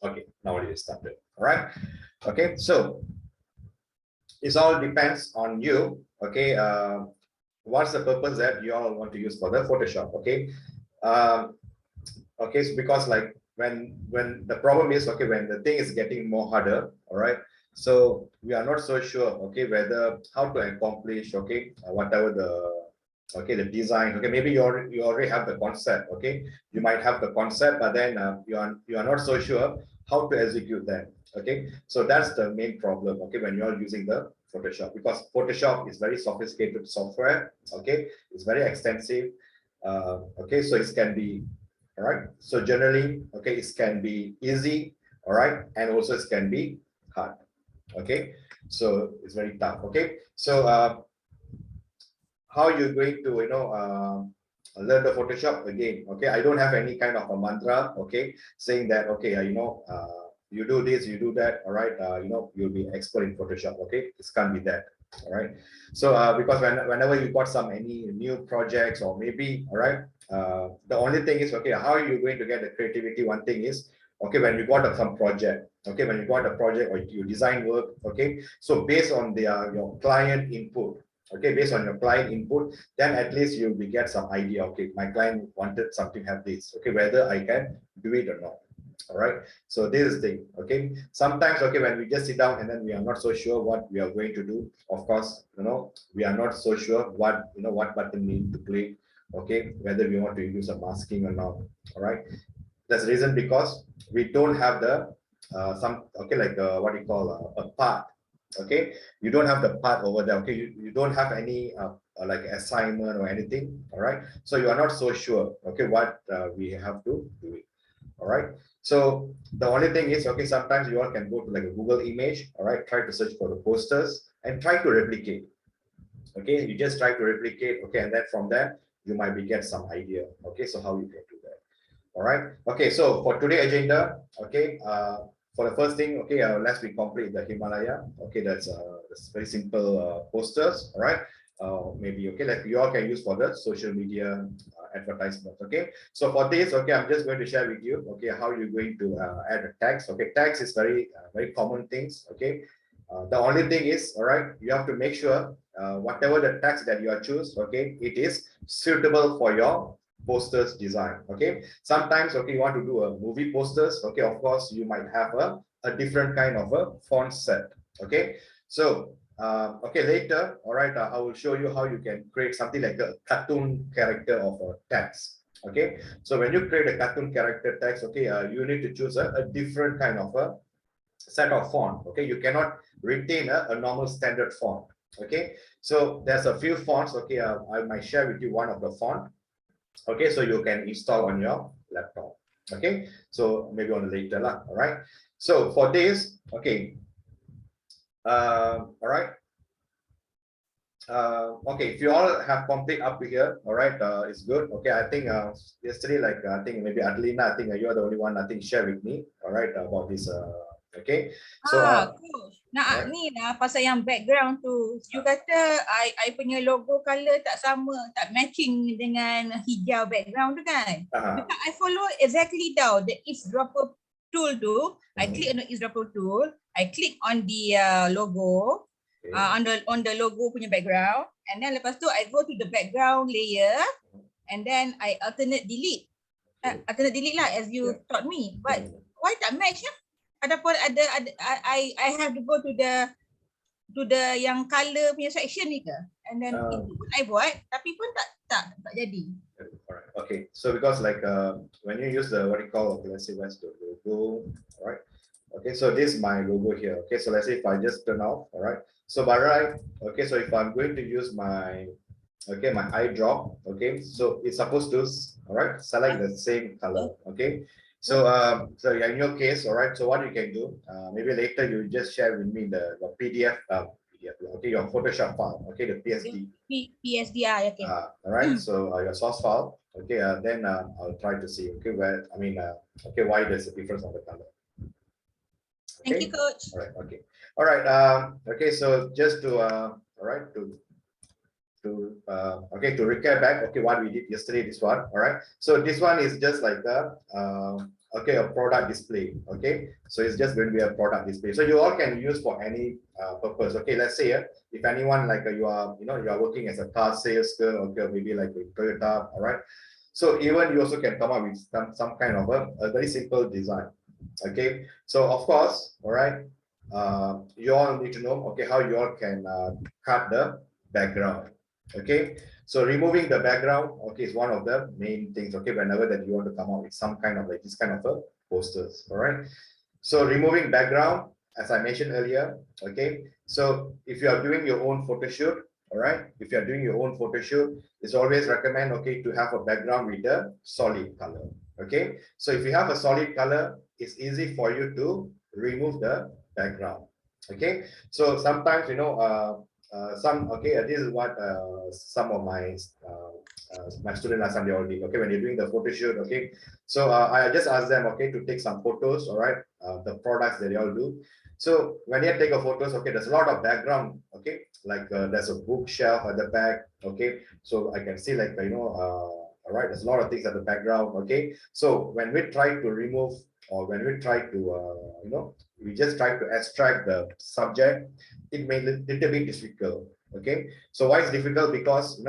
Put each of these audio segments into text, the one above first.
Okay, now it is started. All right. Okay, so it all depends on you. Okay, what's the purpose that you all want to use for the Photoshop? Okay, um, okay, so because like when the problem is, okay, when the thing is getting more harder, all right, so we are not so sure, okay, whether how to accomplish, okay, whatever the okay the design, okay, maybe you already have the concept, okay, you might have the concept, but then you are not so sure how to execute them. Okay, so that's the main problem, okay, when you're using the Photoshop, because Photoshop is very sophisticated software, okay, it's very extensive, okay, so it can be, all right, so generally, okay, it can be easy, all right, and also it can be hard. Okay, so it's very tough. Okay, so how you're going to learn the Photoshop again? Okay, I don't have any kind of a mantra, okay, saying that, okay, you do this, you do that, all right, you'll be expert in Photoshop. Okay, it can't be that. All right, so because whenever you got any new projects, or maybe, all right, the only thing is, okay, how are you going to get the creativity? One thing is, okay, when you got some project, okay, when you got a project or you design work, okay, so based on your client input, okay, based on your client input, then at least you will get some idea, okay, my client wanted something have this, okay, whether I can do it or not. All right, so this is the thing. Okay, sometimes, okay, when we just sit down and then we are not so sure what we are going to do, of course, we are not so sure what button we need to click, okay, whether we want to use a masking or not. All right, that's the reason, because we don't have the some, okay, like what you call a part. Okay, you don't have the part over there. Okay, you don't have any like assignment or anything. All right, so you are not so sure, okay, what we have to do it. All right, so the only thing is, okay, sometimes you all can go to like a Google image, all right, try to search for the posters and try to replicate. Okay, you just try to replicate, okay, and then from there you might be get some idea, okay, so how you can do that. All right, okay, so for today agenda, okay, for the first thing, okay, let's we complete the Himalaya. Okay, that's very simple posters. All right, maybe, okay, like you all can use for the social media advertisement. Okay, so for this, okay, I'm just going to share with you, okay, how you're going to add a text. Okay, text is very common things. Okay, the only thing is, all right, you have to make sure whatever the text that you are choose, okay, it is suitable for your posters design. Okay, sometimes, okay, you want to do a movie posters, okay, of course you might have a different kind of a font set. Okay, so okay, later, all right, I will show you how you can create something like a cartoon character of a text. Okay, so when you create a cartoon character text, okay, you need to choose a different kind of a set of font. Okay, you cannot retain a normal standard font. Okay, so there's a few fonts. Okay, I might share with you one of the font. Okay, so you can install on your laptop. Okay, so maybe on the later lah. All right, so for this, okay, all right, okay, if you all have complete up to here, all right, it's good. Okay, I think yesterday, like I think maybe Adelina, I think you're the only one I think share with me, all right, about this. Okay, so Coach, nak right. ni lah pasal yang background tu. You kata I punya logo color tak sama, tak matching dengan hijau background tu kan? Because I follow exactly down the eavesdropper tool tu. I click on the eavesdropper tool. I click on the logo, on the logo punya background, and then lepas tu I go to the background layer, and then I alternate delete. Alternate delete lah as you taught me. But why tak match ya? Ada I have to go to the yang color punya section ni ke? And then itu pun I buat tapi pun tak jadi. All right. Okay. So because like when you use the what you call, okay, let's say where's the logo, all right. Okay, so this is my logo here. Okay, so let's say if I just turn off, all right. So by right, okay, so if I'm going to use my my eye drop, okay, so it's supposed to, all right, select the same color. Okay, so so in your case, all right, so what you can do, maybe later you just share with me the PDF, okay, your Photoshop file, okay, the PSD. PSDI, okay. All right, so your source file, okay, then I'll try to see, okay, where, I mean, okay, why there's a difference on the color. Okay. Thank you, Coach. All right, okay. All right, okay, so just to, all right, to recap back, okay, what we did yesterday, this one, all right. So this one is just like the okay, a product display. Okay, so it's just going to be a product display. So you all can use for any purpose. Okay, let's say if anyone like you are, you are working as a car sales girl, okay, maybe like with Toyota, all right. So even you also can come up with some kind of a very simple design. Okay, so of course, all right, you all need to know, okay, how you all can cut the background. Okay, so removing the background, okay, is one of the main things. Okay, whenever that you want to come up with some kind of like this kind of a posters. All right, so removing background, as I mentioned earlier. Okay, so if you are doing your own photo shoot, all right, if you are doing your own photo shoot, it's always recommend, okay, to have a background with a solid color. Okay, so if you have a solid color, it's easy for you to remove the background. Okay, so sometimes this is what some of my students last time they all did. Okay, when you're doing the photo shoot, okay, so I just asked them, okay, to take some photos. All right, the products that they all do. So when you take a photos, okay, there's a lot of background. Okay, like there's a bookshelf at the back. Okay, so I can see like all right, there's a lot of things at the background. Okay, so when we try to remove, or when we try to we just try to extract the subject, it may little bit difficult. Okay, so why it's difficult? Because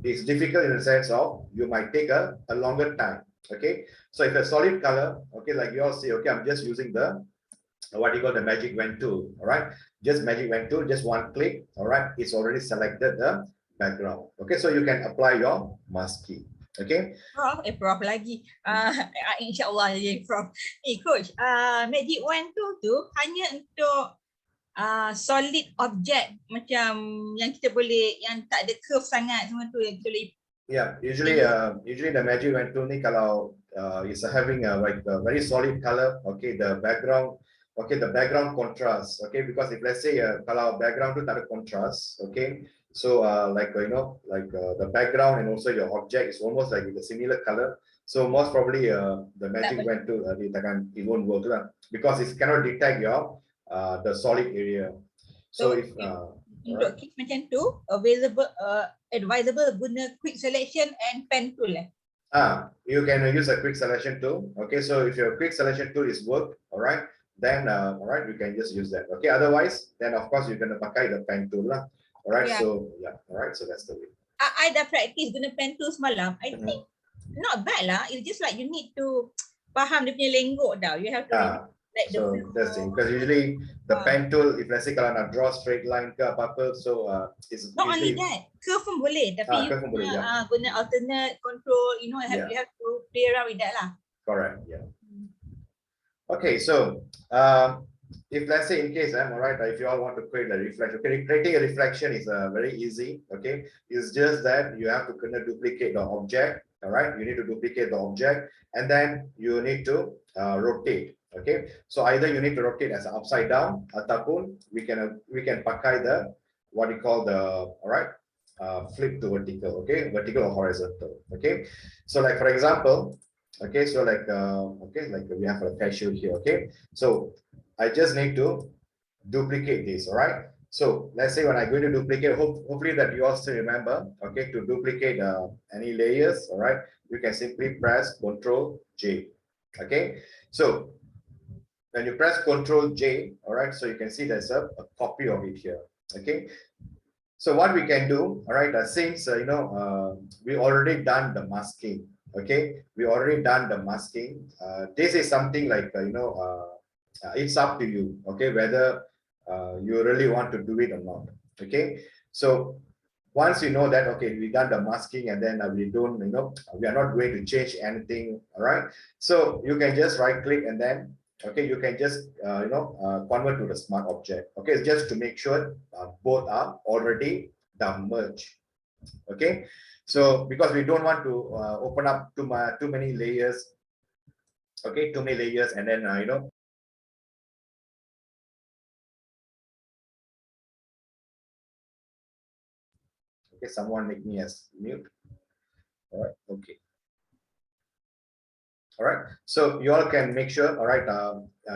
it's difficult in the sense of you might take a longer time. Okay, so if a solid color, okay, like you all see, okay, I'm just using the what you call the magic wand tool. All right, just magic wand tool, just one click. All right, it's already selected the background. Okay, so you can apply your masking. Okay. Prof lagi. InsyaAllah jadi Prof. Coach, Magic Wand tu hanya untuk solid object macam yang kita boleh, yang tak ada curve sangat semua tu yang kita boleh. Yeah, usually the Magic Wand tool ni kalau is having like a very solid color, okay, the background, okay, the background contrast, okay, because if let's say kalau background tu tak ada contrast, okay, so the background and also your object is almost like with a similar color, so most probably the Magic Wand tool it won't work lah, because it cannot detect your the solid area. So if untuk kit macam tu, advisable guna quick selection and pen tool. You can use a quick selection tool. Okay, so if your quick selection tool is work, all right, then all right, you can just use that. Okay, otherwise, then of course you're gonna pakai the pen tool lah. All right, yeah. So yeah, all right, so that's the way. I dah practice guna pen tool semalam. I think not bad lah. It's just like you need to faham dia punya lenggok dah. You have to like so that's it, because usually the pen tool, if let's say kalau nak draw straight line ke apa-apa, so it's not only that, curve pun boleh, tapi you guna alternate control, you have to play around with that lah. Correct, yeah. Okay, so if let's say in case all right, if you all want to create a reflection, creating a reflection is very easy. Okay, it's just that you have to duplicate the object. All right, you need to duplicate the object, and then you need to rotate. Okay, so either you need to rotate as upside down, ataupun we can pakai the what you call the flip to vertical. Okay, vertical or horizontal. Okay, so like for example, okay, so like like we have a cashew here. Okay, so I just need to duplicate this. All right, so let's say when I'm going to duplicate, hopefully that you all still remember. Okay, to duplicate any layers, all right, you can simply press Ctrl J. Okay, so when you press Ctrl J, all right, so you can see there's a copy of it here. Okay, so what we can do, all right, since we already done the masking. Okay, we already done the masking. This is something like it's up to you. Okay, whether you really want to do it or not. Okay, so once you know that, okay, we done the masking, and then we don't, we are not going to change anything. All right, so you can just right click, and then okay, you can just convert to the smart object. Okay, just to make sure both are already done merge. Okay, so because we don't want to open up too many layers. Okay, too many layers, and then okay, someone make me as mute. All right, okay. All right, so you all can make sure, all right,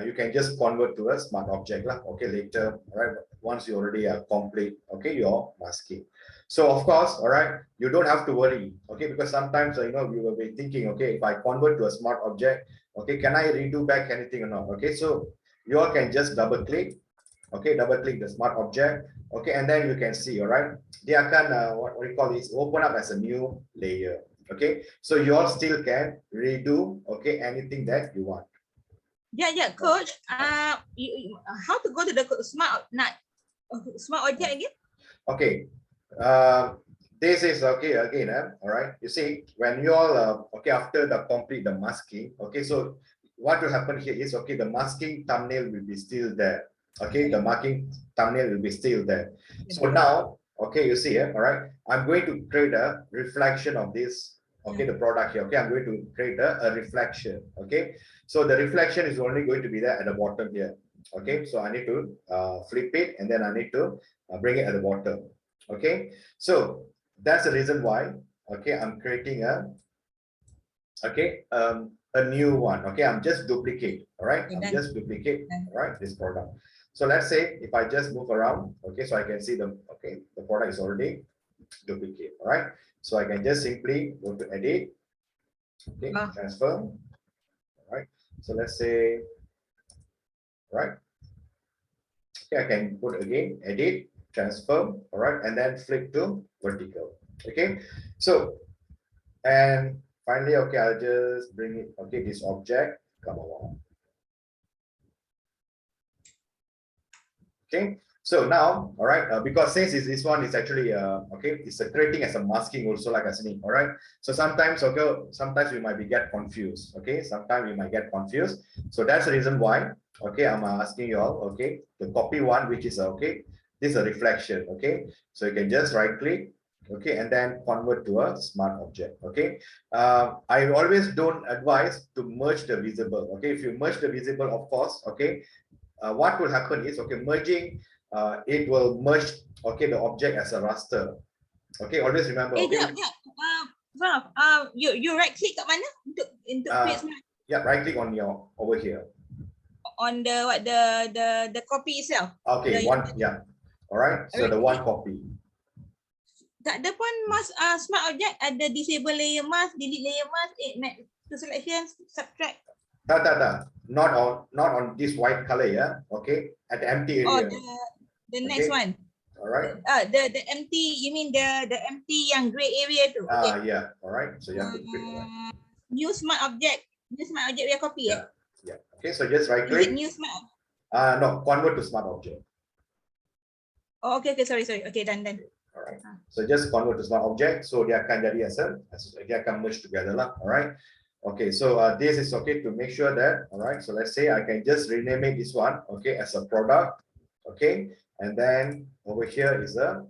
you can just convert to a smart object lah. Okay, later, all right, once you already complete, okay, your masking. So of course, all right, you don't have to worry, okay, because sometimes you know you will be thinking, okay, if I convert to a smart object, okay, can I redo back anything or not? Okay, so you all can just double click, okay, double click the smart object, okay, and then you can see, all right, they akan what we call this, open up as a new layer. Okay, so you all still can redo, okay, anything that you want. Yeah, coach. How to go to the smart object again? Okay, this is okay again. All right. You see, when you all okay, after the complete the masking, okay. So what will happen here is, okay, the masking thumbnail will be still there. Okay, the marking thumbnail will be still there. So now, okay, you see here. All right. I'm going to create a reflection of this. Okay, the product here. Okay, I'm going to create a reflection. Okay, so the reflection is only going to be there at the bottom here. Okay, so I need to flip it, and then I need to bring it at the bottom. Okay, so that's the reason why, okay, I'm creating a, okay, a new one. Okay, I'm just duplicate. All right, I'm just duplicate, all right, this product. So let's say if I just move around, okay, so I can see the, okay, the product is already duplicate. All right, so I can just simply go to edit, okay, transfer. All right, so let's say, right, okay, I can put again, edit, transfer, all right, and then flip to vertical. Okay, so, and finally, okay, I'll just bring it, okay, this object, come along. Okay, so now, all right, because since this one is actually, okay, it's creating as a masking also, like I said, all right. So sometimes, okay, sometimes you might be get confused, okay, sometimes you might get confused. So that's the reason why, okay, I'm asking you all, okay, to copy one, which is, okay, this is a reflection, okay. So you can just right click, okay, and then convert to a smart object. Okay, I always don't advise to merge the visible. Okay, if you merge the visible, of course, okay, what will happen is, okay, merging, it will merge, okay, the object as a raster. Okay, always remember, okay. You right click kat mana untuk create smart? Yeah, right click on your over here. On the what, the copy itself. Okay, one, yeah. All right, so the one copy. Tak ada pun smart object ada disable layer mask, delete layer mask, to selection, subtract. Not on this white color, yeah. Okay, at the empty area. Oh, the next one. All right. The empty, you mean the empty yang gray area tu? Okay. Yeah. All right. So you have to click new smart object. New smart object we are copy. Yeah. Okay. So just right click. Is it new smart? No, convert to smart object. Oh, okay. Sorry. Okay, done. All right. So just convert to smart object. So dia akan jadi dia akan merge together lah. All right. Okay. So this is okay to make sure that, all right. So let's say I can just rename it this one, okay, as a product. Okay. And then over here is a,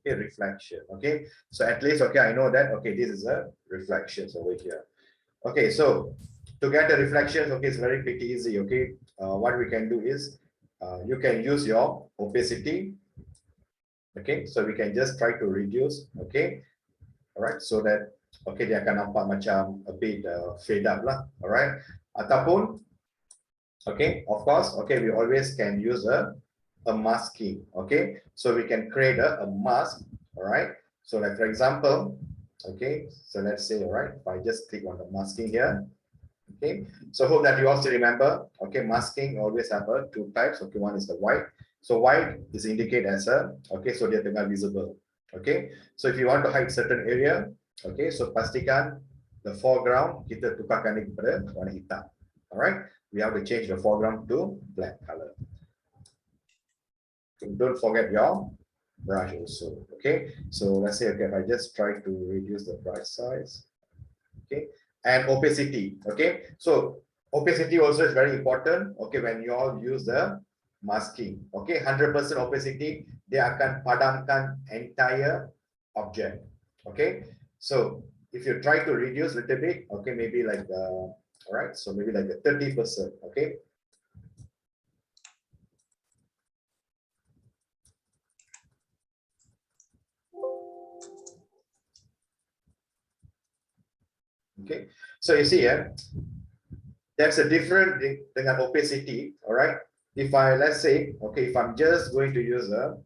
okay, reflection. Okay. So at least, okay, I know that, okay, this is a reflection over here. Okay. So to get the reflections, okay, it's very pretty easy. Okay. What we can do is, you can use your opacity. Okay, so we can just try to reduce. Okay, all right, so that, okay, dia akan nampak macam a bit fade up lah. All right, ataupun, okay, of course, okay, we always can use a masking. Okay, so we can create a mask. All right, so like for example, okay, so let's say, all right, if I just click on the masking here. Okay, so hope that you also remember, okay, masking always have two types. Okay, one is the white. So white is indicate as a, okay, so dia tengah visible. Okay, so if you want to hide certain area, okay, so pastikan the foreground kita tukarkan ini kepada warna hitam. All right, we have to change the foreground to black color. Don't forget your brush also. Okay, so let's say, okay, if I just try to reduce the brush size, okay. And opacity. Okay, so opacity also is very important. Okay, when you all use the masking. Okay, 100% opacity, dia akan padamkan entire object. Okay, so if you try to reduce a little bit, okay, maybe like all right, so maybe like a 30%. Okay. Okay, so you see here, there's a different dengan opacity, all right. if let's say, okay, if I'm just going to use a,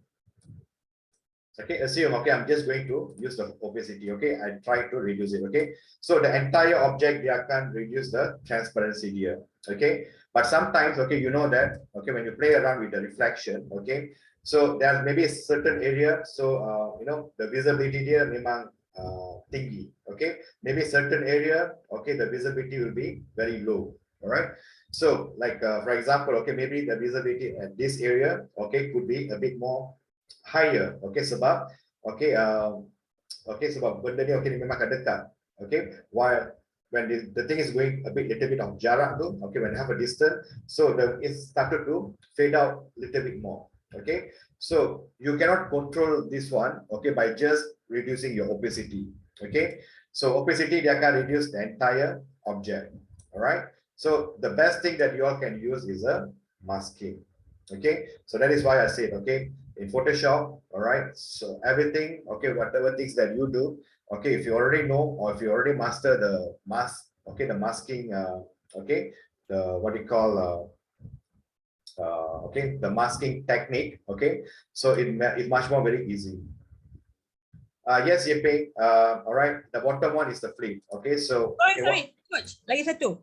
okay, assume, okay, I'm just going to use the opacity, okay, I try to reduce it, okay. So the entire object, they can reduce the transparency here, okay. But sometimes, okay, you know that, okay, when you play around with the reflection, okay, so there's maybe a certain area, so, you know, the visibility here memang tinggi, okay. Maybe certain area, okay, the visibility will be very low, all right. So like, for example, okay, maybe the visibility at this area, okay, could be a bit more higher, okay, sebab, okay, okay, sebab benda ni, okay, ni memang akan dekat, okay, while when the thing is going a little bit of jarak tu, okay, when you have a distance, so it started to fade out a little bit more, okay. So you cannot control this one, okay, by just reducing your opacity, okay. So opacity, dia akan reduce the entire object, all right. So the best thing that you all can use is a masking, okay. So that is why I said, okay, in Photoshop, all right, so everything, okay, whatever things that you do, okay, if you already know or if you already master the mask, okay, the masking, okay, the what you call okay, the masking technique, okay, so it's much more very easy. Yes, Yeping, all right, the bottom one is the flip, okay, so sorry coach, lagi satu.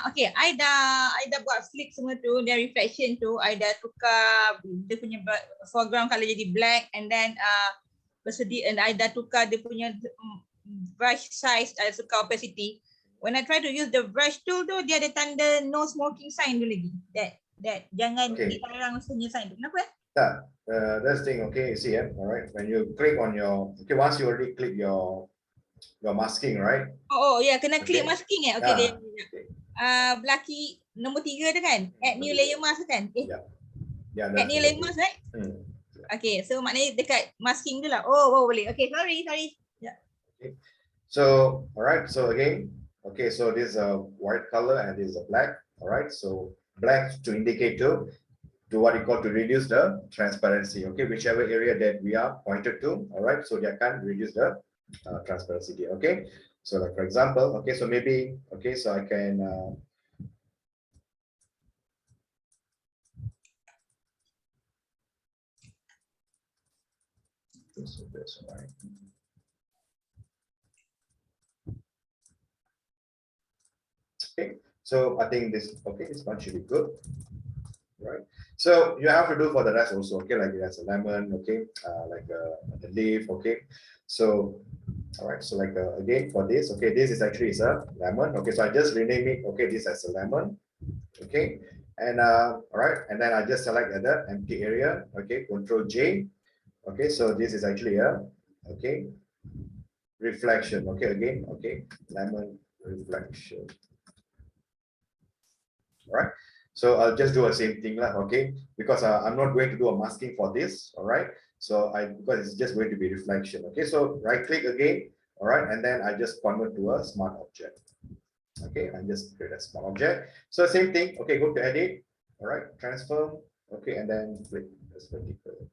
Okay, I dah buat flip semua tu, dan reflection tu I dah tukar dia punya foreground color jadi black, and then and I dah tukar dia punya brush size, I tukar opacity. When I try to use the brush tool tu, dia ada tanda no smoking sign tu lagi. That jangan dilarang punya sign tu. Kenapa? That's thing, okay, you see, all right, when you click on your, okay, once you already click your masking, right? Oh yeah, kena klik masking ya. Okay, belaki nombor 3 tu kan? Add new layer mask kan? Add new layer mask, right? Okay, so maknanya dekat masking tu lah. Oh, boleh. Okay, sorry. Yeah. Okay. So, all right, so again, okay, so this is a white color and this is a black, all right? So black to indicate to what you call to reduce the transparency, okay, whichever area that we are pointed to, all right, so they can reduce the transparency here, okay. So like for example, okay, so maybe, okay, so I can this right. Okay, so I think this, okay, this one should be good, right? So you have to do for the rest also, okay, like it has a lemon, okay, like a leaf, okay. So all right, so like again for this, okay, this is actually is a lemon, okay, so I just rename it, okay, this as a lemon, okay, and all right, and then I just select the empty area, okay, Control J, okay, so this is actually a, okay, reflection, okay, again, okay, lemon reflection, all right. So I'll just do the same thing, okay, because I'm not going to do a masking for this, all right. So because it's just going to be reflection, okay. So right click again, all right, and then I just convert to a smart object, okay. I just create a smart object. So same thing, okay, go to edit, all right, transform, okay, and then click this vertical.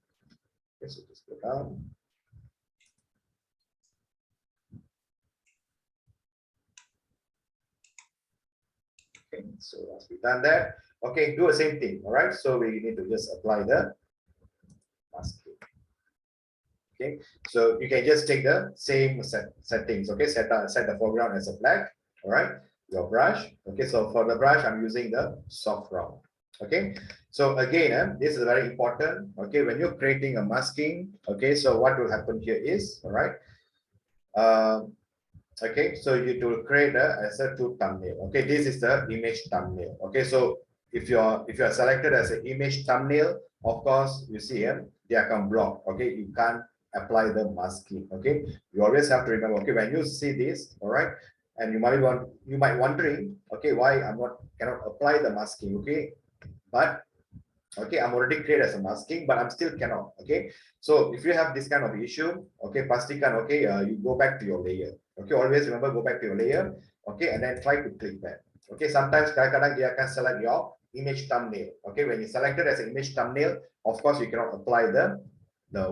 Okay, so just go down. Okay, so once we've done that, okay, do the same thing, all right. So we need to just apply the masking. Okay, so you can just take the same settings, okay, set the foreground as a black, all right, your brush, okay, so for the brush I'm using the soft round, okay. So again, this is very important, okay, when you're creating a masking, okay, so what will happen here is, all right, okay, so you will create as a thumbnail, okay, this is the image thumbnail, okay. So if you are selected as an image thumbnail, of course you see here they can block, okay, you can't apply the masking, okay. You always have to remember, okay, when you see this, all right, and you might wondering, okay, why cannot apply the masking, okay, but okay, I'm already created as a masking, but I'm still cannot, okay. So if you have this kind of issue, okay, pastikan, okay, you go back to your layer, okay, always remember, go back to your layer, okay, and then try to click back, okay. Sometimes kadang-kadang dia akan select your image thumbnail, okay. When you selected as an image thumbnail, of course you cannot apply the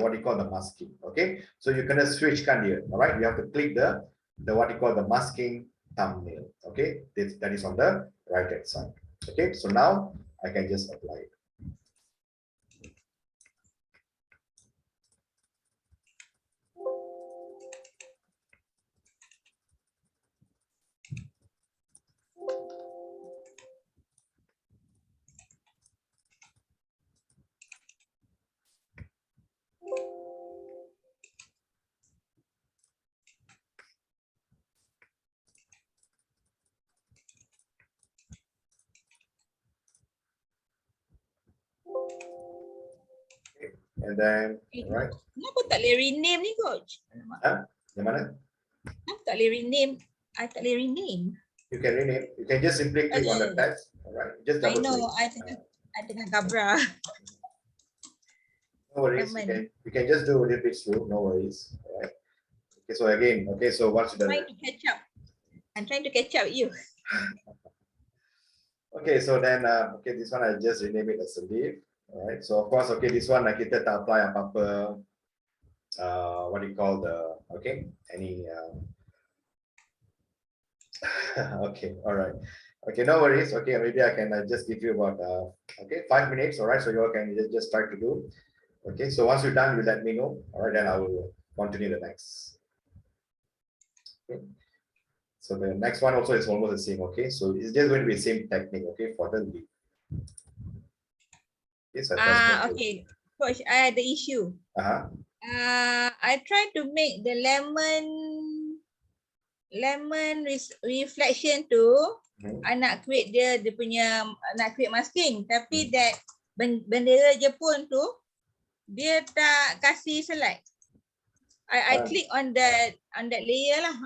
what you call the masking, okay. So you can switch here, all right, you have to click the what you call the masking thumbnail, okay. That is on the right hand side, okay. So now I can just apply it. and then, right? Kenapa tak boleh rename ni, coach? Yang mana? Kenapa tak boleh rename? I tak boleh rename. You can rename. You can just simply click on the text. All right. Just I double know. click. I tengah kabra. No worries. You can just do a little bit slow. No worries. All right. Okay. So again, okay. So what's the? I'm trying to catch up with you. Okay. So then, okay, this one I just rename it as a leaf. All right. So of course, okay, this one kita tak apply apa-apa. What do you call the? Okay. Any. Okay, all right. Okay, no worries. Okay, maybe I can just give you about 5 minutes. All right, so you all can just try to do. Okay, so once you're done, you let me know. All right, then I will continue the next. Okay. So the next one also is almost the same. Okay, so it's just going to be the same technique. Okay, for the leaf. Okay, so Okay, coach, I had the issue. I tried to make the lemon reflection tu, I nak create dia punya, nak create masking, tapi that bendera Jepun tu dia tak kasih select. I click on that layer lah,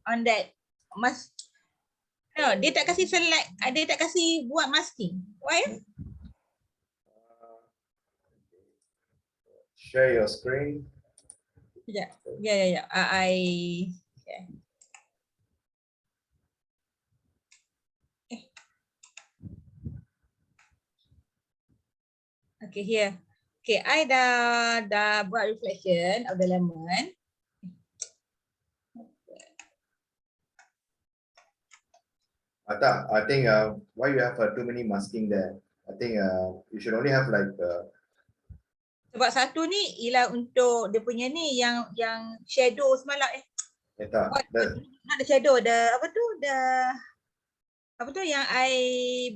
on that mask. No, dia tak kasih select, dia tak kasih buat masking. Why? Share your screen. Yeah. Okay, here. Okay, I dah buat reflection of the lemon. I think why you have too many masking there? I think you should only have like. Sebab satu ni ialah untuk dia punya ni yang shadow semalam Not the shadow, apa tu yang I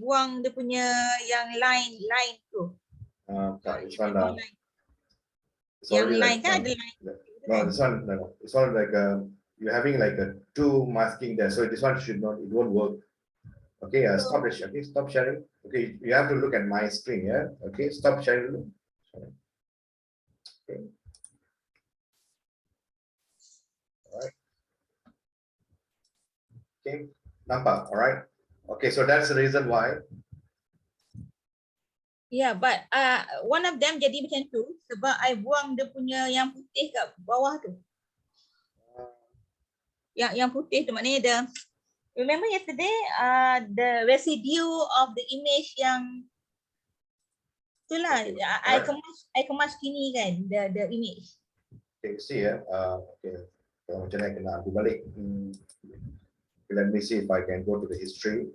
buang dia punya yang line tu. Yang line kan ada line. No, this one no. It's all like you're having like a two masking there, so this one should not. It won't work. Okay, stop it. Okay, stop sharing. Okay, you have to look at my screen. Yeah. Okay, stop sharing. Okay. All right. Okay, nampak. All right. Okay, so that's the reason why. Yeah, but one of them jadi macam tu sebab I buang dia punya yang putih kat bawah tu. Yang putih tu maknanya the, remember yesterday the residue of the image yang itulah I kemas kini kan the image. Okay, see ya. Okay, macam mana kena ambil balik. Let me see if I can go to the history.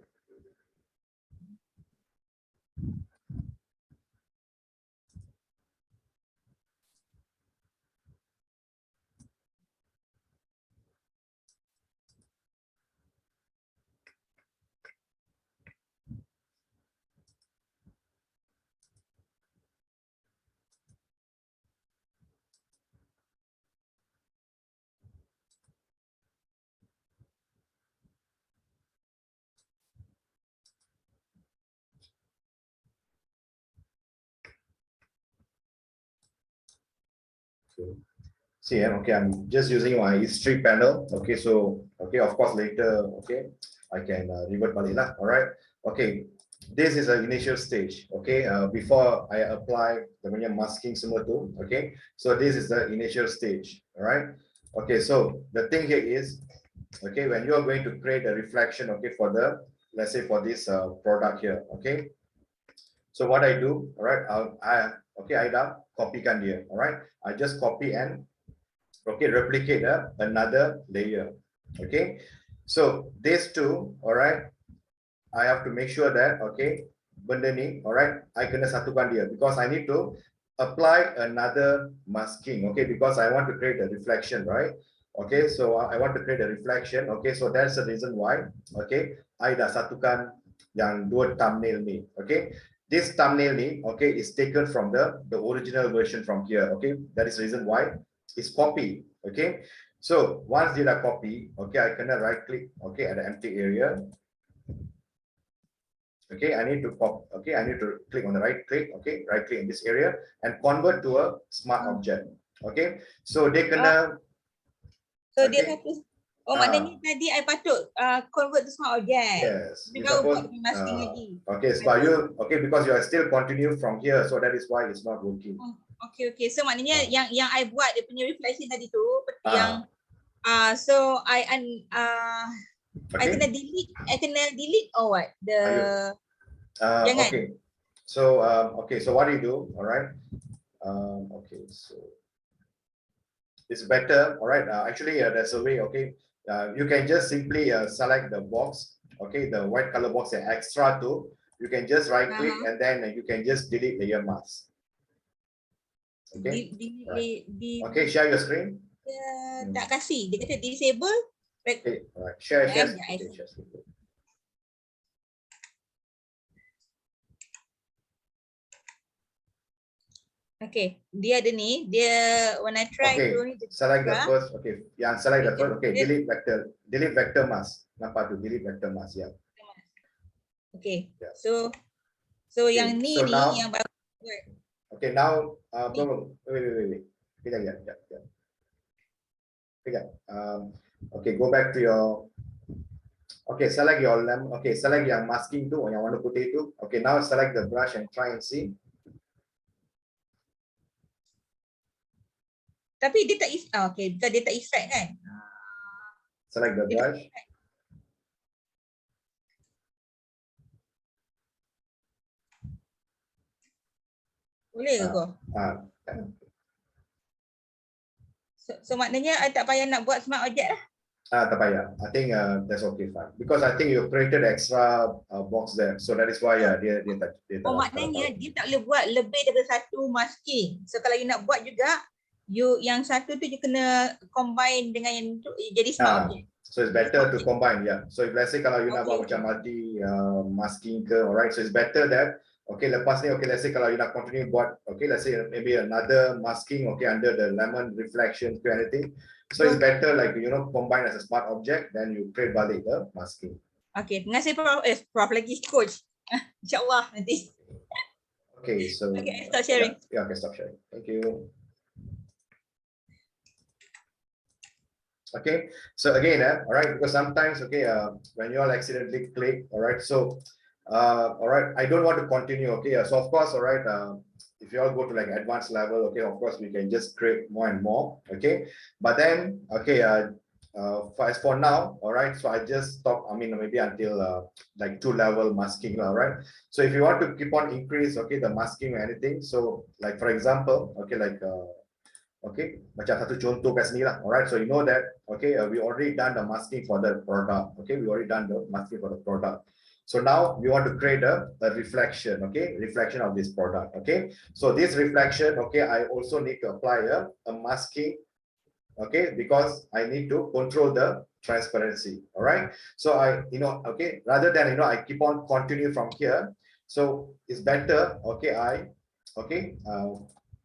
See, okay, I'm just using my history panel. Okay, so okay, of course later, okay, I can revert balik lah. All right. Okay, this is an initial stage. Okay, before I apply the masking semua tu. Okay, so this is the initial stage. All right. Okay, so the thing here is, okay, when you are going to create a reflection, okay, for the, let's say for this product here. Okay, so what I do, all right, I dah copykan dia. All right, I just copy and replicate another layer. Okay, so these two, all right, I have to make sure that, okay, benda ni, all right, I kena satukan dia because I need to apply another masking. Okay, because I want to create a reflection, right? Okay, so I want to create a reflection. Okay, so that's the reason why. Okay, I dah satukan yang dua thumbnail ni. Okay, this thumbnail ni, okay, is taken from the original version from here. Okay, that is the reason why it's copy. Okay, so once did I copy, okay, I can right click, okay, at the empty area. Okay, I need to pop. Okay, I need to click on the right click. Okay, right click in this area and convert to a smart object. Okay, so they kena. So dia Okay. kata, oh maknanya tadi I patut convert to smart object. Yes. Dia baru buat masking lagi. Okay, so you because you are still continue from here, so that is why it's not working. Okay. So maknanya yang I buat dia punya reflection tadi tu yang so I kena delete or what? Jangan. Okay. So so what do you do? All right. Okay, so it's better. All right. Actually, there's a way. Okay, you can just simply select the box. Okay, the white color box, the extra tool. You can just right click and then you can just delete the ear mask. Okay. Okay, share your screen. Tak kasih. Dia kata disable. Okay, all right. Share. Okay, dia ada ni. Dia when I try to select the first. Okay, yang select the first. Okay, delete vector mask. Nampak tu delete vector mask ya. Okay, so yang ni yang baru. Okay, now wait. Kejap. Okay, go back to your. Okay, select your select yang masking tu, yang warna putih tu. Okay, now select the brush and try and see. Tapi dia tak okay, because dia tak effect kan. Select the brush. Boleh ke kau? So maknanya I tak payah nak buat smart object lah. Tak payah. I think that's okay fine. Because I think you created extra box there. So that is why dia tak. Maknanya dia tak boleh buat lebih daripada satu masking. So kalau you nak buat juga, yang satu tu you kena combine dengan yang tu jadi smart object. So it's better to combine, yeah. So if let's say kalau you nak buat macam multi masking ke, alright. So it's better that lepas ni let's say kalau you nak continue buat let's say maybe another masking under the lemon reflection to anything. So it's better like combine as a smart object, then you create balik the masking. Okay, terima kasih Prof lagi coach. InsyaAllah nanti. Okay, so stop sharing. Yeah, okay, stop sharing. Thank you. Okay, so again, all right, because sometimes when you all accidentally click, all right, so all right, I don't want to continue. Okay, so of course, all right, if you all go to like advanced level, okay, of course we can just create more and more. Okay, but then as for now, all right, so I just stop. I mean, maybe until like 2-level masking, all right. So if you want to keep on increase, the masking or anything, so like for example, macam satu contoh kat sini lah, alright. So you know that, we already done the masking for the product. Okay, we already done the masking for the product. So now we want to create a reflection. Okay, reflection of this product. Okay, so this reflection, I also need to apply a masking. Okay, because I need to control the transparency. All right. So rather than I keep on continue from here. So it's better.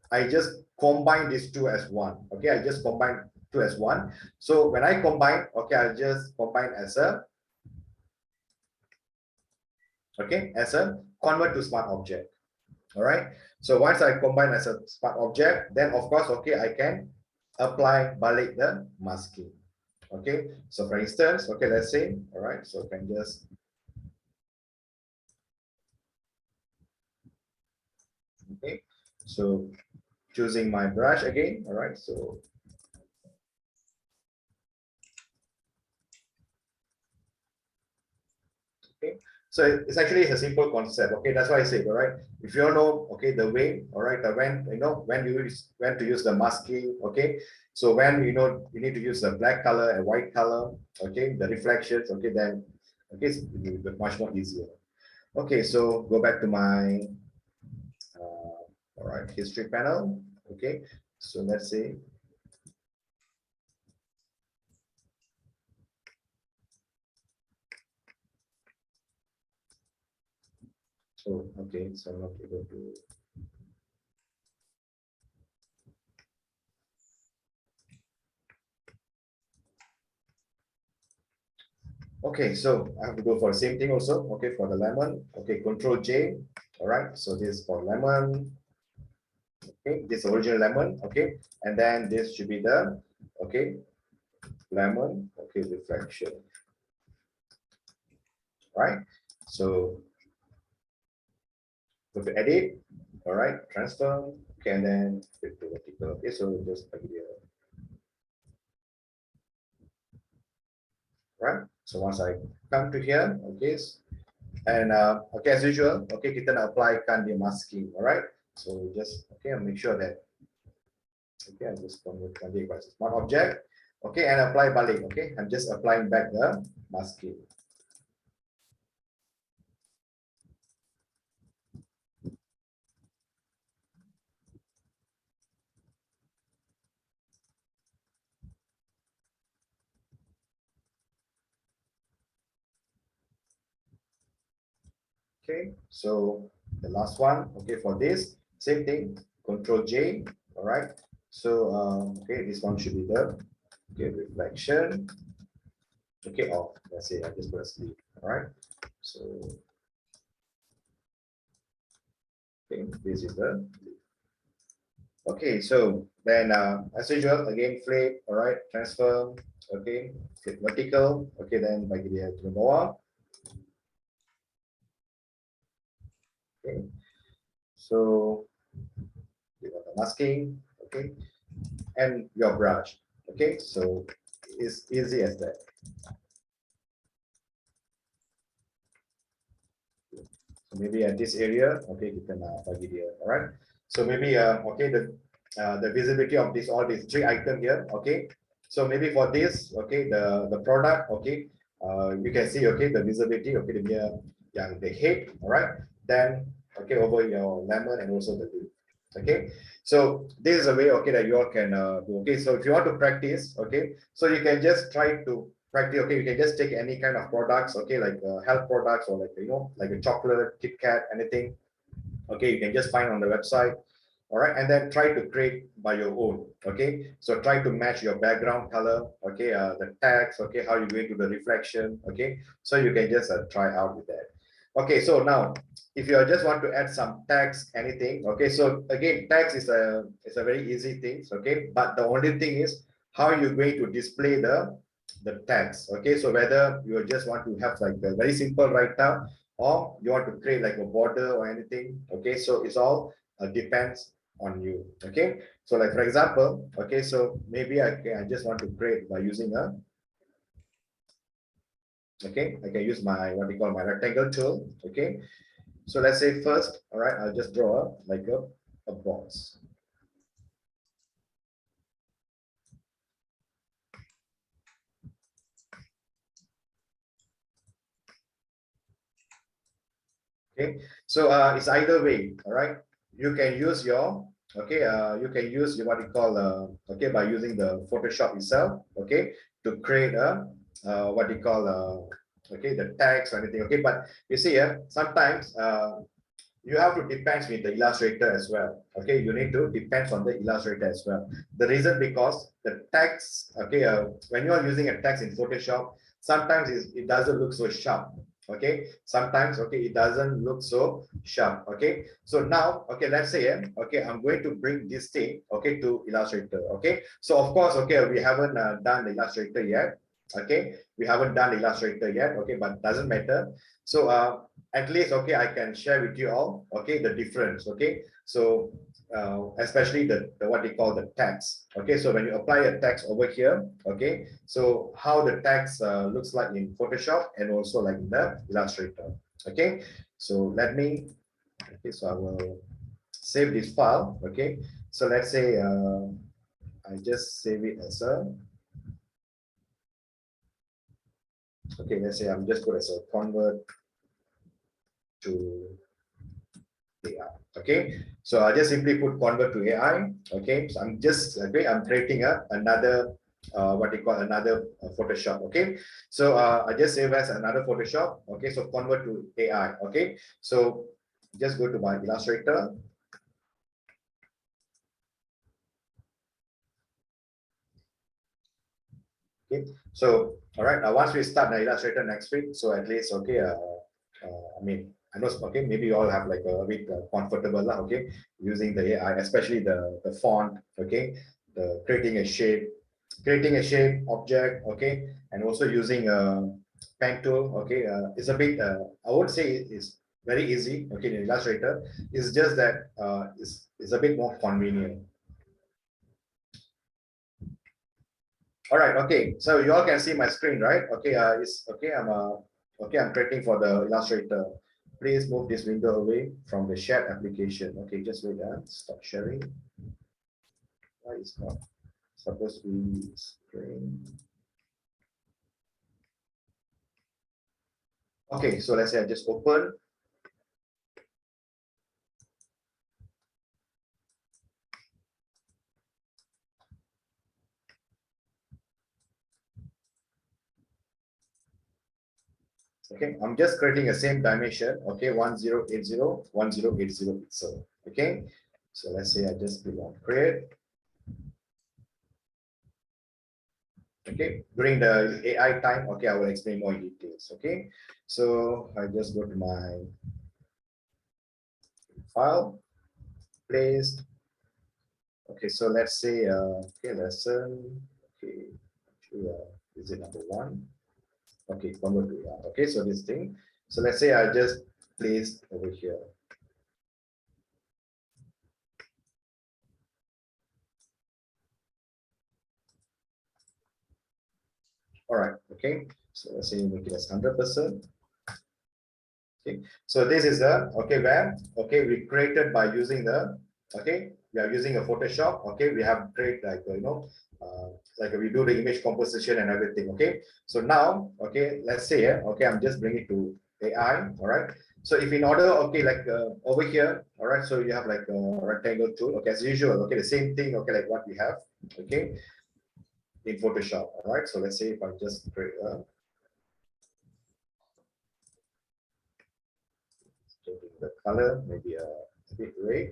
I just combine these two as one. Okay, I just combine two as one. So when I combine, I'll just combine as a convert to smart object. All right. So once I combine as a smart object, then of course, I can apply balik the masking. Okay. So for instance, let's say, all right. So I can just so choosing my brush again, all right, so so it's actually a simple concept. That's why I say, all right, if you know the way, all right, when to use the masking. So when you need to use a black color and white color, the reflections, then it's much more easier. So go back to my all right, history panel. So let's see. So so I'm not able to. Okay, so I have to go for the same thing also. Okay, for the lemon. Okay, Control J. All right, so this is for lemon. Okay, this original lemon. Okay, and then this should be the lemon. Okay, reflection. Right. So go to edit. All right, transform. Okay, and then fit to vertical. Okay, so just like here. Right. So once I come to here, okay, and okay, as usual, okay, kita nak apply kan dia masking. All right. So just okay, I'll make sure that okay, I just convert kan dia by smart object. Okay, and apply balik. Okay, I'm just applying back the masking. Okay, so the last one, okay, for this, same thing, Control J, all right. So, okay, this one should be the reflection. Okay, off. Let's say I just put a sleep, all right. So, okay, this is the. Okay, so then as usual, again, flip, all right, transform, okay, flip vertical, okay, then bagi dia to the bawah. Okay, so you got the masking, okay, and your brush. Okay, so it's easy as that. So maybe at this area, okay, kita nak bagi dia, all right. So maybe okay, the visibility of this all these three items here, okay. So maybe for this, okay, the product, okay, you can see, okay, the visibility, okay, the head, all right. Then okay, over your lemon and also the leaf. Okay, so this is a way, okay, that you all can do. Okay, so if you want to practice, okay, so you can just try to practice. Okay, you can just take any kind of products, okay, like health products or like like a chocolate, Kit Kat, anything. Okay, you can just find on the website. All right, and then try to create by your own. Okay, so try to match your background color. Okay, the text. Okay, how you going to the reflection. Okay, so you can just try out with that. Okay, so now if you just want to add some text, anything, okay, so again, text is a very easy thing, okay, but the only thing is how you're going to display the text. Okay, so whether you just want to have like a very simple write down or you want to create like a border or anything. Okay, so it's all depends on you. Okay, so like for example, okay, so maybe I just want to create by using a okay, I can use my what we call my rectangle tool. Okay, so let's say first, all right, I'll just draw like a box. Okay, so it's either way, all right. You can use your okay, you can use what you call okay, by using the Photoshop itself, okay, to create a what you call okay, the text or anything. Okay, but you see here sometimes you have to depend with the Illustrator as well. Okay, you need to depend on the Illustrator as well. The reason because the text, okay, when you are using a text in Photoshop, sometimes it doesn't look so sharp. Okay, sometimes okay, it doesn't look so sharp. Okay, so now okay, let's say okay, I'm going to bring this thing okay to Illustrator. Okay, so of course okay, we haven't done the Illustrator yet. Okay, we haven't done Illustrator yet. Okay, but doesn't matter. So at least okay, I can share with you all okay the difference. Okay, so especially the what they call the text. Okay, so when you apply a text over here, okay, so how the text looks like in Photoshop and also like in the Illustrator. Okay, so let me okay, so I will save this file. Okay, so let's say I just save it as a okay, let's say I'm just put as a convert to AI. Okay, so I just simply put convert to AI. Okay, so I'm just okay, I'm creating another what you call another Photoshop. Okay, so I just save as another Photoshop. Okay, so convert to AI. Okay, so just go to my Illustrator. Okay, so all right, once we start the Illustrator next week, so at least okay, I mean, I know okay, maybe you all have like a bit comfortable lah, okay, using the AI, especially the font, okay, the creating a shape object, okay, and also using a pen tool, okay, it's a bit I would say it's very easy, okay, in Illustrator. It's just that it's a bit more convenient. All right, okay, so you all can see my screen, right? Okay, it's okay, I'm creating for the Illustrator. Please move this window away from the shared application. Okay, just wait, stop sharing. Why is not supposed to be screen? Okay, so let's say I just open. Okay, I'm just creating a same dimension. Okay, 1080, 1080 pixel. Okay, so let's say I just click on create. Okay, during the AI time, okay, I will explain more in details. Okay, so I just go to my file, place. Okay, so let's say okay, lesson. Okay, is it number 1? Okay, number 2. Yeah. Okay, so this thing. So let's say I just placed over here. All right. Okay, so let's say make it as 100%. Okay, so this is the okay where okay we created by using the okay we are using a Photoshop. Okay, we have create like like we do the image composition and everything. Okay, so now okay let's say okay I'm just bringing it to AI. All right, so if in order okay like over here, all right, so you have like a rectangle tool. Okay, as usual. Okay, the same thing. Okay, like what we have. Okay, in Photoshop. All right, so let's say if I just create changing the color, maybe a bit red.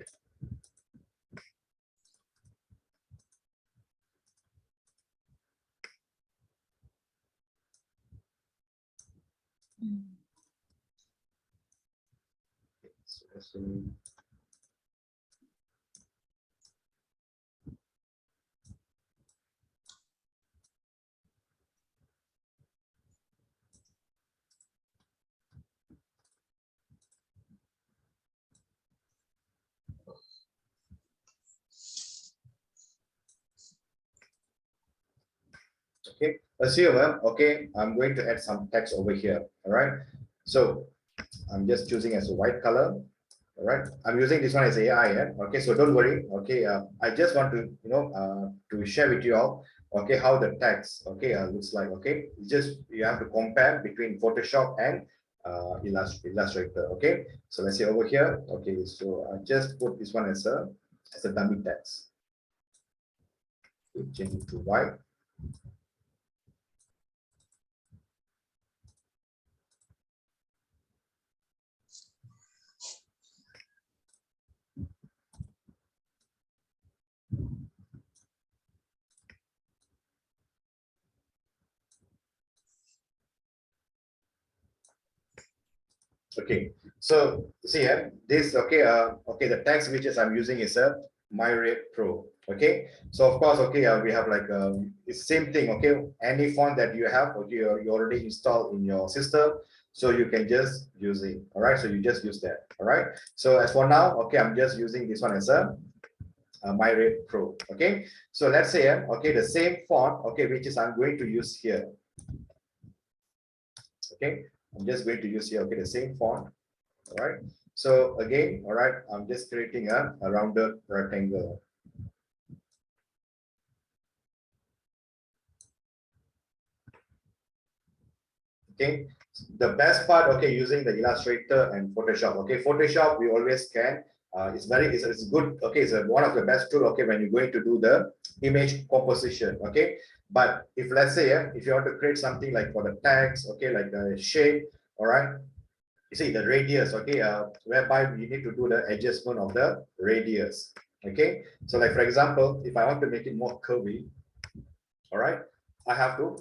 So let's see. Okay, assume okay, I'm going to add some text over here. All right, so I'm just choosing as a white color. All right, I'm using this one as AI. Yeah? Okay, so don't worry. Okay, I just want to to share with you all. Okay, how the text okay looks like. Okay, it's just you have to compare between Photoshop and Illustrator. Okay, so let's say over here. Okay, so I just put this one as a dummy text. Change it to white. Okay, so see here, this okay, okay, the text widgets I'm using is a MyRate Pro. Okay, so of course, okay, we have like it's same thing. Okay, any font that you have, okay, you already installed in your system, so you can just use it. All right, so you just use that. All right, so as for now, okay, I'm just using this one as a MyRate Pro. Okay, so let's say okay, the same font, okay, which is I'm going to use here. Okay, I'm just going to use here, okay, the same font. All right, so again, all right, I'm just creating a rounded rectangle. Okay, the best part, okay, using the Illustrator and Photoshop. Okay, Photoshop we always can. It's good. Okay, it's one of the best tool. Okay, when you're going to do the image composition. Okay, but if let's say if you want to create something like for the text, okay, like the shape. All right, you see the radius, okay, whereby we need to do the adjustment of the radius. Okay, so like for example, if I want to make it more curvy, all right, I have to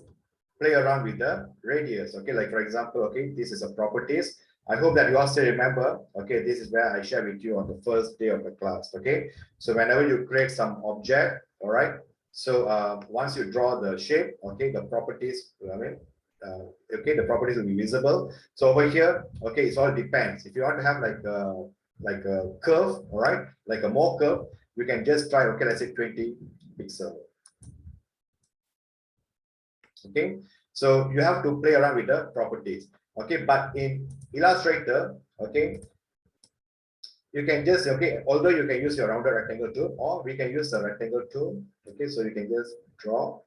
play around with the radius. Okay, like for example, okay, this is a properties. I hope that you all still remember. Okay, this is where I share with you on the first day of the class. Okay, so whenever you create some object, all right. So once you draw the shape, okay, the properties. Okay, the properties will be visible. So over here, okay, it all depends. If you want to have like a curve, all right, like a more curve, we can just try. Okay, let's say 20 pixel. Okay, so you have to play around with the properties. Okay, but in Illustrator, okay, you can just, okay, although you can use your rounded rectangle tool, or we can use the rectangle tool. Okay, so you can just draw.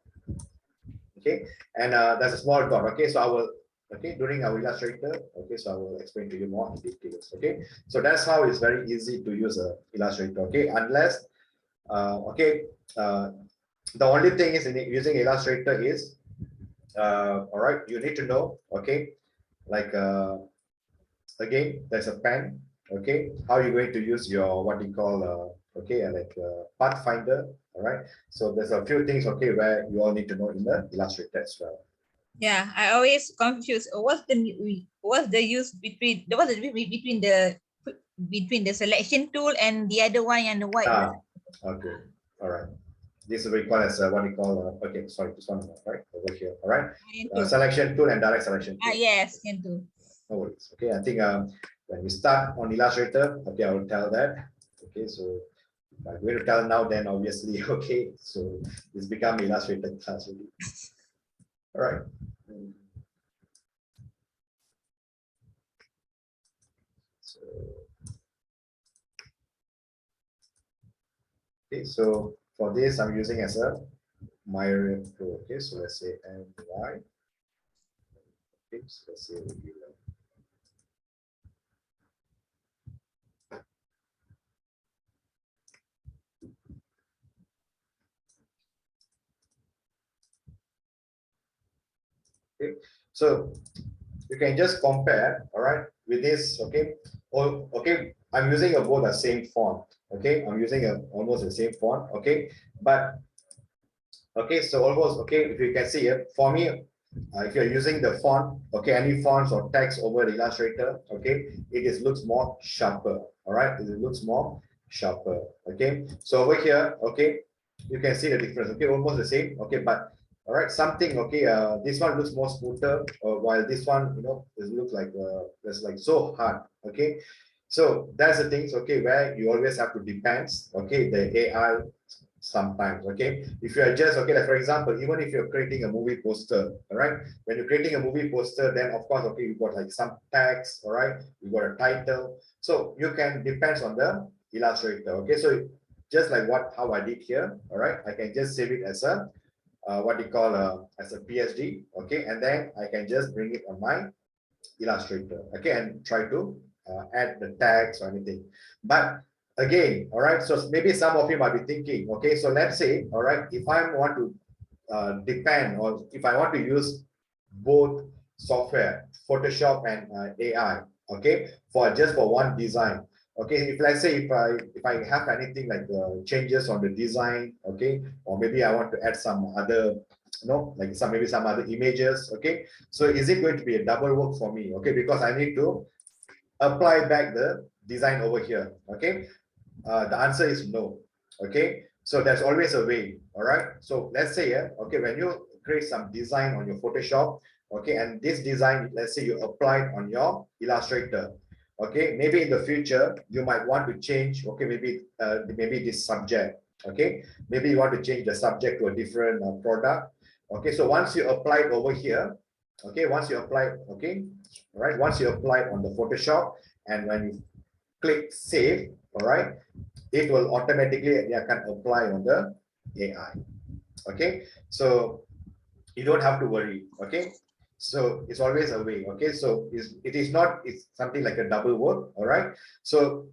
Okay, and there's a small dot. Okay, so I will, okay, during our Illustrator, okay, so I will explain to you more in details. Okay, so that's how it's very easy to use a Illustrator. Okay, unless the only thing is in using Illustrator is all right, you need to know, okay, like again, there's a pen. Okay, how you're going to use your what you call okay, like pathfinder. All right, so there's a few things, okay, where you all need to know in the Illustrator as well. Yeah, I always confused. What's the use between the selection tool and the other one and the white? Okay, all right. This is what we call as what we call okay, sorry, this one right over here. All right, selection tool and direct selection tool. Yes, can do. No worries. Okay, I think when we start on Illustrator, okay, I will tell that. Okay, so if I'm going to tell now, then obviously, okay, so it's become Illustrator class already. All right. So, okay, so for this, I'm using as a Maya Pro. Okay, so let's say MY. Okay, so let's say regular. Okay, so you can just compare, all right, with this. Okay, or okay, I'm using both the same font. Okay, I'm using almost the same font. Okay, but okay, so almost okay. If you can see it for me, if you're using the font, okay, any fonts or text over the Illustrator, okay, looks more sharper. All right, it looks more sharper. Okay, so over here, okay, you can see the difference. Okay, almost the same. Okay, but all right, something okay. This one looks more smoother, while this one, you know, it looks like it's like so hard. Okay, so that's the things. Okay, where you always have to depend. Okay, the AI sometimes. Okay, if you are just okay, like for example, even if you're creating a movie poster, all right, when you're creating a movie poster, then of course, okay, you got like some text, all right, you got a title, so you can depends on the Illustrator. Okay, so just like how I did here, all right, I can just save it as a what you call as a PSD. Okay, and then I can just bring it on my Illustrator. Okay, and try to add the tags or anything. But again, all right, so maybe some of you might be thinking, okay, so let's say, all right, if I want to depend, or if I want to use both software, Photoshop and AI, okay, for one design. Okay, if let's say if I have anything like changes on the design, okay, or maybe I want to add some other, you know, like maybe some other images, okay, so is it going to be a double work for me? Okay, because I need to apply back the design over here. Okay, the answer is no. Okay, so there's always a way. All right, so let's say okay, when you create some design on your Photoshop, okay, and this design, let's say you apply it on your Illustrator. Okay, maybe in the future you might want to change, okay, maybe this subject. Okay, maybe you want to change the subject to a different product. Okay, so once you apply it over here, okay, once you apply, okay, all right, once you apply it on the Photoshop, and when you click save, all right, it will automatically can apply on the AI. Okay, so you don't have to worry. Okay, so it's always a way. Okay, so it is not, it's something like a double work. All right, so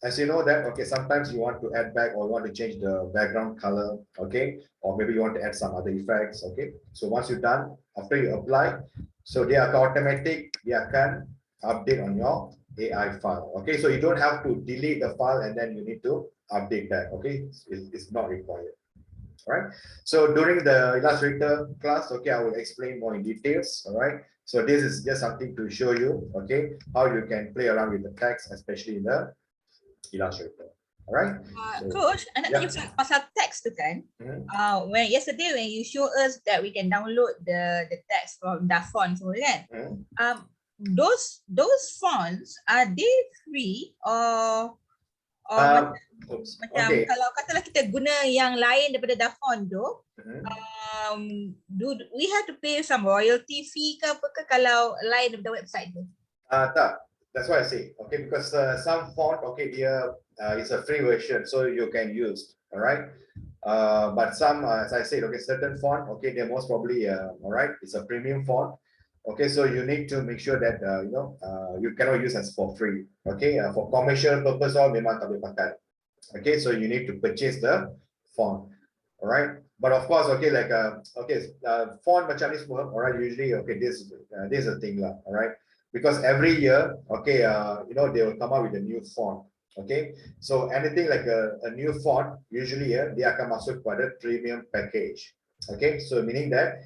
as you know that, okay, sometimes you want to add back or want to change the background color, okay, or maybe you want to add some other effects. Okay, so once you're done, after you apply, so they are automatic, they can update on your AI file. Okay, so you don't have to delete the file and then you need to update that. Okay, it's not required. All right. So during the Illustrator class, okay, I will explain more in details. All right. So this is just something to show you, okay, how you can play around with the text, especially in the Illustrator. All right. Coach, anak yeah. tanya pasal text tu kan. Mhm. When yesterday when you show us that we can download the text from the font semua kan. Mhm. Those fonts, are they free or macam Okay. kalau katalah kita guna yang lain daripada Dafont tu, do we have to pay some royalty fee ke apa ke kalau lain daripada website tu? Tak. That's why I say, okay, because some font, okay, here is a free version, so you can use, all right. But some, as I said, okay, certain font, okay, they're most probably, all right, it's a premium font. Okay, so you need to make sure that you cannot use as for free. Okay, for commercial purpose, all memang tak boleh pakai. Okay, so you need to purchase the font. All right, but of course, okay, like font macam ni semua, all right, usually, okay, this is a thing lah, all right, because every year, okay, they will come out with a new font. Okay, so anything like a new font, usually dia akan masuk pada premium package. Okay, so meaning that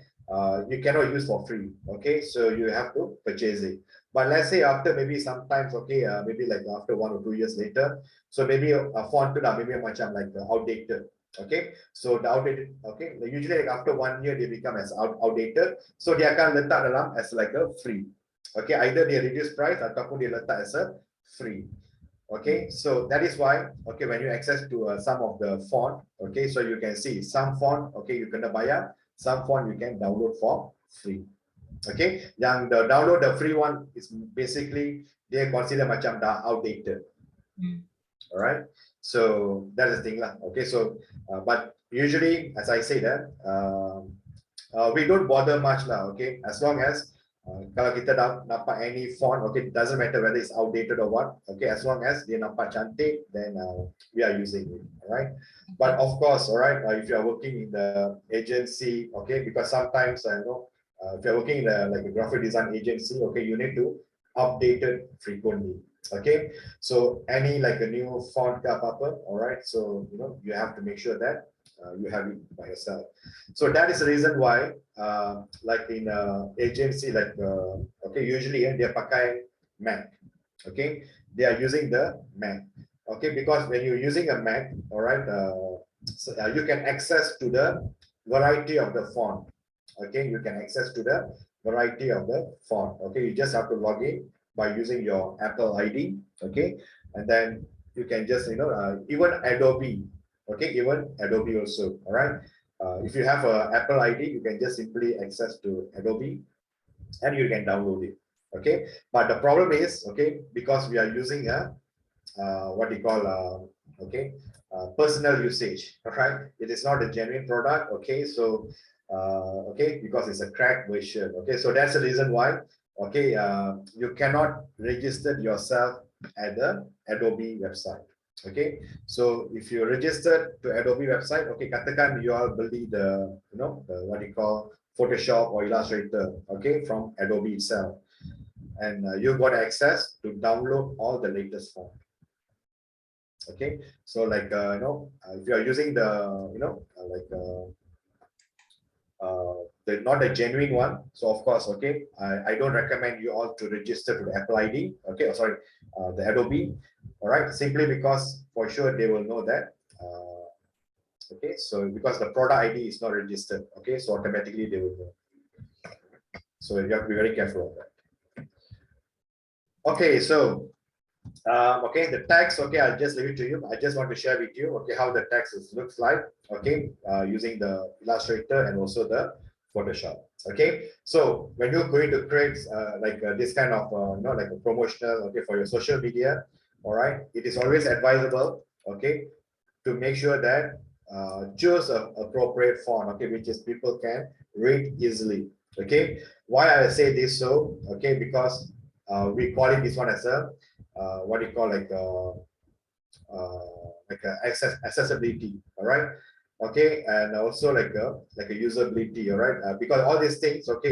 you cannot use for free. Okay, so you have to purchase it. But let's say after maybe sometimes, okay, maybe like after 1 or 2 years later, so maybe a font tu dah maybe macam like outdated. Okay, so the outdated, okay, usually like after 1 year they become as outdated, so dia akan letak dalam as like a free. Okay, either they reduce price ataupun dia letak as a free. Okay, so that is why, okay, when you access to some of the font, okay, so you can see some font, okay, you kena bayar, some font you can download for free. Okay, yang the download the free one is basically they consider macam dah outdated. All right, so that is the thing lah. Okay, so but usually, as I say that, we don't bother much lah. Okay, as long as kalau kita nampak any font, okay, it doesn't matter whether it's outdated or what. Okay, as long as dia nampak cantik, then we are using it. All right, but of course, all right, if you are working in the agency, okay, because sometimes if you're working in like a graphic design agency, okay, you need to update it frequently. Okay, so any like a new font apa, all right, so you have to make sure that you have it by yourself. So that is the reason why like in agency, like okay, usually they pakai Mac. Okay, they are using the Mac. Okay, because when you're using a Mac, all right, so, you can access to the variety of the font. Okay, you can access to the variety of the font. Okay, you just have to log in by using your Apple ID. Okay, and then you can just even Adobe. Okay, even Adobe also. All right, if you have a Apple ID, you can just simply access to Adobe and you can download it. Okay, but the problem is, okay, because we are using a what you call personal usage. All right, it is not a genuine product. Okay, so okay, because it's a cracked version. Okay, so that's the reason why, okay, you cannot register yourself at the Adobe website. Okay, so if you register to Adobe website, okay, katakan you all beli the what you call Photoshop or Illustrator, okay, from Adobe itself, and you got access to download all the latest font. Okay, so like if you are using the not a genuine one, so of course, okay, I don't recommend you all to register to the Apple ID, okay, or sorry, the Adobe, all right, simply because for sure they will know that okay, so because the product ID is not registered, okay, so automatically they will know, so you have to be very careful of that. Okay, so okay, the text, okay, I'll just leave it to you. I just want to share with you, okay, how the text looks like, okay, using the Illustrator and also the Photoshop. Okay, so when you're going to create like this kind of like a promotional, okay, for your social media, all right, it is always advisable, okay, to make sure that choose a appropriate font, okay, which is people can read easily. Okay, why I say this so, okay, because we call it this one as a what do you call like accessibility, all right, okay, and also like a usability, all right, because all these things, okay,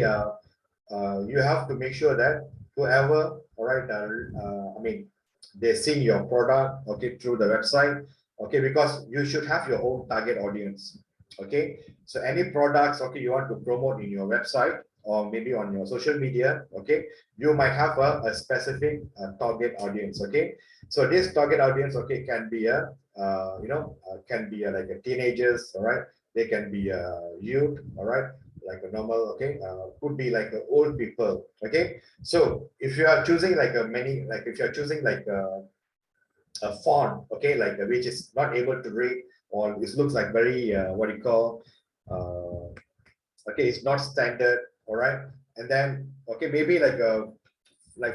you have to make sure that whoever, all right, I mean, they see your product, okay, through the website, okay, because you should have your own target audience. Okay, so any products, okay, you want to promote in your website or maybe on your social media, okay, you might have a specific target audience. Okay, so this target audience, okay, can be a can be like a teenagers, all right, they can be a youth, all right, like a normal, okay, could be like old people. Okay, so if you are choosing like a many, like if you are choosing like a font, okay, like which is not able to read, or it looks like very what you call okay, it's not standard, all right, and then okay, maybe like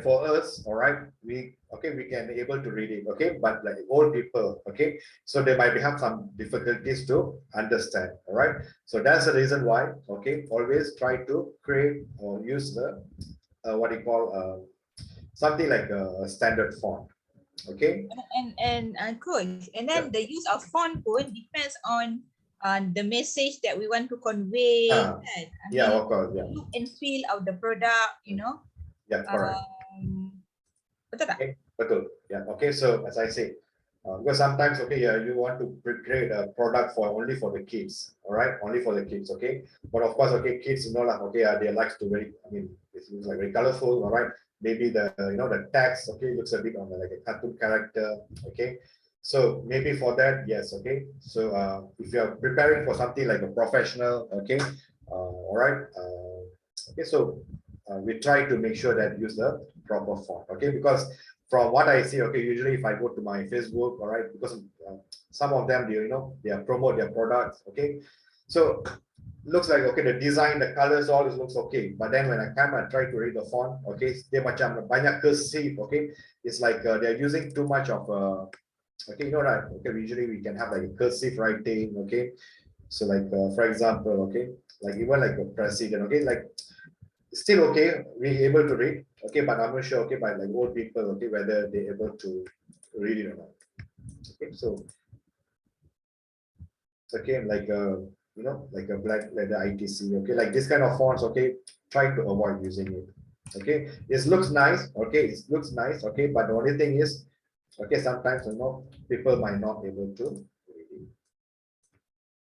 for us, all right, we can able to read it, okay, but like old people, okay, so they might have some difficulties to understand, all right, so that's the reason why, okay, always try to create or use the what you call something like a standard font. Okay. Coach, and Yeah. then the use of font code depends on the message that we want to convey. Right? I Yeah, mean, of course. Yeah. look and feel of the product, you know. Yeah, correct. Betul tak? Okay, betul. Yeah. Okay. So as I say, because sometimes, okay, yeah, you want to create a product for only for the kids, all right, only for the kids, okay. But of course, okay, kids, you know, like, okay, they like to very, I mean, it looks like very colorful, all right. Maybe the the text, okay, looks a bit on like a cartoon character, okay. So maybe for that, yes, okay. So if you are preparing for something like a professional, okay, all right, okay, so we try to make sure that use the proper font, okay, because from what I see, okay, usually if I go to my Facebook, all right, because some of them, they promote their products, okay, so looks like okay, the design, the colors, all this looks okay, but then when I come and try to read the font, okay, they macam banyak cursive, okay, it's like they're using too much of okay, right, okay, usually we can have like a cursive writing, okay, so like for example, okay, like even like the president, okay, like still okay, we able to read, okay, but I'm not sure, okay, by like old people, okay, whether they able to read it or not. Okay, so okay, like like a black leather ITC, okay, like this kind of fonts, okay, try to avoid using it. Okay, it looks nice, okay, it looks nice, okay, but the only thing is, okay, sometimes people might not able to read it.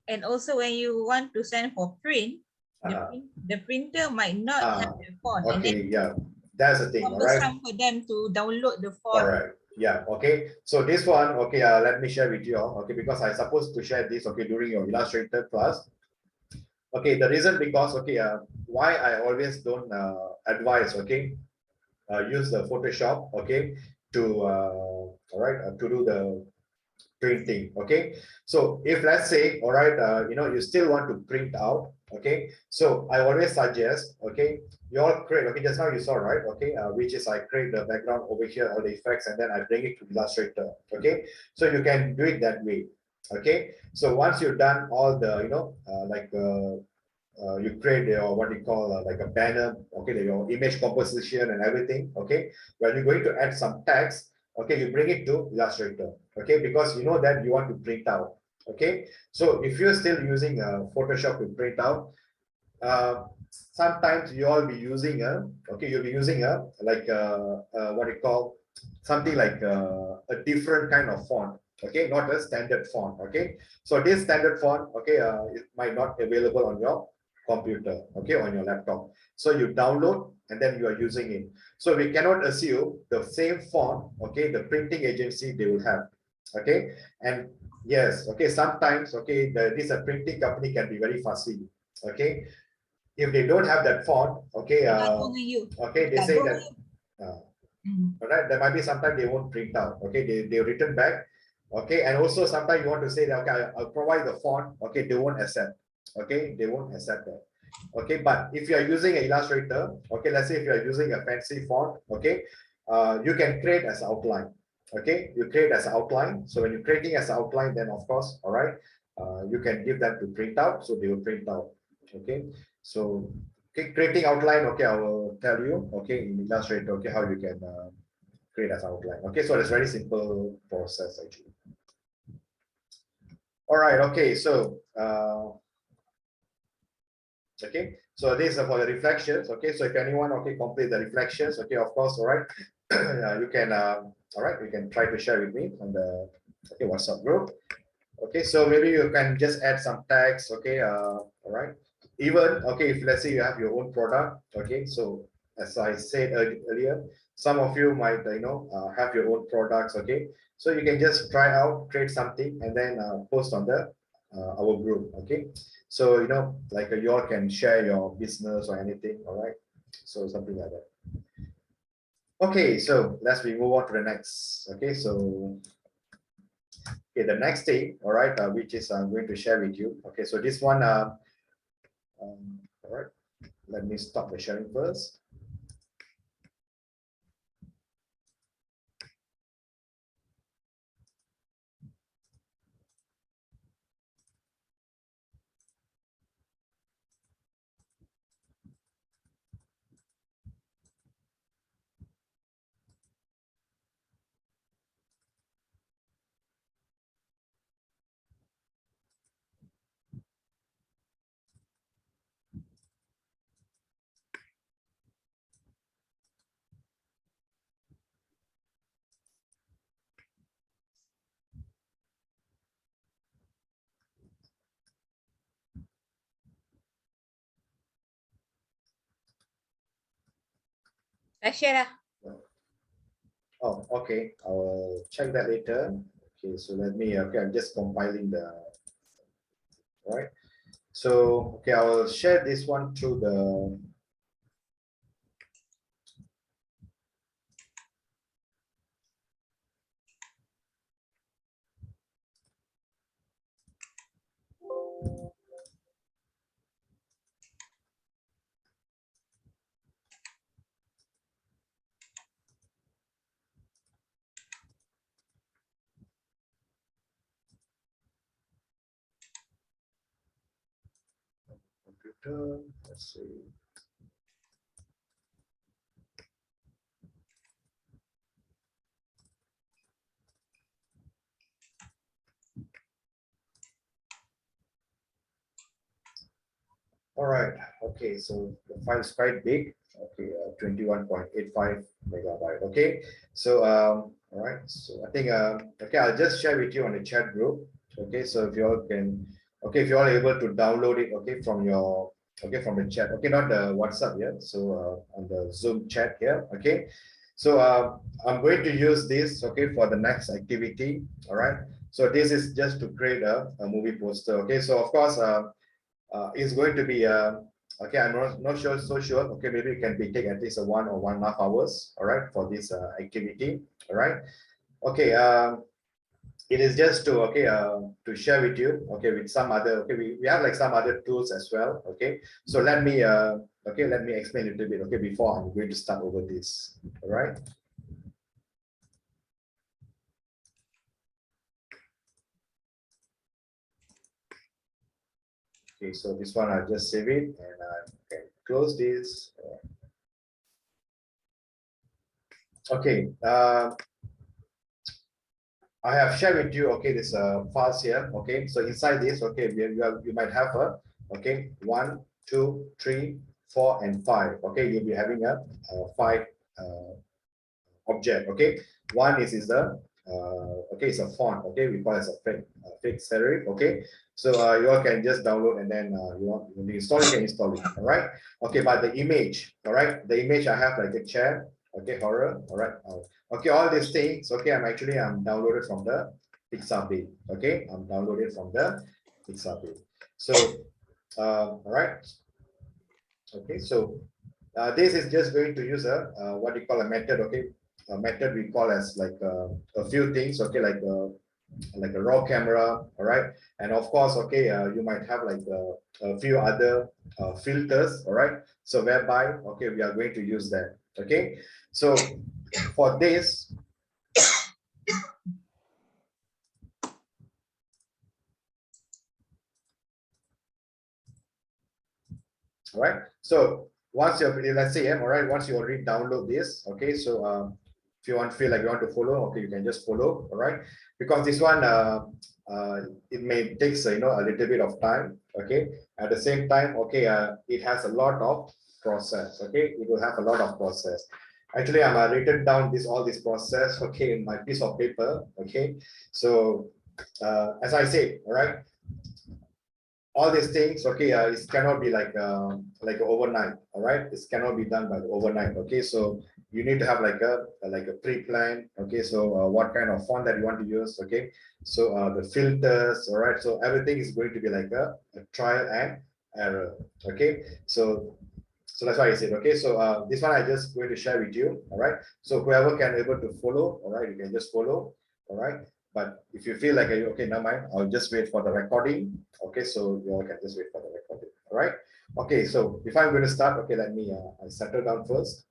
And also when you want to send for print, the printer might not have the font, and then okay, yeah, that's the thing, all right. cumbersome for them to download the font. Correct. Yeah. Okay. So this one, okay, let me share with you all. Okay, because I supposed to share this, okay, during your Illustrator class. Okay, the reason because, okay, why I always don't advise, okay, use the Photoshop, okay, to all right, to do the printing. Okay, so if let's say, all right, you still want to print out, okay, so I always suggest, okay, you all create, okay, just now you saw, right, okay, which is I create the background over here, all the effects, and then I bring it to Illustrator. Okay, so you can do it that way. Okay, so once you've done all the you create your what you call like a banner, okay, your image composition and everything, okay, when you're going to add some text, okay, you bring it to Illustrator, okay, because you know that you want to print out. Okay, so if you're still using Photoshop to print out, sometimes you'll be using you'll be using what you call something like a different kind of font, okay, not a standard font. Okay, so this standard font, okay, it might not available on your computer, okay, on your laptop, so you download and then you are using it. So we cannot assume the same font, okay, the printing agency they will have. Okay, and yes, okay, sometimes, okay, this a printing company can be very fussy. Okay, if they don't have that font, okay, okay, they say that all right, there might be sometimes they won't print out, okay, they return back. Okay, and also sometimes you want to say that, okay, I'll provide the font, okay, they won't accept. Okay, they won't accept that. Okay, but if you are using an Illustrator, okay, let's say if you are using a fancy font, okay, you can create as outline. Okay, you create as outline. So when you're creating as outline, then of course, all right, you can give them to print out, so they will print out. Okay, so okay, creating outline, okay, I will tell you, okay, in Illustrator, okay, how you can create as outline. Okay, so it's very simple process actually. All right, okay, so okay, so this is for the reflections. Okay, so if anyone, okay, complete the reflections, okay, of course, all right, you can all right, you can try to share with me on the okay WhatsApp group. Okay, so maybe you can just add some tags. Okay, all right. Even okay, if let's say you have your own product. Okay, so as I said earlier, some of you might have your own products. Okay, so you can just try out, create something, and then post on the our group. Okay, so like you all can share your business or anything. All right, so something like that. Okay, so let's move on to the next. Okay, so okay, the next thing, all right, which is I'm going to share with you. Okay, so this one, all right, let me stop the sharing first. Share lah. Oh, okay, I will check that later. Okay, so let me, okay, I'm just compiling the, all right. So, okay, I will share this one through the, computer, let's see. All right, okay, so the file is quite big. Okay, 21.85 megabyte. Okay, so all right, so I think okay, I'll just share with you on the chat group. Okay, so if you all can, okay, if you all are able to download it, okay, from your, okay, from the chat, okay, not the WhatsApp yet, so on the Zoom chat here. Okay, so I'm going to use this, okay, for the next activity. All right, so this is just to create a movie poster. Okay, so of course is going to be okay, I'm not sure, so sure. Okay, maybe it can be take at least a 1 or 1.5 hours, all right, for this activity. All right, okay, it is just to share with you, okay, with some other, okay, we have like some other tools as well. Okay, so let me okay, let me explain a little bit, okay, before I'm going to start over this. All right. Okay, so this one I'll just save it and I can close this. Okay, I have shared with you, okay, this files here. Okay, so inside this, okay, you might have a, okay, 1, 2, 3, 4, and 5. Okay, you'll be having a 5 object. Okay, one is the okay, it's a font. Okay, we call it a fake serif. Okay, so you all can just download and then you want to install it, you can install it. All right. Okay, but the image, all right, the image I have like a chair. Okay, horror. All right. Okay, all these things. Okay, I'm downloaded from the Pixabay. Okay, I'm downloaded from the Pixabay. So, all right. Okay, so this is just going to use a what you call a method. Okay, a method we call as like a few things. Okay, like a raw camera. All right, and of course, okay, you might have like a few other filters. All right, so whereby okay, we are going to use that. Okay, so for this. All right, so once you let's say, all right, once you already download this, okay, so if you feel like you want to follow, okay, you can just follow. All right, because this one it may takes a little bit of time. Okay, at the same time, okay, it has a lot of process. Okay, it will have a lot of process. Actually, I'm written down all this process, okay, in my piece of paper. Okay, so as I said, all right, all these things, okay, it cannot be like overnight, all right, this cannot be done by the overnight, okay, so you need to have like a pre-plan, okay, so what kind of font that you want to use, okay, so the filters, all right, so everything is going to be like a trial and error, okay, so that's why I said, okay, so this one I just going to share with you, all right, so whoever can able to follow, all right, you can just follow, all right, but if you feel like, okay, never mind, I'll just wait for the recording. Okay, so you all can just wait for the recording. All right. Okay, so if I'm going to start, okay, let me I settle down first.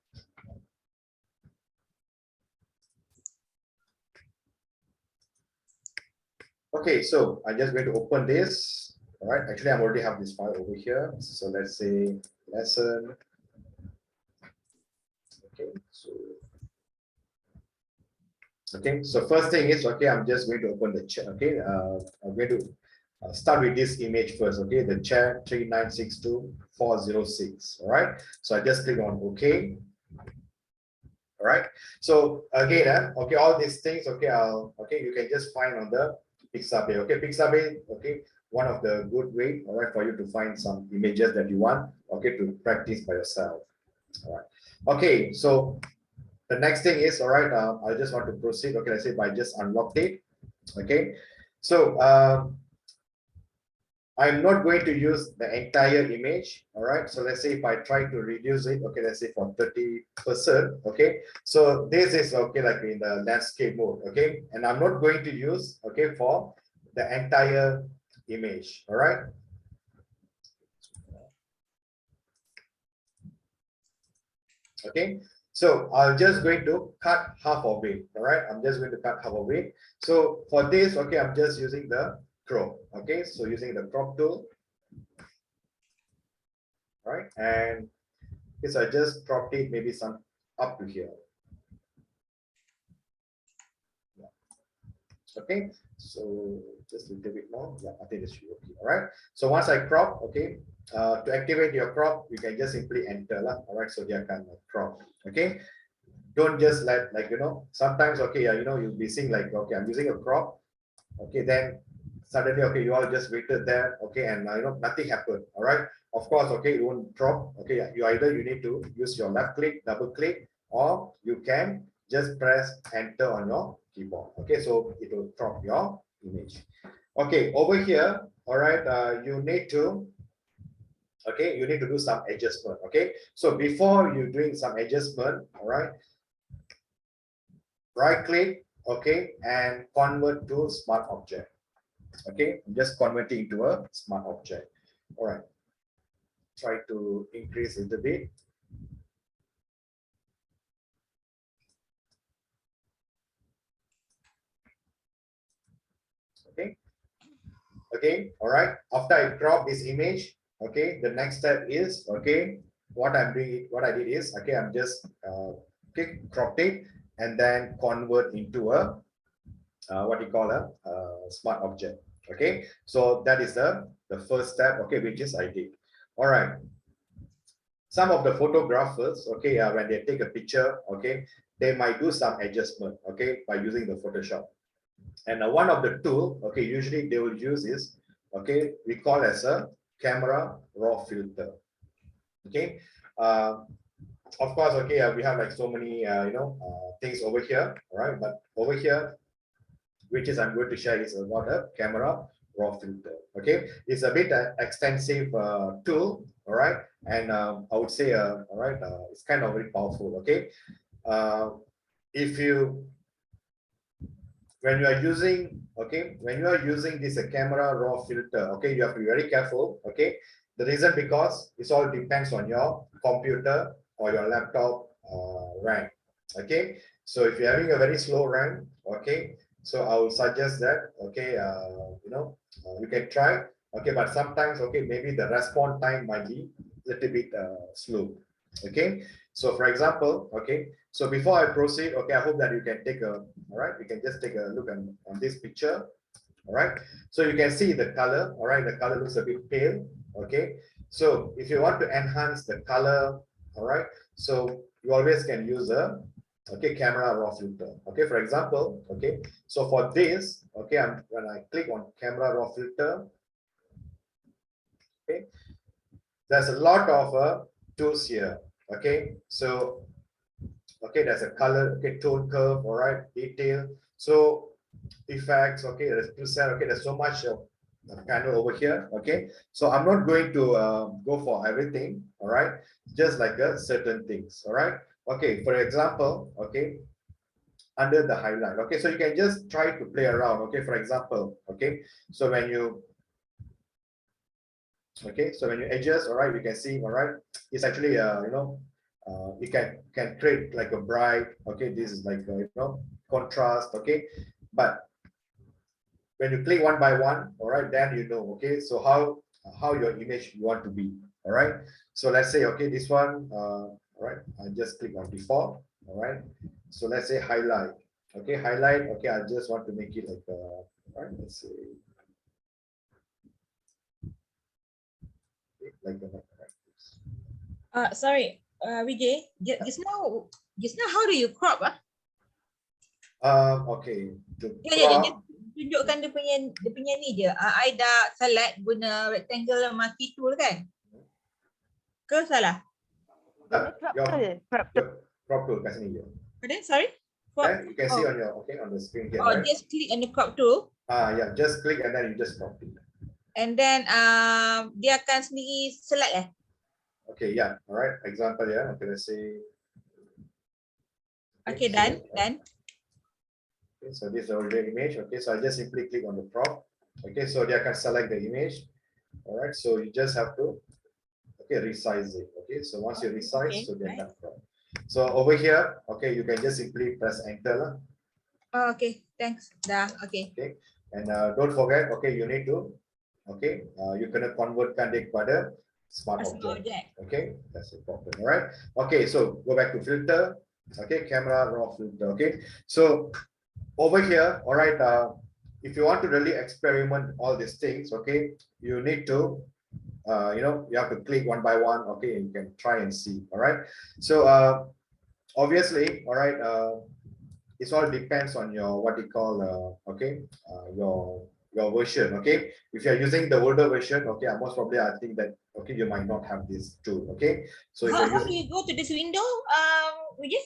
Okay, so I'm just going to open this. All right. Actually, I already have this file over here. So let's say lesson. Okay, so okay, so first thing is, okay, I'm just going to open the chat. Okay, I'm going to start with this image first. Okay, the chat 3962406. All right, so I just click on OK. All right, so again, okay, all these things, okay, okay, you can just find on the Pixabay. Okay, Pixabay, okay, one of the good way, all right, for you to find some images that you want, okay, to practice by yourself. All right, okay, so the next thing is, all right, I just want to proceed, okay, let's say by just unlocked it, okay, so I'm not going to use the entire image, all right, so let's say if I try to reduce it, okay, let's say for 30%, okay, so this is, okay, like in the landscape mode, okay, and I'm not going to use, okay, for the entire image, all right. Okay, so I'm just going to cut half of it. All right, I'm just going to cut half of it. So for this, okay, I'm just using the crop. Okay, so using the crop tool. All right, and yes, I just cropped it maybe some up to here. Yeah. Okay, so just a little bit more. Yeah, I think this should be okay. All right, so once I crop, okay, to activate your crop, you can just simply enter lah. All right, so dia akan crop. Okay, don't just let, like, you know, sometimes, okay, you know, you'll be seeing like, okay, I'm using a crop, okay, then suddenly, okay, you all just waited there, okay, and you know, nothing happened. All right, of course, okay, it won't drop. Okay, you either you need to use your left click, double click, or you can just press enter on your keyboard. Okay, so it will crop your image. Okay, over here, all right, you need to, okay, you need to do some adjustment. Okay, so before you doing some adjustment, all right, right click, okay, and convert to smart object. Okay, I'm just converting into a smart object. All right, try to increase it a bit. Okay, okay, all right, after I crop this image, okay, the next step is, okay, what I'm doing, what I did is, okay, I'm just okay, cropped it and then convert into a what you call a smart object. Okay, so that is the first step, okay, which is I did. All right, some of the photographers, okay, when they take a picture, okay, they might do some adjustment, okay, by using the Photoshop. And one of the tool, okay, usually they will use is, okay, we call as a camera raw filter. Okay, of course, okay, we have like so many you know, things over here, all right, but over here, which is I'm going to share, is about a camera raw filter. Okay, it's a bit extensive tool, all right, and I would say all right, it's kind of very powerful. Okay, if you, when you are using, okay, when you are using this camera raw filter, okay, you have to be very careful. Okay, the reason because it all depends on your computer or your laptop RAM. Okay, so if you're having a very slow RAM, okay, so I would suggest that, okay, you know, you can try, okay, but sometimes, okay, maybe the response time might be a little bit slow. Okay, so for example, okay, so before I proceed, okay, I hope that you can take a, all right, you can just take a look on this picture. All right, so you can see the color. All right, the color looks a bit pale. Okay, so if you want to enhance the color, all right, so you always can use a okay, camera raw filter. Okay, for example, okay, so for this, okay, when I click on camera raw filter, okay, there's a lot of tools here. Okay, so okay, there's a color, okay, tone curve, all right, detail, so effects, okay, there's preset, okay, there's so much panel over here. Okay, so I'm not going to go for everything, all right, just like certain things, all right. Okay, for example, okay, under the highlight, okay, so you can just try to play around. Okay, for example, okay, so when you okay, so when you adjust, all right, you can see, all right, it's actually you can create like a bright, okay, this is like contrast, okay, but when you click one by one, all right, then you know, okay, so how your image you want to be, all right. So let's say, okay, this one, all right, I just click on default, all right. So let's say highlight, okay, highlight, okay, I just want to make it like all right, let's say like Sorry, Vijay, just now how do you crop? okay, to Just crop, tunjukkan dia punya ni je. I dah select guna rectangle marquee tool kan? Ke salah? your crop tool kat sini je. Pardon, sorry? Then you can see on your on the screen here, Oh, right? just click on the crop tool. Yeah, just click and then you just crop it. And then dia akan sendiri select Okay, yeah, all right. Example, yeah. Okay, let's say. Okay, so, done. Okay, so this is already image. Okay, so I just simply click on the crop. Okay, so they can select the image. All right, so you just have to resize it. Okay, so once you resize, so they can crop. So over here, okay, you can just simply press enter. Oh, okay, thanks. Dah, okay. Okay, and don't forget, okay, you need to, okay, you can convertkan dia kepada smart object. Okay, that's important. All right. Okay, so go back to filter. Okay, camera raw filter. Okay, so over here, all right, if you want to really experiment all these things, okay, you need to you have to click one by one. Okay, and you can try and see. All right, so obviously, all right, it all depends on your what you call your version. Okay, if you're using the older version, okay, most probably I think that okay, you might not have this tool. Okay, so if How you're do using, you go to this window, Vijay?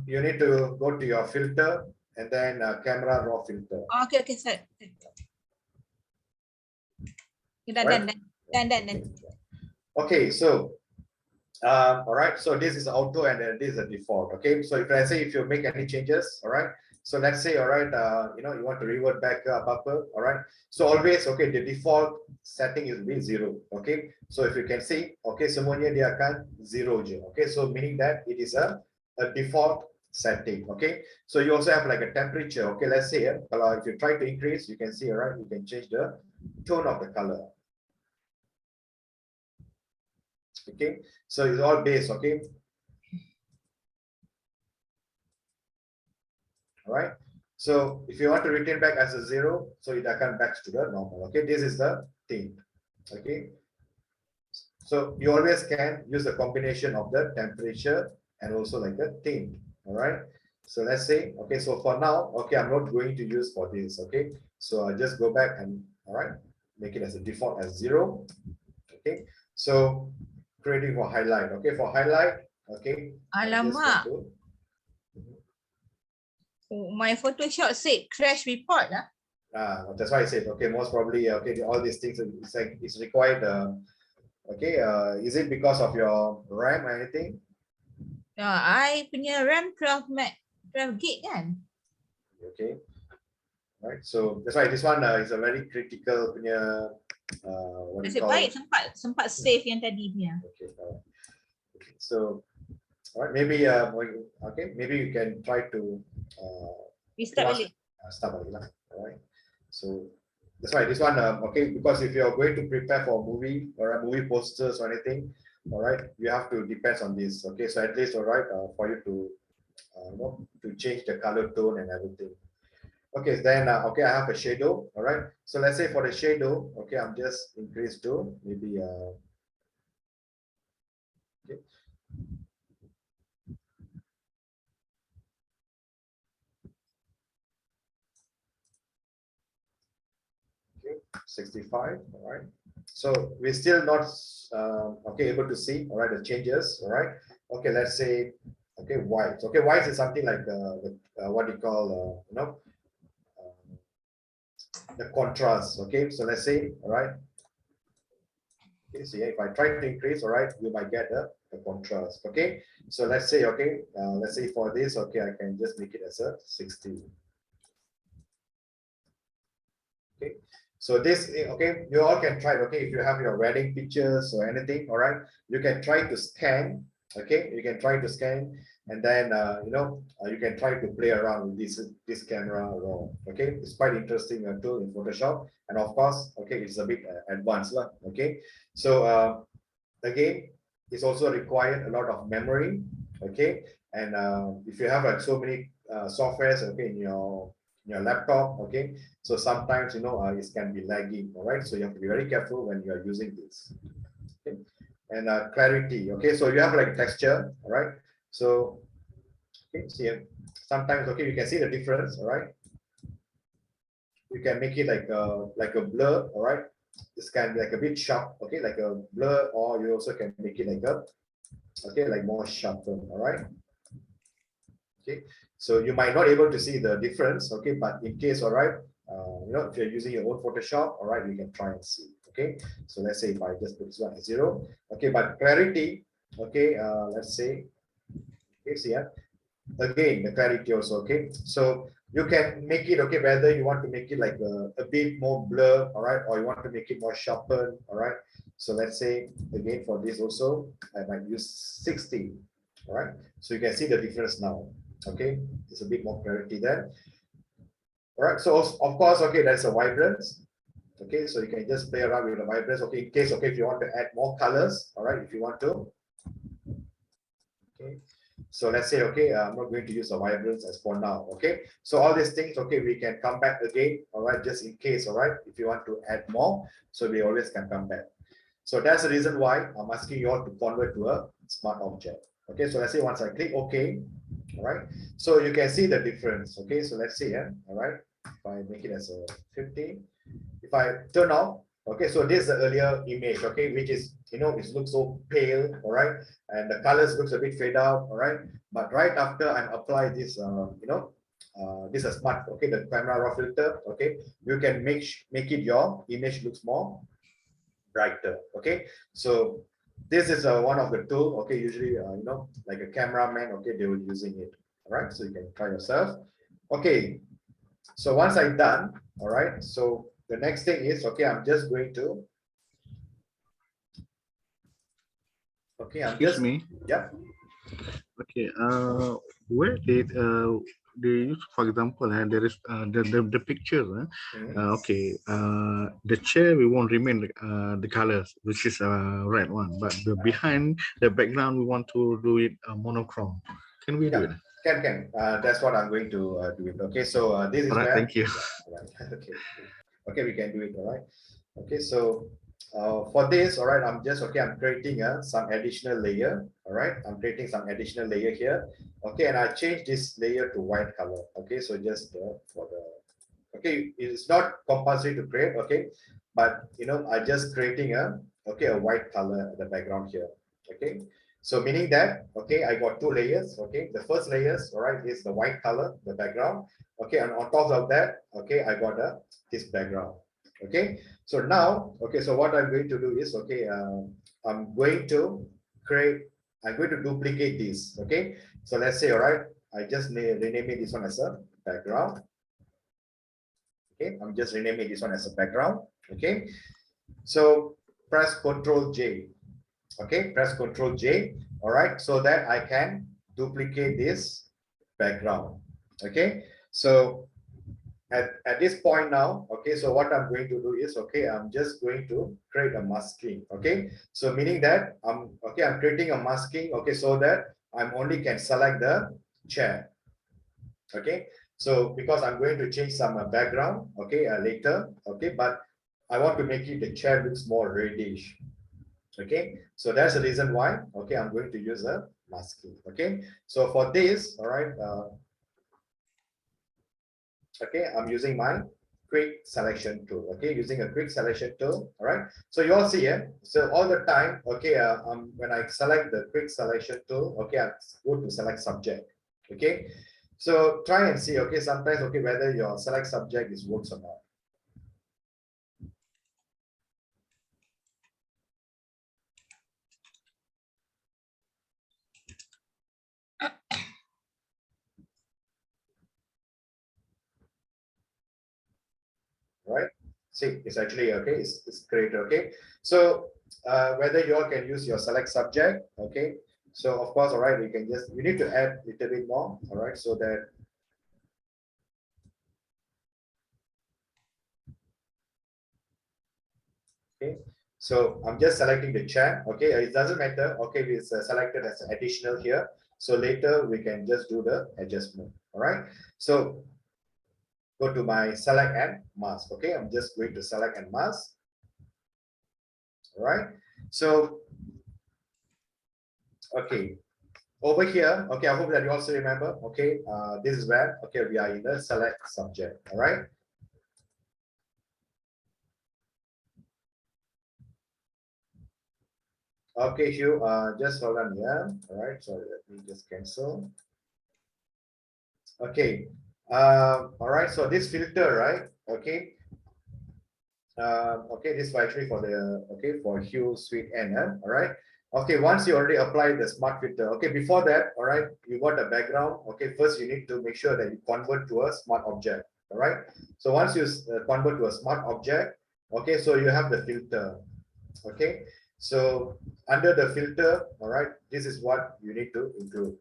you need to go to your filter and then camera raw filter. Okay, set. Done. Okay, so all right, so this is auto and then this is a default. Okay, so if let's say if you make any changes, all right, so let's say, all right, you want to revert back up, all right, so always, okay, the default setting is be 0. Okay, so if you can see, okay, semuanya dia akan 0 je. Okay, so meaning that it is a default setting. Okay, so you also have like a temperature. Okay, let's say if you try to increase, you can see, all right, you can change the tone of the color. Okay, so it's all based, okay, all right. So if you want to retain back as a 0, so it can back to the normal. Okay, this is the thing. Okay, so you always can use the combination of the temperature and also like the theme. All right, so let's say, okay, so for now, okay, I'm not going to use for this. Okay, so I just go back and all right, make it as a default as 0. Okay, so creating for highlight. Okay, for highlight, okay, Alamak. My Photoshop said crash report. That's why I said, okay, most probably, okay, all these things it's like it's required. Okay, is it because of your RAM or anything? I punya RAM 12 gig kan? Okay, right. So that's why this one is a very critical punya. What do you call? Baik, sempat save yang tadi punya. Okay, okay. So, all right, maybe okay, maybe you can try to Restart balik. Start balik lah. All right. So that's why this one, okay, because if you're going to prepare for a movie or a movie posters or anything, all right, you have to depend on this. Okay, so at least, all right, for you to to change the color tone and everything. Okay, then okay, I have a shadow. All right, so let's say for the shadow, okay, I'm just increase to maybe okay. 65. All right. So we're still not okay able to see, all right, the changes. All right. Okay, let's say okay white. Okay, white is something like what you call the contrast. Okay, so let's say, all right. Okay, so yeah, if I try to increase, all right, you might get the contrast. Okay, so let's say, okay, let's say for this, okay, I can just make it as a 60. Okay, so this, okay, you all can try it. Okay, if you have your wedding pictures or anything, all right, you can try to scan. Okay, you can try to scan, and then you can try to play around with this camera raw. Okay, it's quite interesting tool in Photoshop, and of course, okay, it's a bit advanced lah. Okay, so again, it's also required a lot of memory. Okay, and if you have like so many softwares, okay, in your laptop, okay, so sometimes it can be lagging. All right, so you have to be very careful when you are using this. Okay, and clarity. Okay, so you have like texture. All right, so okay, see sometimes, okay, you can see the difference. All right, you can make it like a blur. All right, this can be like a bit sharp. Okay, like a blur, or you also can make it like a like more sharpened. All right. Okay, so you might not able to see the difference. Okay, but in case, all right, if you're using your own Photoshop, all right, you can try and see. Okay, so let's say if I just put this one at 0. Okay, but clarity. Okay, let's say. Okay, see again the clarity also. Okay, so you can make it, okay, whether you want to make it like a bit more blur, all right, or you want to make it more sharpened. All right, so let's say again for this also I might use 60. All right, so you can see the difference now. Okay, it's a bit more clarity there. All right, so of course, okay, there's a vibrance. Okay, so you can just play around with the vibrance. Okay, in case, okay, if you want to add more colors, all right, if you want to. Okay, so let's say, okay, I'm not going to use the vibrance as for now. Okay, so all these things, okay, we can come back again. All right, just in case, all right, if you want to add more, so we always can come back. So that's the reason why I'm asking you all to convert to a smart object. Okay, so let's say once I click OK, all right, so you can see the difference. Okay, so let's see, all right, if I make it as a 50, if I turn off, okay, so this is the earlier image, okay, which is, it looks so pale, all right, and the colors looks a bit fade out, all right, but right after I apply this, this is smart, okay, the camera raw filter, okay, you can make it your image looks more brighter. Okay, so this is one of the tool, okay, usually like a cameraman, okay, they will using it. All right, so you can try yourself. Okay, so once I'm done, all right, so the next thing is, okay, I'm just going to, okay, I'm Excuse just me. yeah. Okay, where did they use, for example, there is the picture. Okay, the chair we won't remain the colors, which is red one, but the behind the background we want to do it monochrome. Can we do it? Can that's what I'm going to do it. Okay, so this is All right, where. thank you. Yeah, right. Okay, we can do it. All right. Okay, so for this, all right, I'm creating some additional layer. All right, I'm creating some additional layer here. Okay, and I change this layer to white color. Okay, so just for the, okay, it's not compulsory to create. Okay, but I just creating a white color at the background here. Okay, so meaning that, okay, I got 2 layers. Okay, the first layers, all right, is the white color, the background. Okay, and on top of that, okay, I got this background. Okay, so now, okay, so what I'm going to do is, okay, I'm going to duplicate this. Okay, so let's say, all right, I just renaming this one as a background. Okay, I'm just renaming this one as a background. Okay, so press Ctrl J. Okay, press Ctrl J. All right, so that I can duplicate this background. Okay, so at this point now, okay, so what I'm going to do is, okay, I'm just going to create a masking. Okay, so meaning that I'm creating a masking. Okay, so that I'm only can select the chair. Okay, so because I'm going to change some background, okay, later. Okay, but I want to make it the chair looks more reddish. Okay, so that's the reason why, okay, I'm going to use a masking. Okay, so for this, all right, okay, I'm using my quick selection tool. Okay, using a quick selection tool. All right. So you all see here. So all the time, okay, when I select the quick selection tool, okay, I go to select subject. Okay. So try and see, okay, sometimes, okay, whether your select subject is works or not. Right? See, it's actually okay, it's created, okay. So whether you all can use your select subject, okay. So of course, all right, we can just, we need to add a little bit more, all right, so that okay. So I'm just selecting the chair, okay. It doesn't matter, okay, it's selected as additional here. So later we can just do the adjustment, all right. So go to my select and mask, okay. I'm just going to select and mask, all right. So okay, over here, okay, I hope that you also remember, okay, this is where, okay, we are in the select subject, all right. Okay, Hugh, just hold on here, all right, so let me just cancel. Okay, all right, so this filter, right, okay, okay, this is actually for the, okay, for Hue Suite N, all right. Okay, once you already applied the smart filter, okay, before that, all right, you got a background, okay, first you need to make sure that you convert to a smart object, all right. So once you convert to a smart object, okay, so you have the filter, okay. So under the filter, all right, this is what you need to include.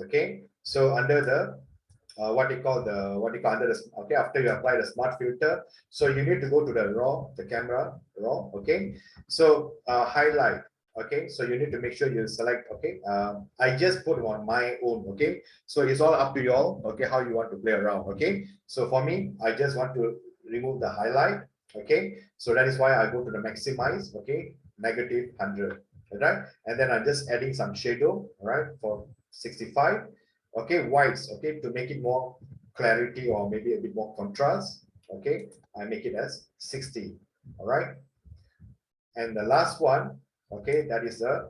Okay, so under the what you call under the, okay, after you apply the smart filter, so you need to go to the raw, the camera raw, okay. So highlight, okay, so you need to make sure you select, okay. I just put on my own, okay, so it's all up to you all, okay, how you want to play around, okay. So for me, I just want to remove the highlight, okay, so that is why I go to the maximize, okay, -100, right, and then I'm just adding some shadow, right, for 65, okay, whites, okay, to make it more clarity or maybe a bit more contrast, okay, I make it as 60, all right. And the last one, okay, that is a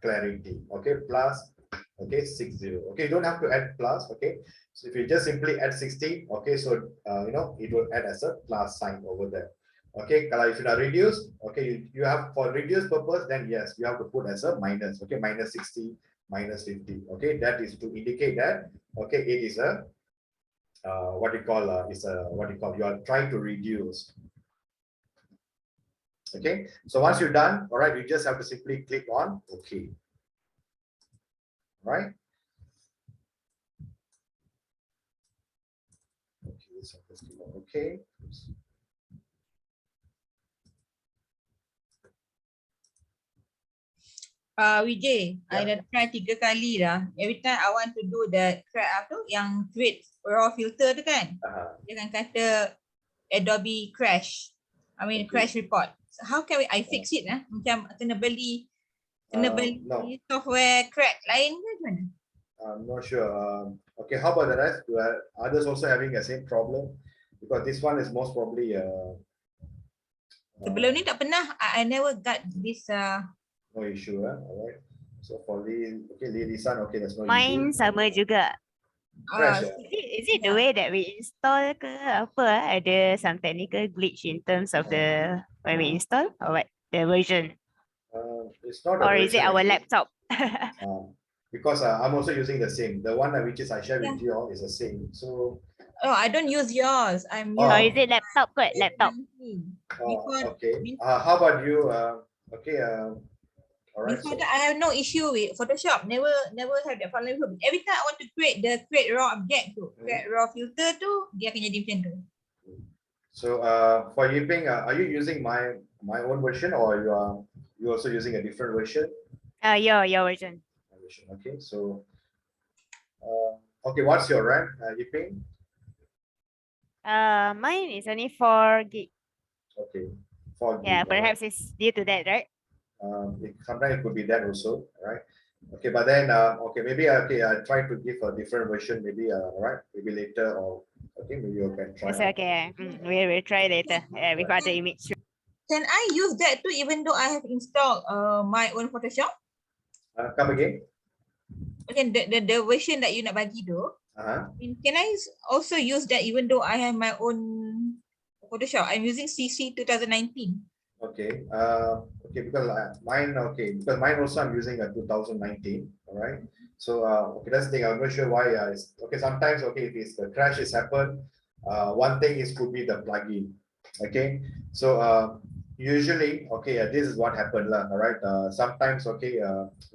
clarity, okay, plus, okay, 60, okay, you don't have to add plus, okay, so if you just simply add 60, okay, so you know, it will add as a plus sign over there. Okay, if you are reduced, okay, you have for reduced purpose, then yes, you have to put as a minus, okay, -60, -50, okay, that is to indicate that, okay, it is a what you call is a what you call, you are trying to reduce. Okay, so once you're done, all right, you just have to simply click on okay, right. Okay, so let's click on okay. Vijay, I dah try 3 kali dah. Every time I want to do the yang create raw filter tu kan, dia akan kata Adobe crash. I mean crash report. So how can I fix it lah? Macam kena beli No. software crack lain ke mana? I'm not sure. Okay, how about the rest? Do others also having the same problem? Because this one is most probably Sebelum ni tak pernah. I never got this no issue, all right. So for Lee, okay, Lee Lisan, okay, there's no Mine issue. sama juga. Crash, Is it the way that we install ke apa? Ada some technical glitch in terms of the when we install or what? The version. It's not a Or is it version our actually. laptop? Because I'm also using the same. The one which is I share with you all is the same. So Oh, I don't use yours. I'm Oh. Or using is it laptop kot? Laptop. okay. How about you? Okay. All right. Before So, that, I have no issue with Photoshop. Never have that problem. Every time I want to create raw object tu, create raw filter tu, dia akan jadi macam tu. so for Yiping, are you using my own version or you also using a different version? Your version. Okay. So okay, what's your RAM, Yiping? Mine is only 4 gig. Okay. 4 Yeah, gig, perhaps it's due to that, right? sometimes it could be that also, right? Okay, but then okay, maybe okay, I try to give a different version, maybe right, maybe later, or okay, maybe you can try. It's okay. We'll try later with other image. Can I use that too, even though I have installed my own Photoshop? Come again. Okay, the version that you nak bagi tu. Can I also use that even though I have my own Photoshop? I'm using CC 2019. Okay. Okay, because mine. Okay, because mine also I'm using a 2019. All right. So okay, that's the thing. I'm not sure why. Okay, sometimes okay, if it's the crash has happened, one thing is could be the plugin. Okay. So usually okay, this is what happened lah. All right. Sometimes okay,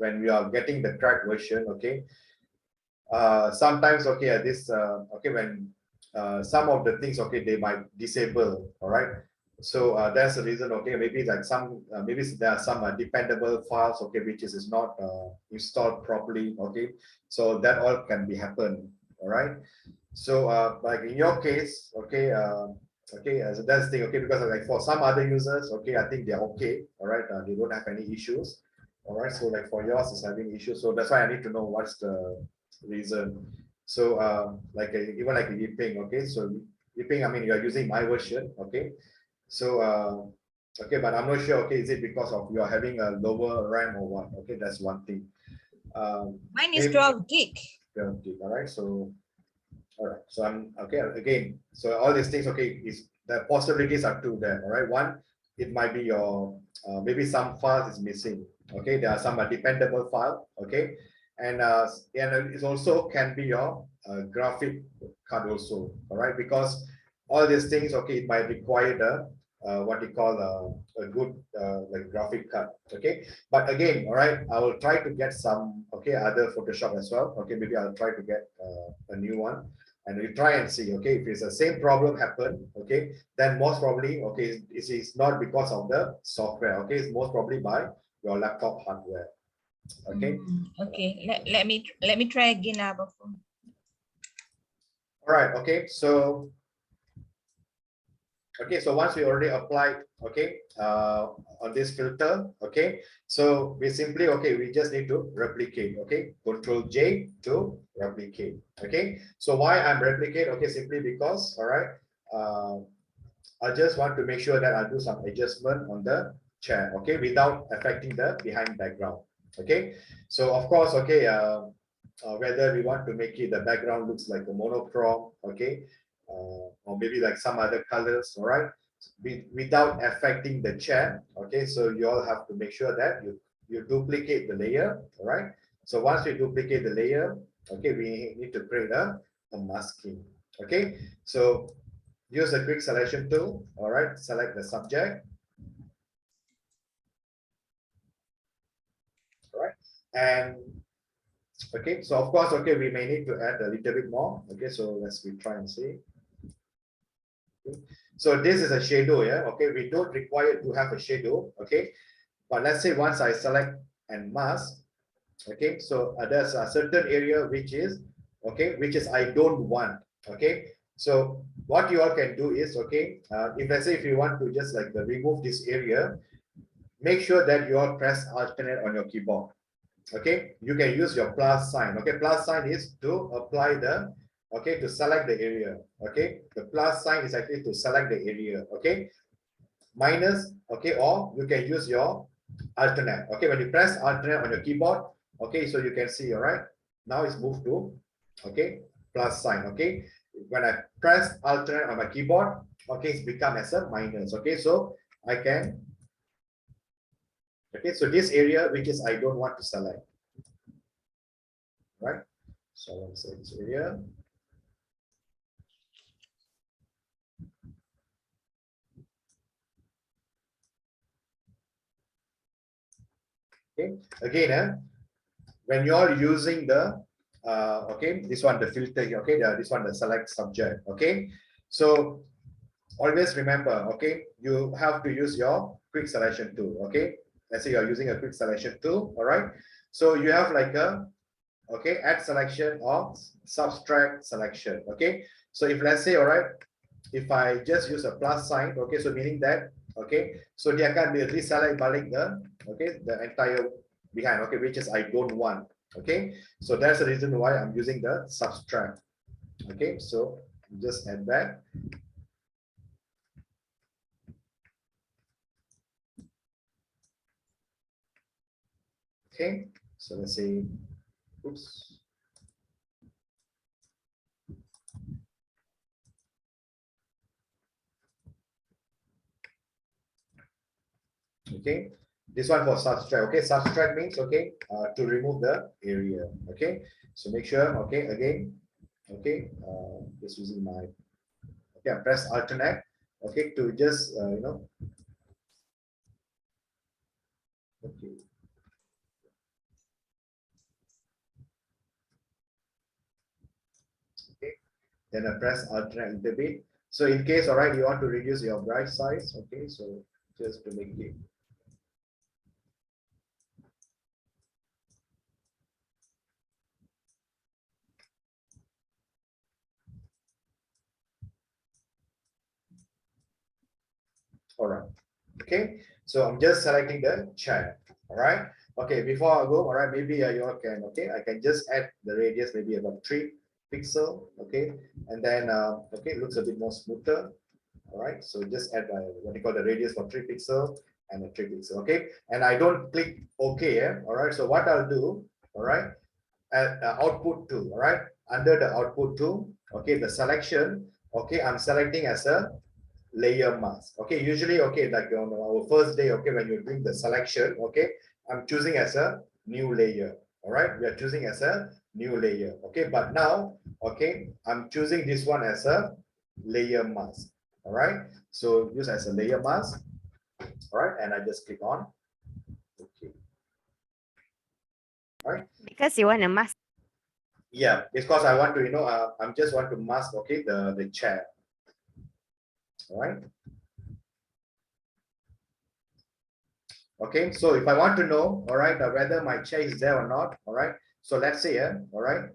when we are getting the cracked version, okay. Sometimes okay, okay, when some of the things okay, they might disable. All right. So that's the reason. Okay, maybe like some maybe there are some dependable files. Okay, which is not installed properly. Okay, so that all can be happen. All right. So like in your case, okay, okay, so that's the thing. Okay, because like for some other users, okay, I think they're okay. All right, they don't have any issues. All right. So like for yours is having issues. So that's why I need to know what's the reason. So like even like Yiping. Okay, so Yiping, I mean you are using my version. Okay. So, okay, but I'm not sure, okay, is it because of you're having a lower RAM or what? Okay, that's one thing. Mine is 12 gig. 12 gig, all right, so, all right, so I'm, okay, again, so all these things, okay, is the possibilities are two there, all right? One, it might be your, maybe some files is missing, okay? There are some dependable file, okay? And it also can be your graphic card also, all right? Because all these things, okay, it might require the what you call a good like graphic card, okay? But again, all right, I will try to get some okay other Photoshop as well. Okay, maybe I'll try to get a new one, and we try and see. Okay, if it's the same problem happen, okay, then most probably okay, it's not because of the software. Okay, it's most probably by your laptop hardware. Okay. Okay. Let me try again now. All right. Okay. So. Okay, so once we already applied, okay, on this filter, okay, so we simply, okay, we just need to replicate, okay, Control J to replicate, okay. So why I'm replicate, okay, simply because, all right, I just want to make sure that I do some adjustment on the chair, okay, without affecting the behind background, okay. So of course, okay, whether we want to make it the background looks like a monochrome, okay, or maybe like some other colors, all right, without affecting the chair, okay. So you all have to make sure that you duplicate the layer, all right. So once we duplicate the layer, okay, we need to create a masking, okay. So use the quick selection tool, all right, select the subject, all right, and okay, so of course, okay, we may need to add a little bit more, okay. So let's try and see. So this is a shadow, yeah, okay, we don't require to have a shadow, okay, but let's say once I select and mask, okay, so there's a certain area which is okay, which is I don't want, okay. So what you all can do is, okay, if let's say if you want to just like remove this area, make sure that you all press alternate on your keyboard, okay. You can use your plus sign, okay. Plus sign is to apply the, okay, to select the area, okay. The plus sign is actually to select the area, okay. Minus, okay, or you can use your alternate, okay. When you press alternate on your keyboard, okay, so you can see, all right, now it's moved to, okay, plus sign, okay. When I press alternate on my keyboard, okay, it's become as a minus, okay. So I can, okay, so this area which is I don't want to select, right? So I want to say this area. Okay, again, when you're using the okay, this one the filter, okay, this one the select subject, okay. So always remember, okay, you have to use your quick selection tool, okay. Let's say you're using a quick selection tool, all right. So you have like a, okay, add selection or subtract selection, okay. So if let's say, all right, if I just use a plus sign, okay, so meaning that, okay, so dia akan reselect balik the, okay, the entire behind, okay, which is I don't want. Okay, so that's the reason why I'm using the subtract. Okay, so just add that. Okay, so let's say, oops. Okay, this one for subtract. Okay, subtract means, okay, to remove the area. Okay, so make sure, okay, again, okay, just using my, okay, I press alternate, okay, to just, you know, okay. Okay, then I press alternate a little bit. So in case, all right, you want to reduce your brush size, okay, so just to make it. All right. Okay, so I'm just selecting the chair. All right. Okay, before I go, all right, maybe you all can, okay, I can just add the radius, maybe about 3 pixel. Okay, and then okay, it looks a bit more smoother. All right, so just add what you call the radius for 3 pixel and a 3 pixel. Okay, and I don't click OK. Yeah. All right, so what I'll do, all right, at output tool. All right, under the output tool, okay, the selection, okay, I'm selecting as a layer mask. Okay, usually, okay, like on our first day, okay, when you bring the selection, okay, I'm choosing as a new layer. All right, we are choosing as a new layer. Okay, but now, okay, I'm choosing this one as a layer mask. All right, so use as a layer mask. All right, and I just click on okay. All right, Because you want a mask. yeah, because I want to, you know, I'm just want to mask, okay, the chair. All right. Okay, so if I want to know, all right, whether my chair is there or not, all right, so let's say, all right,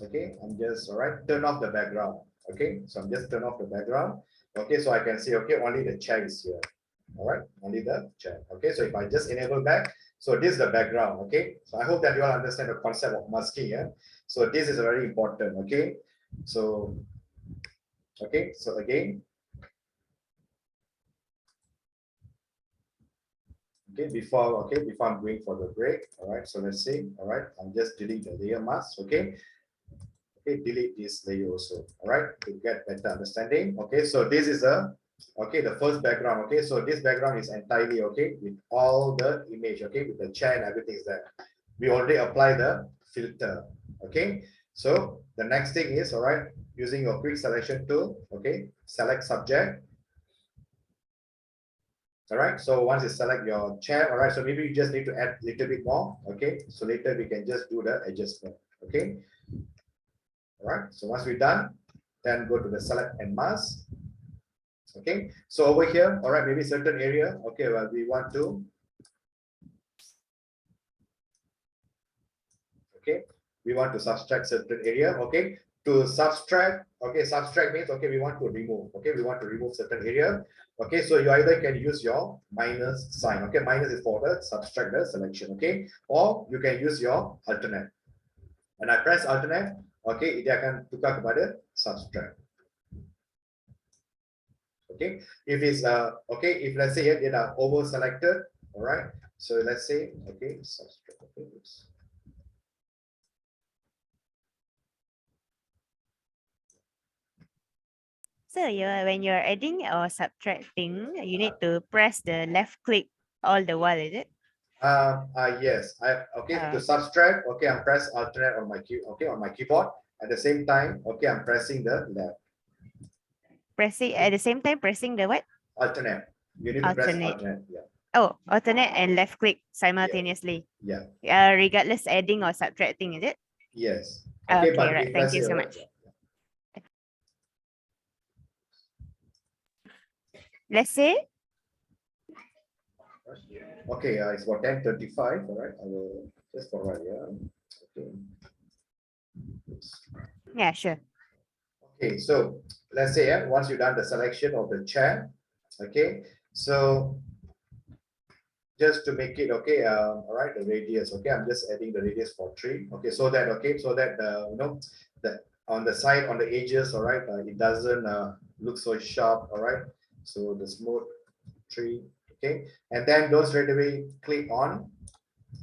okay, I'm just, all right, turn off the background. Okay, so I'm just turn off the background. Okay, so I can see, okay, only the chair is here. All right, only the chair. Okay, so if I just enable back, so this is the background. Okay, so I hope that you all understand the concept of masking. Yeah, so this is very important. Okay, so okay, so again, okay, before I'm going for the break. All right, so let's see. All right, I'm just delete the layer mask. Okay, okay, delete this layer also. All right, to get better understanding. Okay, so this is a, okay, the first background. Okay, so this background is entirely okay with all the image. Okay, with the chair and everything is there. We already apply the filter. Okay, so the next thing is, all right, using your quick selection tool. Okay, select subject. All right, so once you select your chair, all right, so maybe you just need to add a little bit more. Okay, so later we can just do the adjustment. Okay, all right, so once we're done, then go to the select and mask. Okay, so over here, all right, maybe certain area, okay, well, we want to, okay, we want to subtract certain area. Okay, to subtract, okay, subtract means, okay, we want to remove, okay, we want to remove certain area. Okay, so you either can use your minus sign. Okay, minus is for the subtract the selection. Okay, or you can use your alternate. When I press alternate, okay, dia akan tukar kepada subtract. Okay, if it's okay, if let's say dia dah over selected, all right, so let's say, okay, subtract. Okay, oops. So when you're adding or subtracting, you need to press the left click all the while, is it? Yes. To subtract, okay, I'm press alternate on my key, okay, on my keyboard. At the same time, okay, I'm pressing the left. Pressing at the same time, pressing the what? Alternate. You need to press alternate. Yeah. Oh, alternate and left click simultaneously. Yeah. Regardless adding or subtracting, is it? Yes. Okay, but right. if Thank let's you say, so all right, much. Let's say, okay, it's for 10:35. All right, I will just forward. Yeah. Okay. yeah, sure. Okay, so let's say once you've done the selection of the chair, okay, so just to make it okay, all right, the radius, okay, I'm just adding the radius for 3, okay, so that you know, that on the side, on the edges, all right, it doesn't look so sharp, all right. So the smooth 3, okay, and then don't straight away click on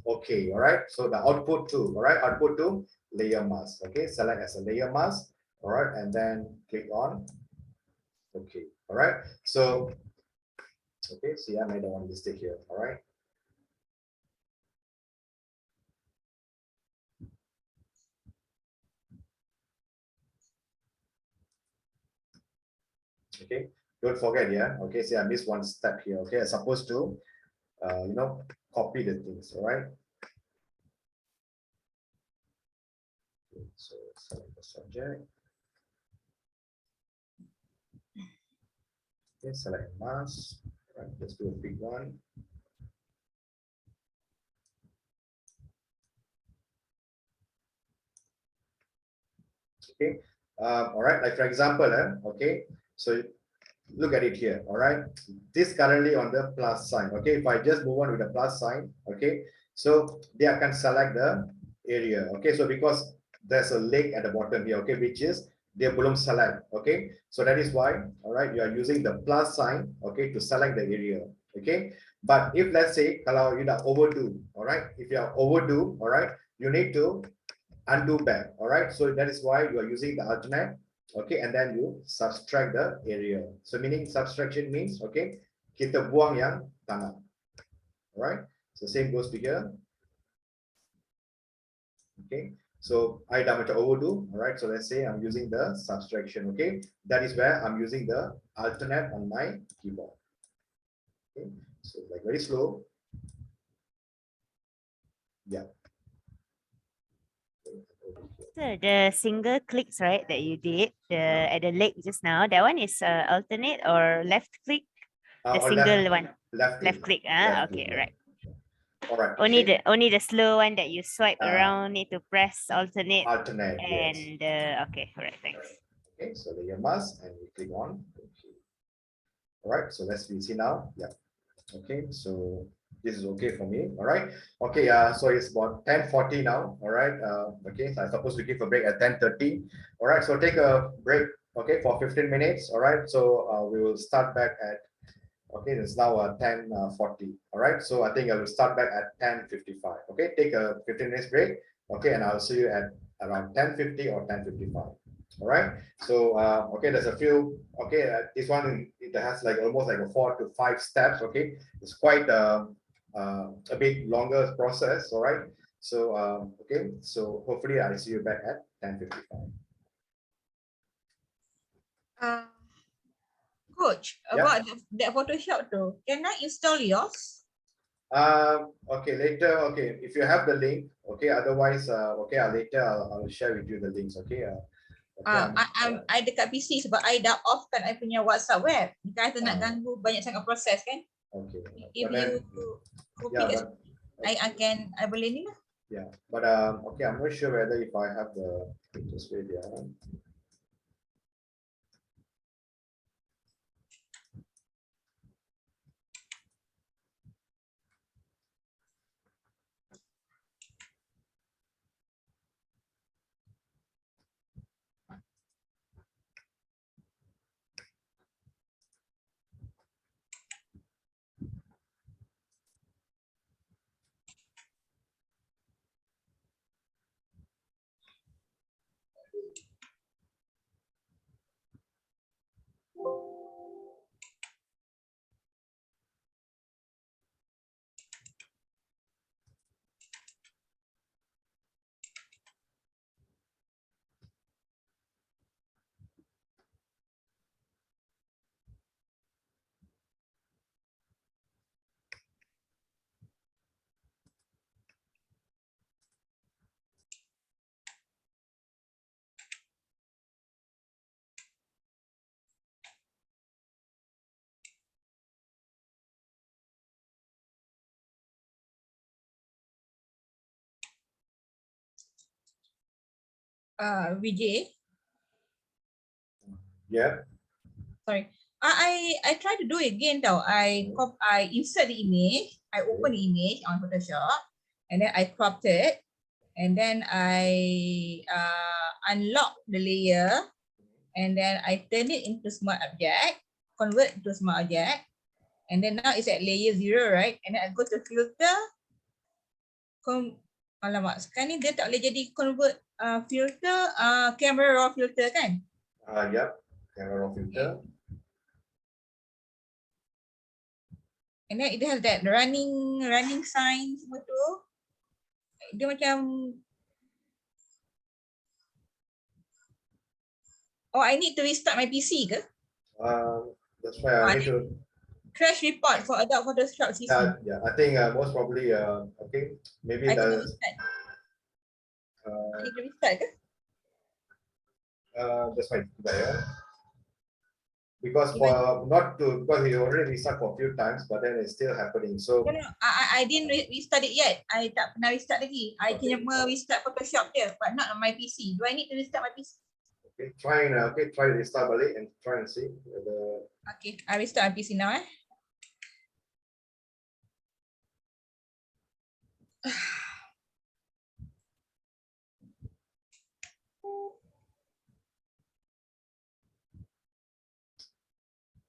okay, all right. So the output to, all right, output to layer mask, okay, select as a layer mask, all right, and then click on okay, all right. So okay, see, I made one mistake here, all right. Okay, don't forget, yeah, okay, see, I missed one step here, okay, I'm supposed to you know, copy the things, all right. Okay, so select the subject, okay, select mask, right, let's do a big one. Okay, all right, like for example, okay, so look at it here, all right, this currently on the plus sign, okay, if I just move on with the plus sign, okay, so they can select the area, okay, so because there's a lake at the bottom here, okay, which is they belum select, okay, so that is why, all right, you are using the plus sign, okay, to select the area, okay, but if let's say kalau you dah overdo, all right, if you are overdo, all right, you need to undo back, all right, so that is why you are using the alternate, okay, and then you subtract the area, so meaning subtraction means, okay, kita buang yang tanah, all right, so same goes to here, okay, so I dah macam overdo, all right, so let's say I'm using the subtraction, okay, that is where I'm using the alternate on my keyboard, okay, so like very slow, yeah. So the single clicks, right, that you did at the leg just now, that one is alternate or left click? The Or single one, left click. left Okay, click, right. all right, Only the slow one that you swipe Ah. around, need to press alternate alternate, yes. and okay, all right, thanks. Okay, so layer mask and we click on okay. All right, so let's see now, yeah, okay, so this is okay for me, all right, okay, so it's about 10:40 now, all right, okay, so I'm supposed to give a break at 10:30, all right, so take a break, okay, for 15 minutes, all right, so we will start back at, okay, it's now 10:40, all right, so I think I will start back at 10:55, okay, take a 15 minutes break, okay, and I'll see you at around 10:50 or 10:55. All right, so okay, there's a few, okay, this one it has like almost like a 4 to 5 steps, okay, it's quite a bit longer process, all right, so okay, so hopefully I'll see you back at 10:55. Coach, Yeah. about that Photoshop too, can I install yours? Okay, later, okay, if you have the link, okay, otherwise okay, I'll share with you the links, okay. I dekat PC sebab I dah off kan I punya WhatsApp web. Kata nak ganggu banyak sangat proses kan. Okay. If you copy yeah, as I boleh ni lah. Yeah, but okay, I'm not sure whether if I have the just wait, yeah. Vijay, Yeah. sorry. I try to do it again though. I insert the image, I open the image on Photoshop, and then I cropped it, and then I unlock the layer, and then I turn it into smart object, convert to smart object, and then now it's at layer 0, right? And then I go to filter. Alamak, sekarang ni dia tak boleh jadi convert filter, camera raw filter kan? Yep, camera raw filter. And then it has that running sign semua tu. Dia macam, oh, I need to restart my PC ke? That's why I need to crash report for Adobe Photoshop system. yeah, I think most probably okay, maybe I the need to restart ke? that's fine. Because for not to, because you already restart for a few times, but then it's still happening. So No, I didn't restart it yet. I tak pernah restart lagi. I cuma restart Photoshop je, but not on my PC. Do I need to restart my PC? okay, try restart balik and try and see whether. Okay, I restart my PC now.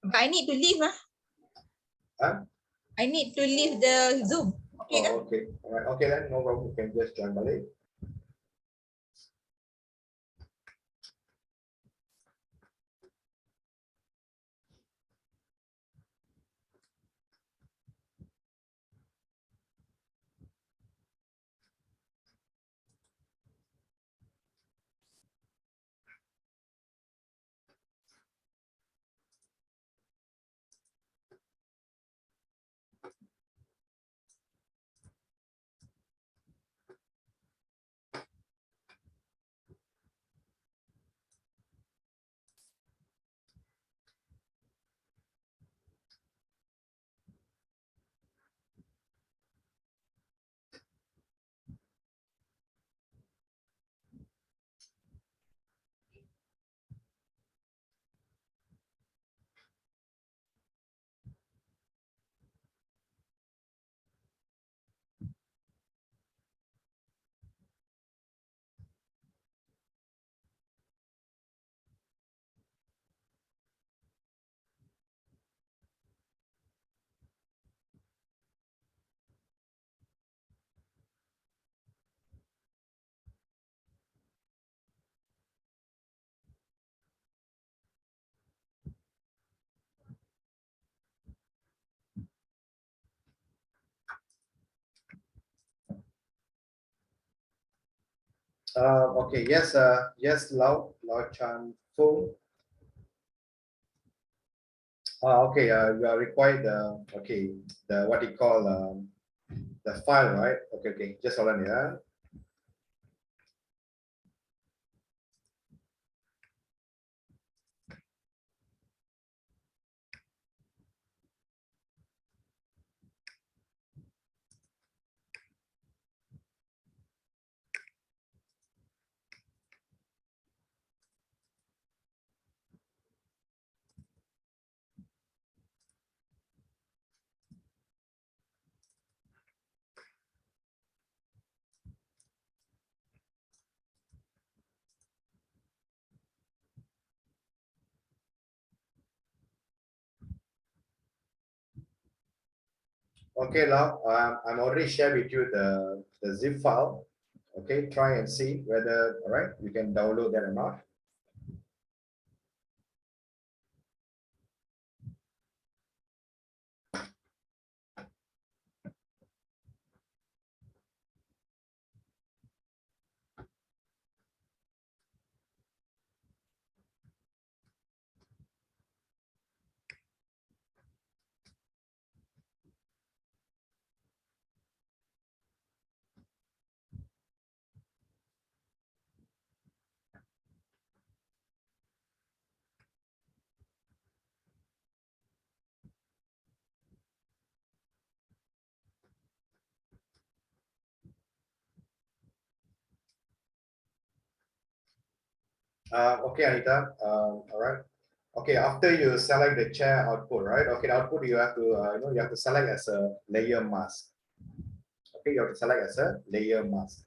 But I need to leave. Huh? I need to leave the Zoom. Okay. Oh, okay. All right. Okay, then no problem. You can just join balik. Okay, yes, yes, Lau Chan Fung. Okay, you are required okay, the what you call the file, right? Okay, just hold on here. Okay, now I'm already shared with you the zip file. Okay, try and see whether all right you can download that or not. Okay, Anita. All right. Okay, after you select the chair output, right? Okay, the output you have to you have to select as a layer mask. Okay, you have to select as a layer mask.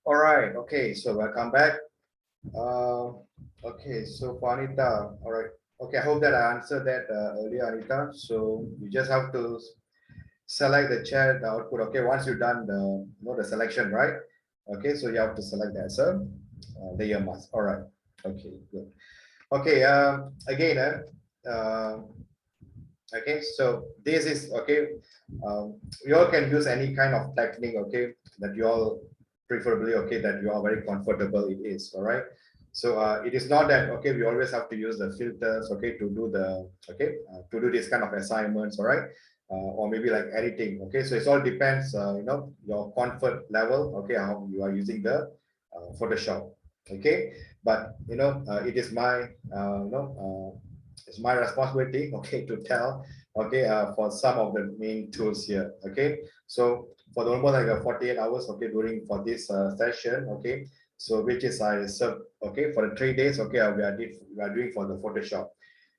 All right. Okay. So welcome back. Okay. So for Anita, all right. Okay. I hope that I answered that earlier, Anita. So you just have to select the chair, the output. Okay. Once you've done the selection, right? Okay. So you have to select that as a layer mask. All right. Okay. Good. Okay. Again, okay. So this is okay. You all can use any kind of technique. Okay. That you all preferably okay that you are very comfortable it is. All right. So it is not that okay we always have to use the filters okay to do the to do this kind of assignments, all right, or maybe like editing. Okay, so it all depends your comfort level, okay, how you are using the Photoshop. Okay, but it is my it's my responsibility okay to tell okay for some of the main tools here. Okay, so for the almost like 48 hours okay during for this session, okay, so which is I serve okay for the 3 days okay we are doing for the Photoshop.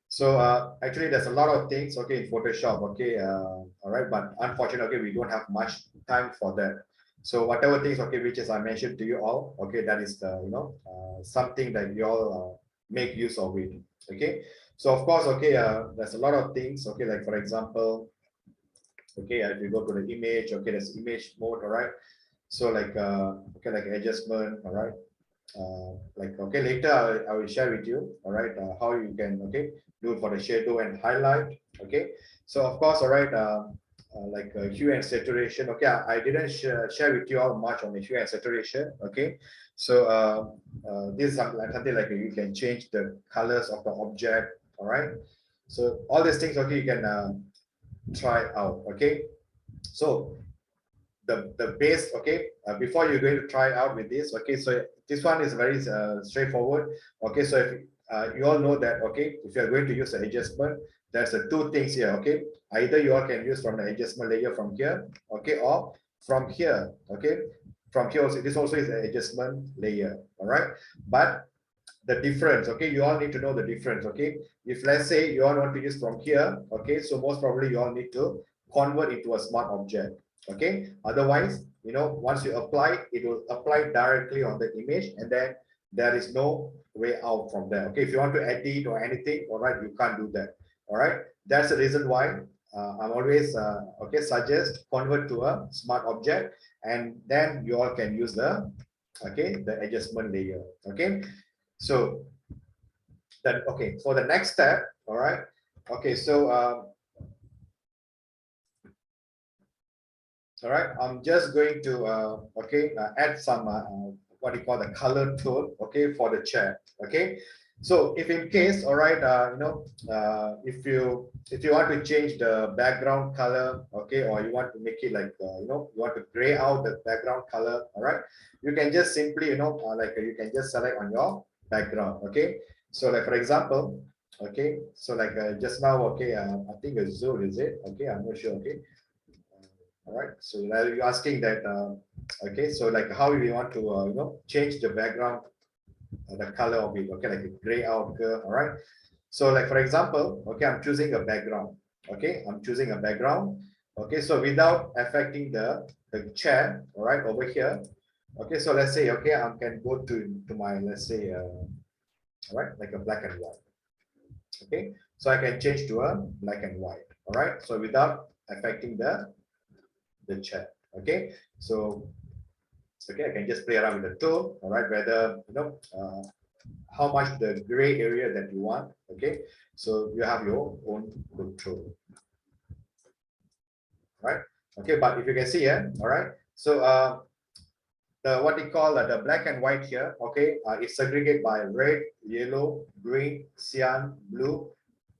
So actually there's a lot of things okay in Photoshop, okay, all right, but unfortunately we don't have much time for that. So whatever things okay which is I mentioned to you all, okay, that is the something that you all make use of it. Okay, so of course okay there's a lot of things okay, like for example okay if you go to the image, okay, there's image mode, all right. So like okay, like adjustment, all right, like okay later I will share with you, all right, how you can okay do it for the shadow and highlight. Okay, so of course, all right, like hue and saturation. Okay, I didn't share with you all much on the hue and saturation. Okay, so this is something like you can change the colors of the object, all right. So all these things okay you can try out. Okay, so the base okay before you're going to try out with this, okay, so this one is very straightforward. Okay, so if you all know that okay if you're going to use the adjustment, there's two things here. Okay, either you all can use from the adjustment layer from here, okay, or from here. Okay, from here also, this also is an adjustment layer, all right. But the difference, okay, you all need to know the difference. Okay, if let's say you all want to use from here, okay, so most probably you all need to convert into a smart object. Okay, otherwise once you apply it will apply directly on the image, and then there is no way out from there. Okay, if you want to edit or anything, all right, you can't do that. All right, that's the reason why I'm always okay suggest convert to a smart object, and then you all can use the adjustment layer. Okay, so that okay for the next step, all right. Okay, so all right, I'm just going to add some what you call the color tone okay for the chair. Okay, so if in case, all right, if you want to change the background color, okay, or you want to make it like you want to gray out the background color, all right, you can just simply like you can just select on your background. Okay, so like for example, okay, so like just now, okay, I think Azul is it, okay, I'm not sure. Okay, all right, so now you're asking that okay, so like how we want to change the background, the color of it, okay, like a gray out curve. All right, so like for example, okay, I'm choosing a background. Okay, I'm choosing a background. Okay, so without affecting the chair, all right, over here. Okay, so let's say okay I can go to my, let's say all right, like a black and white. Okay, so I can change to a black and white. All right, so without affecting the chair. Okay, so okay, I can just play around with the tool, all right, whether how much the gray area that you want. Okay, so you have your own control, right? Okay, but if you can see here, all right, so the what we call the black and white here, okay, is segregated by red, yellow, green, cyan, blue,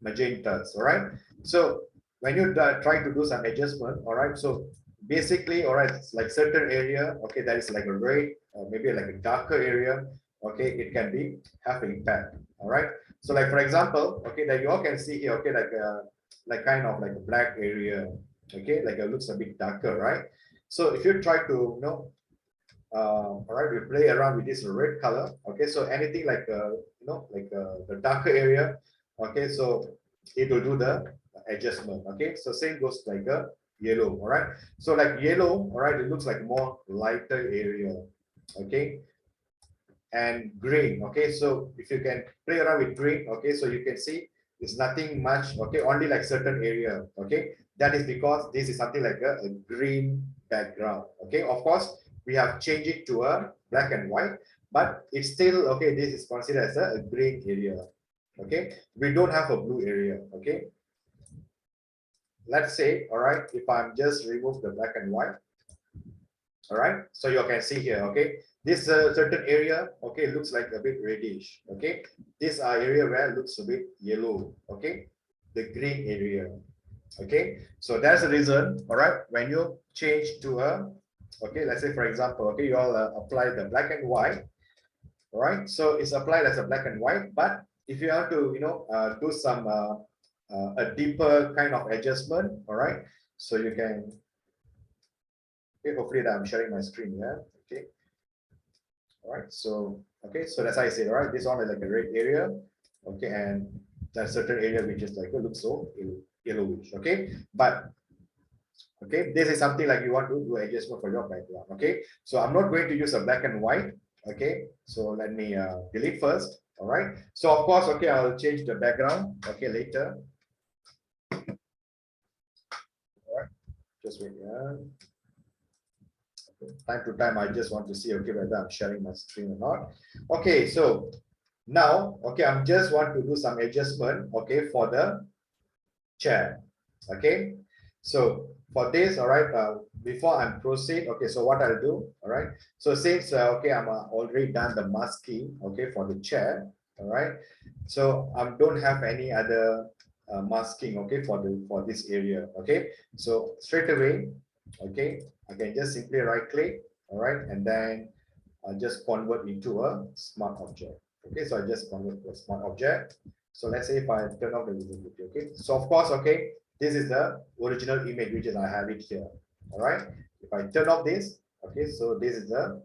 magentas. All right, so when you try to do some adjustment, all right, so basically, all right, it's like certain area, okay, that is like a red or maybe like a darker area, okay, it can be have impact. All right, so like for example, okay, that you all can see here, okay, like kind of like a black area, okay, like it looks a bit darker, right? So if you try to all right, we play around with this red color. Okay, so anything like the darker area, okay, so it will do the adjustment. Okay, so same goes like a yellow. All right, so like yellow, all right, it looks like more lighter area. okay, and green. Okay, so if you can play around with green, okay, so you can see it's nothing much, okay, only like certain area. Okay, that is because this is something like a green background. Okay, of course we have changed it to a black and white, but it's still okay, this is considered as a green area. Okay, we don't have a blue area. Okay, let's say, all right, if I'm just remove the black and white, all right, so you can see here, okay, this certain area, okay, looks like a bit reddish. Okay, this area where it looks a bit yellow. Okay, the green area. Okay, so that's the reason, all right, when you change to a, okay, let's say for example, okay, you all apply the black and white, all right, so it's applied as a black and white, but if you have to, do some a deeper kind of adjustment, all right, so you can, okay, hopefully that I'm sharing my screen. Yeah, okay, all right, so okay, so that's how I say, all right, this one is like a red area, okay, and that certain area which is like, it looks so yellowish. Okay, but okay, this is something like you want to do adjustment for your background. Okay, so I'm not going to use a black and white. Okay, so let me delete first. All right, so of course, okay, I'll change the background, okay, later. All right, just wait. Yeah, time to time I just want to see, okay, whether I'm sharing my screen or not. Okay, so now, okay, I'm just want to do some adjustment, okay, for the chair. Okay, so for this, all right, before I proceed, okay, so what I'll do, all right, so since okay, I'm already done the masking, okay, for the chair, all right, so I don't have any other masking, okay, for this area. Okay, so straight away, okay, I can just simply right click, all right, and then I just convert into a smart object. Okay, so I just convert to a smart object. So let's say if I turn off the visibility. Okay, so of course, okay, this is the original image which is I have it here. All right, if I turn off this, okay, so this is the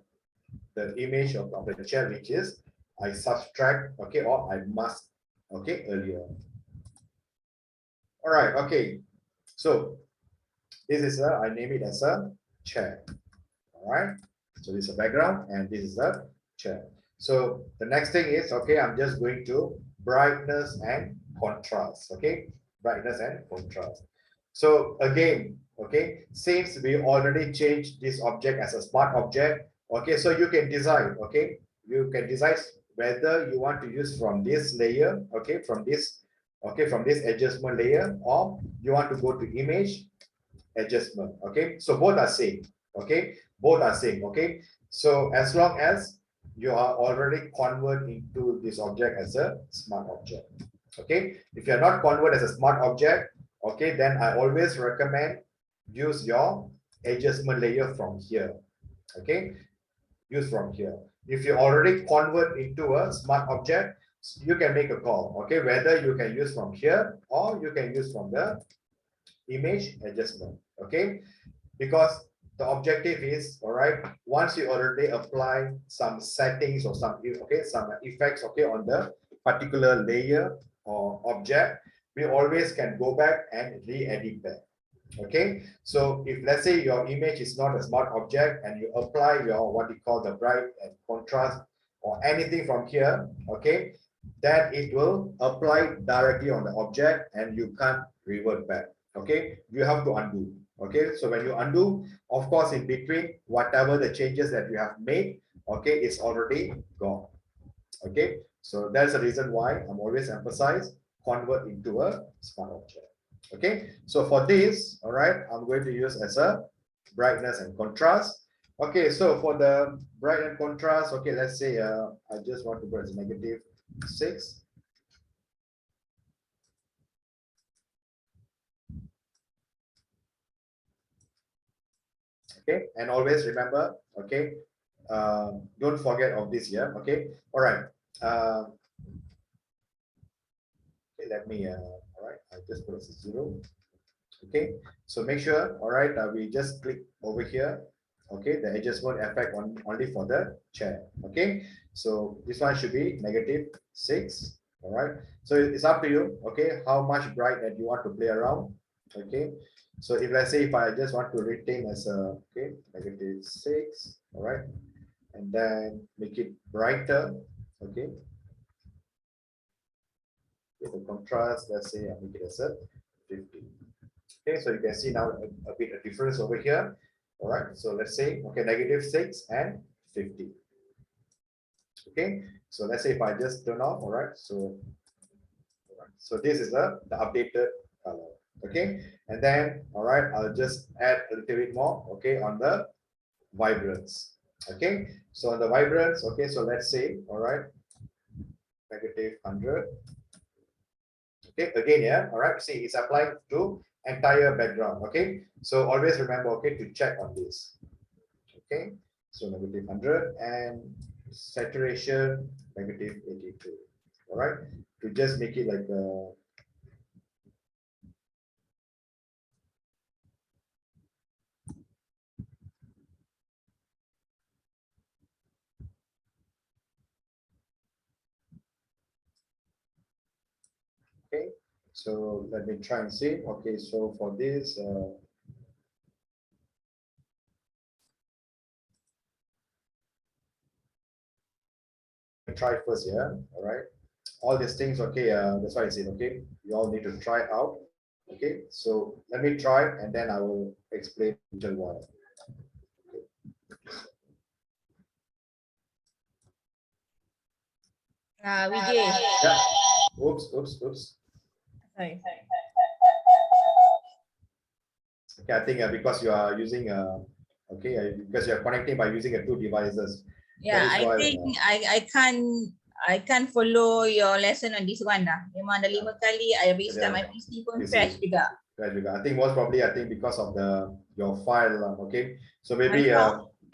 image of the chair which is I subtract, okay, or I mask, okay, earlier. All right, okay, so this is I name it as a chair. All right, so this is a background and this is a chair. So the next thing is, okay, I'm just going to brightness and contrast. Okay, brightness and contrast. So again, okay, since we already changed this object as a smart object, okay, so you can decide, okay, you can decide whether you want to use from this layer, okay, from this adjustment layer, or you want to go to image adjustment. Okay, so both are same. Okay, both are same. Okay, so as long as you are already convert into this object as a smart object. Okay, if you're not convert as a smart object, okay, then I always recommend use your adjustment layer from here. Okay, use from here. If you already convert into a smart object, you can make a call. Okay, whether you can use from here or you can use from the image adjustment. Okay, because the objective is, all right, once you already apply some settings or some effects, okay, on the particular layer or object, we always can go back and re-edit that. Okay, so if let's say your image is not a smart object and you apply your what you call the bright and contrast or anything from here, okay, then it will apply directly on the object and you can't revert back. Okay, you have to undo. Okay, so when you undo, of course, in between, whatever the changes that you have made, okay, it's already gone. Okay, so that's the reason why I'm always emphasize convert into a smart object. Okay, so for this, all right, I'm going to use as a brightness and contrast. Okay, so for the bright and contrast, okay, let's say I just want to go as -6. Okay, and always remember, okay, don't forget of this here. Okay, all right. Okay, let me all right, I'll just put it as 0. Okay, so make sure, all right, we just click over here. Okay, the adjustment effect only for the chair. Okay, so this one should be -6. All right, so it's up to you. Okay, how much bright that you want to play around. Okay, so if let's say if I just want to retain as a okay -6, all right, and then make it brighter. Okay. With the contrast, let's say I make it as a 50. Okay, so you can see now a bit of difference over here. All right, so let's say, okay, -6 and 50. Okay, so let's say if I just turn off, all right, so this is the updated color. Okay, and then, all right, I'll just add a little bit more, okay, on the vibrance. Okay, so on the vibrance, okay, so let's say, all right, -100. Okay, again, yeah, all right, see, it's applied to entire background. Okay, so always remember, okay, to check on this. Okay, so -100 and saturation -82. All right, to just make it like a okay. So let me try and see. Okay, so for this, try first, yeah. All right, all these things, okay. That's why I said, okay, you all need to try out. Okay, so let me try and then I will explain detail why. Vijay. Yeah. Oops. Sorry. Okay, I think because you are using okay, because you are connecting by using two devices. Yeah, That is I why, think I can't follow your lesson on this one dah. Memang dah 5 kali I restart my PC pun PC. crash juga. I think most probably because of your file. Okay, so maybe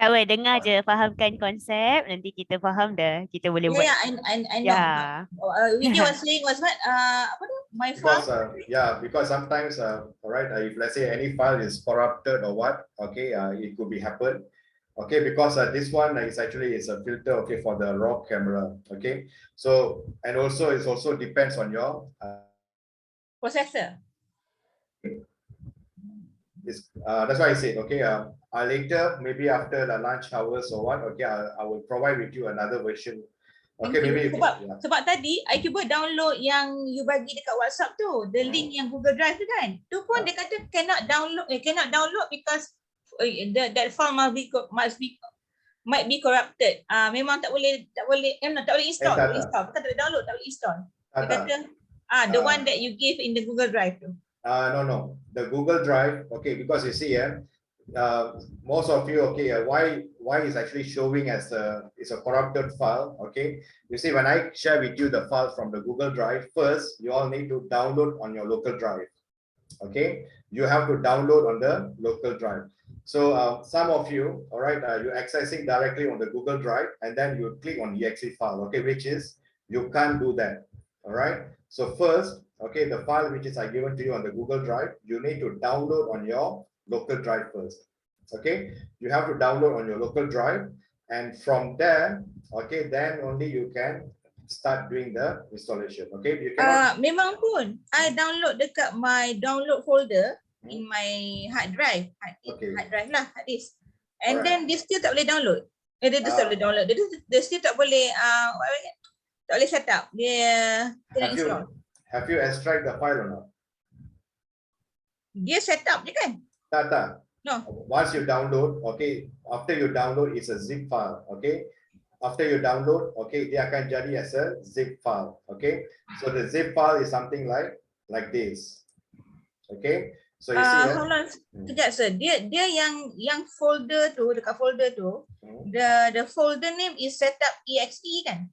Tak apa, dengar je, fahamkan konsep, nanti kita faham dah, kita boleh buat. Yeah, I know. Yeah. Vijay was saying was what? Apa tu? My because file. because sometimes all right, if let's say any file is corrupted or what, okay, it could be happen. Okay, because this one is actually is a filter, okay, for the raw camera. Okay, so and also it also depends on your Processor. that's why I said, okay, later, maybe after the lunch hours or what, okay, I will provide with you another version. Okay, maybe sebab tadi I cuba download yang you bagi dekat WhatsApp tu, the link yang Google Drive tu kan. Tu pun dia kata cannot download because that file might be corrupted. Memang tak boleh install. Bukan tak boleh download, tak boleh install. Dia kata the one that you give in the Google Drive tu. No, the Google Drive, okay, because you see, most of you, okay, why is actually showing as it's a corrupted file. Okay, you see, when I share with you the file from the Google Drive, first you all need to download on your local drive. Okay, you have to download on the local drive. So some of you, all right, you're accessing directly on the Google Drive and then you click on exe file, okay, which is you can't do that. All right, so first, okay, the file which is given to you on the Google Drive, you need to download on your local drive first. Okay, you have to download on your local drive, and from there, okay, then only you can start doing the installation. Okay, you cannot. Memang pun I download dekat my download folder in my hard drive. Hard drive lah, hard disk. And then dia still tak boleh download. Dia tak boleh download. Dia still tak boleh tak boleh set up. Dia kena install. Have you extract the file or not? Dia set up je kan? Tak. No. Once you download, okay, after you download, it's a zip file. Okay, after you download, okay, dia akan jadi as a zip file. Okay, so the zip file is something like this. Okay, so you see. Hold on, sekejap sir. Dia yang folder tu, dekat folder tu, the folder name is setup.exe kan?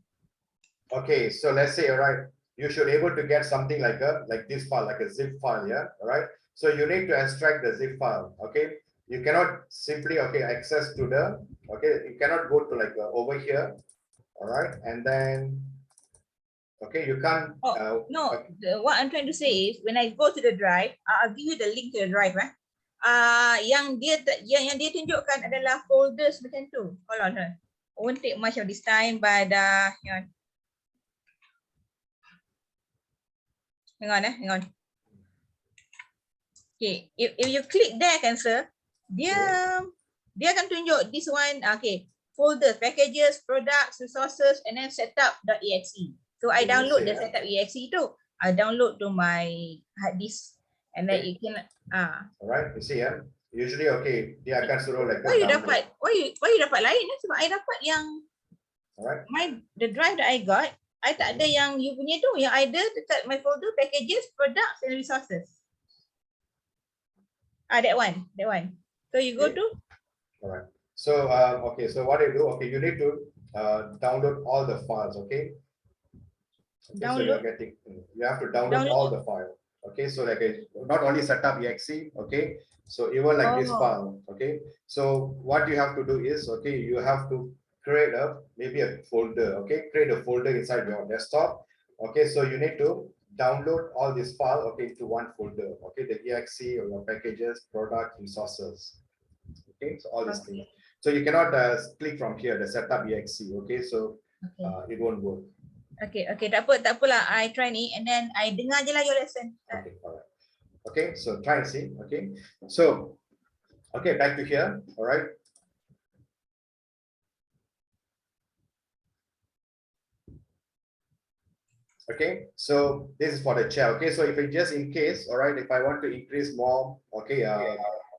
Okay, so let's say, all right, you should able to get something like this file, like a zip file, yeah, all right. So you need to extract the zip file. Okay, you cannot simply access to the you cannot go to like over here, all right, and then you can't. No, what I'm trying to say is when I go to the drive, I'll give you the link to the drive. Yang dia tunjukkan adalah folders macam tu. Hold on. I won't take much of this time, but hang on. Okay, if you click there kan sir, dia akan tunjuk this one. Okay, folders, packages, products, resources, and then setup.exe. So I download the setup.exe too. I download to my hard disk, and then it can. Alright, you see ya. Usually, okay, dia akan suruh like Why you dapat? Why you dapat lain? Sebab I dapat yang alright. the drive that I got, I tak ada yang you punya tu, yang I ada dekat my folder packages, products and resources. That one. So you go to. Alright. So okay, so what you do? Okay, you need to download all the files. Okay. So you have to download all the file. Okay, so like not only setup.exe. Okay, so even like this file. Okay, so what you have to do is, okay, you have to create maybe a folder. Okay, create a folder inside your desktop. Okay, so you need to download all this file, okay, into one folder. Okay, the exe or your packages, product, resources. Okay, so all these things. So you cannot click from here the setup.exe. Okay, so it won't work. Okay, tak apalah. I try ni and then I dengar je lah your lesson. Okay, alright. Okay, so try and see. Okay, so okay, back to here. All right. Okay, so this is for the chair. Okay, so if it just in case, all right, if I want to increase more, okay,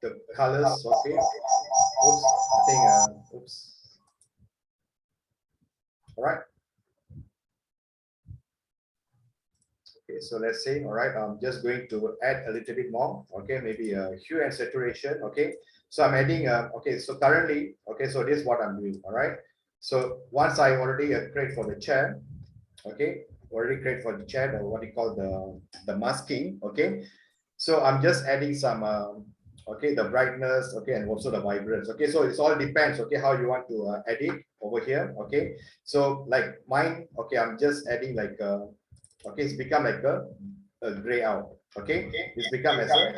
the colors. Okay, oops, I think oops. All right. Okay, so let's say, all right, I'm just going to add a little bit more. Okay, maybe hue and saturation. Okay, so I'm adding. Okay, so currently, okay, so this is what I'm doing. All right. So once I already create for the chair, okay, already create for the chair, what you call the masking. Okay, so I'm just adding some. Okay, the brightness. Okay, and also the vibrance. Okay, so it's all depends. Okay, how you want to edit over here. Okay, so like mine. Okay, I'm just adding like. Okay, it's become like a gray out. Okay, it's become as a.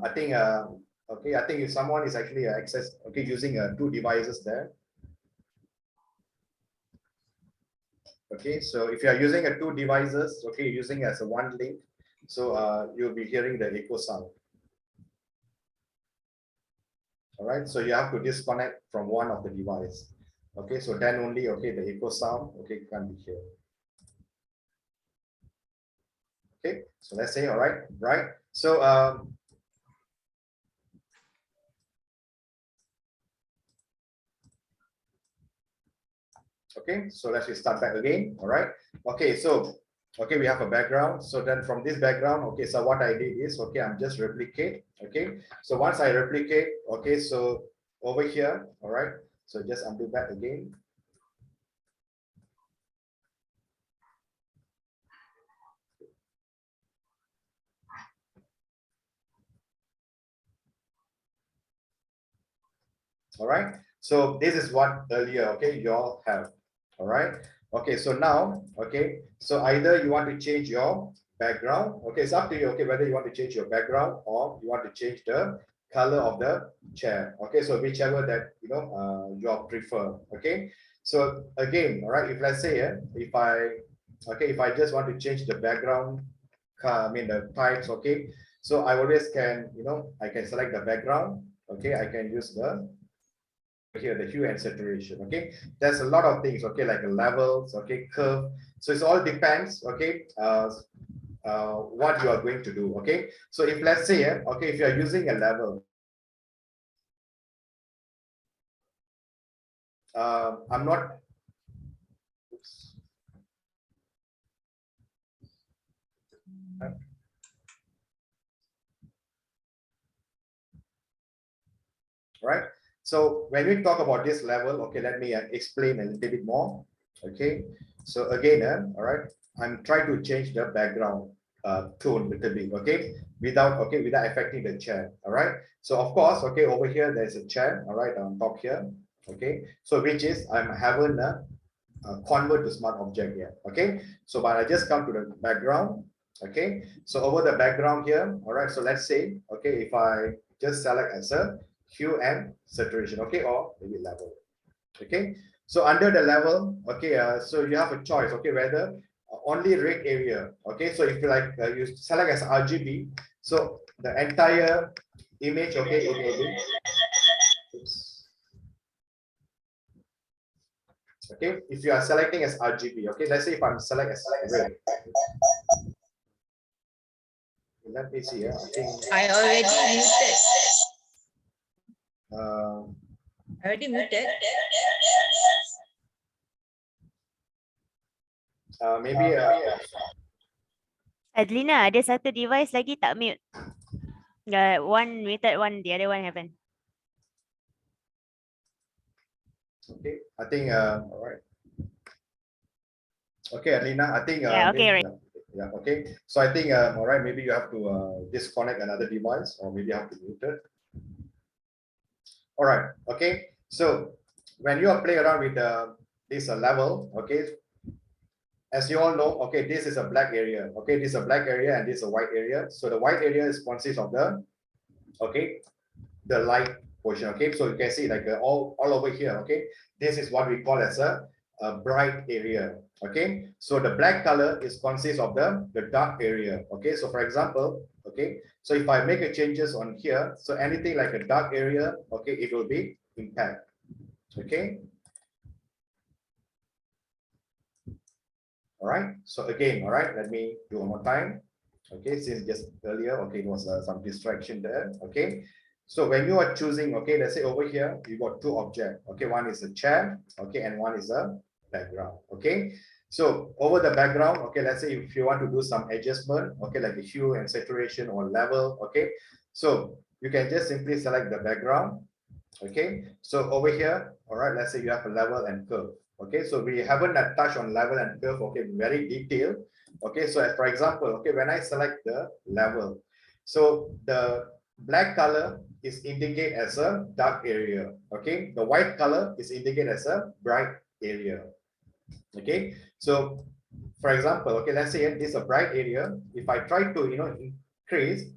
I think. Okay, I think if someone is actually using two devices there. Okay, so if you are using two devices, okay, using as a one link, so you'll be hearing the echo sound. All right, so you have to disconnect from one of the device. Okay, so then only the echo sound can be heard. Okay, so let's say, all right. So okay, so let's start back again. All right. Okay, so we have a background. So then from this background, okay, so what I did is, okay, I'm just replicate. Okay, so once I replicate, okay, so over here, all right, so just undo that again. All right, so this is what earlier, okay, you all have. All right, okay, so now, okay, so either you want to change your background. Okay, it's up to you. Okay, whether you want to change your background or you want to change the color of the chair. Okay, so whichever that you all prefer. Okay, so again, all right, if let's say if I just want to change the background, I mean the types. Okay, so I always can, I can select the background. Okay, I can use the here the hue and saturation. Okay, there's a lot of things. Okay, like levels. Okay, curve. So it all depends. Okay, what you are going to do. Okay, so if let's say okay, if you are using a level, I'm not. Oops. Right. So when we talk about this level, okay, let me explain a little bit more. Okay, so again, all right, I'm trying to change the background tone a little bit. Okay, without affecting the chair. All right. So of course, okay, over here there's a chair. All right, on top here. Okay, so which is I'm having a convert to smart object here. Okay, so but I just come to the background. Okay, so over the background here. All right. So let's say, okay, if I just select as a hue and saturation, okay, or maybe level. Okay, so under the level, okay, so you have a choice, okay, whether only red area. Okay, so if you like you select as RGB, so the entire image, okay, it will be, oops, Okay, if you are selecting as RGB, okay, let's say if I'm select as red. Let me see. I think I already muted. Already muted. Maybe Adlina, ada satu device lagi tak mute. One muted, the other one haven't. okay. I think all right. Okay, Alina, I think Yeah, okay, right. Yeah, okay. So I think all right, maybe you have to disconnect another device, or maybe you have to mute it. All right, okay. So when you are playing around with this level, okay, as you all know, okay, this is a black area. Okay, this is a black area and this is a white area. So the white area is consists of the, okay, the light portion. Okay, so you can see like all over here. Okay, this is what we call as a bright area. Okay, so the black color is consists of the dark area. Okay, so for example, okay, so if I make a changes on here, so anything like a dark area, okay, it will be impact. Okay, all right, so again, all right, let me do one more time. Okay, since just earlier, okay, it was some distraction there. Okay, so when you are choosing, okay, let's say over here you got two objects. Okay, one is a chair, okay, and one is a background. Okay, so over the background, okay, let's say if you want to do some adjustment, okay, like the hue and saturation or level, okay, so you can just simply select the background. Okay, so over here, all right, let's say you have a level and curve. Okay, so we haven't touched on level and curve, okay, very detailed. Okay, so as for example, okay, when I select the level, so the black color is indicate as a dark area. Okay, the white color is indicate as a bright area. Okay, so for example, okay, let's say this is a bright area. If I try to, you know, increase,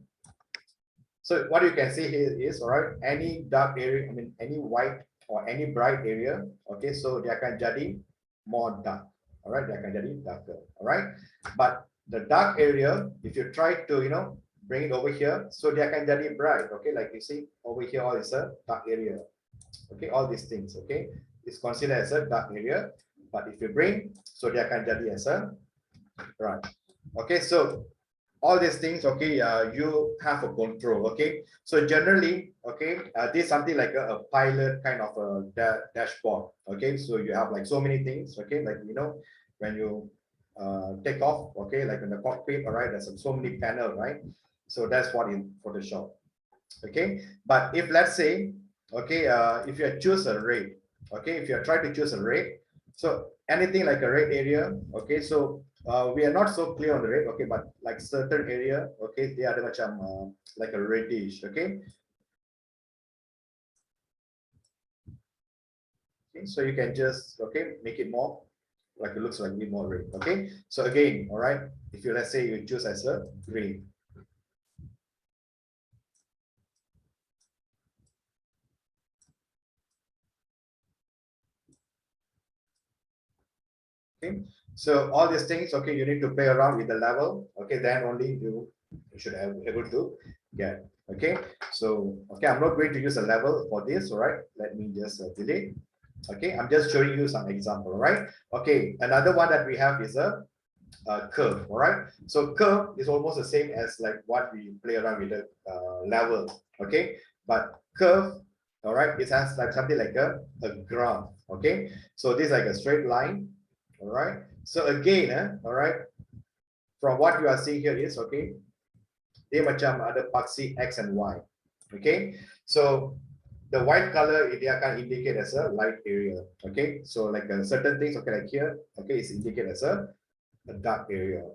so what you can see here is, all right, any dark area, I mean, any white or any bright area, okay, so dia akan jadi more dark, all right, dia akan jadi darker, all right. But the dark area, if you try to, you know, bring it over here, so dia akan jadi bright, okay, like you see over here, all is a dark area, okay, all these things, okay, is considered as a dark area. But if you bring, so dia akan jadi as a bright, okay. So all these things, okay, you have a control. Okay, so generally, okay, this is something like a pilot kind of a dashboard. Okay, so you have like so many things. Okay, like, you know, when you take off, okay, like in the cockpit, all right, there's so many panel, right? So that's what in Photoshop. Okay, but if let's say, okay, if you choose a red, okay, if you try to choose a red, so anything like a red area, okay, so we are not so clear on the red, okay, but like certain area, okay, they are macam like a reddish, okay. Okay, so you can just, okay, make it more like it looks like a bit more red. Okay, so again, all right, if you, let's say you choose as a green. Okay, so all these things, okay, you need to play around with the level, okay, then only you should have able to get. Okay, so okay, I'm not going to use a level for this. All right, let me just delete. Okay, I'm just showing you some example. All right, okay, another one that we have is a curve. All right, so curve is almost the same as like what we play around with the level. Okay, but curve, all right, it has like something like a graph. Okay, so this is like a straight line. All right, so again, all right, from what you are seeing here is, okay, dia macam ada paksi X and Y. Okay, so the white color dia akan indicate as a light area. Okay, so like certain things, okay, like here, okay, it's indicated as a dark area.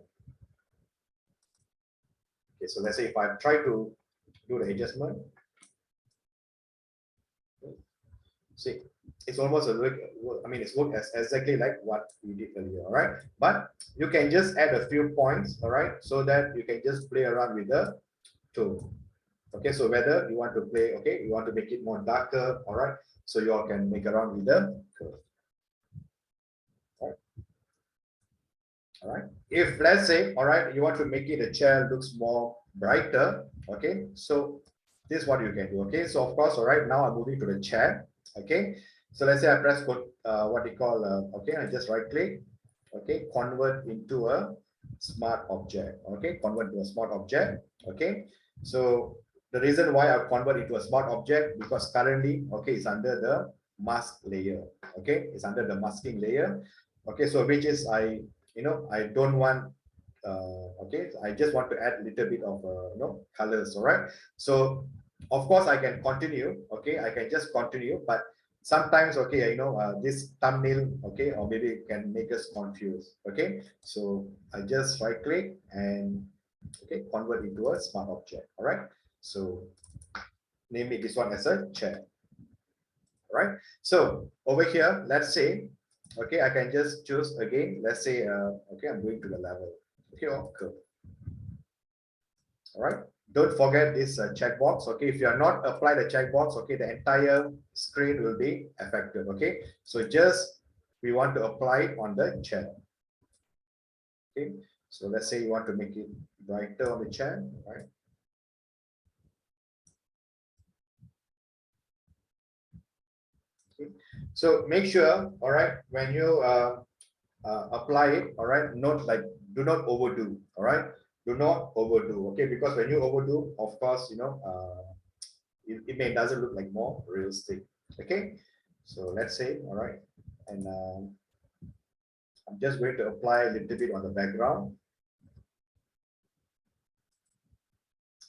Okay, so let's say if I try to do the adjustment, see, it's almost a look, I mean, it's worked as exactly like what we did earlier. All right, but you can just add a few points, all right, so that you can just play around with the tool. Okay, so whether you want to play, okay, you want to make it more darker, all right, so you all can make around with the curve. All right, if let's say, all right, you want to make it a chair looks more brighter, okay, so this is what you can do. Okay, so of course, all right, now I'm moving to the chair. Okay, so let's say I press what you call, okay, I just right click, okay, convert into a smart object, okay, convert to a smart object, okay. So the reason why I convert into a smart object, because currently, okay, it's under the mask layer, okay, it's under the masking layer, okay, so which is I don't want, okay, I just want to add a little bit of colors, all right. So of course I can continue, okay, I can just continue, but sometimes, okay, this thumbnail, okay, or maybe it can make us confused, okay. So I just right click and okay, convert into a smart object, all right. So name it this one as a chair, all right. So over here, let's say, okay, I can just choose again, let's say, okay, I'm going to the level, okay, cool. All right, don't forget this checkbox, okay. If you are not apply the checkbox, okay, the entire screen will be affected, okay. So just we want to apply it on the chair, okay. So let's say you want to make it brighter on the chair, right? Okay. So make sure, all right, when you apply it, all right, do not overdo, all right, do not overdo, okay, because when you overdo, of course, it doesn't look like more realistic, okay. So let's say, all right, and I'm just going to apply a little bit on the background,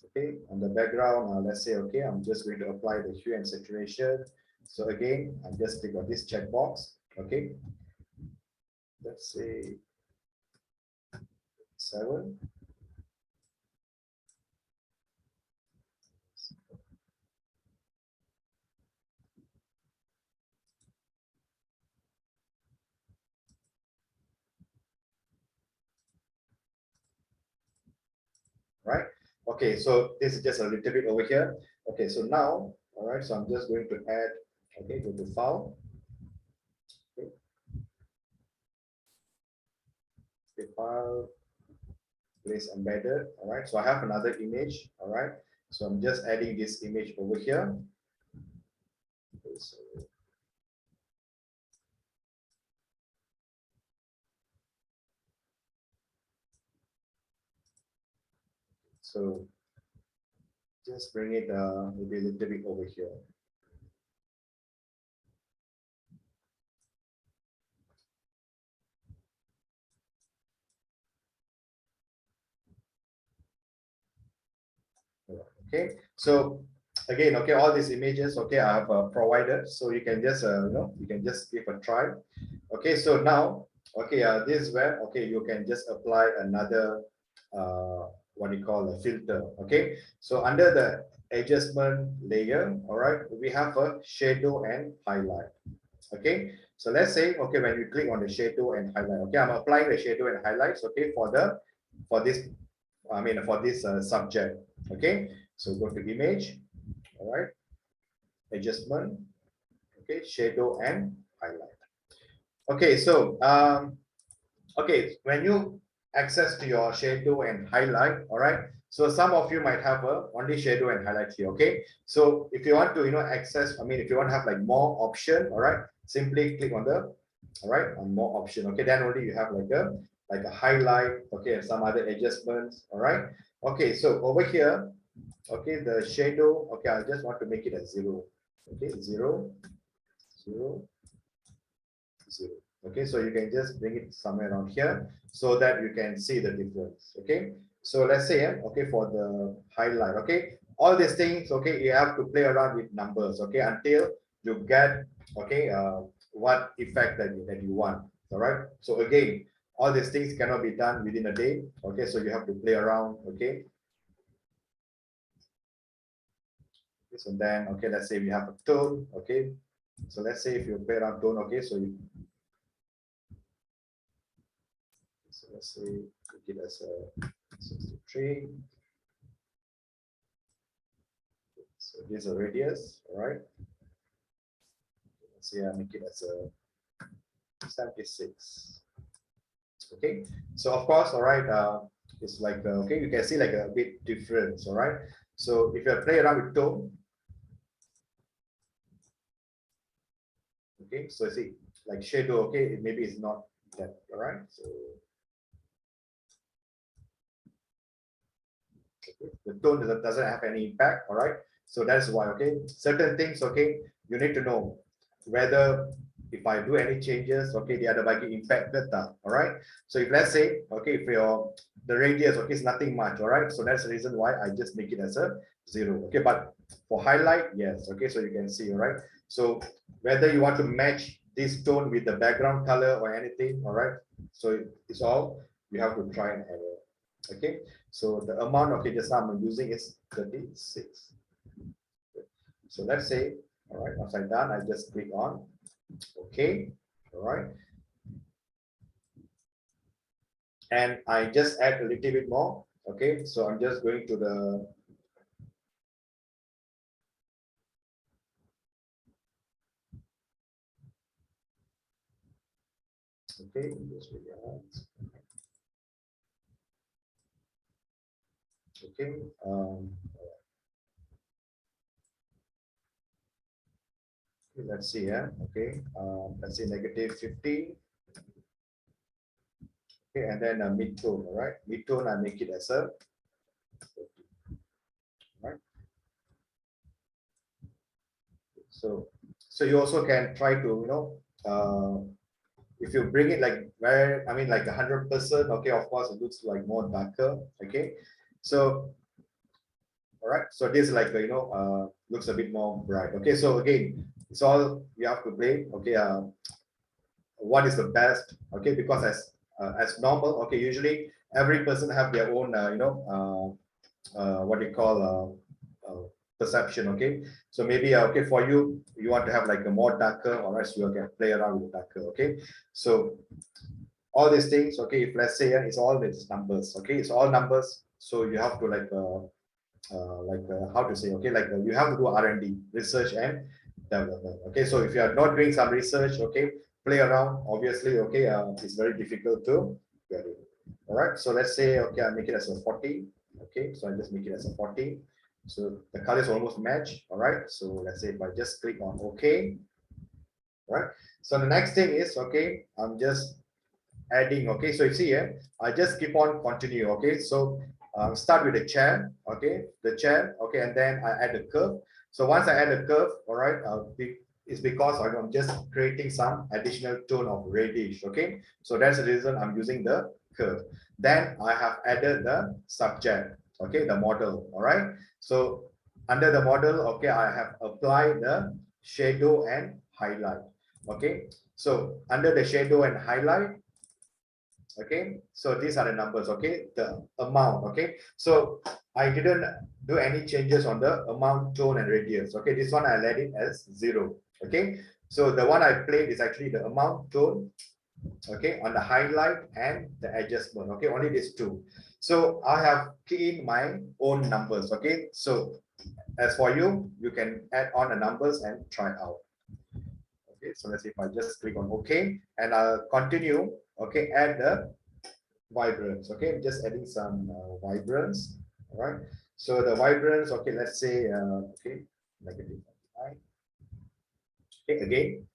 okay, on the background. Let's say, okay, I'm just going to apply the hue and saturation. So again, I'm just click on this checkbox, okay. Let's say 7. Right, okay, so this is just a little bit over here, okay. So now, all right, so I'm just going to add, okay, go to file, okay, file, place embedded, all right. So I have another image, all right, so I'm just adding this image over here, okay, so just bring it maybe a little bit over here. Okay, so again, okay, all these images, okay, I have provided, so you can just you can just give a try. Okay, so now, okay, this is where, okay, you can just apply another what you call a filter, okay. So under the adjustment layer, all right, we have a shadow and highlight, okay. So let's say, okay, when you click on the shadow and highlight, okay, I'm applying the shadow and highlights, okay, for this subject, okay. So go to image, all right, adjustment, okay, shadow and highlight. Okay, so okay, when you access to your shadow and highlight, all right, so some of you might have only shadow and highlight here, okay. So if you want to access, if you want to have like more option, all right, simply click on the, all right, on more option, okay, then only you have like a highlight, okay, and some other adjustments, all right. Okay, so over here, okay, the shadow, okay, I just want to make it a 0, okay, 0, 0, 0. Okay, so you can just bring it somewhere around here so that you can see the difference. Okay, so let's say, okay, for the highlight, okay, all these things, okay, you have to play around with numbers, okay, until you get, okay, what effect that you want. All right, so again, all these things cannot be done within a day. Okay, so you have to play around. Okay, so then, okay, let's say we have a tone. Okay, so let's say if you play around tone, okay, so let's say make it as a 63. So this is a radius, all right. Let's say I make it as a 76. Okay, so of course, all right, it's like okay, you can see like a bit difference, all right. So if you play around with tone, okay, so see, like shadow, okay, maybe it's not that, all right? So the tone doesn't have any impact, all right? So that's why, okay, certain things, okay, you need to know whether if I do any changes, okay, the other bagi impact that, all right? So if let's say, okay, if the radius, okay, is nothing much, all right? So that's the reason why I just make it as a 0, okay? But for highlight, yes, okay, so you can see, all right? So whether you want to match this tone with the background color or anything, all right? So it's all, you have to try and error, okay? So the amount, okay, just now I'm using is 36. So let's say, all right, once I'm done, I just click on okay, all right. And I just add a little bit more, okay. So I'm just going to the okay, okay, let's see here, okay, let's say -50, okay, and then a mid-tone, all right, mid-tone, I make it as a 40, right. So you also can try to, you know, if you bring it like where, I mean, like 100%, okay, of course it looks like more darker, okay. So all right, so this is like, you know, looks a bit more bright, okay. So again, it's all you have to play, okay. What is the best, okay, because as normal, okay, usually every person have their own you know, what do you call perception, okay. So maybe okay, for you, you want to have like a more darker, or else you can play around with darker, okay. So all these things, okay, if let's say it's all these numbers, okay, it's all numbers, so you have to like how to say, okay, like you have to do R&D, research and development, okay. So if you are not doing some research, okay, play around, obviously, okay, it's very difficult to get it. All right, so let's say, okay, I make it as a 40, okay, so I just make it as a 40, so the colors almost match, all right. So let's say if I just click on okay, right. So the next thing is, okay, I'm just adding, okay, so you see here, I just keep on continue, okay. So start with the chair, okay, the chair, okay, and then I add a curve. So once I add a curve, all right, it's because I'm just creating some additional tone of reddish, okay. So that's the reason I'm using the curve. Then I have added the subject, okay, the model, all right. So under the model, okay, I have applied the shadow and highlight, okay. So under the shadow and highlight, okay, so these are the numbers, okay, the amount, okay. So I didn't do any changes on the amount, tone and radius, okay. This one I let it as 0, okay. So the one I played is actually the amount, tone, okay, on the highlight and the adjustment, okay, only these two. So I have keyed in my own numbers, okay. So as for you, you can add on the numbers and try out. Okay, so let's see if I just click on OK and I'll continue. Okay, add the vibrance. Okay, just adding some vibrance. All right. So the vibrance. Okay, let's say okay, negative. Okay, again.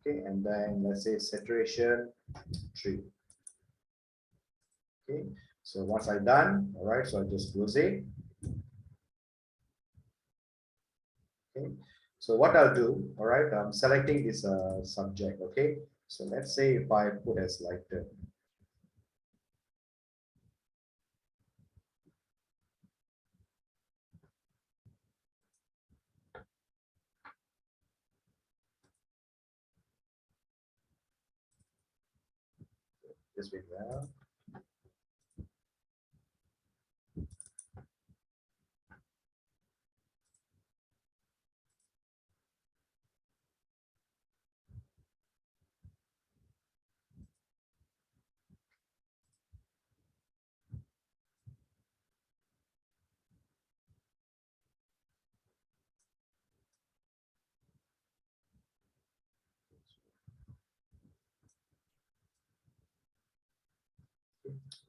Okay, and then let's say saturation 3. Okay, so once I'm done, all right, so I just close it. Okay, so what I'll do, all right, I'm selecting this subject. Okay, so let's say if I put as like the this way there.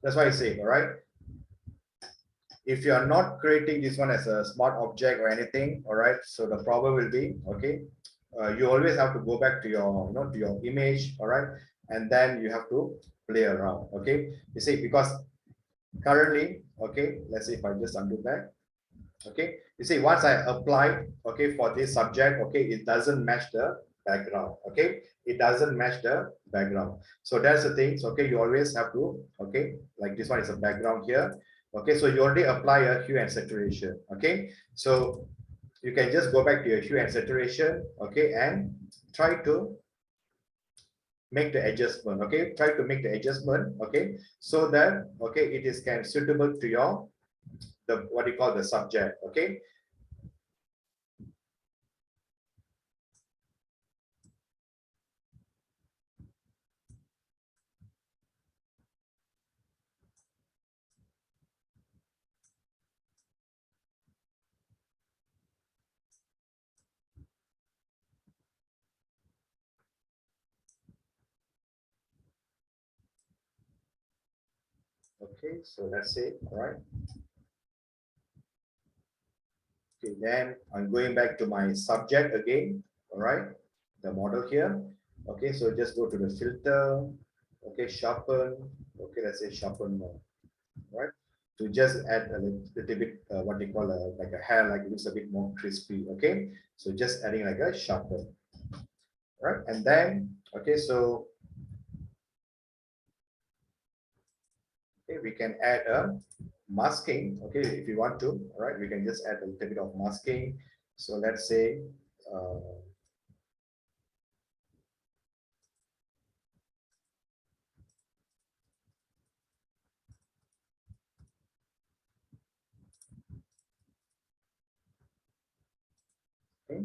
That's why I say, all right. if you are not creating this one as a smart object or anything, all right, so the problem will be, okay, you always have to go back to your, to your image, all right, and then you have to play around, okay. You see, because currently, okay, let's see if I just undo back. Okay, you see, once I apply, okay, for this subject, okay, it doesn't match the background, okay, it doesn't match the background. So that's the thing. So, okay, you always have to, okay, like this one is a background here, okay, so you already apply a hue and saturation, okay, so you can just go back to your hue and saturation, okay, and try to make the adjustment, okay, try to make the adjustment, okay, so that, okay, it is can suitable to your what you call the subject, okay. Okay, so that's it, all right. Okay, then I'm going back to my subject again, all right, the model here. Okay, so just go to the filter, okay, sharpen, okay, let's say sharpen more, right, to just add a little bit what they call like a hair, like it looks a bit more crispy, okay, so just adding like a sharpen, right, and then, okay, so okay, we can add a masking, okay, if you want to, all right, we can just add a little bit of masking. So let's say okay.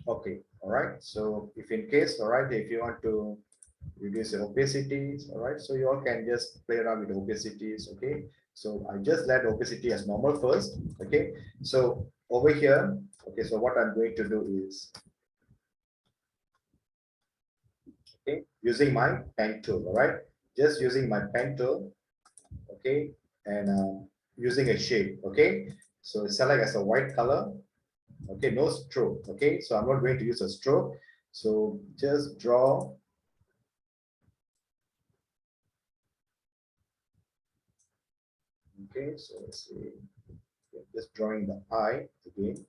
Okay, all right, so if in case, all right, if you want to reduce the opacities, all right, so you all can just play around with the opacities, okay, so I just let opacity as normal first, okay, so over here, okay, so what I'm going to do is, okay, using my pen tool, all right, just using my pen tool, okay, and using a shape, okay, so select as a white color, okay, no stroke, okay, so I'm not going to use a stroke, so just draw, okay, so let's see, okay, just drawing the eye again.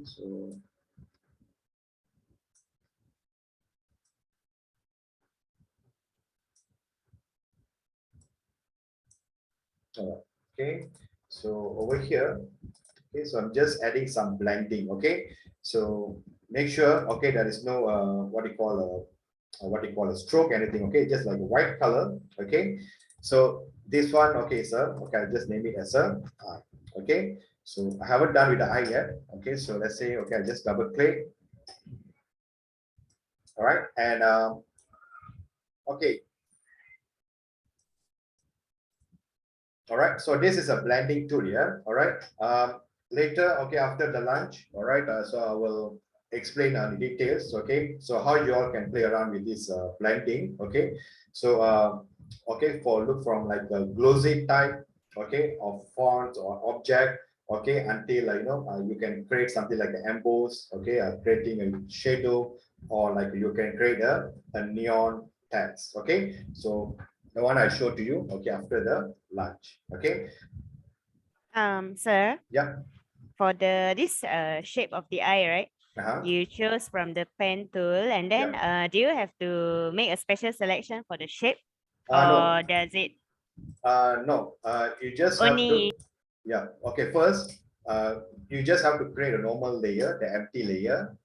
So okay, so over here, okay, so I'm just adding some blending, okay, so make sure, okay, there is no what you call a stroke, anything, okay, just like a white color, okay, so this one, okay, sir, okay, I'll just name it as a eye, okay, so I haven't done with the eye yet, okay, so let's say, okay, I just double click, all right, and okay, all right, so this is a blending tool here, all right, later, okay, after the lunch, all right, so I will explain the details, okay, so how you all can play around with this blending, okay, so okay, for look from like the glossy type, okay, of fonts or object, okay, until like you can create something like an emboss, okay, creating a shadow, or like you can create a neon text, okay, so the one I showed to you, okay, after the lunch, okay. Sir. Yeah. For this shape of the eye, right? Uh-huh. You chose from the pen tool, and then do you have to make a special selection for the shape, or No. does it? No. You just have to. Yeah. Okay. First, you just have to create a normal layer, the empty layer.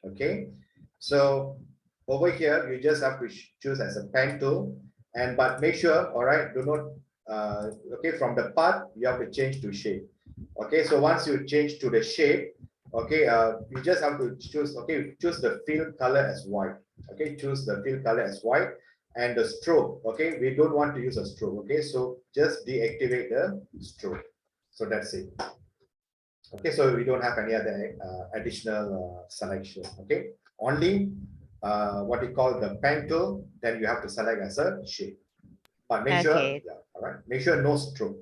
Okay. So over here, you just have to choose as a pen tool, but make sure, all right, do not okay, from the path, you have to change to shape. Okay, so once you change to the shape, okay, you just have to choose, okay, choose the fill color as white. Okay, choose the fill color as white, and the stroke, okay, we don't want to use a stroke. Okay, so just deactivate the stroke. So that's it. Okay, so we don't have any other additional selection. Okay, only what we call the pen tool, then you have to select as a shape. But make sure, Okay. yeah, all right, make sure no stroke.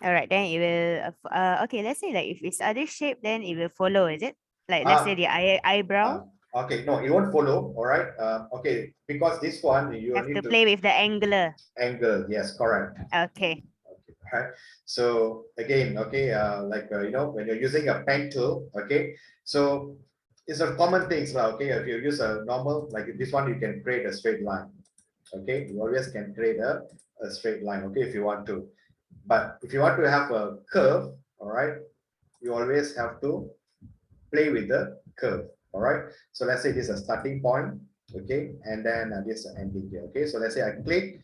All right, then it will. Okay, let's say like if it's other shape, then it will follow. Is it like let's say the eyebrow? Okay, no, it won't follow. All right. Okay, because this one you Have need to to play with the angular. angle. Yes, correct. Okay. Okay, right. So again, okay, you know, when you're using a pen tool, okay, so it's a common things, okay. If you use a normal like this one, you can create a straight line. Okay, you always can create a straight line. Okay, if you want to, but if you want to have a curve, all right, you always have to play with the curve. All right, so let's say this is a starting point, okay, and then this is ending here. Okay, so let's say I click.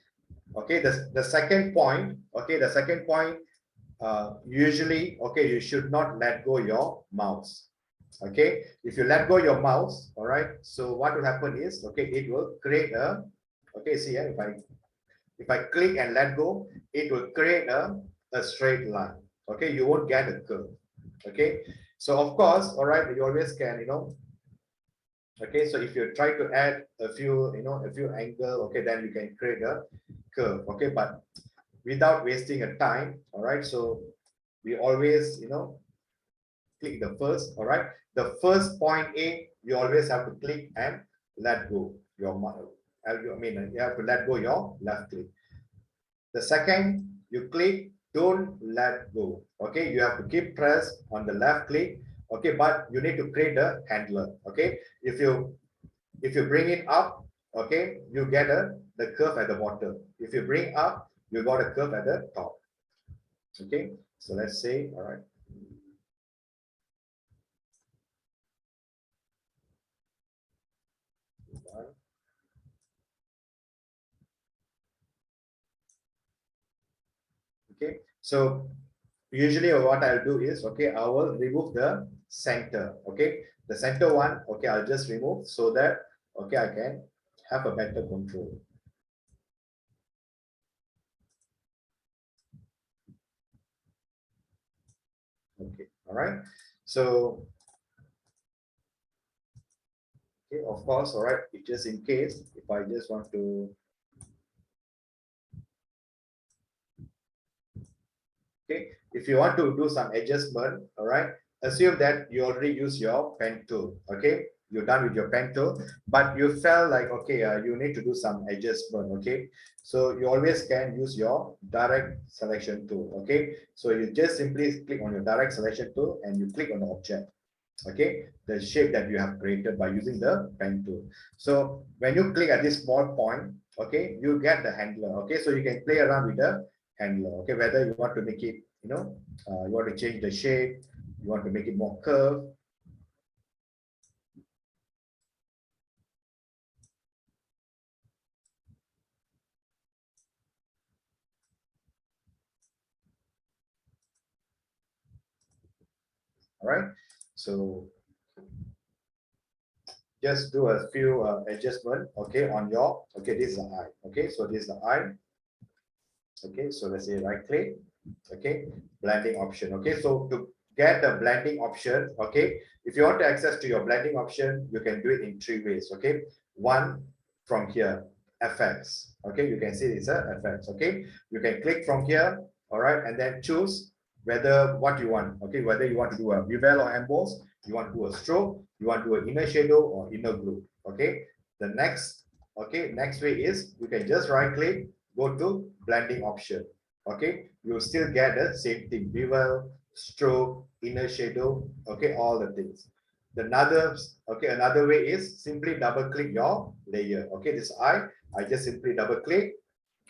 Okay, the second point, okay, the second point, usually, okay, you should not let go your mouse. Okay, if you let go your mouse, all right, so what will happen is, okay, it will create a, okay, see here, if I click and let go, it will create a straight line. Okay, you won't get a curve. Okay, so of course, all right, you always can, you know, okay, so if you try to add a few, you know, a few angle, okay, then you can create a curve. Okay, but without wasting a time, all right, so we always, you know, click the first, all right, the first point A, you always have to click and let go your, I mean, you have to let go your left click. The second you click, don't let go. Okay, you have to keep press on the left click. Okay, but you need to create a handler. Okay, if you bring it up, okay, you get the curve at the bottom. If you bring up, you got a curve at the top. Okay, so let's say, all right. Okay, so usually what I'll do is, okay, I will remove the center. Okay, the center one, okay, I'll just remove so that, okay, I can have a better control. Okay, all right, so okay, of course, all right, just in case if I just want to, okay, if you want to do some adjustment, all right, assume that you already use your pen tool. Okay, you're done with your pen tool, but you felt like, okay, you need to do some adjustment. Okay, so you always can use your direct selection tool. Okay, so you just simply click on your direct selection tool and you click on the object, okay, the shape that you have created by using the pen tool. So when you click at this small point, okay, you get the handler. Okay, so you can play around with the handler. Okay, whether you want to make it, you know, you want to change the shape, you want to make it more curved. All right, so just do a few adjustment, okay, on your, okay, this is the eye. Okay, so this is the eye. Okay, so let's say right click, okay, blending option. Okay, so to get the blending option, okay, if you want to access to your blending option, you can do it in 3 ways. Okay, one, from here, FX. Okay, you can see it's a FX. Okay, you can click from here, all right, and then choose whether what you want. Okay, whether you want to do a bevel or emboss, you want to do a stroke, you want to do an inner shadow or inner glue. Okay, the next, okay, next way is you can just right click, go to blending option. Okay, you'll still get the same thing, bevel, stroke, inner shadow, okay, all the things. Another way is simply double click your layer. Okay, this I just simply double click,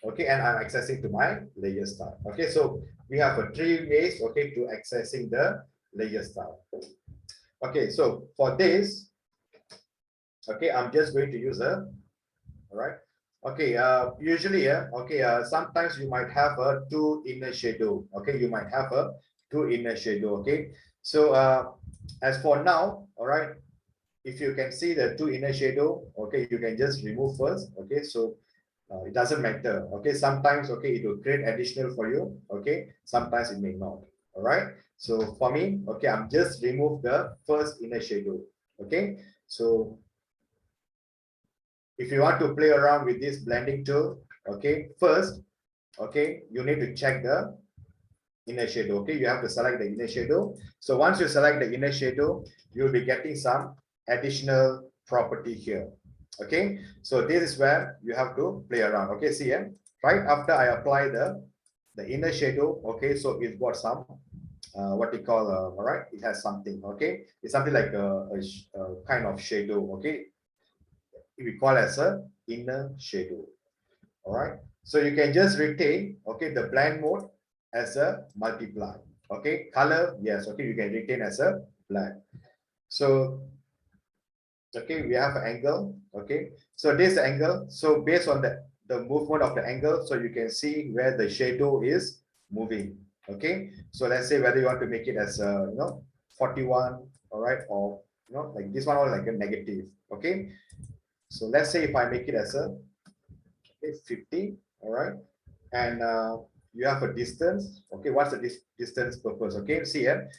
okay, and I'm accessing to my layer style. Okay, so we have 3 ways, okay, to accessing the layer style. Okay, so for this, okay, I'm just going to use a, all right, Okay, usually, yeah, okay, sometimes you might have a two inner shadow. Okay, you might have a two inner shadow. Okay, so as for now, all right, if you can see the two inner shadow, okay, you can just remove first. Okay, so it doesn't matter. Okay, sometimes, okay, it will create additional for you. Okay, sometimes it may not. All right, so for me, okay, I'm just remove the first inner shadow. Okay, so if you want to play around with this blending tool, okay, first, okay, you need to check the inner shadow. Okay, you have to select the inner shadow. So once you select the inner shadow, you'll be getting some additional property here. Okay, so this is where you have to play around. Okay, see, right after I apply the inner shadow, okay, so it's got some what we call all right, it has something. Okay, it's something like a kind of shadow. Okay, we call as a inner shadow. All right, so you can just retain, okay, the blend mode as a multiply. Okay, color, yes, okay, you can retain as a black. So okay, we have an angle. Okay, so this angle, so based on the movement of the angle, so you can see where the shadow is moving. Okay, so let's say whether you want to make it as a 41, all right, or like this one, or like a negative. Okay, so let's say if I make it as a 50, all right, and you have a distance. Okay, what's the distance purpose? Okay, see here,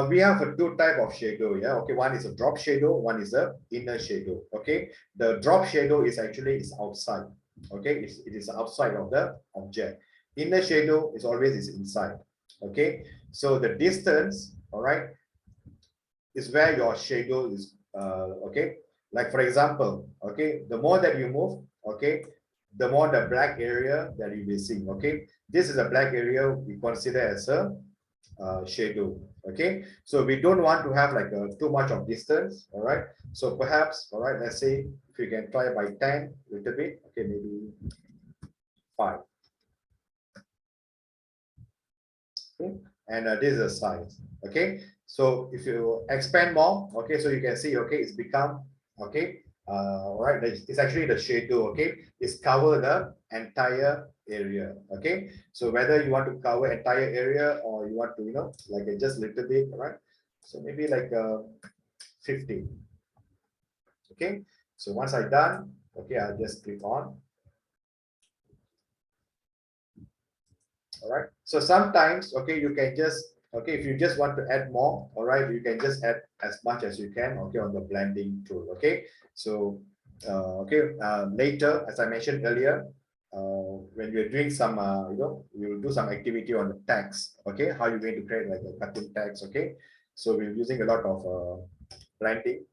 we have a two type of shadow. Yeah, okay, one is a drop shadow, one is a inner shadow. Okay, the drop shadow is actually is outside. Okay, it is outside of the object. Inner shadow is always is inside. Okay, so the distance, all right, is where your shadow is. Okay, like for example, okay, the more that you move, okay, the more the black area that you will see. Okay, this is a black area we consider as a shadow. Okay, so we don't want to have like too much of distance. All right, so perhaps, all right, let's say if you can try by 10 a little bit. Okay, maybe 5. Okay, and this is a size. Okay, so if you expand more, okay, so you can see, okay, it's become, okay, all right, it's actually the shadow. Okay, it's cover the entire area. Okay, so whether you want to cover entire area or you want to like just little bit, right, so maybe like 50. Okay, so once I done, okay, I'll just click on. All right, so sometimes, okay, you can just, okay, if you just want to add more, all right, you can just add as much as you can, okay, on the blending tool. Okay, so okay, later, as I mentioned earlier, when you're doing some you'll do some activity on the text. Okay, how you're going to create like a cartoon text. Okay, so we're using a lot of blending.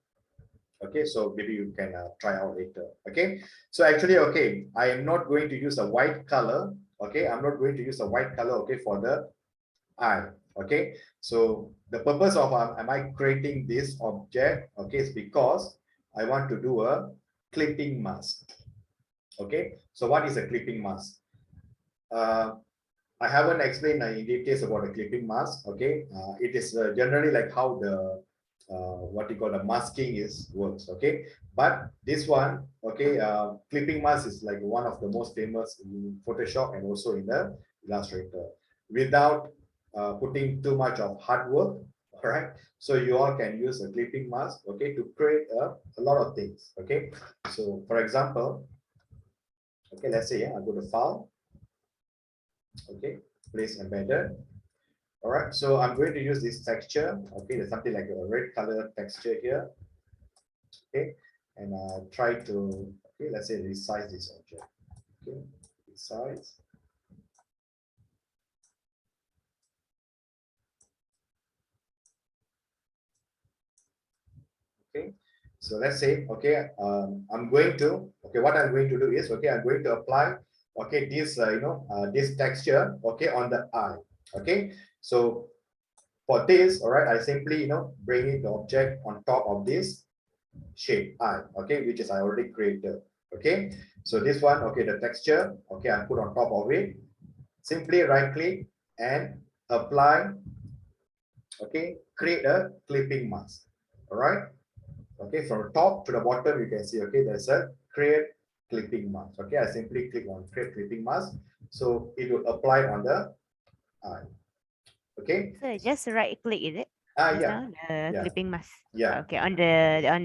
Okay, so maybe you can try out later. Okay, so actually, okay, I am not going to use a white color. Okay, I'm not going to use a white color, okay, for the eye. Okay, so the purpose of am I creating this object, okay, is because I want to do a clipping mask. Okay, so what is a clipping mask? I haven't explained in details about a clipping mask. Okay, it is generally like how the what you call the masking is works. Okay, but this one, okay, clipping mask is like one of the most famous in Photoshop and also in the Illustrator. Without putting too much of hard work, all right, so you all can use a clipping mask, okay, to create a lot of things. Okay, so for example, okay, let's say I go to file. Okay, place embedded. All right, so I'm going to use this texture. Okay, there's something like a red color texture here. Okay, and try to, okay, let's say resize this object. Okay, resize. Okay, so let's say, okay, I'm going to, okay, what I'm going to do is, okay, I'm going to apply, okay, this, this texture, okay, on the eye. Okay, so for this, all right, I simply, bring it the object on top of this shape eye, okay, which is I already created. Okay, so this one, okay, the texture, okay, I put on top of it. Simply right click and apply, okay, create a clipping mask. All right, okay, from the top to the bottom you can see, okay, there's a create clipping mask. Okay, I simply click on create clipping mask. So it will apply on the eye. Okay. So just right click, is it? Just Yeah. now, the Yeah. clipping mask. Yeah. Okay, on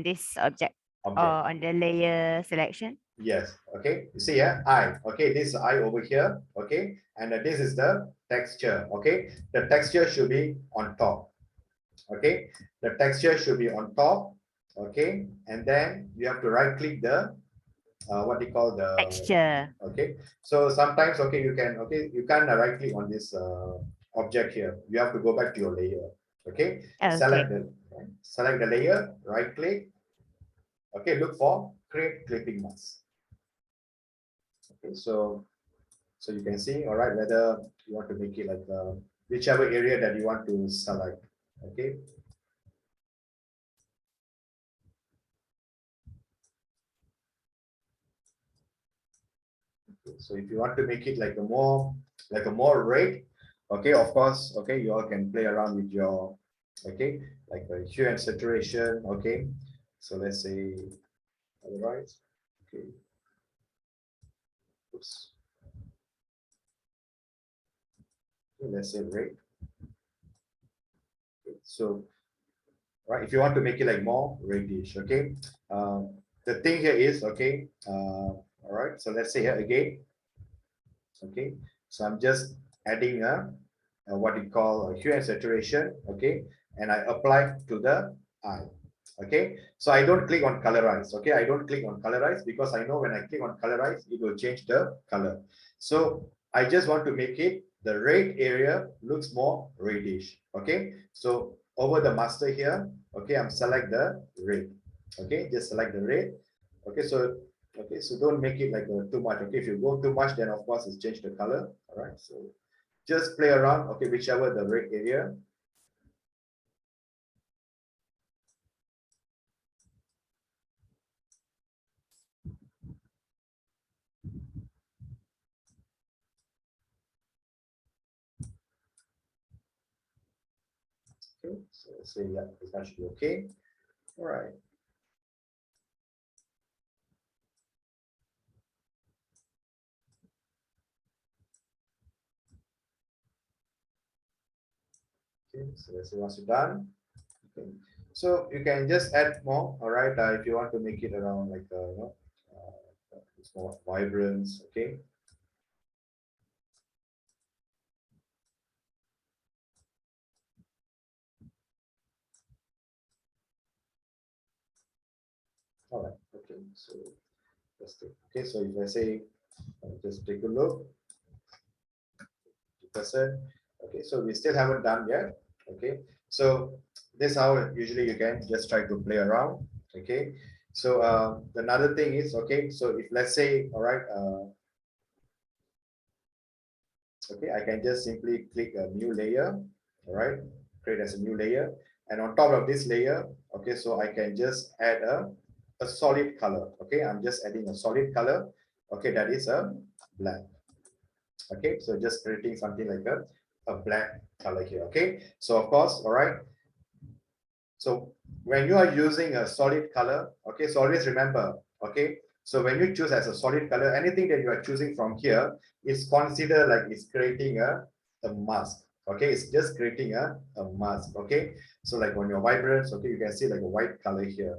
this object or Object. on the layer selection. Yes. Okay. You see here, eye. Okay, this is eye over here. Okay, and this is the texture. Okay, the texture should be on top. Okay, the texture should be on top. Okay, and then you have to right click the what they call the Texture. okay. So sometimes you can't right click on this object here. You have to go back to your layer. Okay, Okay. select the layer, right click. Okay, look for create clipping mask. Okay, so you can see, all right, whether you want to make it like whichever area that you want to select. Okay. So if you want to make it like a more red, okay, of course, okay, you all can play around with your okay, like the hue and saturation. Okay, so let's say otherwise, okay, oops. Okay, let's say red. Okay, so right, if you want to make it like more reddish, okay, the thing here is okay, all right, so let's say here again. Okay, so I'm just adding a what you call a hue and saturation. Okay, and I apply to the eye. Okay, so I don't click on colorize. Okay, I don't click on colorize because I know when I click on colorize it will change the color. So I just want to make it the red area looks more reddish. Okay, so over the master here, okay, I'm select the red. Okay, just select the red. Okay, so okay, so don't make it like too much. Okay, if you go too much, then of course it's change the color. All right, so just play around. Okay, whichever the red area. Okay, so let's say yeah, this should be okay. All right. Okay, so let's say once you're done. Okay. So you can just add more. All right, if you want to make it around like it's more vibrant. Okay. All right. Okay. So let's take. Okay. So if I say, just take a look. 50%. Okay. So we still haven't done yet. Okay. So this is how usually you can just try to play around. Okay. So another thing is okay. So if let's say, all right. Okay, I can just simply click a new layer. All right, create as a new layer, and on top of this layer, okay, so I can just add a solid color. Okay, I'm just adding a solid color. Okay, that is a black. Okay, so just creating something like a black color here. Okay, so of course, all right. So when you are using a solid color, okay, so always remember, okay, so when you choose as a solid color, anything that you are choosing from here is considered like it's creating a mask. Okay, it's just creating a mask. Okay, so like on your vibrance, okay, you can see like a white color here.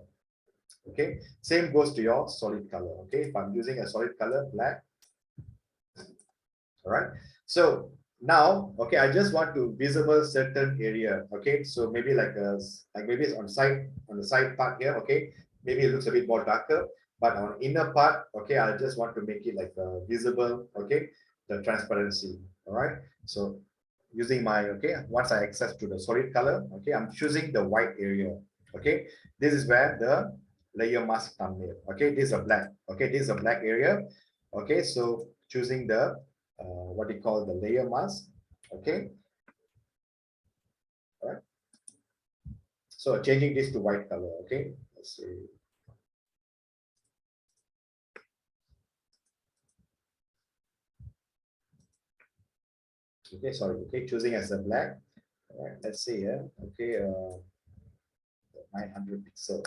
Okay, same goes to your solid color. Okay, if I'm using a solid color, black. All right, so now okay, I just want to visible certain area. Okay, so maybe like maybe it's on the side part here. Okay, maybe it looks a bit more darker, but on inner part, okay, I just want to make it like visible. Okay, the transparency. All right, so using my okay, once I access to the solid color, okay, I'm choosing the white area. Okay, this is where the layer mask thumbnail. Okay, this is a black. Okay, this is a black area. Okay, so choosing the what you call the layer mask. Okay, all right, so changing this to white color. Okay, let's see. Okay, sorry. Okay, choosing as a black. All right, let's see here. Okay, 900 pixel.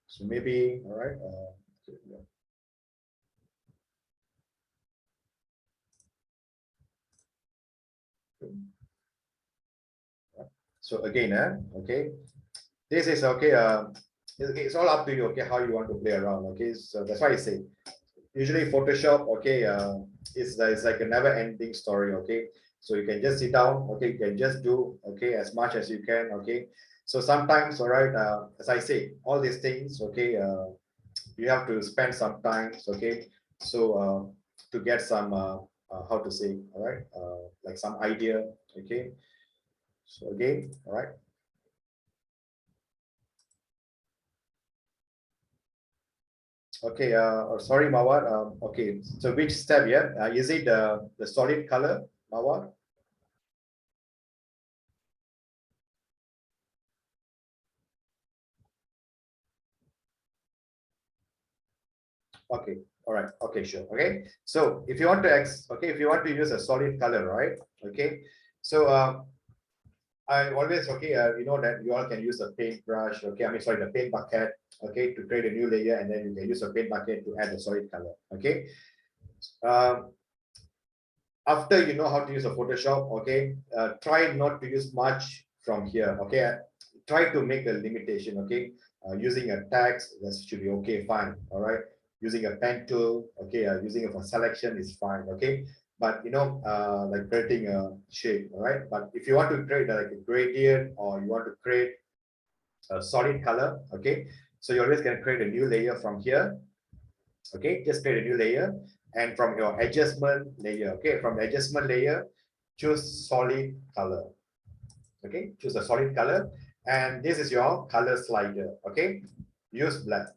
So maybe, all right. So again, okay, this is okay. It's all up to you. Okay, how you want to play around. Okay, so that's why I say usually Photoshop. Okay, it's like a never-ending story. Okay, so you can just sit down. Okay, you can just do okay as much as you can. Okay, so sometimes, all right, as I say, all these things. Okay, you have to spend some time. Okay, so to get some how to say, all right, like some idea. Okay, so again, all right. Okay, sorry, Mawar. Okay, so which step? Yeah, is it the solid color, Mawar? Okay, all right. Okay, sure. Okay, so if you want to if you want to use a solid color, right? Okay, so I always you know that you all can use a paintbrush. Okay, I mean sorry, the paint bucket. Okay, to create a new layer, and then you can use a paint bucket to add a solid color. Okay. After you know how to use a Photoshop, okay, try not to use much from here. Okay, try to make a limitation. Okay, using a text that should be okay, fine. All right, using a pen tool, okay, using it for selection is fine. Okay, but you know, like creating a shape. All right, but if you want to create like a gradient or you want to create a solid color, okay, so you're always gonna create a new layer from here. Okay, just create a new layer, and from your adjustment layer, okay, from the adjustment layer, choose solid color. Okay, choose a solid color, and this is your color slider. Okay, use black.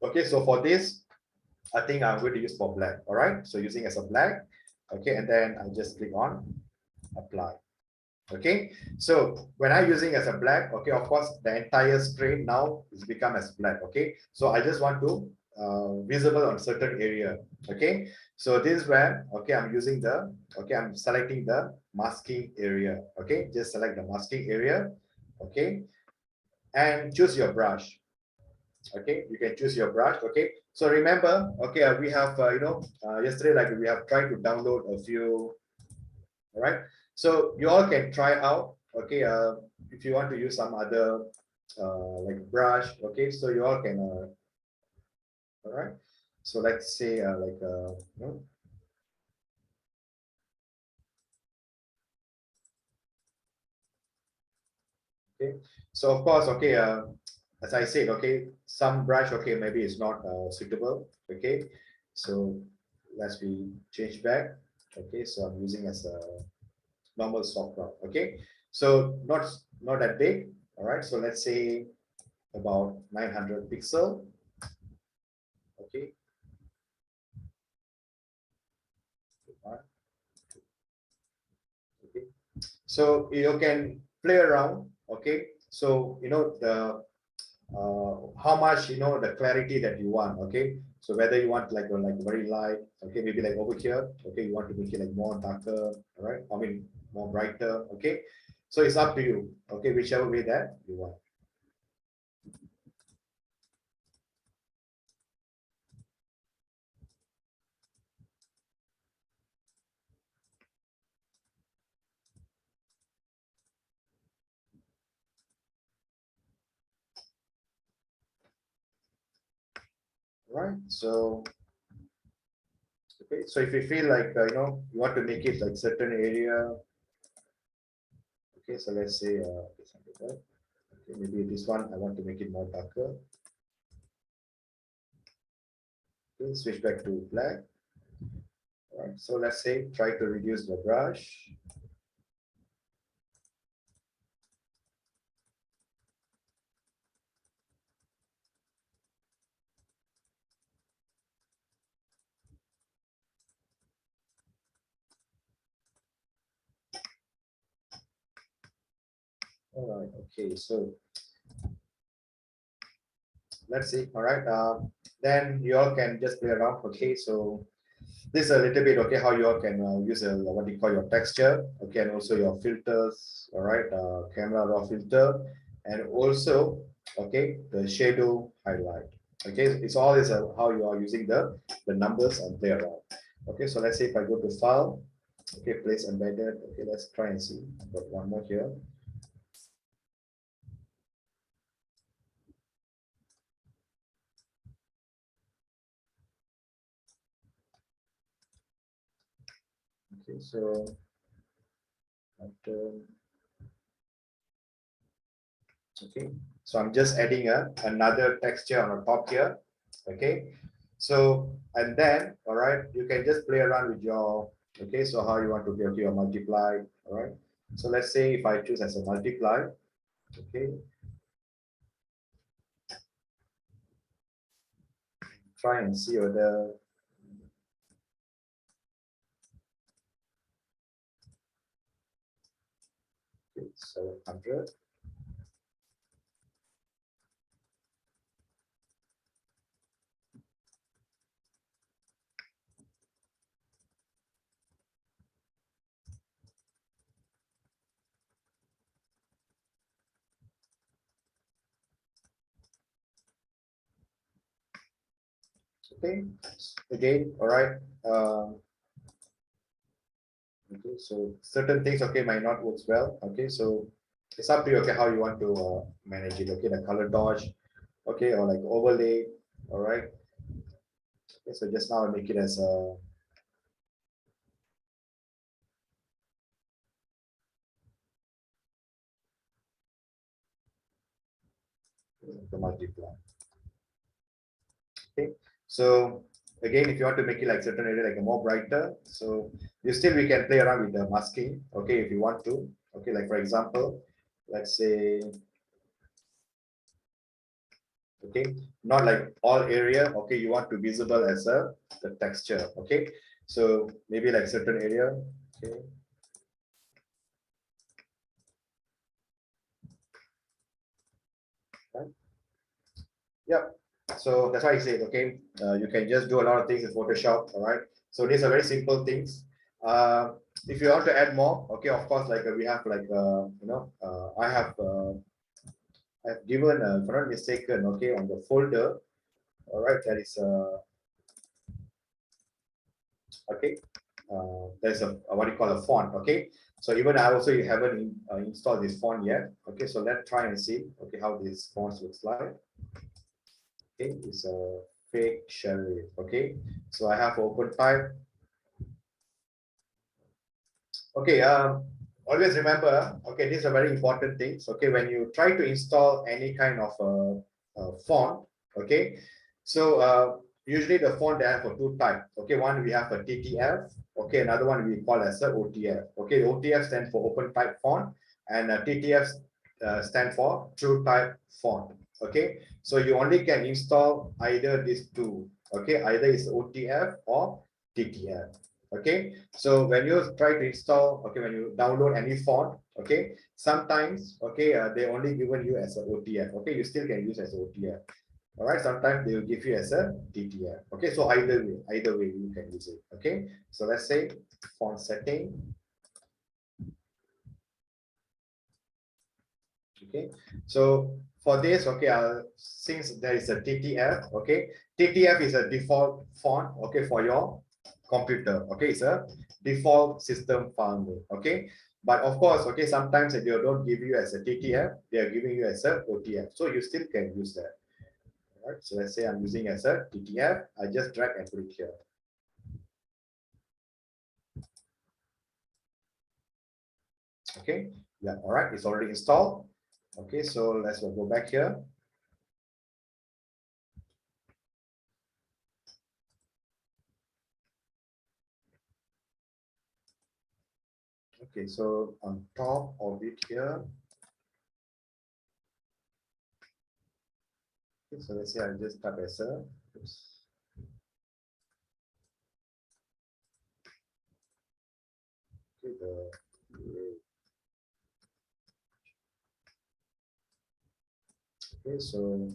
Okay, so for this, I think I'm going to use for black. All right, so using as a black. Okay, and then I just click on apply. Okay, so when I'm using as a black, okay, of course the entire screen now is become as black. Okay, so I just want to visible on certain area. Okay, so this is where okay I'm using the I'm selecting the masking area. Okay, just select the masking area. Okay, and choose your brush. Okay, you can choose your brush. Okay, so remember, okay, we have yesterday, like we have tried to download a few. All right, so you all can try out. Okay, if you want to use some other like brush. Okay, so you all can all right, so let's say okay, so of course, okay, as I said, okay, some brush, okay, maybe it's not suitable. Okay, so let's be change back. Okay, so I'm using as a normal soft rock. Okay, so not that big. All right, so let's say about 900 pixel. Okay, okay, so you can play around. Okay, so you know the how much you know the clarity that you want. Okay, so whether you want like very light, okay, maybe like over here, okay, you want to make it like more darker, all right, I mean more brighter. Okay, so it's up to you. Okay, whichever way that you want. Right, so okay, so if you feel like you want to make it like certain area, okay, so let's say okay, maybe this one I want to make it more darker. Okay, switch back to black. All right, so let's say try to reduce the brush. All right, okay, so let's see. All right, then you all can just play around. Okay, so this is a little bit okay how you all can use what you call your texture. Okay, and also your filters. All right, camera raw filter, and also okay, the shadow highlight. Okay, it's all is how you are using the numbers and play around. Okay, so let's say if I go to file, okay, place embedded. Okay, let's try and see. I've got one more here. Okay, so after, okay, so I'm just adding another texture on the top here. Okay, so and then all right, you can just play around with your, okay, so how you want to be, okay, your multiply. All right, so let's say if I choose as a multiply, okay, try and see whether, okay, 700. Okay, again, all right. Okay, so certain things, okay, might not works well. Okay, so it's up to you, okay, how you want to manage it. Okay, the color dodge, okay, or like overlay. All right. Okay, so just now I make it as a, the multiply. Okay, so again, if you want to make it like certain area like a more brighter, so you still, we can play around with the masking. Okay, if you want to. Okay, like for example, let's say, okay, not like all area, okay, you want to visible as a the texture. Okay, so maybe like certain area. Okay, right. Yep, so that's why I said, okay, you can just do a lot of things in Photoshop. All right, so these are very simple things. If you want to add more, okay, of course, like we have like I've given, if I'm not mistaken, okay, on the folder, all right, that is okay, there's a what you call a font. Okay, so even I also haven't installed this font yet. Okay, so let's try and see, okay, how this font looks like. Okay, it's a fake serif. Okay, so I have open type. Okay, always remember, okay, these are very important things. Okay, when you try to install any kind of font, okay, so usually the font they have for two types. Okay, one we have a TTF. Okay, another one we call as a OTF. Okay, OTF stands for open type font, and TTF stand for true type font. Okay, so you only can install either these two. Okay, either it's OTF or TTF. Okay, so when you try to install, okay, when you download any font, okay, sometimes, okay, they only given you as a OTF. Okay, you still can use as OTF. All right, sometimes they will give you as a TTF. Okay, so either way you can use it. Okay, so let's say font setting. Okay, so for this, okay, since there is a TTF, okay, TTF is a default font, okay, for your computer. Okay, it's a default system file name. Okay, but of course, okay, sometimes if they don't give you as a TTF, they are giving you as a OTF, so you still can use that. All right, so let's say I'm using as a TTF, I just drag and put it here. Okay, yeah, all right, it's already installed. Okay, so let's go back here. Okay, so on top of it here, okay, so let's say I just type as a, oops. Okay, okay, so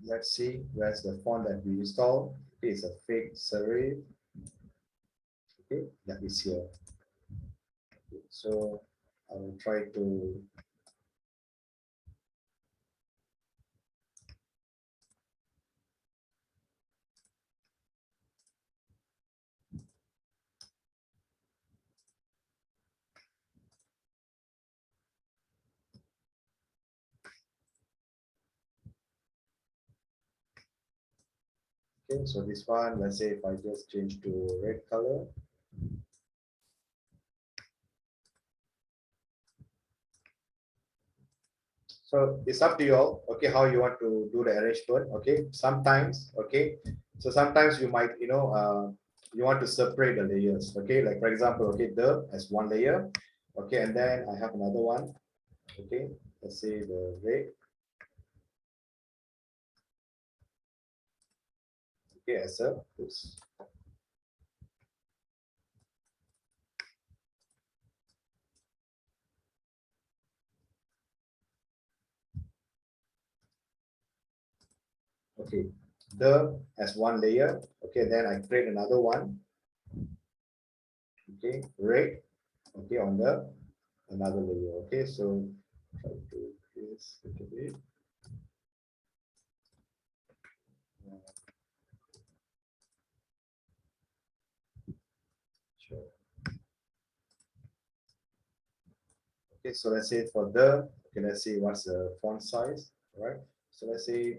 let's see where's the font that we installed. Okay, it's a fake serif. Okay, that is here. Okay, so I will try to Okay, so this one, let's say if I just change to red color. So it's up to you all, okay, how you want to do the arrangement, okay? Sometimes, okay, so sometimes you might, you want to separate the layers, okay? Like for example, okay, the as one layer, okay, and then I have another one, okay? Let's say the red, okay, as a this. Okay, the as one layer, okay, then I create another one, okay, red, okay, on the another layer, okay, so try to this a little bit. Sure. Okay, so let's say for the, okay, let's see what's the font size, all right? So let's say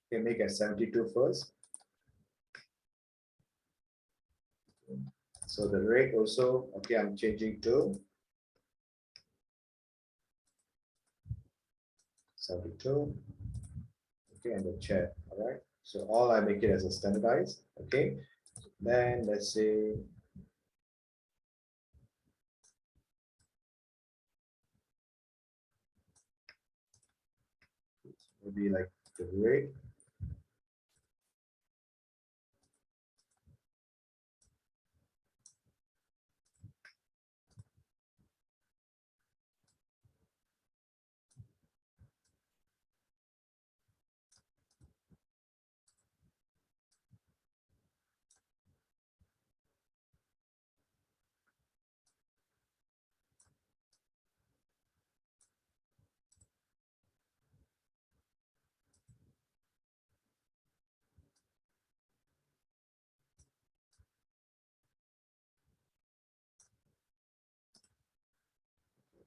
okay, make it 72 first. So the rate also, okay, I'm changing to 72. Okay, and the chair, all right? So all I make it as a standardized, okay? Then let's say maybe like the rate.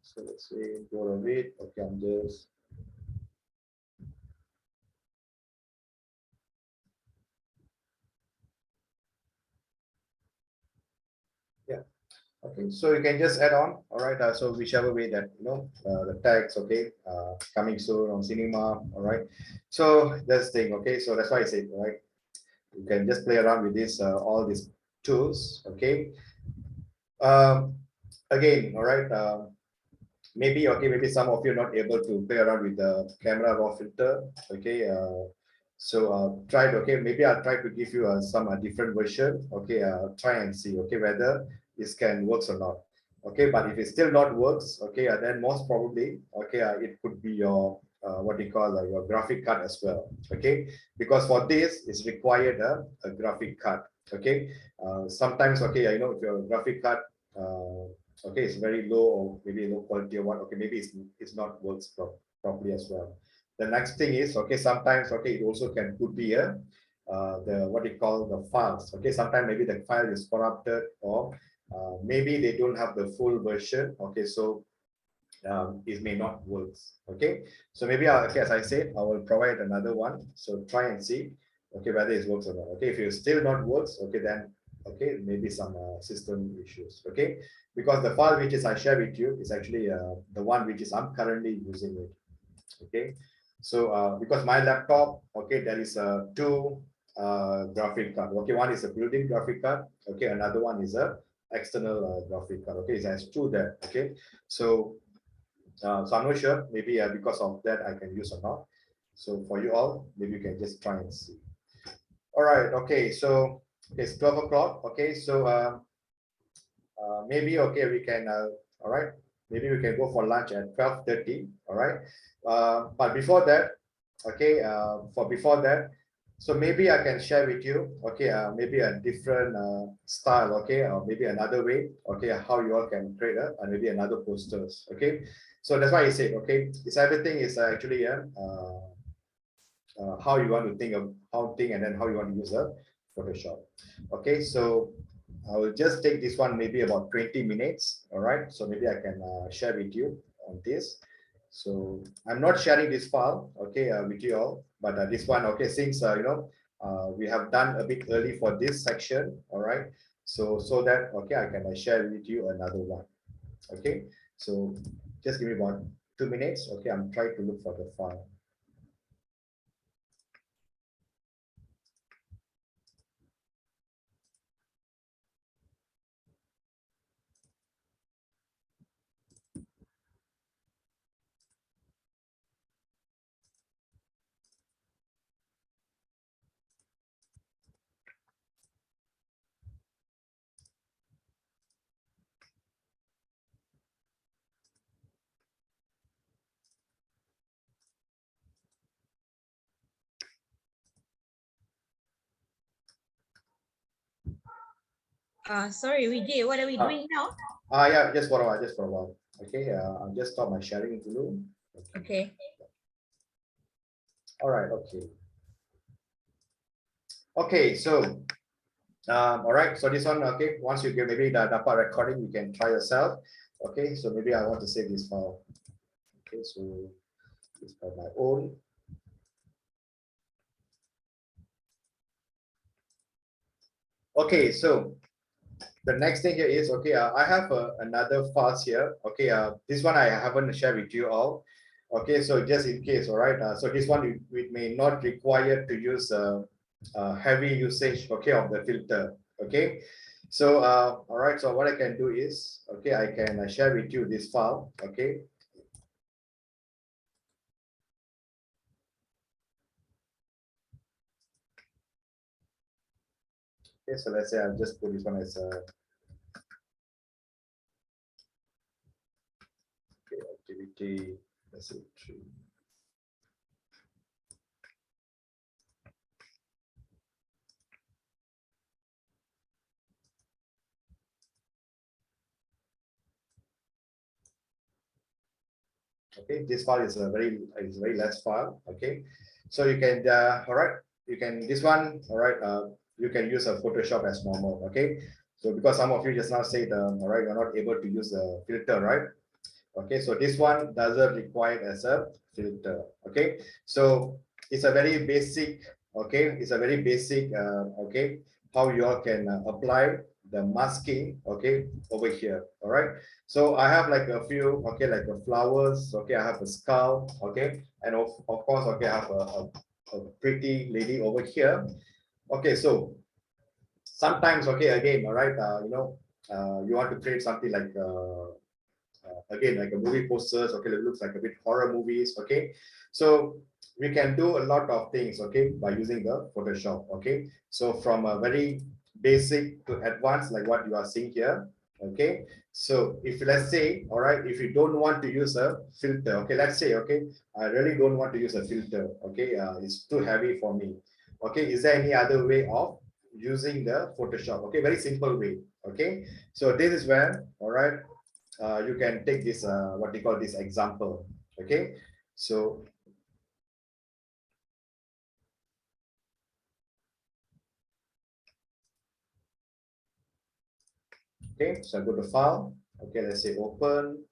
So let's say go to rate, okay, I'm just yeah. Okay, so you can just add on, all right. So whichever way that the tags, okay, coming soon on cinema, all right. So that's the thing, okay. So that's why I said, all right, you can just play around with this, all these tools, okay. Um, Again, all right. Maybe okay, maybe some of you are not able to play around with the camera raw filter, okay. So try it, okay. Maybe I'll try to give you some different version, okay. Try and see, okay, whether this can works or not, okay. But if it still not works, okay, then most probably, okay, it could be your what you call your graphic card as well, okay. Because for this, it's required a graphic card, okay. Sometimes, okay, if your graphic card okay, it's very low or maybe low quality or what, okay, maybe it's not works properly as well. The next thing is, okay, sometimes, okay, it also could be a the what you call the files, okay. Sometimes maybe the file is corrupted, or maybe they don't have the full version, okay. So it may not work, okay. So maybe okay, as I said, I will provide another one, so try and see, okay, whether it works or not, okay. If it still not works, okay, then okay, maybe some system issues, okay. Because the file which is I share with you is actually the one which is I'm currently using it, okay. So because my laptop, okay, there is two graphic card, okay. One is a built-in graphic card, okay. Another one is a external graphic card, okay. It has two there, okay. So so I'm not sure, maybe because of that I can use or not. So for you all, maybe you can just try and see. All right, okay, so it's 12 o'clock, okay. So maybe, okay, we can, all right, maybe we can go for lunch at 12:30, all right. But before that, okay, before that, so maybe I can share with you, okay, maybe a different style, okay, or maybe another way, okay, how you all can create maybe another posters, okay. So that's why I said, okay, it's everything is actually how you want to think of and then how you want to use a Photoshop. Okay, so I will just take this one maybe about 20 minutes. All right, so maybe I can share with you on this. So I'm not sharing this file, okay, with you all, but this one, okay, since we have done a bit early for this section. All right. So that, okay, I can share with you another one. Okay. So just give me 2 minutes. Okay. I'm trying to look for the file. Sorry, Vijay, what are we doing now? Yeah, just for a while. Okay, I'll just stop my sharing dulu. Okay. All right, okay. Okay, so all right, so this one, okay, once you get maybe the dapat recording, you can try yourself. Okay, so maybe I want to save this file. Okay, so it's by my own. Okay, so the next thing here is, okay, I have another files here. Okay, this one I haven't shared with you all. Okay, so just in case, all right. So this one we may not require to use heavy usage, okay, of the filter. Okay, so all right. So what I can do is, okay, I can share with you this file. Okay. Okay, so let's say I'll just put this one as a activity. Let's say 3. Okay, this file is a very less file. Okay, so you can all right, you can this one, all right, you can use a Photoshop as normal. Okay, so because some of you just now said all right, you're not able to use a filter, right? Okay, so this one doesn't require as a filter. Okay, so it's a very basic, okay, it's a very basic okay, how you all can apply the masking, okay, over here. All right, so I have like a few, okay, like a flowers, okay, I have a skull, okay, and of course, okay, I have a pretty lady over here. Okay, so sometimes, okay, again, all right, you want to create something like again, like a movie posters, okay, it looks like a bit horror movies, okay. So we can do a lot of things, okay, by using the Photoshop, okay. So from a very basic to advanced, like what you are seeing here, okay. So if let's say, all right, if you don't want to use a filter, okay, let's say, okay, I really don't want to use a filter, okay, it's too heavy for me, okay. Is there any other way of using the Photoshop? Okay, very simple way, okay. So this is where, all right, you can take this what they call this example. Okay, so okay, so I go to file. Okay, let's say open.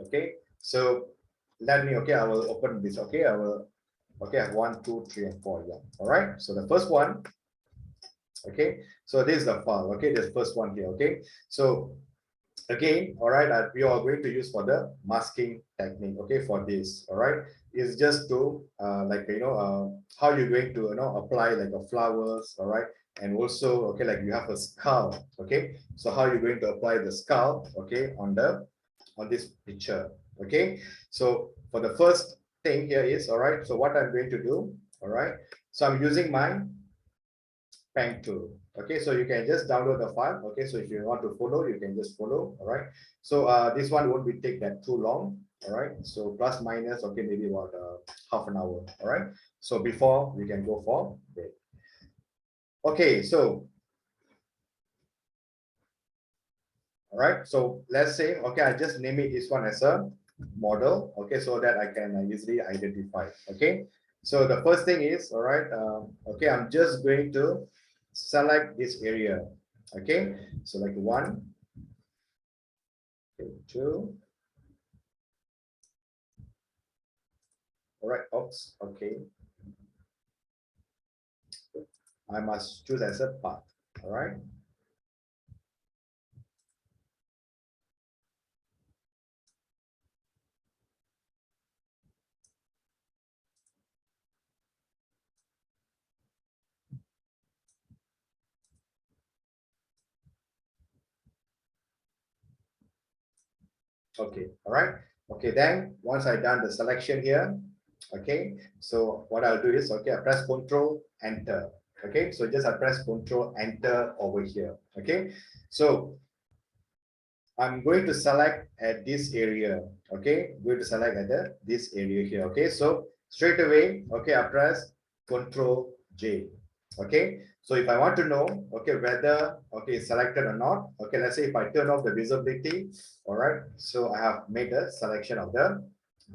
Okay, so let me, okay, I will open this. Okay, I will, okay, I have 1 2 3 and 4. Yeah, all right. So the first one, okay, so this is the file. Okay, this first one here. Okay, so again, all right, we are going to use for the masking technique. Okay, for this, all right, is just to like how you're going to apply like a flowers, all right, and also, okay, like you have a skull. Okay, so how you're going to apply the skull, okay, on this picture. Okay, so for the first thing here is, all right, so what I'm going to do, all right, so I'm using my pen tool. Okay, so you can just download the file. Okay, so if you want to follow, you can just follow. All right, so this one won't be take that too long. All right, so plus minus, okay, maybe about half an hour. All right, so before we can go for break. Okay, so all right, so let's say, okay, I just name it this one as a model. Okay, so that I can easily identify. Okay, so the first thing is, all right, okay, I'm just going to select this area. Okay, so like 1, 2, All right, oops, okay. I must choose as a path. All right. Okay, all right. Okay, then once I done the selection here, okay, so what I'll do is, okay, I press Control Enter. Okay, so just I press Control Enter over here. Okay, so I'm going to select at this area. Okay, going to select at this area here. Okay, so straight away, okay, I press Control J. Okay, so if I want to know, okay, whether okay it's selected or not, okay, let's say if I turn off the visibility, all right, so I have made a selection of the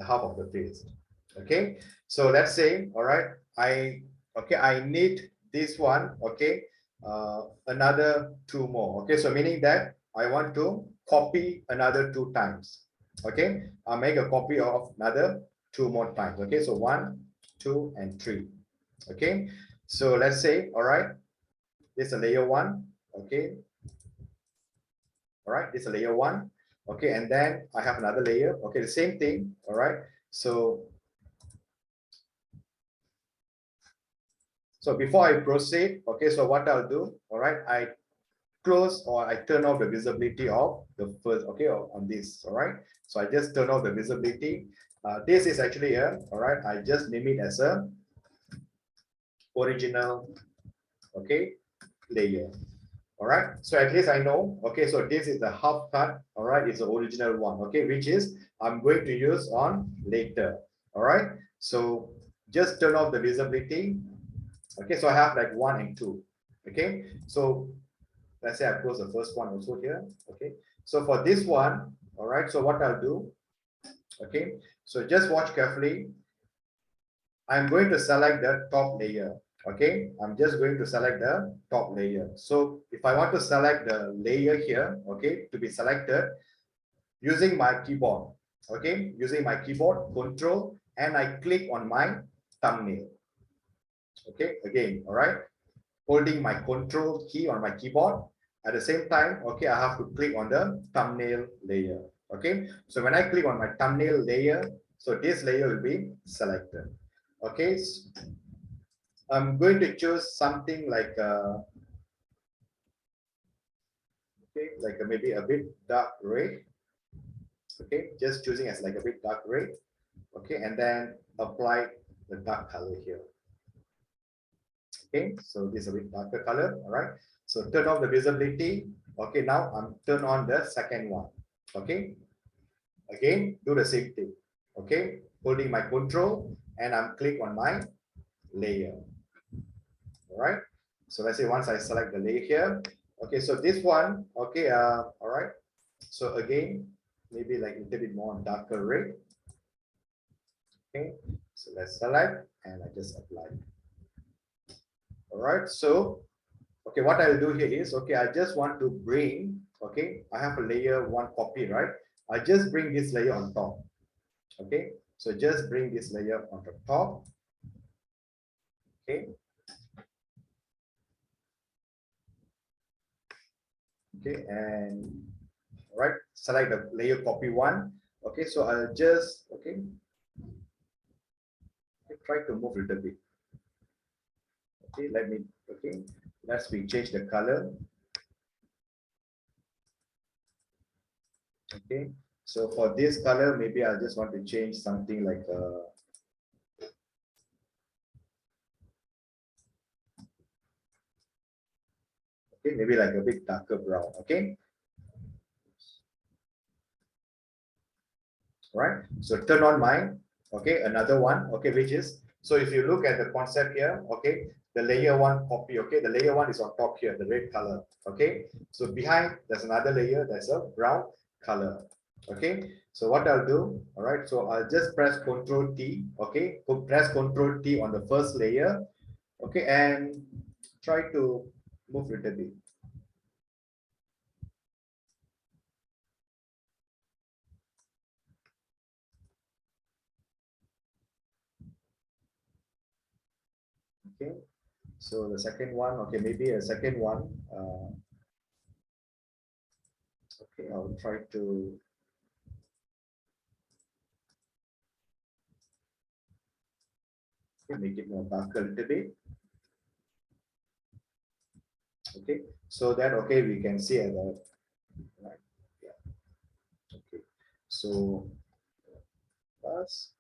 half of the face. Okay, so let's say, all right, I need this one, okay, another two more. Okay, so meaning that I want to copy another 2 times. Okay, I'll make a copy of another 2 more times. Okay, so 1, 2, and 3. Okay, so let's say, all right, this is a layer 1. Okay, all right, this is a layer 1. Okay, and then I have another layer. Okay, the same thing. All right, so before I proceed, okay, so what I'll do, all right, I close or I turn off the visibility of the first, okay, on this, all right. So I just turn off the visibility. This is actually a, all right, I just name it as a original, okay, layer. All right, so at least I know, okay, so this is the half cut, all right, it's the original one, okay, which is I'm going to use on later. All right, so just turn off the visibility. Okay, so I have like 1 and 2. Okay, so let's say I close the first one also here. Okay, so for this one, all right, so what I'll do, okay, so just watch carefully. I'm going to select the top layer. Okay, I'm just going to select the top layer. So if I want to select the layer here, okay, to be selected using my keyboard, okay, using my keyboard control, and I click on my thumbnail. Okay, again, all right, holding my control key on my keyboard. At the same time, okay, I have to click on the thumbnail layer. Okay, so when I click on my thumbnail layer, so this layer will be selected. Okay, so I'm going to choose something like okay, like maybe a bit dark red. Okay, just choosing as like a bit dark red. Okay, and then apply the dark color here. Okay, so this is a bit darker color. All right, so turn off the visibility. Okay, now I'm turn on the second one. Okay, again do the same thing. Okay, holding my control and I'm click on my layer. All right, so let's say once I select the layer here. Okay, so this one, okay, all right, so again maybe like a little bit more darker red. Okay, so let's select and I just apply. All right, so okay, what I'll do here is, okay, I just want to bring, okay, I have a layer 1 copy, right? I just bring this layer on top. Okay, so just bring this layer on the top. Okay. Okay, and all right, select the layer copy 1. Okay, so I'll just, okay, try to move a little bit. Okay, let me, okay, let's change the color. Okay, so for this color, maybe I just want to change something like okay, maybe like a bit darker brown. Okay, right, so turn on mine. Okay, another one. Okay, which is, so if you look at the concept here, okay, the layer 1 copy, okay, the layer 1 is on top here, the red color. Okay, so behind there's another layer, there's a brown color. Okay, so what I'll do, all right, so I'll just press Ctrl T. Okay, press Ctrl T on the first layer. Okay, and try to move a little bit. So the second one, okay, maybe a second one. Okay, I'll try to. Okay, make it more darker a little bit. Okay, so that okay, we can see at the right. Yeah. Okay, so plus.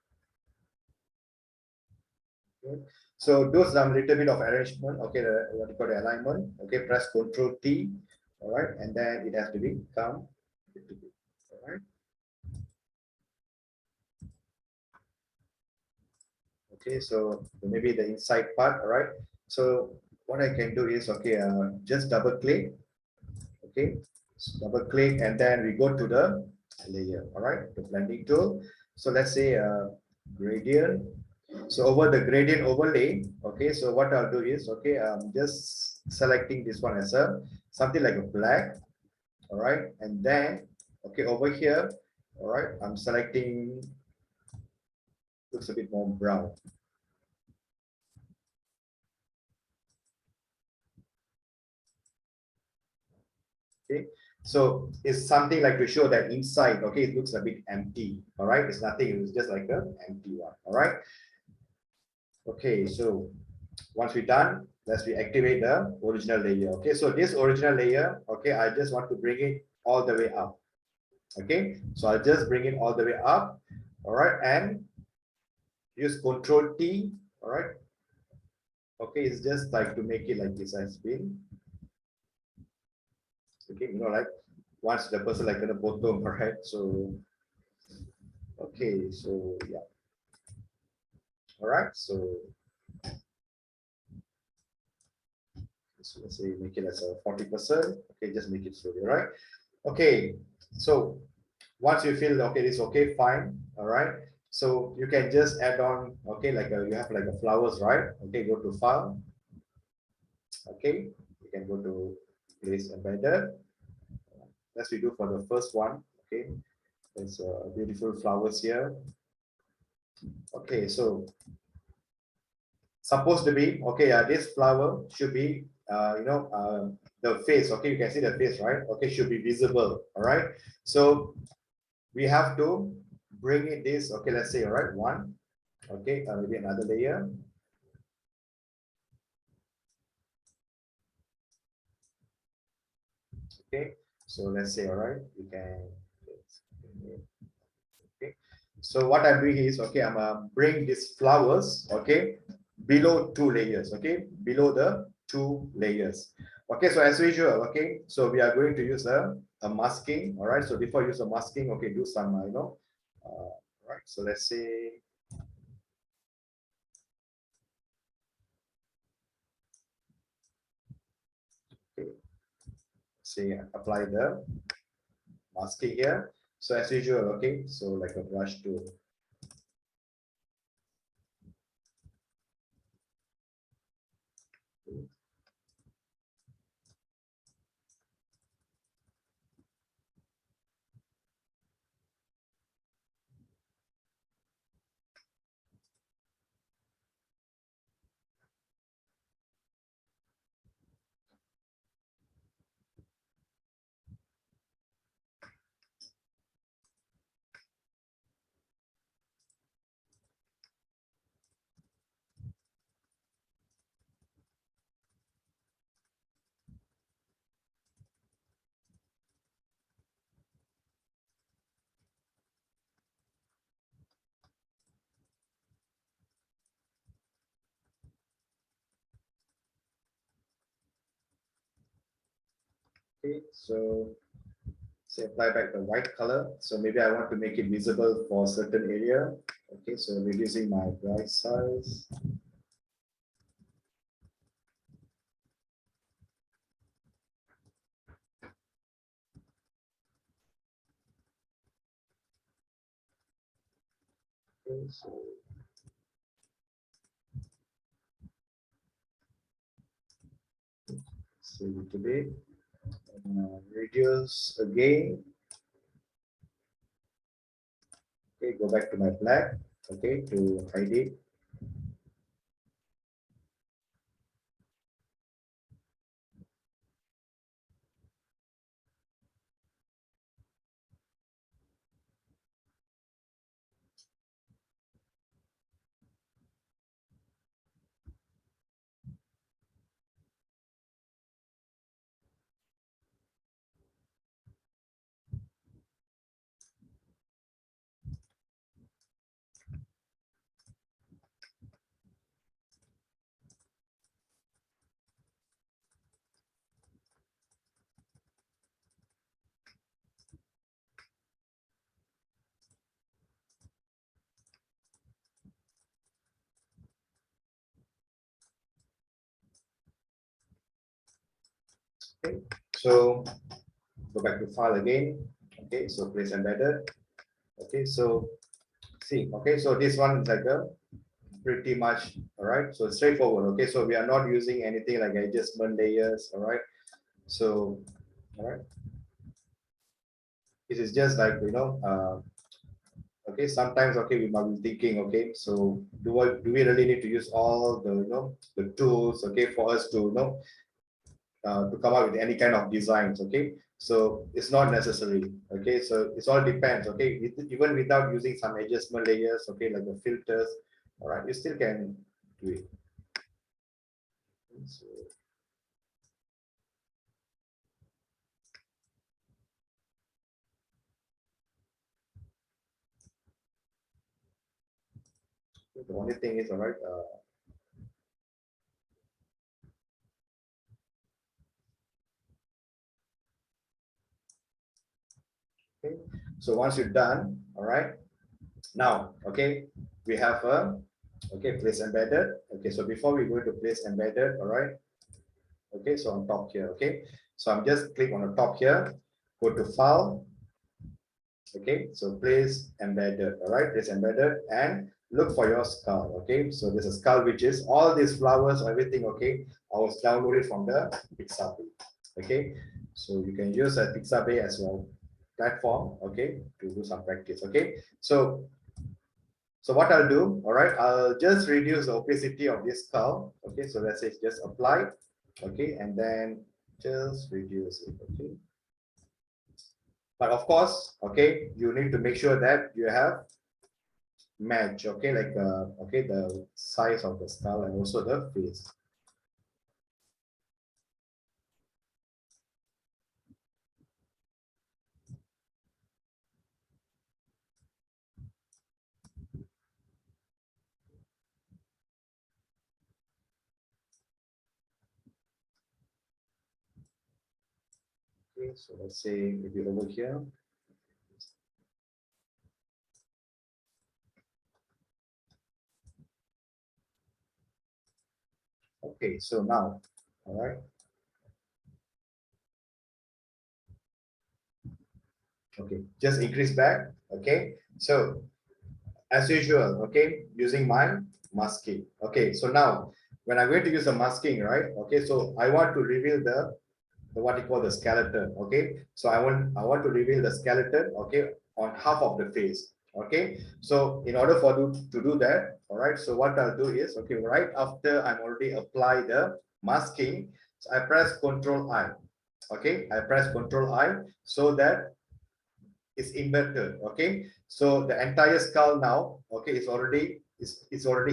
Okay. So do some little bit of arrangement. Okay, what you call the alignment. Okay, press Control T. All right, and then it has to become. All right. Okay, so maybe the inside part. All right. So what I can do is okay, just double click. Okay, so double click, and then we go to the layer. All right, the blending tool. So let's say gradient. So over the gradient overlay, okay, so what I'll do is, okay, I'm just selecting this one as a something like a black, all right, and then, okay, over here, all right, I'm selecting, looks a bit more brown. Okay, so it's something like to show that inside, okay, it looks a bit empty, all right, it's nothing, it's just like an empty one, all right. Okay, so once we're done, let's reactivate the original layer. Okay, so this original layer, okay, I just want to bring it all the way up. Okay, so I'll just bring it all the way up. All right, and use Control T. All right. Okay, it's just like to make it like this has been. Okay, you know, like once the person like at the bottom, all right. So, okay, so yeah. All right, so let's say make it as a 40%. Okay, just make it slowly, all right? Okay, so once you feel okay, it's okay, fine, all right? So you can just add on, okay, like you have like a flowers, right? Okay, go to file. Okay, you can go to place embedded. Let's we do for the first one. Okay, there's beautiful flowers here. Okay, so supposed to be okay. This flower should be the face. Okay, you can see the face, right? Okay, should be visible. All right. So we have to bring it this. Okay, let's say all right one. Okay, maybe another layer. Okay, so let's say all right, you can. Okay, so what I'm doing is okay, I'm bring these flowers. Okay, below two layers. Okay, below the two layers. Okay, so as usual. Okay, so we are going to use a masking. All right, so before use a masking, okay, do some right. So let's say. Okay, say apply the masking here. So as usual, okay, so like a brush tool. Okay, so say apply back the white color. So maybe I want to make it visible for a certain area. Okay, so reducing my bright size. Okay, so save it today. Reduce again. Okay, go back to my black. Okay, to hide it. Okay, so go back to file again. Okay, so place embedded. Okay, so see, okay, so this one is like a pretty much all right. So straightforward. Okay, so we are not using anything like adjustment layers. All right, so all right, it is just like okay, sometimes okay we might be thinking, okay, so do we really need to use all the the tools, okay, for us to to come up with any kind of designs, okay, so it's not necessary, okay, so it's all depends, okay, even without using some adjustment layers, okay, like the filters, all right, you still can do it. So, the only thing is, all right, okay, so once you're done, all right, now, okay, we have a okay place embedded. Okay, so before we go to place embedded, all right, okay, so on top here, okay, so I'm just click on the top here, go to file, okay, so place embedded, all right, place embedded, and look for your skull. Okay, so there's a skull which is all these flowers, everything, okay, I was downloaded from the Pixabay. Okay, so you can use a Pixabay as your platform, okay, to do some practice. Okay, so what I'll do, all right, I'll just reduce the opacity of this skull. Okay, so let's say just apply, okay, and then just reduce it. Okay, but of course, okay, you need to make sure that you have match, okay, like okay, the size of the skull and also the face. Okay, so let's say maybe over here. Okay, so now, all right. Okay, just increase back. Okay, so as usual, okay, using my masking. Okay, so now when I'm going to use the masking, right? Okay, so I want to reveal the what you call the skeleton. Okay, so I want to reveal the skeleton, okay, on half of the face. Okay, so in order for to do that, all right, so what I'll do is, okay, right after I'm already apply the masking, so I press Control I. Okay, I press Control I so that is inverted. Okay, so the entire skull now, okay, it's already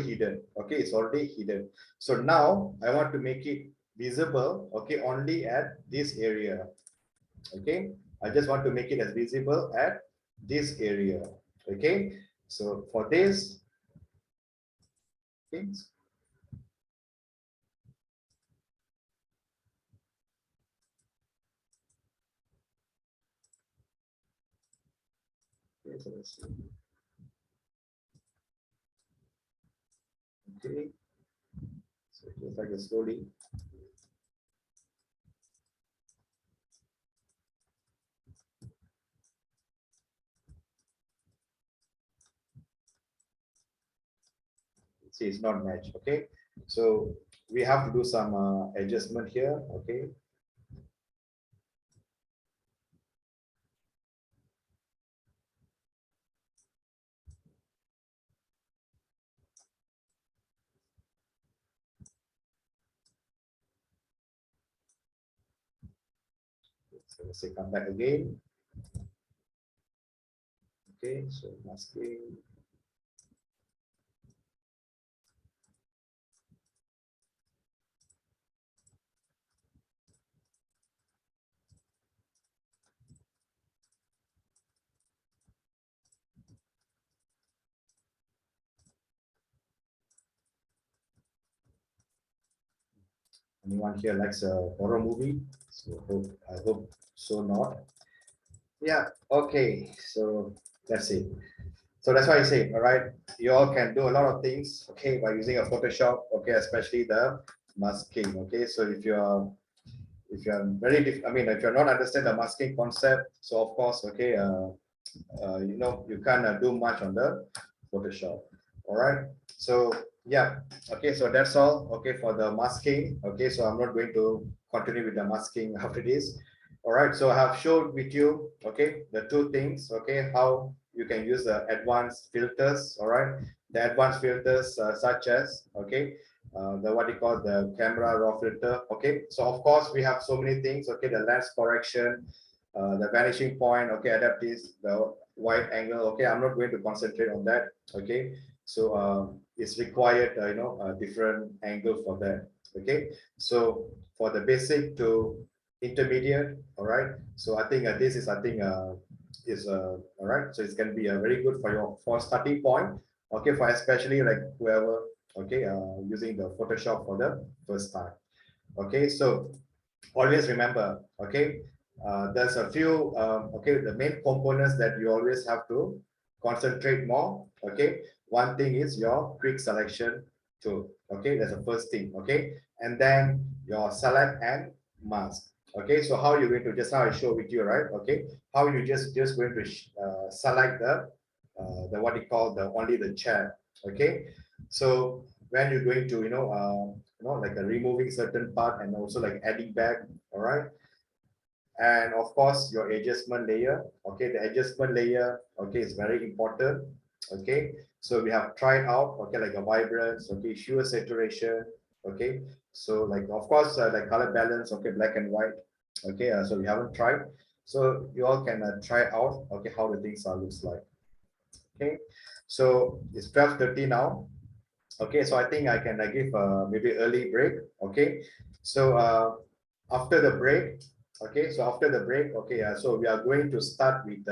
hidden. Okay, it's already hidden. So now I want to make it visible, okay, only at this area. Okay, I just want to make it as visible at this area. Okay, so for this, okay, so let's see. Okay, so just like a slowly. See, it's not matched. Okay, so we have to do some adjustment here. Okay, so let's say come back again. Okay, so masking. Anyone here likes a horror movie? So I hope so not. Yeah, okay, so that's it. So that's why I say, all right, you all can do a lot of things, okay, by using a Photoshop, okay, especially the masking, okay. So if you're I mean, if you're not understand the masking concept, so of course, okay, you know, you can't do much on the Photoshop. All right. So yeah, okay, so that's all, okay, for the masking. Okay, so I'm not going to continue with the masking after this. All right, so I have showed with you, okay, the two things, okay, how you can use the advanced filters. All right, the advanced filters such as, okay, the what you call the camera raw filter. Okay, so of course we have so many things, okay, the lens correction, the vanishing point, okay, adaptive, the wide angle. Okay, I'm not going to concentrate on that. Okay, so it's required, you know, a different angle for that. Okay, so for the basic to intermediate, all right, so I think this is, I think is all right, so it's going to be a very good for your for starting point, okay, for especially like whoever, okay, using the Photoshop for the first time. Okay, so always remember, okay, there's a few okay, the main components that you always have to concentrate more. Okay, one thing is your quick selection tool. Okay, that's the first thing. Okay, and then your select and mask. Okay, so how you're going to, just now I show with you, right? Okay, how you just going to select the what you call the only the chair. Okay, so when you're going to, you know, like removing certain part and also like adding back. All right, and of course your adjustment layer. Okay, the adjustment layer, okay, is very important. Okay, so we have tried out, okay, like a vibrance, okay, hue saturation. Okay, so like of course like color balance, okay, black and white. Okay, so we haven't tried, so you all can try out, okay, how the things are looks like. Okay, so it's 12:30 now. Okay, so I think I can give maybe early break. Okay, so after the break, okay, so after the break, okay, so we are going to start with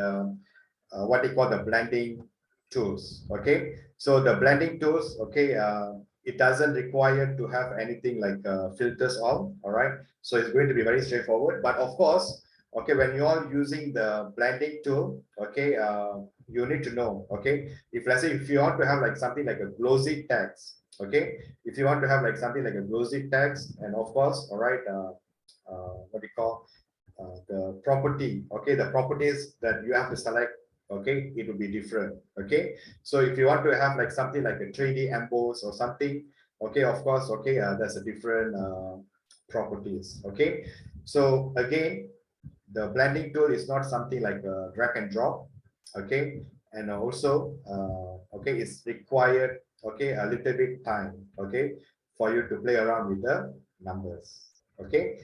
what they call the blending tools. Okay, so the blending tools, okay, it doesn't require to have anything like filters on. All right, so it's going to be very straightforward, but of course, okay, when you are using the blending tool, okay, you need to know, okay, if let's say if you want to have like something like a glossy text, okay, if you want to have like something like a glossy text, and of course, all right, what we call the property, okay, the properties that you have to select, okay, it will be different. Okay, so if you want to have like something like a 3D emboss or something, okay, of course, okay, there's a different properties. Okay, so again, the blending tool is not something like a drag and drop. Okay, and also okay, it's required, okay, a little bit time, okay, for you to play around with the numbers. Okay,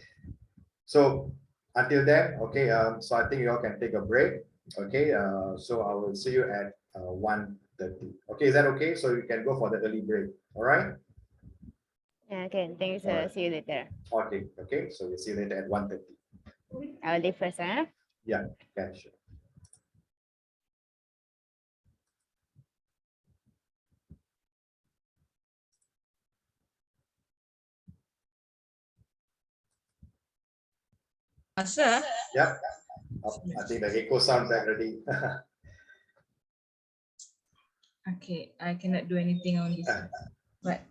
so until then, okay, so I think you all can take a break. Okay, so I will see you at 1:30. Okay, is that okay? So you can go for the early break. All right. Yeah, okay. Thanks. Alright. See you later. Okay, okay, so we'll see you later at 1:30. I'll leave first, huh? Yeah, sure. Masa? Yeah, I think the echo sound back already. Okay, I cannot do anything on this. But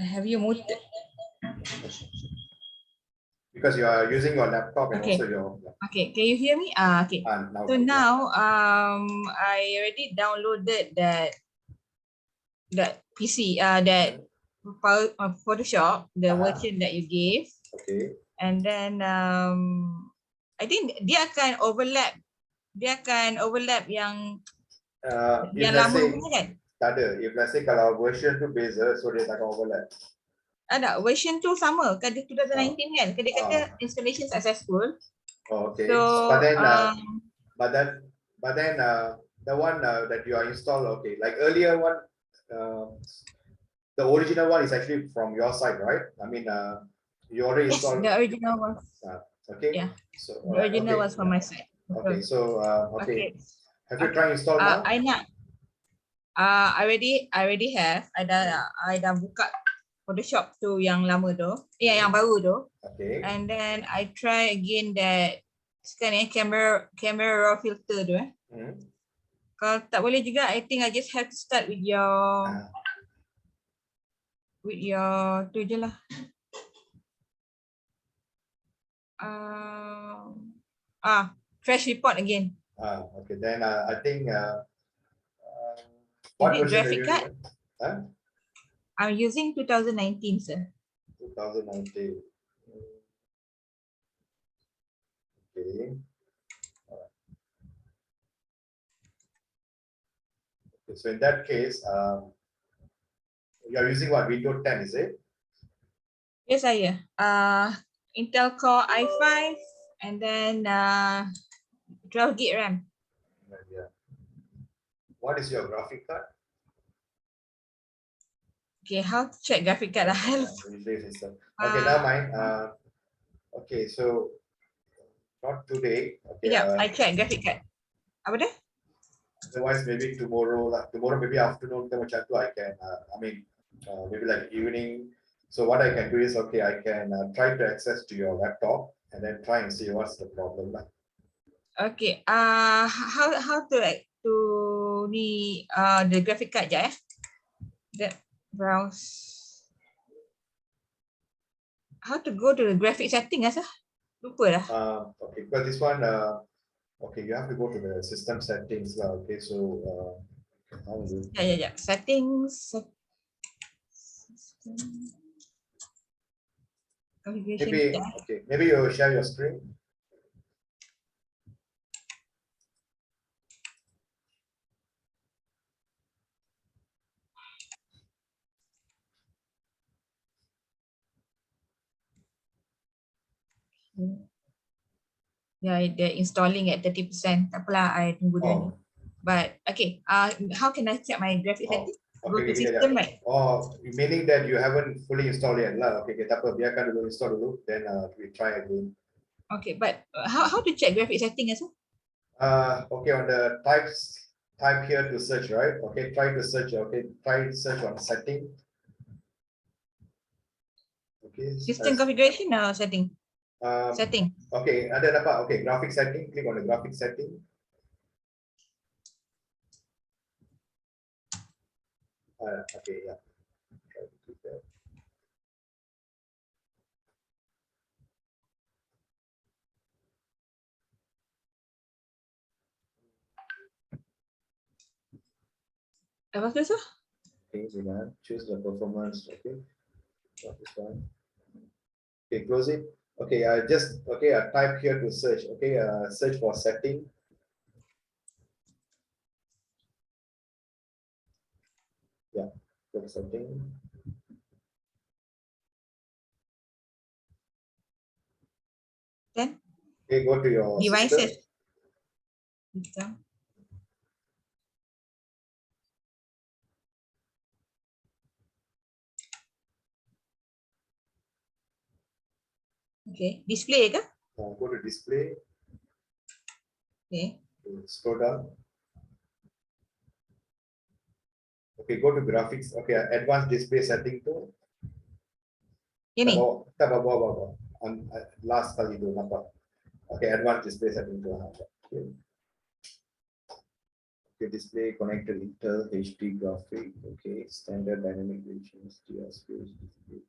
have you muted? Because you are using your laptop and Okay. also your. Okay, can you hear me? Okay. Now, So yeah. now I already downloaded that PC that Photoshop, the version that you gave. Okay. And then I think dia akan overlap yang If yang let's lama say, punya kan? tak ada. If let's say kalau version tu beza, so dia takkan overlap. Ada version tu sama kan, 2019 kan? Dia kata installation successful. Oh, okay. So but then the one that you are installed, okay, like earlier one, the original one is actually from your side, right? I mean, you already yes, installed. the original was. Okay. Yeah. So The original was from my side. Okay. So okay. Have you tried install now? I nak. I already have. I dah buka Photoshop tu yang lama tu, yang baru tu. Okay. And then I try again that sekarang camera raw filter tu. Kalau tak boleh juga, I think I just have to start with your tu je lah. Fresh report again. Okay, then I think what Is it version are graphic you card? using? Huh? I'm using 2019, sir. 2019. Okay. Okay, so in that case, you are using what, Windows 10, is it? Yes, saya. Intel Core i5 and then 12 gig RAM. Yeah. What is your graphic card? Okay, how to check graphic card? Okay, never mind. Okay, so not today. Okay, Yeah, I check graphic card. Apa dia? otherwise maybe tomorrow, tomorrow maybe afternoon, macam tu I can. I mean, maybe like evening. So what I can do is, okay, I can try to access to your laptop and then try and see what's the problem. Okay. How to ni the graphic card je That browse. How to go to the graphic setting sir? Lupa dah. Okay, because this one, okay, you have to go to the system settings. Okay, so how is it? Yeah. Settings. Configuration. Maybe okay, maybe you share your screen. Yeah, they're installing at 30%. Tak apalah, I tunggu dia ni. But okay, how can I check my graphic setting? Go to system, right? Oh, meaning that you haven't fully installed it lah. Okay, tak apa, biarkan dulu install dulu, then we try again. Okay, but how to check graphic setting as well? Okay, on the type here to search, right? Okay, try to search. Okay, try to search on setting. Okay. System configuration or setting? Setting. Okay, ada dapat. Okay, graphic setting. Click on the graphic setting. Okay, yeah. Try to click that. Apa tu sir? Okay, so now choose the performance. Okay, got this one. Okay, close it. Okay, I type here to search. Okay, search for setting. Yeah, go to setting. Then Okay, go to your devices. system. Okay, display ke? Go to display. Okay. Scroll down. Okay, go to graphics. Okay, advanced display setting tu. Ini. Tak bawa. Last kali tu nampak. Okay, advanced display setting tu. Okay. Okay, display connected Intel HD graphic. Okay, standard dynamic ranges, DSP display.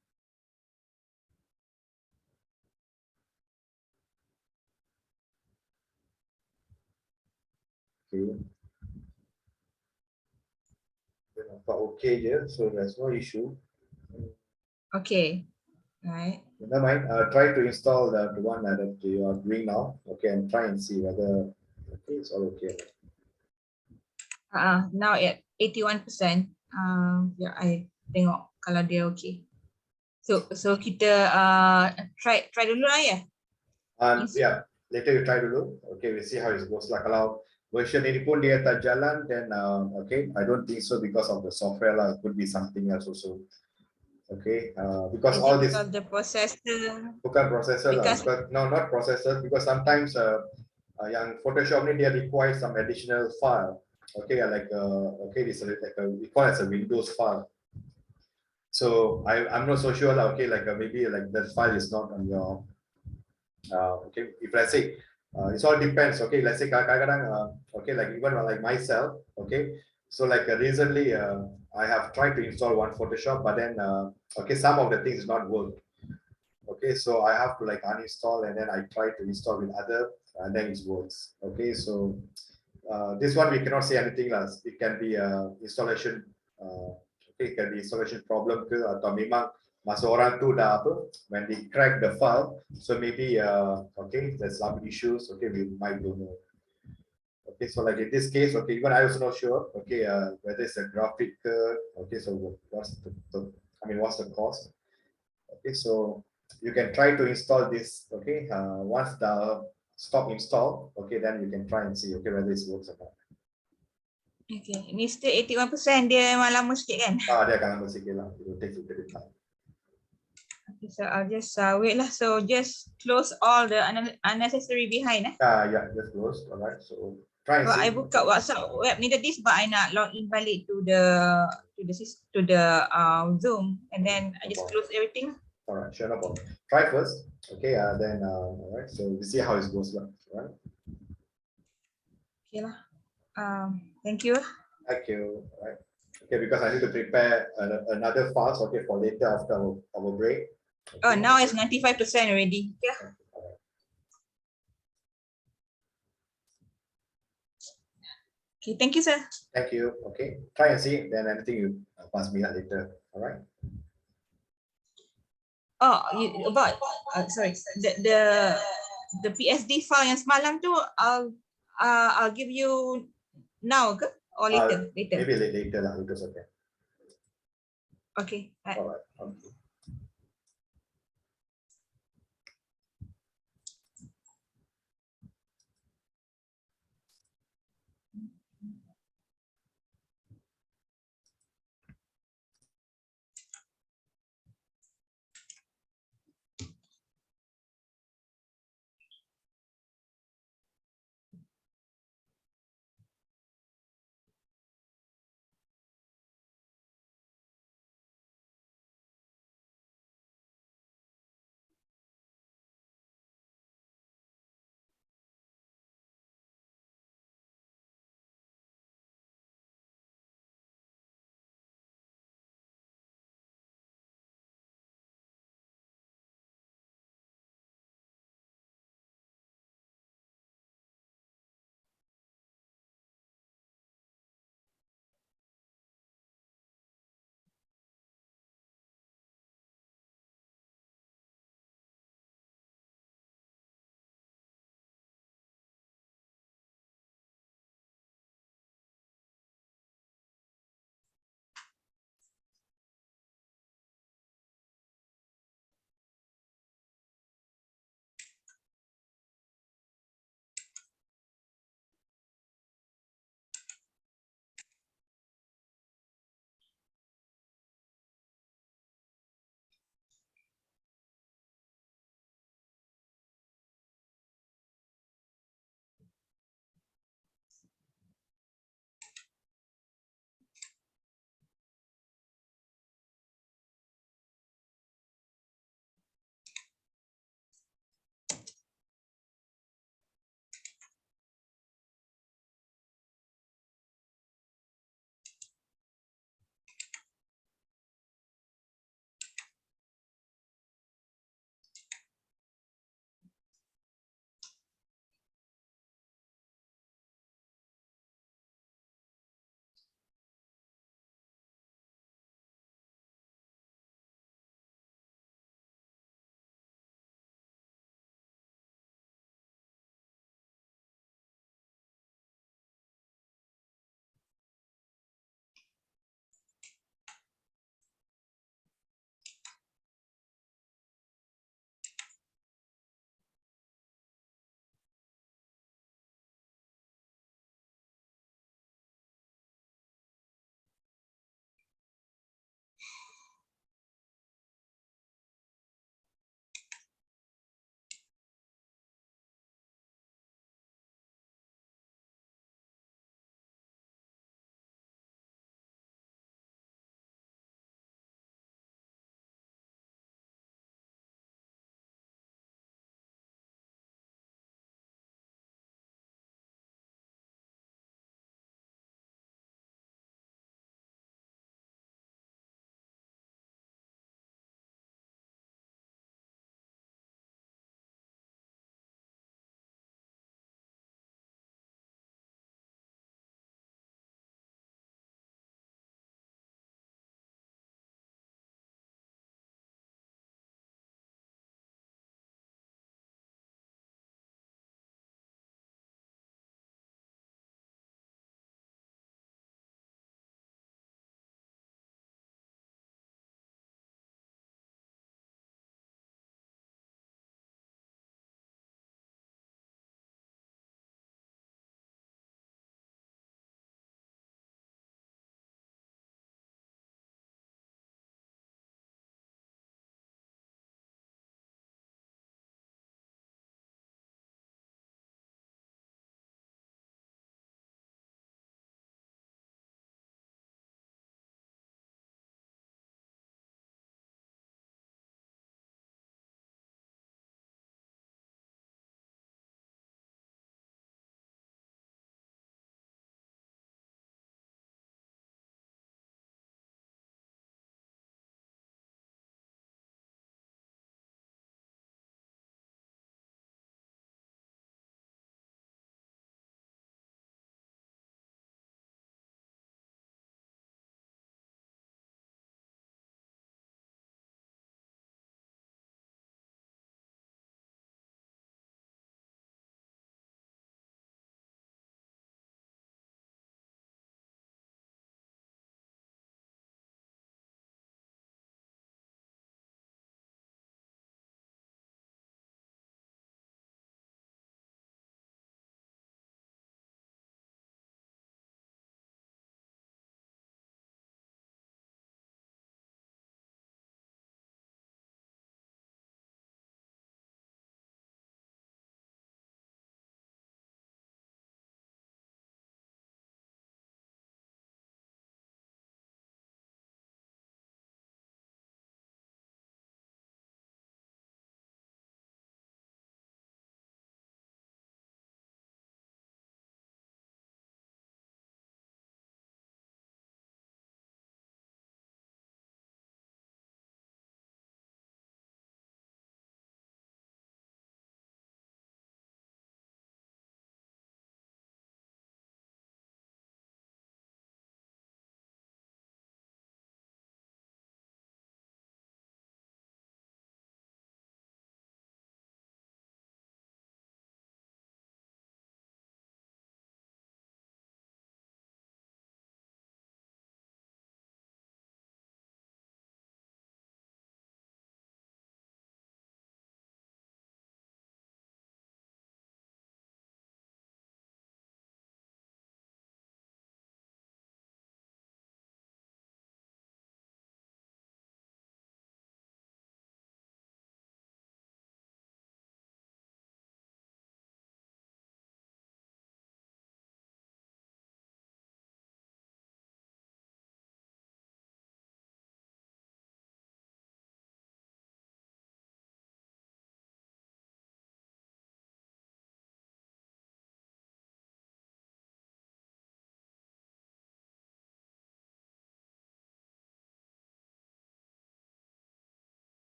Okay. Okay, yeah, so there's no issue. Okay. Right. Never mind. Try to install the one that you are doing now. Okay, and try and see whether it's all okay. Now at 81%. Yeah, I tengok kalau dia okay. So kita try dulu lah ya. Yeah, later you try dulu. Okay, we see how it goes. Like kalau version ini pun dia tak jalan, then okay, I don't think so because of the software lah. It could be something else also. Okay, because all this the processor. Bukan processor lah. Because, no, not processor. Because sometimes yang Photoshop ni dia requires some additional file. Okay, like okay, this is like we call it as a Windows file. So I'm not so sure lah. Okay, like maybe like that file is not on your. Okay, if let's say it all depends. Okay, let's say kadang-kadang okay, like even like myself. Okay, so like recently I have tried to install one Photoshop, but then okay, some of the things not work. Okay, so I have to like uninstall and then I try to install with other and then it works. Okay, so this one we cannot say anything else. It can be installation, okay, it can be installation problem ke atau memang masa orang tu dah apa, when they crack the file, so maybe okay, there's some issues. Okay, we might don't know. Okay, so like in this case, okay, even I was not sure. Okay, whether it's a graphic, okay, so what's I mean, what's the cost? Okay, so you can try to install this. Okay, once the stop install, okay, then you can try and see okay whether it works or not. Okay, ni still 81% dia memang lama sikit kan? Dia akan lama sikit lah. It will take a bit of time. Okay, so I'll just wait lah. So just close all the unnecessary behind. Yeah, just close. All right, so try and So see. I buka WhatsApp web ni tadi sebab I nak log in balik to the Zoom, and then I just close everything. All right, sure, no problem. Try first. Okay, then all right, so we see how it goes lah. All right. Okay lah. Thank you. Thank you. All right. Okay, because I need to prepare another file. Okay, for later after our break. Oh, Okay. now it's 95% already. Yeah. Okay, thank you, sir. Thank you. Okay, try and see. Then anything you pass me later. All right. Oh, about sorry, the PSD file yang semalam tu I'll give you now ke or later? Maybe later lah. Later, okay. Okay. All right. Okay.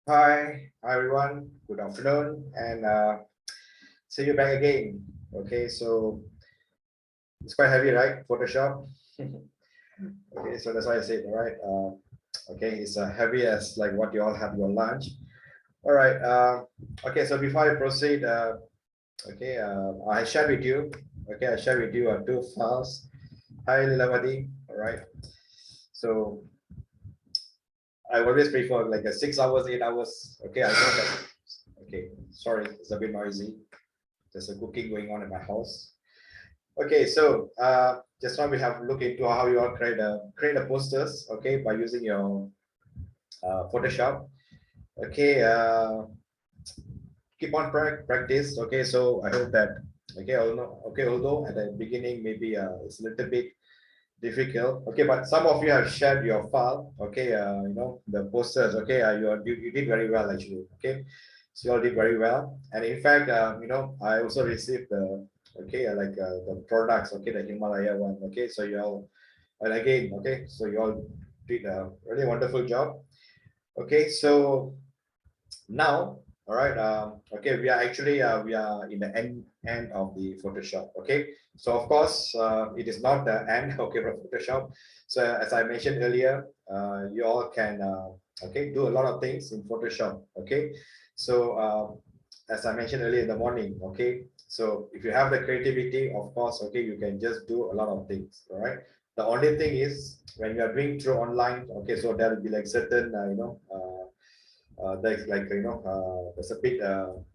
Hi everyone, good afternoon, and see you back again. Okay, so it's quite heavy, right? Photoshop. Okay, so that's why I said, all right. Okay, it's heavy as like what you all have your lunch. All right. Okay, so before I proceed, okay, I share with you. Okay, I share with you two files. Hi Lilavati. All right. So I always prefer like a 6 hours, 8 hours. Okay, I know that. Okay, sorry, it's a bit noisy. There's a cooking going on in my house. Okay, so just now we have looked into how you all create a posters. Okay, by using your Photoshop. Okay, keep on practice. Okay, so I hope that although at the beginning maybe it's a little bit difficult. Okay, but some of you have shared your file. Okay, the posters. Okay, you did very well actually. Okay, so you all did very well, and in fact, I also received the the products. Okay, the Himalaya one. Okay, so you all, and again, okay, so you all did a really wonderful job. Okay, so now, all right, okay, we are actually we are in the end of the Photoshop. Okay, so of course it is not the end. Okay, for Photoshop. So as I mentioned earlier, you all can okay, do a lot of things in Photoshop. Okay, so as I mentioned earlier in the morning. Okay, so if you have the creativity, of course, okay, you can just do a lot of things. All right, the only thing is when you are doing through online. Okay, so there will be like certain there's like there's a bit all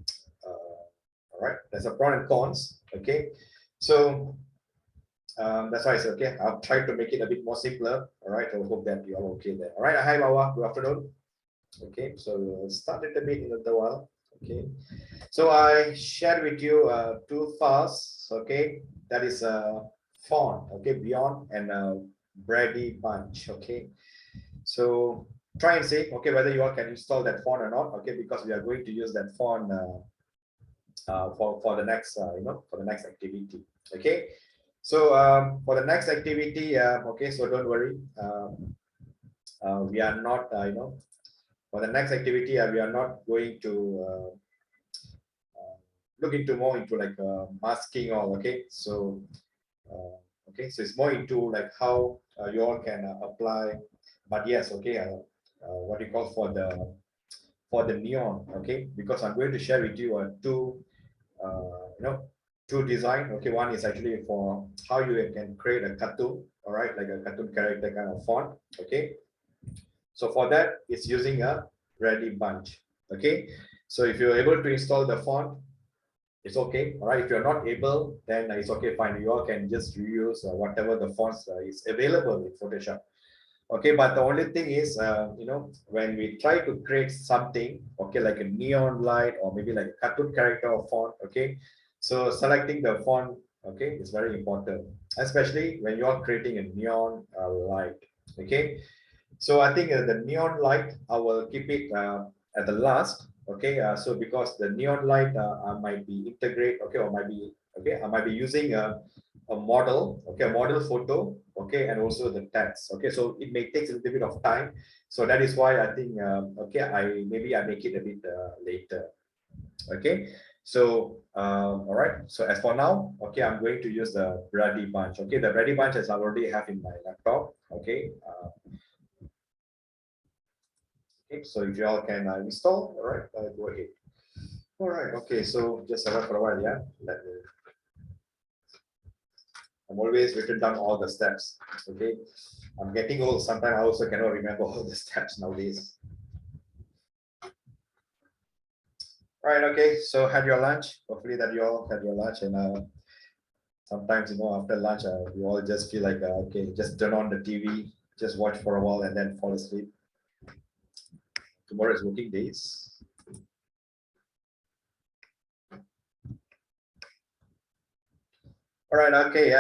right, there's a pros and cons. Okay, so that's why I said okay, I'll try to make it a bit more simpler. All right, I hope that you're all okay there. All right, hi Bawa, good afternoon. Okay, so we'll start it a bit in a little while. Okay, so I shared with you two files. Okay, that is a font. Okay, Beyond and Brady Bunch. Okay, so try and see, okay, whether you all can install that font or not. Okay, because we are going to use that font for the next for the next activity. Okay, so for the next activity, okay, so don't worry, we are not for the next activity we are not going to look into more into like masking all. Okay, so okay, so it's more into like how you all can apply, but yes, okay, what you call for the neon. Okay, because I'm going to share with you two design. Okay, one is actually for how you can create a cartoon, all right, like a cartoon character kind of font. Okay, so for that it's using a Brady Bunch. Okay, so if you're able to install the font, it's okay. All right, if you're not able, then it's okay, fine, you all can just reuse whatever the fonts is available in Photoshop. Okay, but the only thing is when we try to create something, okay, like a neon light or maybe like a cartoon character or font. Okay, so selecting the font, okay, is very important, especially when you are creating a neon light. Okay, so I think the neon light I will keep it at the last. Okay, so because the neon light I might be integrate, okay, or might be okay, I might be using a model, okay, a model photo, okay, and also the text. Okay, so it may take a little bit of time, so that is why I think okay, I make it a bit later. Okay, so all right, so as for now, okay, I'm going to use the Brady Bunch. Okay, the Brady Bunch as I already have in my laptop. Okay, okay, so if you all can install, all right, go ahead. All right, okay, so just hold on for a while, yeah. I'm always written down all the steps. Okay, I'm getting old. Sometimes I also cannot remember all the steps nowadays. All right, okay, so had your lunch. Hopefully that you all had your lunch, and sometimes after lunch you all just feel like okay, just turn on the TV, just watch for a while, and then fall asleep. Tomorrow is working days. All right, okay.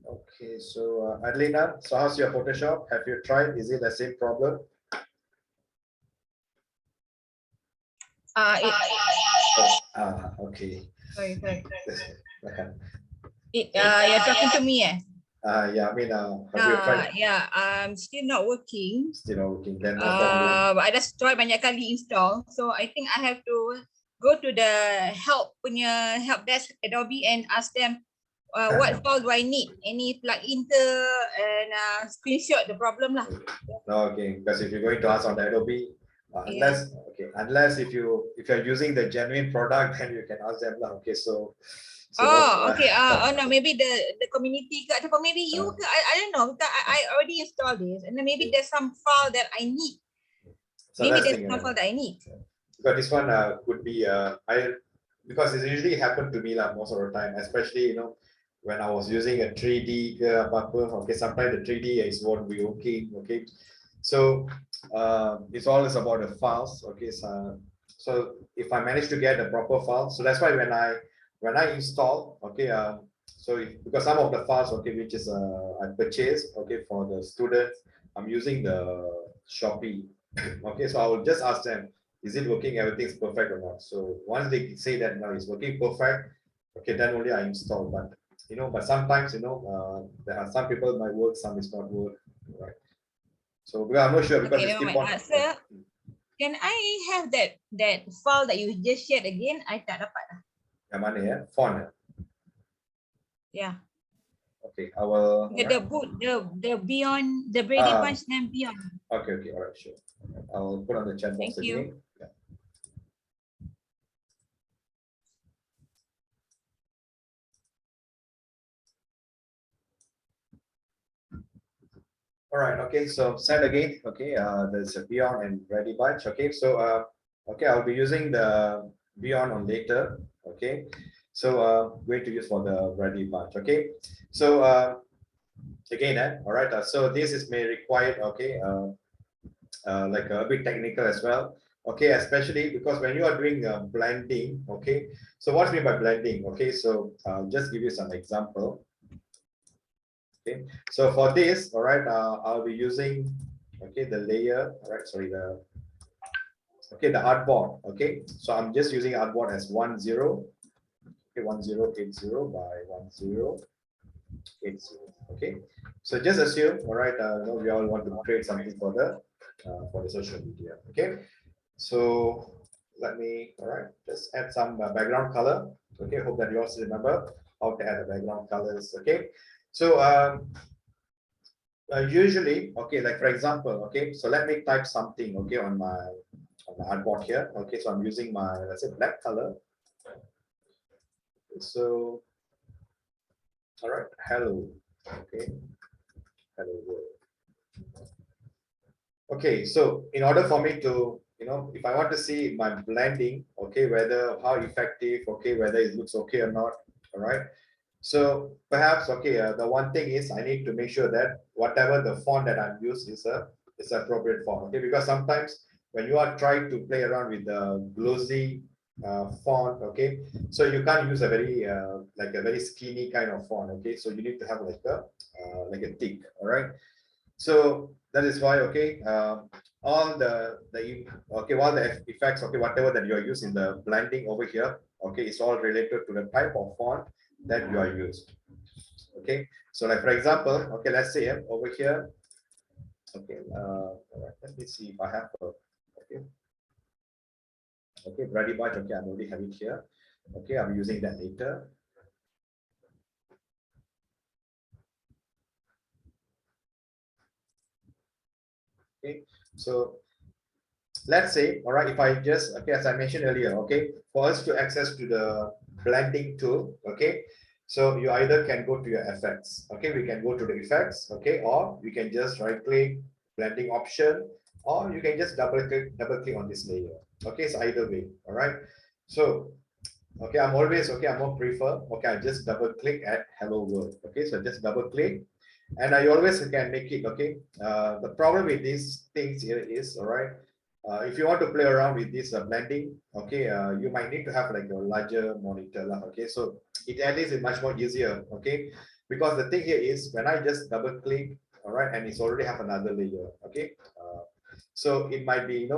Okay, so Adelina, so how's your Photoshop? Have you tried? Is it the same problem? Okay. Sorry. You're talking to me, eh? Yeah, I mean, have you tried? Yeah, still not working. Still not working. Then no problem. I just try banyak kali install. So I think I have to go to the help desk Adobe and ask them what file do I need? Any plugin and screenshot the problem lah. Okay, because if you're going to ask on the Adobe, Yeah. unless if you're using the genuine product, then you can ask them lah. Okay, so. Okay. No, maybe the community ke ataupun maybe you ke, I don't know. Because I already installed this, and then maybe there's some file that I need. So Maybe that's there's thing, some file that I need. because this one could be because it usually happened to me lah most of the time, especially when I was using a 3D ke apa-apa. Okay, sometimes the 3D is won't be working. Okay, so it's always about the files. Okay, so if I manage to get a proper file, so that's why when I install, okay, because some of the files, okay, which is I purchased, okay, for the students, I'm using the Shopee. Okay, so I will just ask them, is it working? Everything's perfect or not? So once they say that now it's working perfect, okay, then only I install. But but sometimes there are some people might work, some is not work, right? So I'm not sure because Okay, it's never mind. Sir, can I have that file that you just shared again? I tak dapat. Yang mana ya? Font. Yeah. Okay, I will. The beyond the Brady Bunch and beyond. Okay, all right, sure. I'll put on the chat box Thank you. again. Yeah. All right, okay, so send again. Okay, there's a Beyond and Ready Bunch. Okay, so okay, I'll be using the Beyond on later. Okay, so going to use for the Ready Bunch. Okay, so again, all right. So this is may require like a bit technical as well. Okay, especially because when you are doing blending. Okay, so what's mean by blending? Okay, so I'll just give you some example. Okay, so for this, all right, I'll be using the layer, all right, sorry, the artboard. Okay, so I'm just using artboard as 10, okay, 1080 by 1080. Okay, so just assume, all right, we all want to create something for the social media. Okay, so let me, all right, just add some background color. Okay, hope that you also remember how to add the background colors. Okay, so usually, okay, like for example, okay, so let me type something, okay, on my artboard here. Okay, so I'm using my, let's say, black color. So all right, hello. Okay, hello world. Okay, so in order for me to, if I want to see my blending, okay, whether how effective, okay, whether it looks okay or not, all right. So perhaps, okay, the one thing is I need to make sure that whatever the font that I'm using is appropriate font, okay, because sometimes when you are trying to play around with the glossy font, okay, so you can't use a very like a very skinny kind of font, okay, so you need to have like a thick, all right. So that is why, okay, all the effects, okay, whatever that you are using the blending over here, okay, it's all related to the type of font that you are used. Okay, so like for example, okay, let's say over here, okay, let me see if I have okay, Ready Bunch, okay, I'm already having it here. Okay, I'm using that later. Okay, so let's say, all right, if I just, okay, as I mentioned earlier, okay, for us to access to the blending tool, okay, so you either can go to your effects, okay, we can go to the effects, okay, or you can just right click blending option, or you can just double click on this layer. Okay, it's either way, all right. So okay, I'm more prefer, okay, I just double click at hello world. Okay, so just double click, and I always can make it, okay. The problem with these things here is, all right, if you want to play around with this blending, okay, you might need to have like a larger monitor, okay, so it at least is much more easier, okay, because the thing here is when I just double click, all right, and it's already have another layer, okay, so it might be,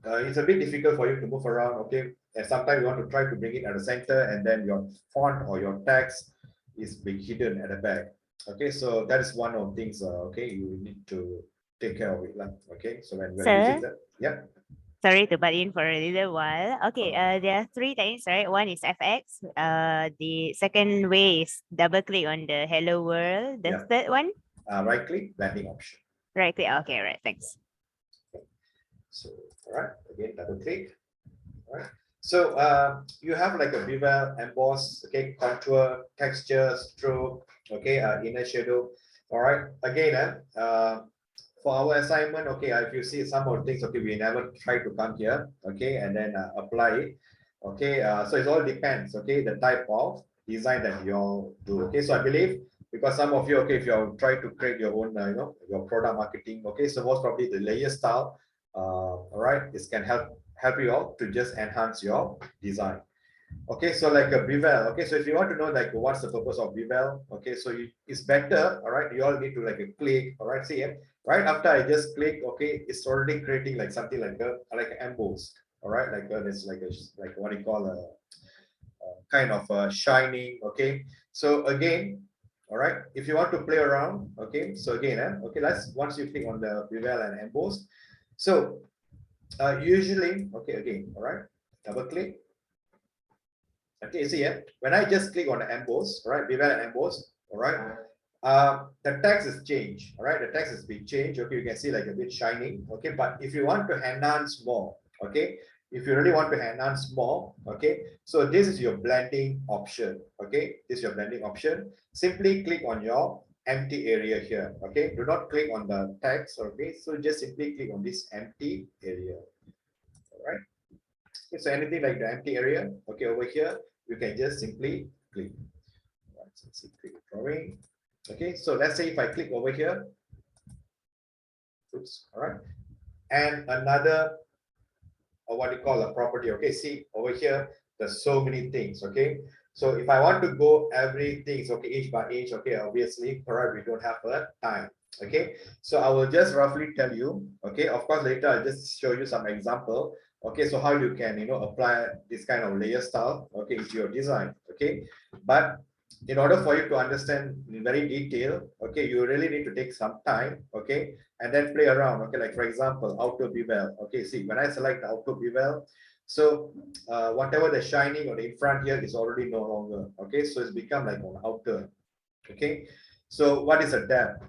it's a bit difficult for you to move around, okay, and sometimes you want to try to bring it at the center, and then your font or your text is being hidden at the back. Okay, so that is one of things. Okay, you need to take care of it. Okay, so when Sir? using that, yeah. Sorry to butt in for a little while. Okay, there are three things, right? One is FX. The second way is double click on the hello world. The Yeah. third one, Right click, blending option. right click. Okay, right. Thanks. So, all right, again, double click. All right. So you have like a bevel, emboss, okay, contour, texture, stroke, okay, inner shadow. All right. Again, for our assignment, okay, if you see some of the things, okay, we never try to come here, okay, and then apply it. Okay, so it all depends, okay, the type of design that you all do. Okay, so I believe because some of you, okay, if you try to create your own, your product marketing, okay, so most probably the layer style, all right, this can help you all to just enhance your design. Okay, so like a bevel. Okay, so if you want to know like what's the purpose of bevel, okay, so it's better. All right, you all need to like a click. All right, see it right after I just click. Okay, it's already creating like something like a emboss. All right, like it's like what you call a kind of shining. Okay, so again, all right, if you want to play around, okay, so again, okay, let's once you click on the bevel and emboss, so usually, okay, again, all right, double click. Okay, see here, when I just click on the emboss, all right, bevel and emboss, all right, the text is changed, all right, the text is being changed. Okay, you can see like a bit shining. Okay, but if you want to enhance more, okay, if you really want to enhance more, okay, so this is your blending option. Okay, this is your blending option. Simply click on your empty area here. Okay, do not click on the text. Okay, so just simply click on this empty area. All right. Okay, so anything like the empty area, okay, over here, you can just simply click. Right, so let's see, click drawing. Okay, so let's say if I click over here, oops, all right, and another, or what you call a property. Okay, see over here, there's so many things. Okay, so if I want to go everything, okay, inch by inch, okay, obviously, all right, we don't have a time. Okay, so I will just roughly tell you. Okay, of course, later I'll just show you some example. Okay, so how you can apply this kind of layer style, okay, into your design. Okay, but in order for you to understand in very detail, okay, you really need to take some time, okay, and then play around. Okay, like for example, outer bevel. Okay, see when I select the outer bevel, so whatever the shining or the in front here is already no longer. Okay, so it's become like on outer. Okay, so what is a depth?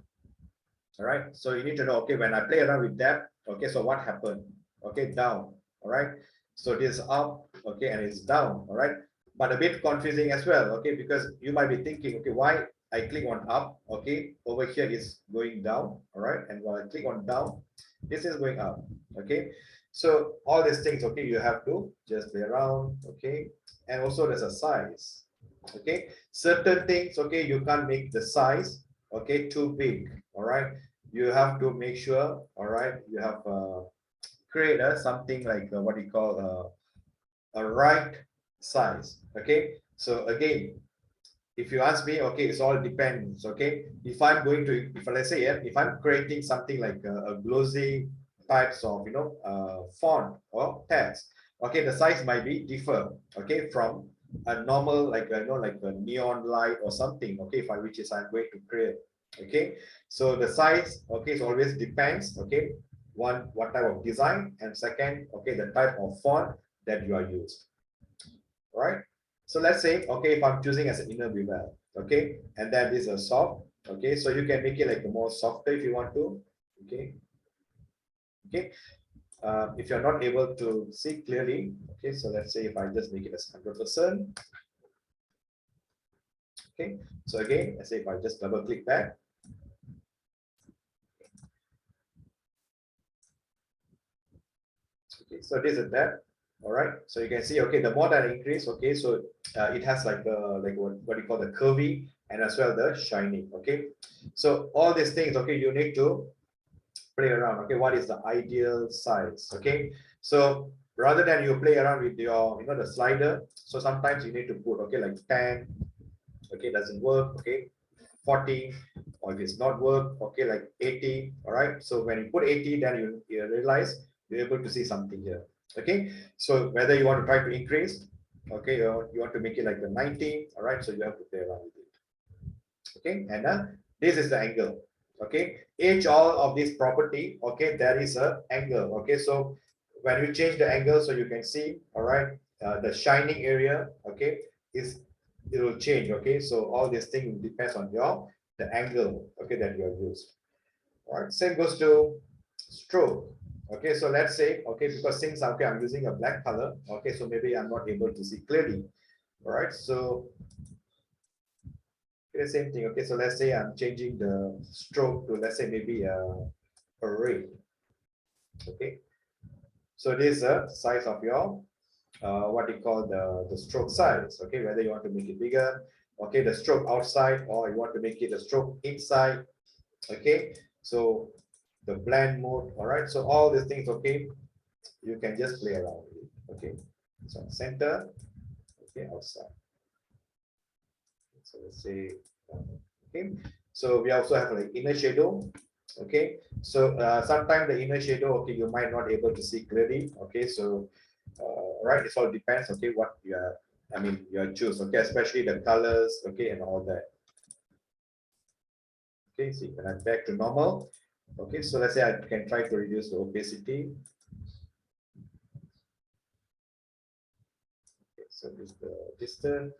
All right, so you need to know, okay, when I play around with depth, okay, so what happened? Okay, down. All right, so this is up, okay, and it's down. All right, but a bit confusing as well. Okay, because you might be thinking, okay, why I click on up, okay, over here is going down. All right, and when I click on down, this is going up. Okay, so all these things, okay, you have to just play around. Okay, and also there's a size. Okay, certain things, okay, you can't make the size, okay, too big. All right, you have to make sure, all right, you have create something like what you call a right size. Okay, so again, if you ask me, okay, it's all depends. Okay, if I'm going to, if let's say, if I'm creating something like a glossy types of font or text, okay, the size might be differ, okay, from a normal like like a neon light or something, okay, for which is I'm going to create. Okay, so the size, okay, it always depends. Okay, one, what type of design, and second, okay, the type of font that you are used. All right, so let's say, okay, if I'm choosing as an inner bevel, okay, and then this is a soft, okay, so you can make it like a more softer if you want to. Okay, okay, if you're not able to see clearly, okay, so let's say if I just make it as 100%. Okay, so again, let's say if I just double click that. Okay, so this is that. All right, so you can see, okay, the more that I increase, okay, so it has like what you call the curvy and as well the shining. Okay, so all these things, okay, you need to play around. Okay, what is the ideal size? Okay, so rather than you play around with your the slider, so sometimes you need to put, okay, like 10. Okay, doesn't work. Okay, 40, or if it's not work, okay, like 80. All right, so when you put 80, then you realize you're able to see something here. Okay, so whether you want to try to increase, okay, or you want to make it like a 90. All right, so you have to play around with it. Okay, and This is the angle. Okay, each all of this property, okay, there is a angle. Okay, so when you change the angle, so you can see, all right, the shining area, okay, is it will change. Okay, so all this thing depends on your the angle, okay, that you have used. All right, same goes to stroke. Okay, so let's say, okay, because since okay, I'm using a black color, okay, so maybe I'm not able to see clearly. All right, so the same thing. Okay, so let's say I'm changing the stroke to, let's say, maybe a red. Okay, so this is the size of your what you call the stroke size. Okay, whether you want to make it bigger, okay, the stroke outside, or you want to make it a stroke inside. Okay, so the blend mode. All right, so all these things, okay, you can just play around with it. Okay, so center, okay, outside. So let's say, okay, so we also have like inner shadow. Okay, so sometimes the inner shadow, okay, you might not able to see clearly. Okay, so right, it all depends. Okay, what you are, I mean, you choose. Okay, especially the colors. Okay, and all that. Okay, see, when I'm back to normal. Okay, so let's say I can try to reduce the opacity. Okay, so this is the distance.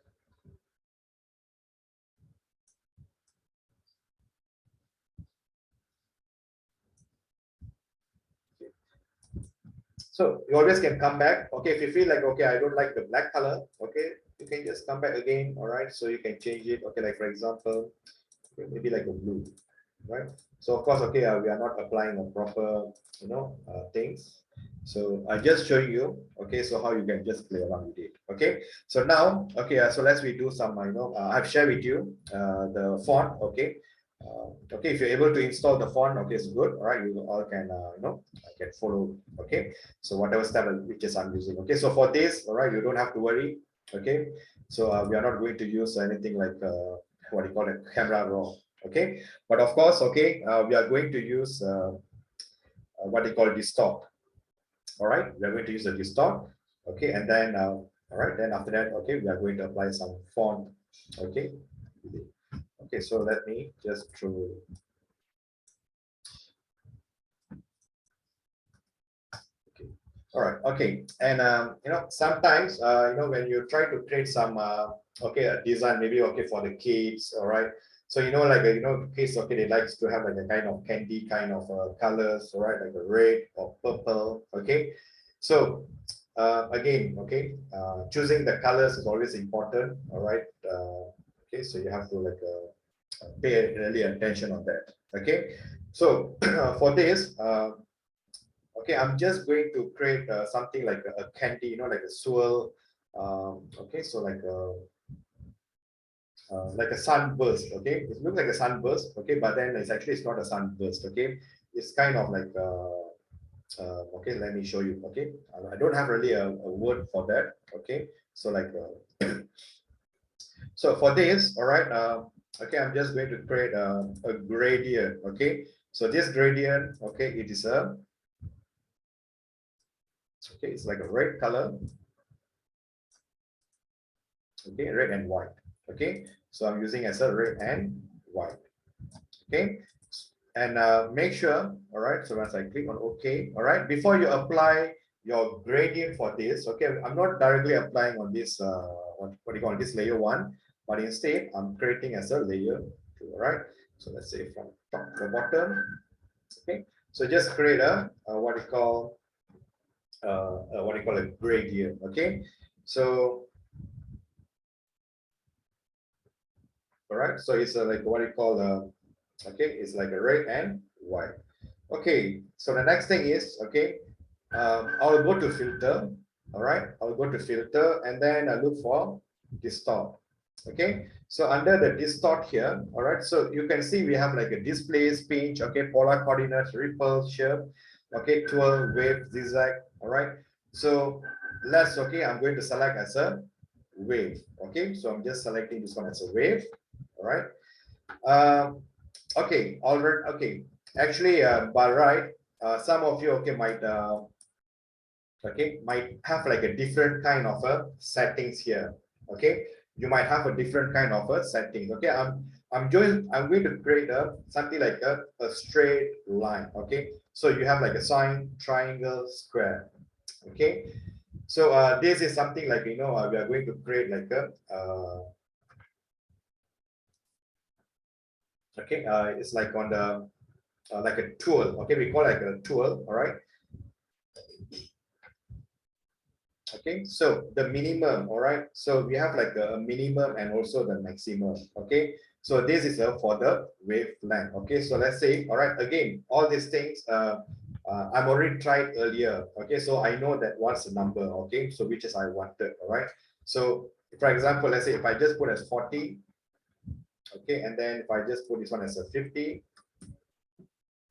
So you always can come back. Okay, if you feel like, okay, I don't like the black color, okay, you can just come back again. All right, so you can change it. Okay, like for example, okay, maybe like a blue, right? So of course, okay, we are not applying a proper, things. So I just show you, okay, so how you can just play around with it. Okay, so now, okay, so let's we do some, I've shared with you the font. Okay, okay, if you're able to install the font, okay, it's good. All right, you all can, can follow. Okay, so whatever style which I'm using. Okay, so for this, all right, you don't have to worry. Okay, so we are not going to use anything like what you call it, camera raw. Okay, but of course, okay, we are going to use what they call distort. All right, we are going to use a distort. Okay, and then all right, then after that, okay, we are going to apply some font. Okay. Okay, so let me just throw. Okay, all right, okay, and sometimes when you try to create some okay, a design, maybe okay for the kids. All right, so like kids, okay, they like to have like a kind of candy kind of colors. All right, like a red or purple. Okay, so again, okay, choosing the colors is always important. All right, okay, so you have to like pay really attention on that. Okay, so for this, okay, I'm just going to create something like a candy, like a swirl. Okay, so like a sunburst. Okay, it looks like a sunburst. Okay, but then it's not a sunburst. Okay, it's kind of like okay, let me show you. Okay, I don't have really a word for that. Okay, so like so for this, all right, okay, I'm just going to create a gradient. Okay, so this gradient, okay, it is a, okay, it's like a red color. Okay, red and white. Okay, so I'm using as a red and white. Okay, and make sure, all right, so once I click on OK, all right, before you apply your gradient for this, okay, I'm not directly applying on this what do you call this layer 1, but instead I'm creating as a layer 2. All right, so let's say from top to bottom. Okay, so just create a what you call a gradient. Okay, so all right, so it's like what you call okay, it's like a red and white. Okay, so the next thing is, okay, I'll go to filter. All right, I'll go to filter and then I look for distort. Okay, so under the distort here, all right, so you can see we have like a displace, pinch, okay, polar coordinates, ripple, shape, okay, twirl, wave, zigzag. All right, so okay, I'm going to select as a wave. Okay, so I'm just selecting this one as a wave. All right, okay, all right, okay, actually by right, some of you, okay, might have like a different kind of a settings here. Okay, you might have a different kind of a settings. Okay, I'm going to create something like a straight line. Okay, so you have like a sine, triangle, square. Okay, so this is something like, we are going to create like a okay, it's like on the like a tool. Okay, we call it like a tool. All right. Okay, so the minimum, all right, so we have like a minimum and also the maximum. Okay, so this is for the wavelength. Okay, so let's say, all right, again, all these things I've already tried earlier. Okay, so I know that what's the number. Okay, so which is I wanted. All right, so for example, let's say if I just put as 40, okay, and then if I just put this one as a 50,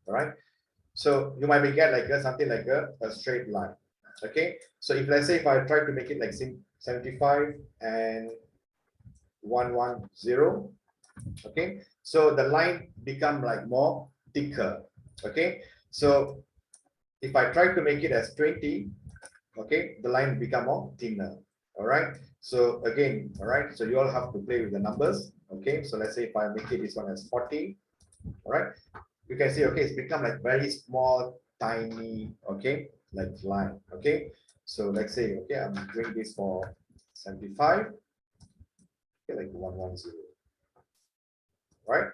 all right, so you might be get like something like a straight line. Okay, so if let's say if I try to make it like 75 and 110, okay, so the line become like more thicker. Okay, so if I try to make it as 20, okay, the line become more thinner. All right, so again, all right, so you all have to play with the numbers. Okay, so let's say if I make it this one as 40, all right, you can see, okay, it's become like very small, tiny, okay, like line. Okay, so let's say, okay, I'm doing this for 75, okay, like 110, right?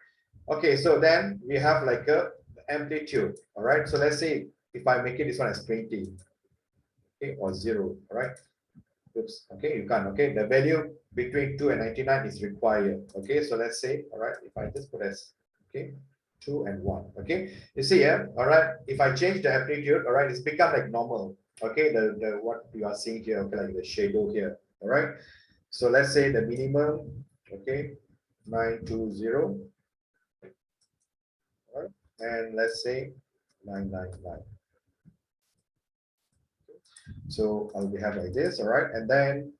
Okay, so then we have like a amplitude. All right, so let's say if I make it this one as 20, okay, or 0, all right. Oops, okay, you can't. Okay, the value between 2 and 99 is required. Okay, so let's say, all right, if I just put as, okay, 2 and 1. Okay, you see here, all right, if I change the amplitude, all right, it's become like normal. Okay, the what you are seeing here, okay, like the shadow here. All right, so let's say the minimum, okay, 920, all right, and let's say 999. So I'll be have like this, all right, and then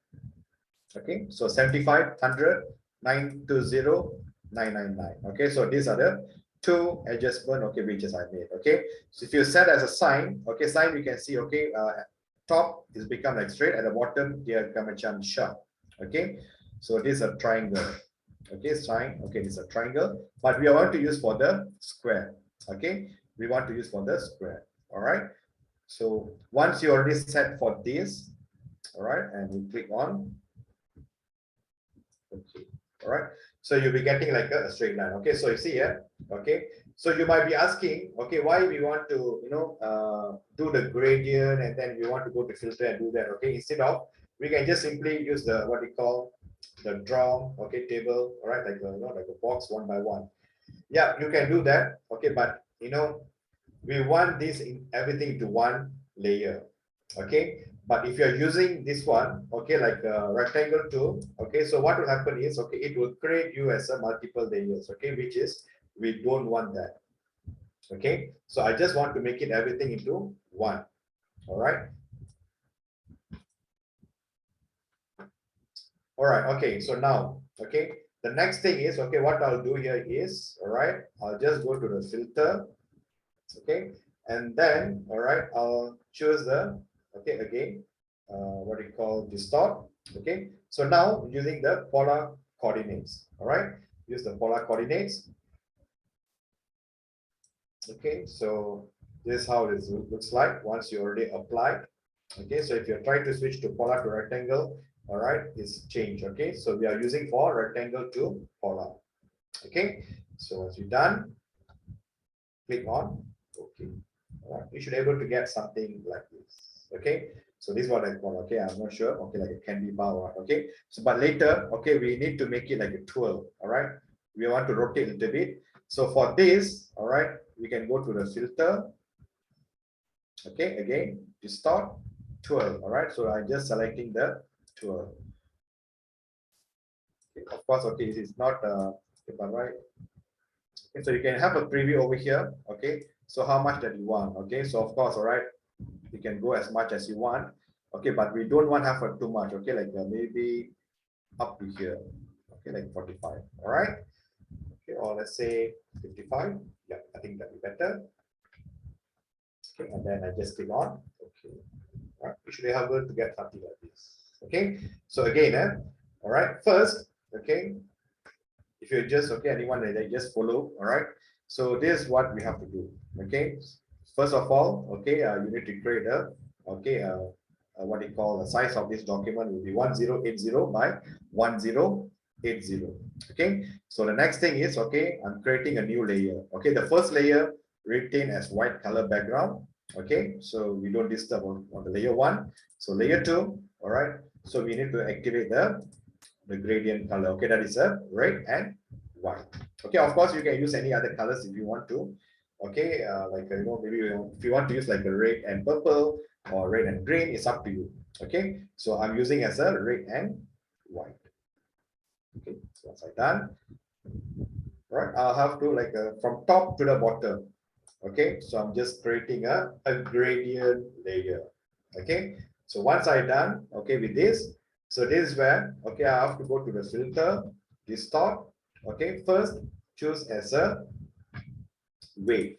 okay, so 75, 100, 920, 999. Okay, so these are the two adjustment, okay, which is I made. Okay, so if you set as a sign, okay, sign, you can see, okay, top is become like straight, at the bottom they come a jump sharp. Okay, so this is a triangle. Okay, sign, okay, this is a triangle, but we want to use for the square. Okay, we want to use for the square. All right, so once you already set for this, all right, and you click on, okay, all right, so you'll be getting like a straight line. Okay, so you see here, okay, so you might be asking, okay, why we want to, do the gradient and then we want to go to filter and do that. Okay, instead of, we can just simply use the what we call the draw, okay, table, all right, like like a box one by one. Yeah, you can do that. Okay, but we want this in everything to one layer. Okay, but if you're using this one, okay, like a rectangle tool, okay, so what will happen is, okay, it will create you as a multiple layers, okay, which is, we don't want that. Okay, so I just want to make it everything into one. All right, all right, okay, so now, okay, the next thing is, okay, what I'll do here is, all right, I'll just go to the filter, okay, and then, all right, I'll choose the, okay, again, what we call distort. Okay, so now using the polar coordinates, all right, use the polar coordinates. Okay, so this is how it looks like once you already applied. Okay, so if you're trying to switch to polar to rectangle, all right, it's changed. Okay, so we are using for rectangle to polar. Okay, so once you're done, click on okay. All right, you should be able to get something like this. Okay, so this is what I call, okay, I'm not sure, okay, like a candy bar or okay, so but later, okay, we need to make it like a twirl. All right, we want to rotate a little bit, so for this, all right, we can go to the filter, okay, again, distort, twirl. All right, so I'm just selecting the twirl. Okay, of course, okay, this is not right. Okay, so you can have a preview over here. Okay, so how much that you want. Okay, so of course, all right, you can go as much as you want. Okay, but we don't want to have too much. Okay, like maybe up to here. Okay, like 45. All right. Okay, or let's say 55. Yeah, I think that'd be better. Okay, and then I just click on. Okay, all right, you should be able to get something like this. Okay, so again, all right, first, okay, if you just, okay, anyone that they just follow, all right? So this is what we have to do, okay? First of all, okay, you need to create a, okay, what you call the size of this document will be 1080 by 1080, okay? So the next thing is, okay, I'm creating a new layer, okay? The first layer retain as white color background, okay? So we don't disturb on the layer 1. So layer 2, all right? So we need to activate the gradient color, okay? That is a red and white, okay? Of course, you can use any other colors if you want to, okay? Like, you know, maybe if you want to use like a red and purple or red and green, it's up to you, okay? So I'm using as a red and white, okay? So once I'm done, all right, I'll have to like from top to the bottom, okay? So I'm just creating a gradient layer, okay? So once I'm done, okay, with this, so this is where, okay, I have to go to the filter, distort, okay? First, choose as a wave,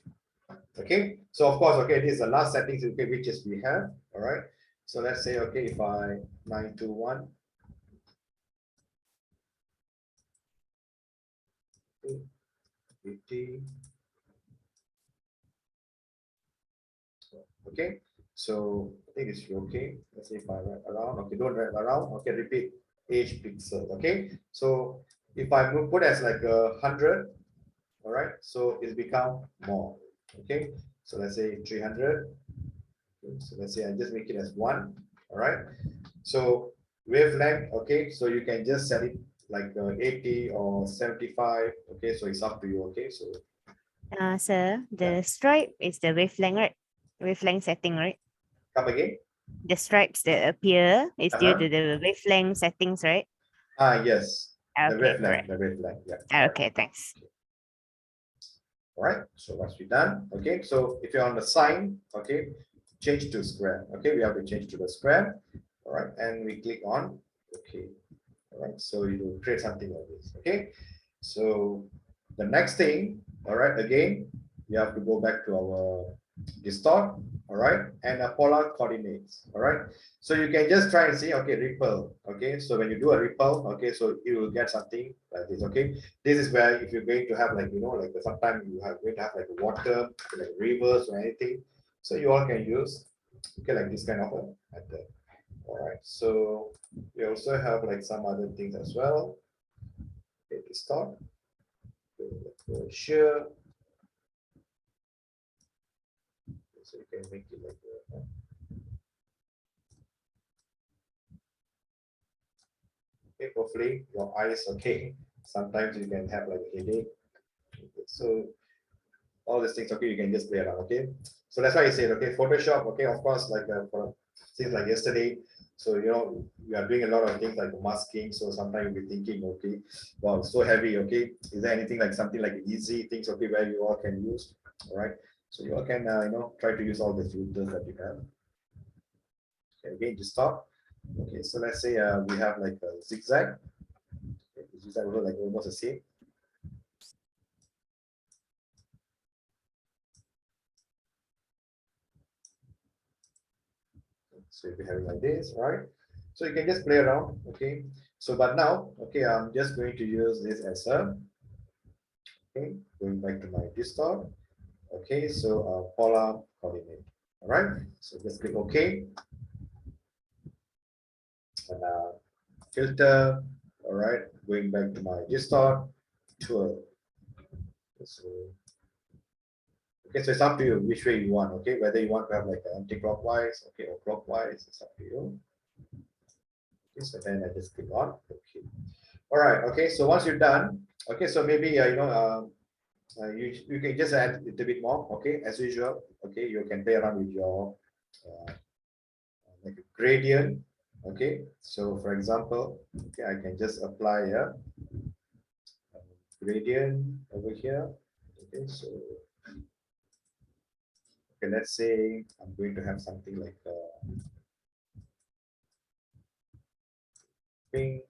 okay? So of course, okay, this is the last settings, okay, which is we have, all right? So let's say, okay, if I 921, 50, okay? So I think it's okay. Let's say if I write around, okay, don't write around, okay, repeat each pixel, okay? So if I put as like 100, all right, so it's become more, okay? So let's say 300. So let's say I just make it as 1, all right? So wavelength, okay, so you can just set it like 80 or 75, okay? So it's up to you, okay? So Sir, the stripe is the wavelength, right? Wavelength setting, right? come again. The stripes that appear is due Uh-huh. to the wavelength settings, right? Yes, the Okay, wavelength, correct. the wavelength, yeah. Okay, thanks. All right, so once we're done, okay, so if you're on the sign, okay, change to square, okay, we have to change to the square, all right, and we click on, okay, all right, so you will create something like this, okay, so the next thing, all right, again, we have to go back to our distort, all right, and polar coordinates, all right, so you can just try and see, okay, ripple, okay, so when you do a ripple, okay, so you will get something like this, okay. This is where if you're going to have like, you know, like sometimes you have going to have like water, like rivers or anything, so you all can use, okay, like this kind of a method. All right, so we also have like some other things as well. Okay, to start, sure, so you can make it like okay, hopefully your eyes okay. Sometimes you can have like a headache. So all these things, okay, you can just play around, okay. So that's why I said, okay, Photoshop, okay, of course, like for things like yesterday, so you know we are doing a lot of things like masking, so sometimes you'll be thinking, okay, wow, so heavy, okay, is there anything like something like easy things, okay, where you all can use, all right, so you all can you know, try to use all the filters that you have. Okay, again, just stop. Okay, so let's say we have like a zigzag. Okay, zigzag will look like almost the same. So you'll be having like this, right? So you can just play around, okay? So, but now, okay, I'm just going to use this as a, okay, going back to my distort. Okay, so polar coordinate, all right? So just click OK. And filter, all right, going back to my distort, tool. So, okay, so it's up to you which way you want, okay? Whether you want to have like anti-clockwise, okay, or clockwise, it's up to you. Okay, so then I just click on okay. All right, okay, so once you're done, okay, so maybe you know you can just add a little bit more, okay, as usual, okay, you can play around with your like a gradient, okay. So for example, okay, I can just apply a gradient over here, okay. So okay, let's say I'm going to have something like pink.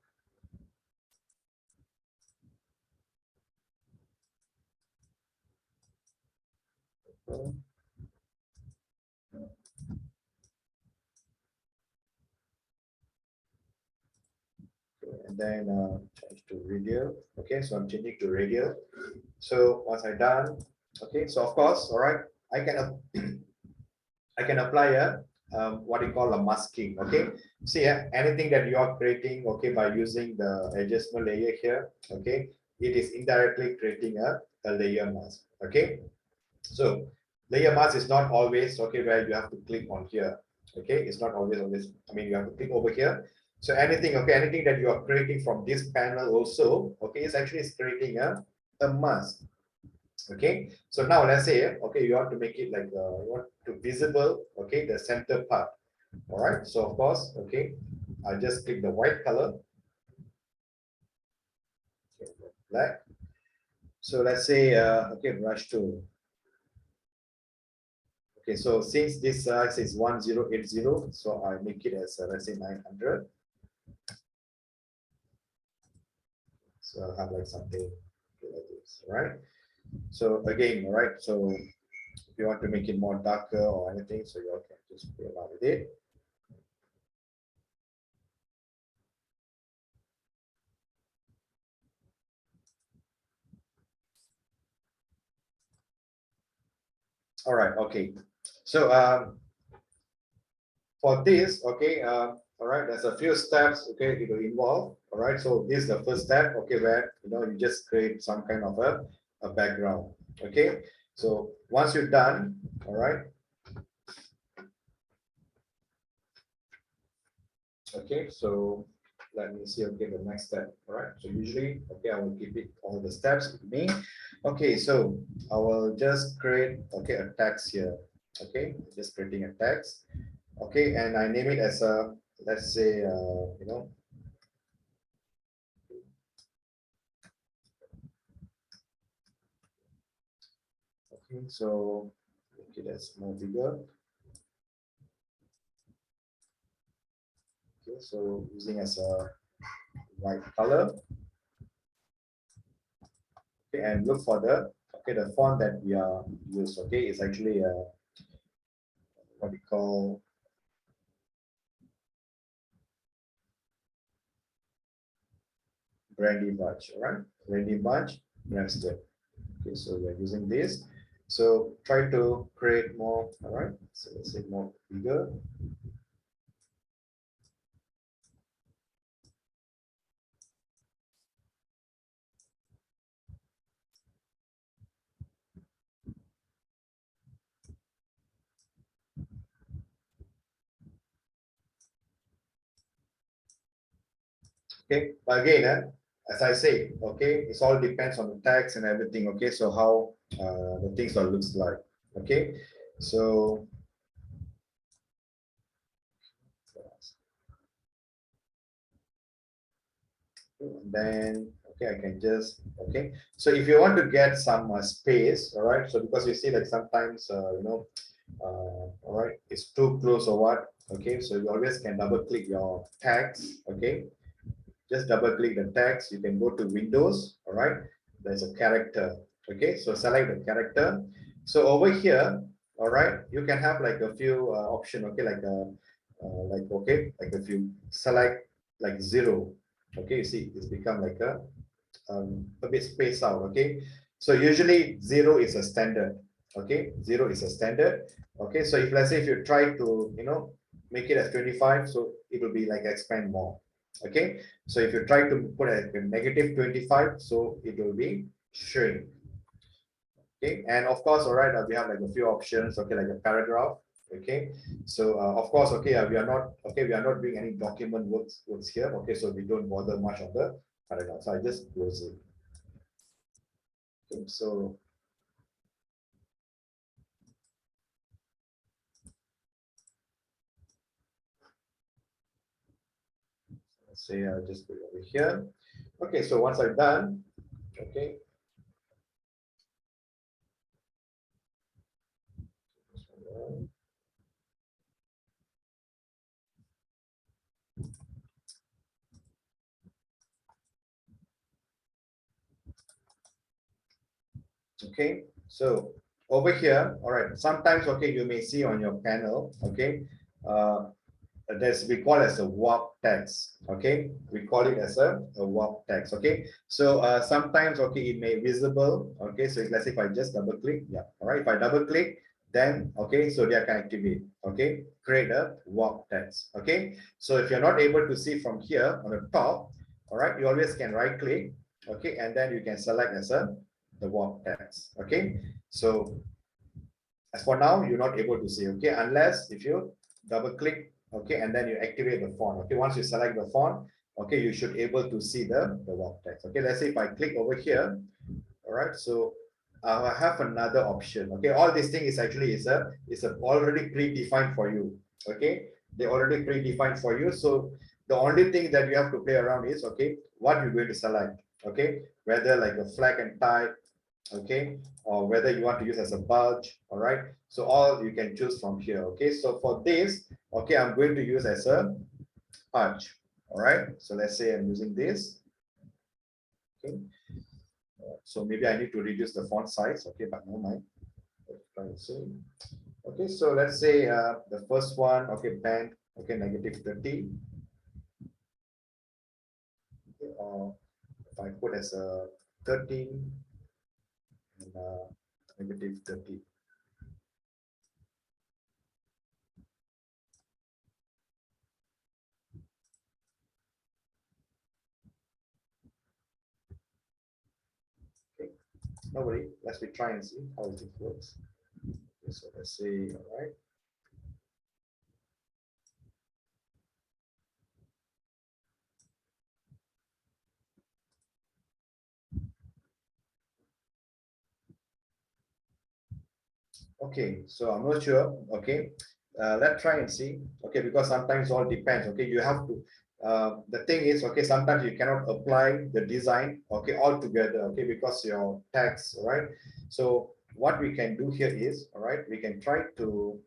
and then change to radial. Okay, so I'm changing to radial. So once I done, okay, so of course, all right, I can I can apply a what you call a masking. Okay, see anything that you are creating, okay, by using the adjustment layer here, okay, it is indirectly creating a layer mask. Okay, so layer mask is not always okay where you have to click on here. Okay, it's not always on this. I mean, you have to click over here. So anything, okay, anything that you are creating from this panel also, okay, is actually creating a mask. Okay, so now let's say, okay, you want to make it like you want to visible, okay, the center part. All right, so of course, okay, I just click the white color, okay, black. So let's say, okay, brush tool. Okay, so since this size is 1080, so I make it as let's say 900. So I'll have like something like this, right? So again, all right, so if you want to make it more darker or anything, so you can just play around with it. All right, okay. So for this, okay, all right, there's a few steps, okay, it will involve. All right, so this is the first step, okay, where you just create some kind of a background. Okay, so once you're done, all right. Okay, so let me see, okay, the next step. All right, so usually, okay, I will keep it all the steps with me. Okay, so I will just create, okay, a text here. Okay, just creating a text. Okay, and I name it as a, let's say, okay, so make it as more bigger. Okay, so using as a white color. Okay, and look for the, okay, the font that we are use. Okay, it's actually what we call Brandy Bunch. All right, Brandy Bunch, Ramsdale. Okay, so we are using this. So try to create more. All right, so let's say more bigger. Okay, but again, as I say, okay, it all depends on the tax and everything. Okay, so how the things will looks like. Okay, so then okay, I can just, okay, so if you want to get some space, all right, so because you see like sometimes all right, it's too close or what, okay, so you always can double click your tags. Okay, just double click the text. You can go to Windows. All right, there's a character. Okay, so select the character. So over here, all right, you can have like a few option. Okay, like okay, like if you select like 0, okay, you see it's become like a bit spaced out. Okay, so usually 0 is a standard. Okay, 0 is a standard. Okay, so if let's say if you try to make it as 25, so it will be like expand more. Okay, so if you try to put a negative 25, so it will be shrink. Okay, and of course, all right, we have like a few options. Okay, like a paragraph. Okay, so of course, okay, we are not doing any document works here. Okay, so we don't bother much on the paragraph. So I just close it. Okay, so let's say I'll just put it over here. Okay, so once I'm done, okay. Okay, so over here, all right, sometimes, okay, you may see on your panel, okay, we call it as a warp text. Okay, we call it as a warp text. Okay, so sometimes okay it may visible. Okay, so let's say if I just double click, yeah, all right, if I double click, then okay, so they can activate. Okay, create a warp text. Okay, so if you're not able to see from here on the top, all right, you always can right click. Okay, and then you can select as the warp text. Okay, so as for now, you're not able to see. Okay, unless if you double click, okay, and then you activate the font. Okay, once you select the font, okay, you should able to see the warp text. Okay, let's say if I click over here, all right, so I have another option. Okay, all these things is actually is a already predefined for you. Okay, they already predefined for you. So the only thing that you have to play around is okay, what you're going to select. Okay, whether like a flag and type, okay, or whether you want to use as a bulge. All right, so all you can choose from here. Okay, so for this, okay, I'm going to use as a arch. All right, so let's say I'm using this. Okay, so maybe I need to reduce the font size. Okay, but no mind. Okay, so let's say the first one, okay, band, okay, -30. Okay, or if I put as a 13 and -30. Okay, no worry. Let's try and see how it works. Okay, so let's say, all right. Okay, so I'm not sure. Okay, let's try and see. Okay, because sometimes all depends. Okay, you have to. The thing is, okay, sometimes you cannot apply the design. Okay, all together. Okay, because your text, right? So what we can do here is, all right, we can try to.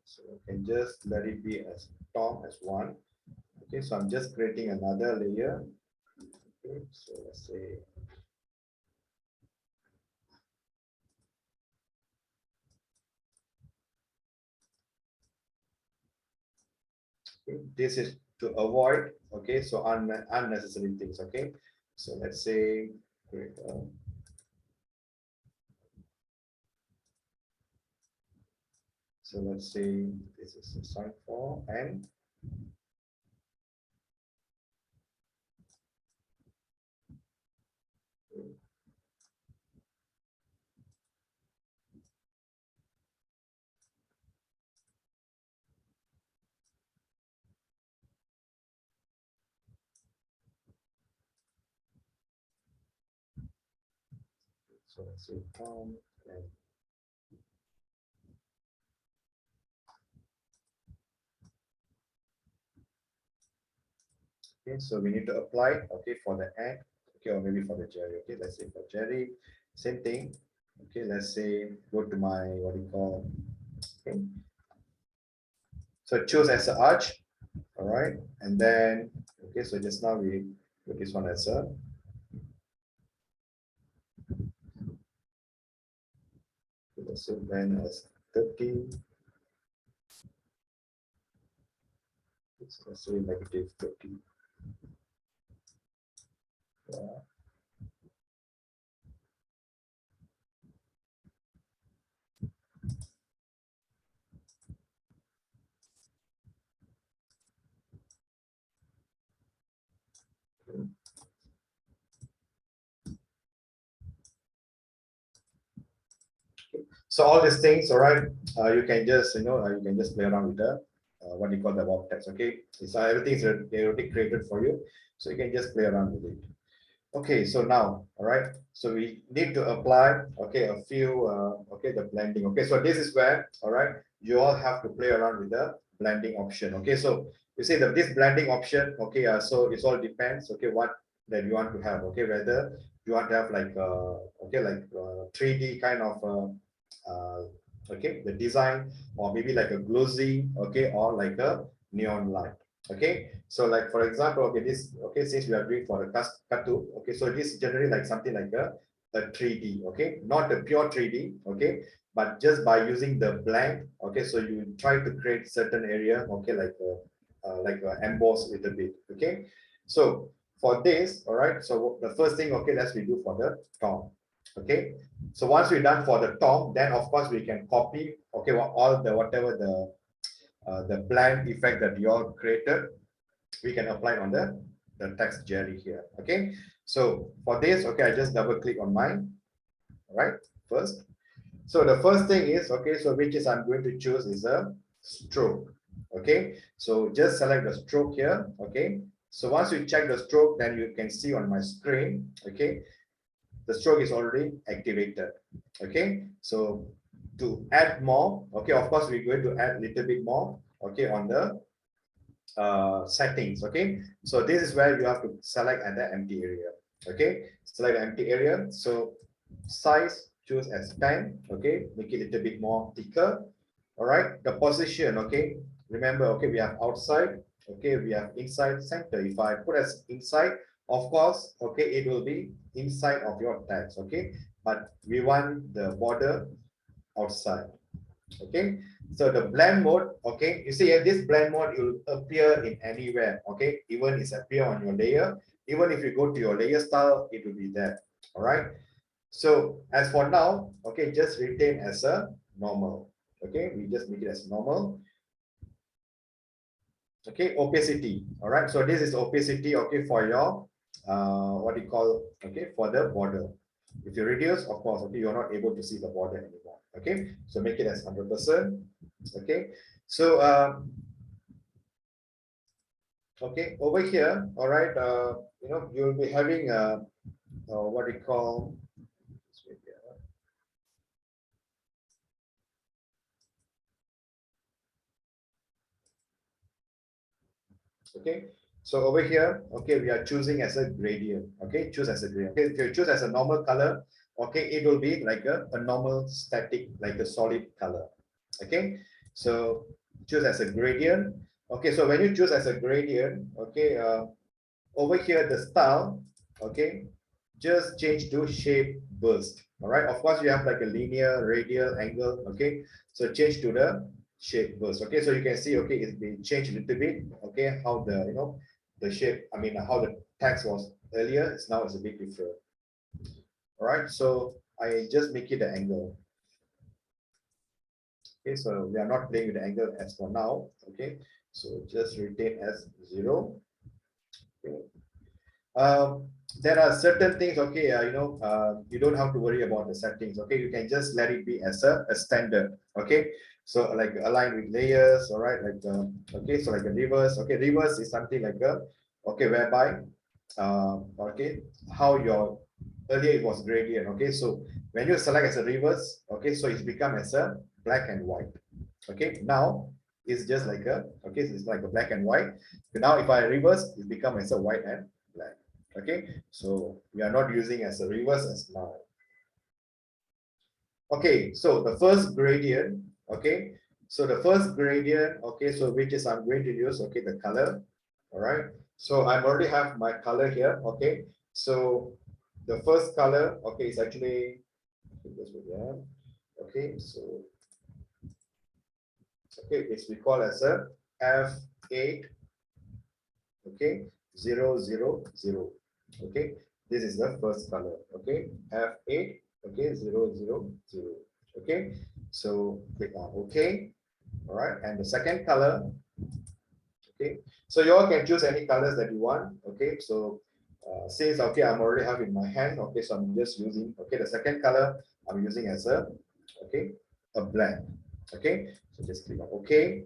So we can just let it be as top as one. Okay, so I'm just creating another layer. Okay, so let's say. Okay, this is to avoid, okay, so unnecessary things. Okay, so let's say create so let's say this is a sign for and so let's say Tom and okay, so we need to apply, okay, for the and, okay, or maybe for the Jerry. Okay, let's say for Jerry, same thing. Okay, let's say go to my what do you call, okay, so choose as an arch, all right, and then okay, so just now we put this one as a let's say then as 30. Let's say -30. Yeah. So all these things, all right, you can just you can just play around with the what you call the warp text. Okay, so everything is already created for you, so you can just play around with it. Okay, so now, all right, so we need to apply, okay, a few, okay, the blending. Okay, so this is where, all right, you all have to play around with the blending option. Okay, so you see that this blending option, okay, so it all depends, okay, what that you want to have. Okay, whether you want to have like, okay, like 3D kind of, okay, the design, or maybe like a glossy, okay, or like a neon light. Okay, so like for example, okay, this, okay, since we are doing for the cartoon, okay, so this is generally like something like a a 3D, okay, not a pure 3D, okay, but just by using the blank, okay, so you try to create certain area, okay, like a emboss little bit, okay. So for this, all right, so the first thing, okay, let's we do for the top, okay. So once we're done for the top, then of course we can copy, okay, all the whatever the blend effect that you all created, we can apply on the text Jerry here, okay. So for this, okay, I just double click on mine, all right, first. So the first thing is, okay, so which is I'm going to choose is a stroke, okay. So just select the stroke here, okay. So once you check the stroke, then you can see on my screen, okay, the stroke is already activated, okay. So to add more, okay, of course we're going to add a little bit more, okay, on the settings, okay. So this is where you have to select at the empty area, okay. Select the empty area. So size, choose as 10, okay, make it a little bit more thicker, all right. The position, okay, remember, okay, we have outside, okay, we have inside, center. If I put as inside, of course, okay, it will be inside of your text, okay, but we want the border outside, okay. So the blend mode, okay, you see here, this blend mode will appear in anywhere, okay, even it's appear on your layer, even if you go to your layer style, it will be there, all right. So as for now, okay, just retain as a normal, okay, we just make it as normal, okay. Opacity, all right, so this is opacity, okay, for your what do you call, okay, for the border. If you reduce, of course, okay, you're not able to see the border anymore, okay. So make it as 100%, okay. So okay, over here, all right, you know, you'll be having what do you call, okay. So over here, okay, we are choosing as a gradient, okay, choose as a gradient, okay. If you choose as a normal color, okay, it will be like a normal static, like a solid color, okay. So choose as a gradient, okay. So when you choose as a gradient, okay, over here the style, okay, just change to shape burst, all right. Of course you have like a linear, radial, angle, okay. So change to the shape burst, okay. So you can see, okay, it's been changed a little bit, okay, how the, you know, the shape, I mean how the text was earlier, it's now it's a bit different, all right. So I just make it the angle, okay. So we are not playing with the angle as for now, okay. So just retain as 0, okay. There are certain things, okay, you know, you don't have to worry about the settings, okay. You can just let it be as a standard, okay. So like align with layers, all right, like okay, so like a reverse, okay, reverse is something like a, okay, whereby okay, how your earlier it was gradient, okay. So when you select as a reverse, okay, so it's become as a black and white, okay. Now it's just like a, okay, so it's like a black and white. Now if I reverse, it become as a white and black, okay. So we are not using as a reverse as now, okay. So the first gradient, okay, so the first gradient, okay, so which is I'm going to use, okay, the color, all right. So I already have my color here, okay. So the first color, okay, is actually, okay, so okay, it's we call as a F8, okay, 000, okay. This is the first color, okay, F8, okay, 000, okay. So click on okay, all right. And the second color, okay, so you all can choose any colors that you want, okay. So since, okay, I'm already have in my hand, okay, so I'm just using, okay, the second color I'm using as a, okay, a black, okay. So just click on okay.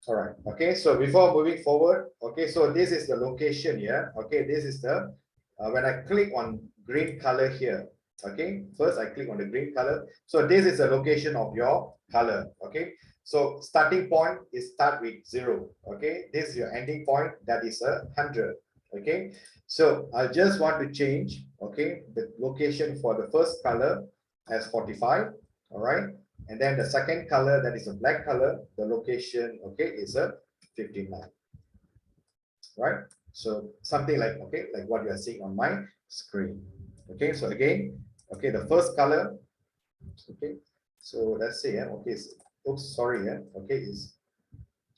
All right, okay, so before moving forward, okay, so this is the location here, okay. This is the when I click on green color here, okay, first I click on the green color, so this is the location of your color, okay. So starting point is start with 0, okay. This is your ending point, that is 100, okay. So I just want to change, okay, the location for the first color as 45, all right. And then the second color, that is a black color, the location, okay, is a 59, right? So something like, okay, like what you are seeing on my screen. Okay, so again, okay, the first color, okay, so let's say, yeah, okay, oops, sorry, yeah, okay, is,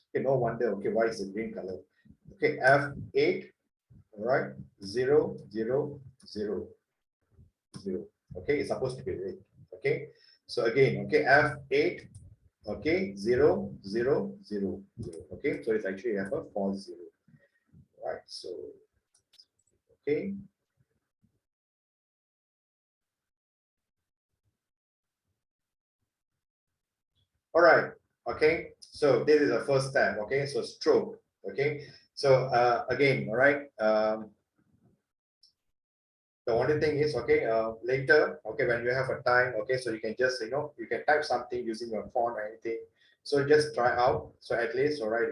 okay, no wonder, okay, why is it green color? Okay, F8, all right, 0, 0, 0, 0. Okay, it's supposed to be red. Okay, so again, okay, F8, okay, 0, 0, 0, 0. Okay, so it's actually F4, 0. Right, so okay. All right, okay, so this is the first step. Okay, so stroke. Okay, so again, all right, the only thing is, okay, later, okay, when you have a time, okay, so you can just, you can type something using your phone or anything. So just try out. So at least, all right,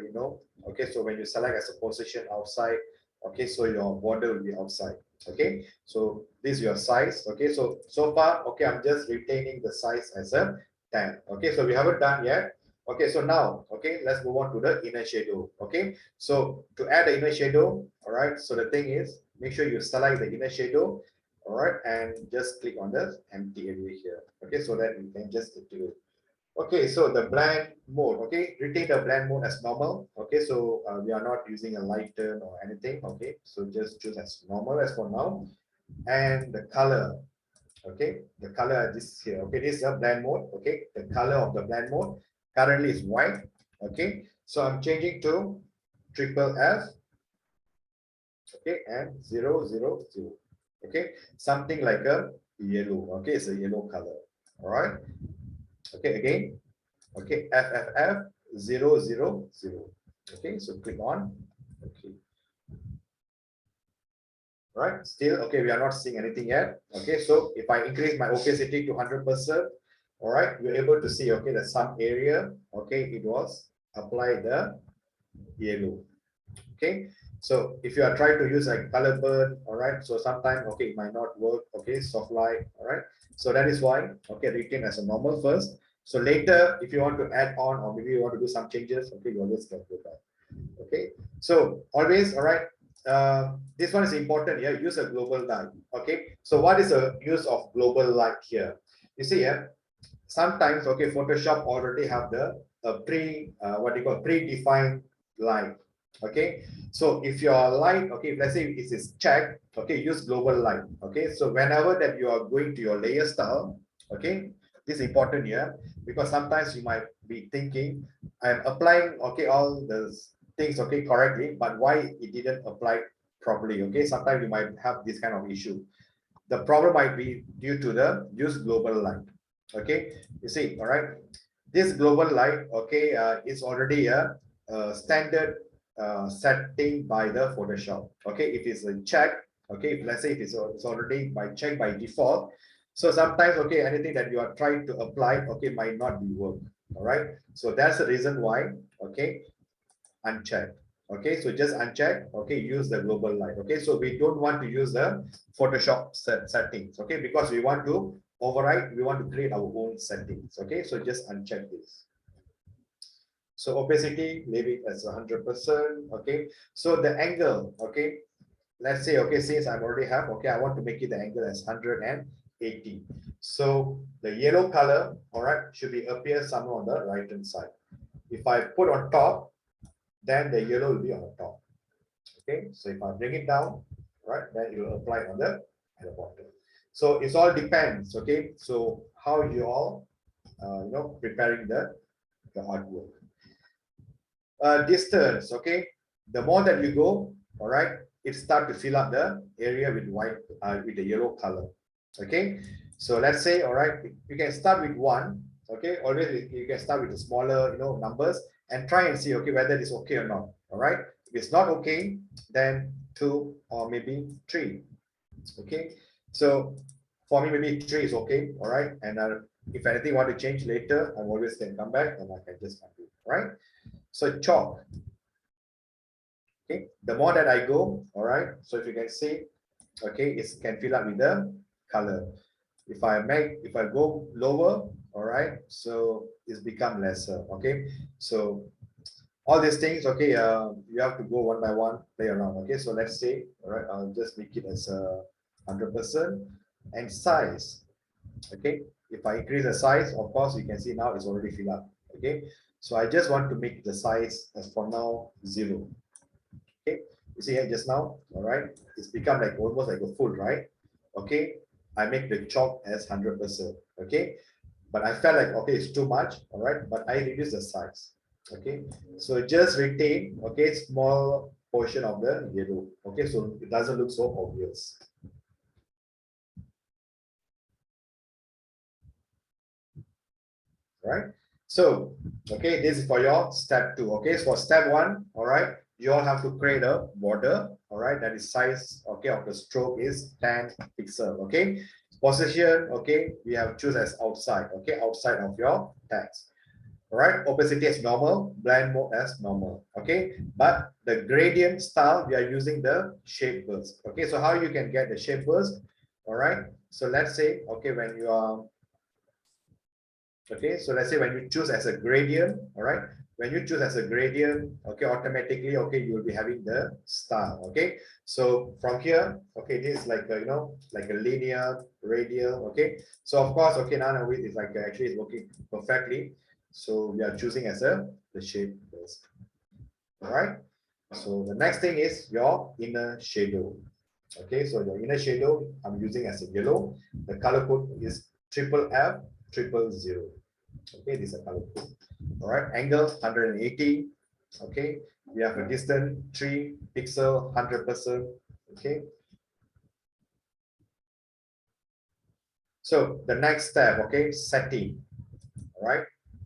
okay, so when you select as a position outside, okay, so your border will be outside. Okay, so this is your size. Okay, so far, okay, I'm just retaining the size as a 10. Okay, so we haven't done yet. Okay, so now, okay, let's move on to the inner shadow. Okay, so to add the inner shadow, all right, so the thing is, make sure you select the inner shadow, all right, and just click on the empty area here. Okay, so that you can just do it. Okay, so the blend mode, okay, retain the blend mode as normal. Okay, so we are not using a lighten or anything. Okay, so just choose as normal as for now. And the color, okay, the color this here. Okay, this is a blend mode. Okay, the color of the blend mode currently is white. Okay, so I'm changing to triple F. Okay, and 0, 0, 0. Okay, something like a yellow. Okay, it's a yellow color. All right. Okay, again. Okay, FFF 0, 0, 0. Okay, so click on. Okay. Right, still okay, we are not seeing anything yet. Okay, so if I increase my opacity to 100%, all right, we're able to see, okay, that some area, okay, it was applied the yellow. Okay, so if you are trying to use like color burn, all right, so sometimes, okay, it might not work. Okay, soft light, all right, so that is why, okay, retain as a normal first. So later, if you want to add on, or maybe you want to do some changes, okay, you always can do that. Okay, so always, all right, this one is important here. Use a global light. Okay, so what is the use of global light here? You see here, sometimes, okay, Photoshop already have the what do you call predefined light. Okay, so if your light, okay, let's say it is checked, okay, use global light. Okay, so whenever that you are going to your layer style, okay, this is important here, because sometimes you might be thinking, I'm applying, okay, all the things, okay, correctly, but why it didn't apply properly? Okay, sometimes you might have this kind of issue. The problem might be due to the use global light. Okay, you see, all right, this global light, okay, is already a standard setting by the Photoshop. Okay, if it's a check, okay, let's say if it's already by check by default, so sometimes, okay, anything that you are trying to apply, okay, might not be work. All right, so that's the reason why, okay, uncheck. Okay, so just uncheck. Okay, use the global light. Okay, so we don't want to use the Photoshop settings. Okay, because we want to override, we want to create our own settings. Okay, so just uncheck this. So opacity, leave it as 100%. Okay, so the angle, okay, let's say, okay, since I already have, okay, I want to make it the angle as 180. So the yellow color, all right, should be appear somewhere on the right hand side. If I put on top, then the yellow will be on the top. Okay, so if I bring it down, right, then you will apply on the at the bottom. So it all depends. Okay, so how you all preparing the artwork. Distance. Okay, the more that you go, all right, it start to fill up the area with white with the yellow color. Okay, so let's say, all right, you can start with 1. Okay, always you can start with the smaller numbers and try and see, okay, whether it's okay or not. All right, if it's not okay, then 2 or maybe 3. Okay, so for me maybe 3 is okay. All right, and if anything want to change later, I always can come back and I can just undo. Right, so chalk. Okay, the more that I go, all right, so if you can see, okay, it can fill up with the color. If I go lower, all right, so it's become lesser. Okay, so all these things, okay, you have to go one by one, play around. Okay, so let's say, all right, I'll just make it as 100% and size. Okay, if I increase the size, of course, you can see now it's already filled up. Okay, so I just want to make the size as for now 0. Okay, you see here just now, all right, it's become like almost like a full, right? Okay, I make the chalk as 100%. Okay, but I felt like, okay, it's too much, all right, but I reduce the size. Okay, so just retain, okay, small portion of the yellow. Okay, so it doesn't look so obvious. Right, so okay, this is for your step 2. Okay, so for step 1, all right, you all have to create a border, all right, that is size, okay, of the stroke is 10 pixel. Okay, position, okay, we have choose as outside, okay, outside of your text. All right, opacity as normal, blend mode as normal. Okay, but the gradient style, we are using the shape burst. Okay, so how you can get the shape burst? All right, so let's say, okay, when you are, okay, so let's say when you choose as a gradient, all right, when you choose as a gradient, okay, automatically, okay, you will be having the style. Okay, so from here, okay, this is like a, you know, like a linear, radial. Okay, so of course, okay, none of it is like actually it's working perfectly. So we are choosing as the shape burst. All right, so the next thing is your inner shadow. Okay, so your inner shadow I'm using as a yellow. The color code is FFF000. Okay, this is a color code. All right, angle 180. Okay, we have a distance 3 pixel, 100%. Okay, so the next step, okay, setting. All right,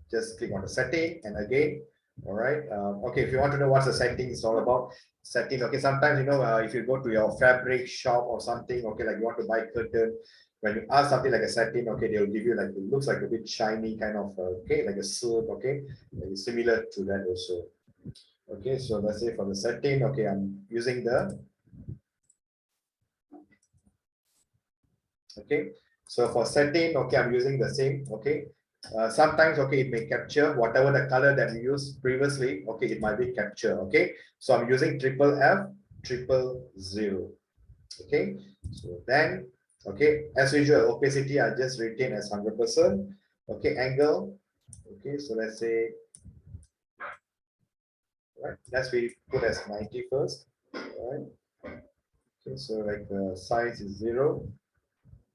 just click on the setting, and again, all right, okay, if you want to know what the setting is all about, setting, okay, sometimes, you know, if you go to your fabric shop or something, okay, like you want to buy curtain, when you ask something like a setting, okay, they'll give you like, it looks like a bit shiny kind of, okay, like a silk, okay, it's similar to that also. Okay, so let's say for the setting, okay, I'm using the, okay, so for setting, okay, I'm using the same. Okay, sometimes, okay, it may capture whatever the color that we used previously. Okay, it might be capture. Okay, so I'm using FFF000. Okay, so then, okay, as usual, opacity I just retain as 100%. Okay, angle, okay, so let's say, right, let's we put as 90 first. All right, okay, so like the size is 0.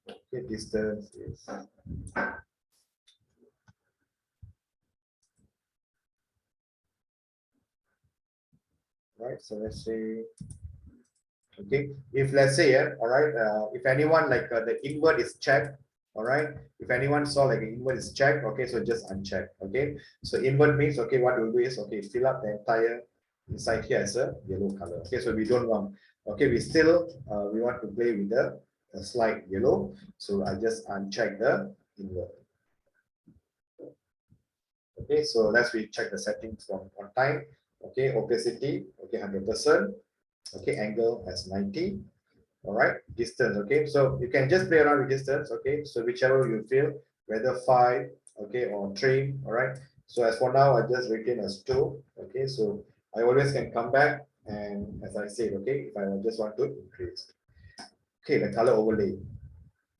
Okay, distance is, right, so let's say, okay, if let's say, all right, if anyone like the invert is checked, all right, if anyone saw like an invert is checked, okay, so just uncheck. Okay, so invert means, okay, what we'll do is, okay, fill up the entire inside here as a yellow color. Okay, so we don't want, okay, we still we want to play with the slight yellow, so I just uncheck the invert. Okay, so let's check the settings from on time. Okay, opacity, okay, 100%. Okay, angle as 90. All right, distance. Okay, so you can just play around with distance. Okay, so whichever you feel, whether 5, okay, or 3. All right, so as for now, I just retain as 2. Okay, so I always can come back, and as I said, okay, if I just want to increase. Okay, the color overlay.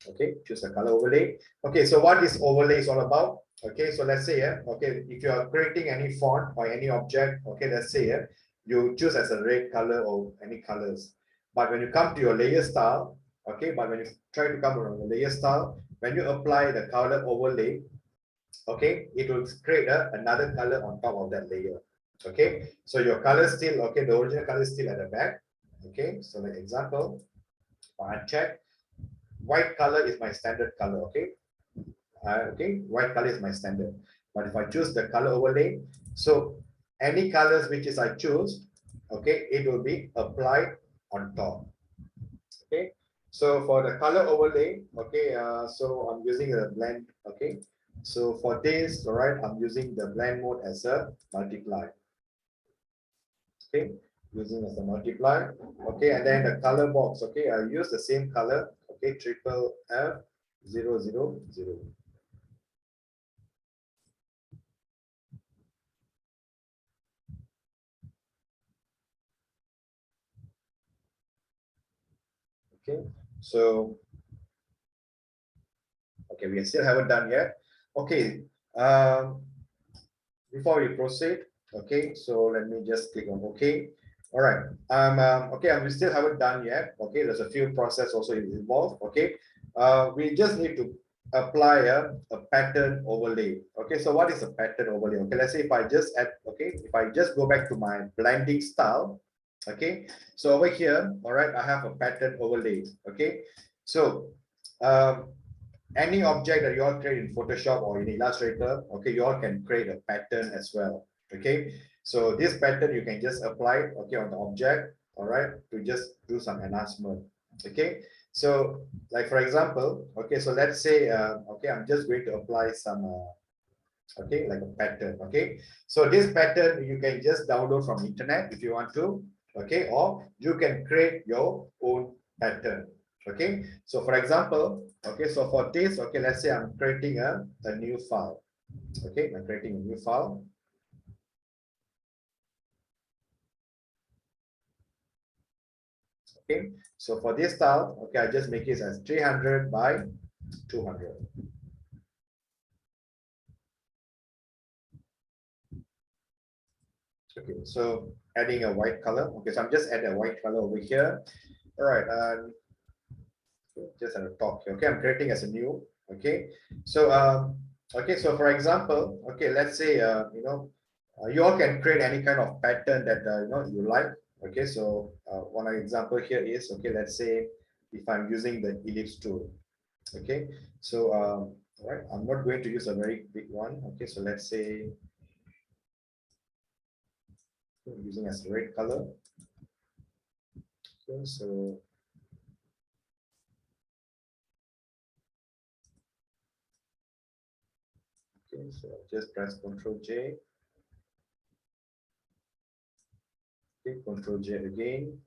Okay, choose the color overlay. Okay, so what is overlay is all about? Okay, so let's say, okay, if you are creating any font or any object, okay, let's say, you choose as a red color or any colors. But when you come to your layer style, okay, but when you try to come on the layer style, when you apply the color overlay, okay, it will create another color on top of that layer. Okay, so your color still, okay, the original color is still at the back. Okay, so like example, uncheck. White color is my standard color. Okay, okay, white color is my standard. But if I choose the color overlay, so any colors which is I choose, okay, it will be applied on top. Okay, so for the color overlay, okay, so I'm using a blend. Okay, so for this, all right, I'm using the blend mode as a multiply. Okay, using as a multiply. Okay, and then the color box. Okay, I use the same color. Okay, FFF000. Okay, so okay, we still haven't done yet. Okay, before we proceed, okay, so let me just click on OK. All right, okay, we still haven't done yet. Okay, there's a few process also involved. Okay, we just need to apply a pattern overlay. Okay, so what is a pattern overlay? Okay, let's say if I just add, okay, if I just go back to my blending style. Okay, so over here, all right, I have a pattern overlay. Okay, so any object that you all create in Photoshop or in Illustrator, okay, you all can create a pattern as well. Okay, so this pattern you can just apply, okay, on the object, all right, to just do some enhancement. Okay, so like for example, okay, so let's say okay, I'm just going to apply some okay, like a pattern. Okay, so this pattern you can just download from internet if you want to, okay, or you can create your own pattern. Okay, so for example, okay, so for this, okay, let's say I'm creating a new file. Okay, I'm creating a new file. Okay, so for this style, okay, I just make it as 300 by 200. Okay, so adding a white color. Okay, so I'm just adding a white color over here. All right, just at the top here. Okay, I'm creating as a new. Okay, so okay, so for example, okay, let's say you know, you all can create any kind of pattern that you know you like. Okay, so one example here is, okay, let's say if I'm using the ellipse tool. Okay, so all right, I'm not going to use a very big one. Okay, so let's say using as a red color. Okay, so okay, so just press Ctrl J. Okay, Ctrl J again.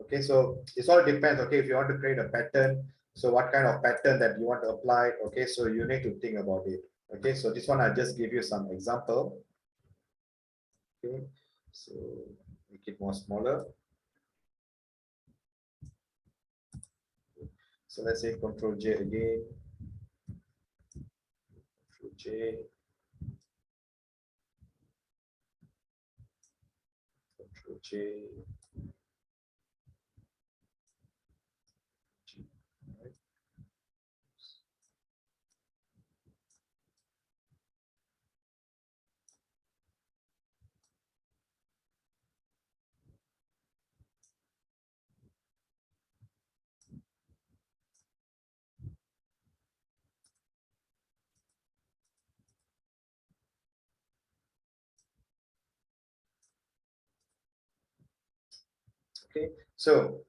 Okay, so this all depends. Okay, if you want to create a pattern, so what kind of pattern that you want to apply? Okay, so you need to think about it. Okay, so this one I just give you some example. Okay, so make it more smaller. So let's say Ctrl J again. Ctrl J. Ctrl J. Right. Okay, so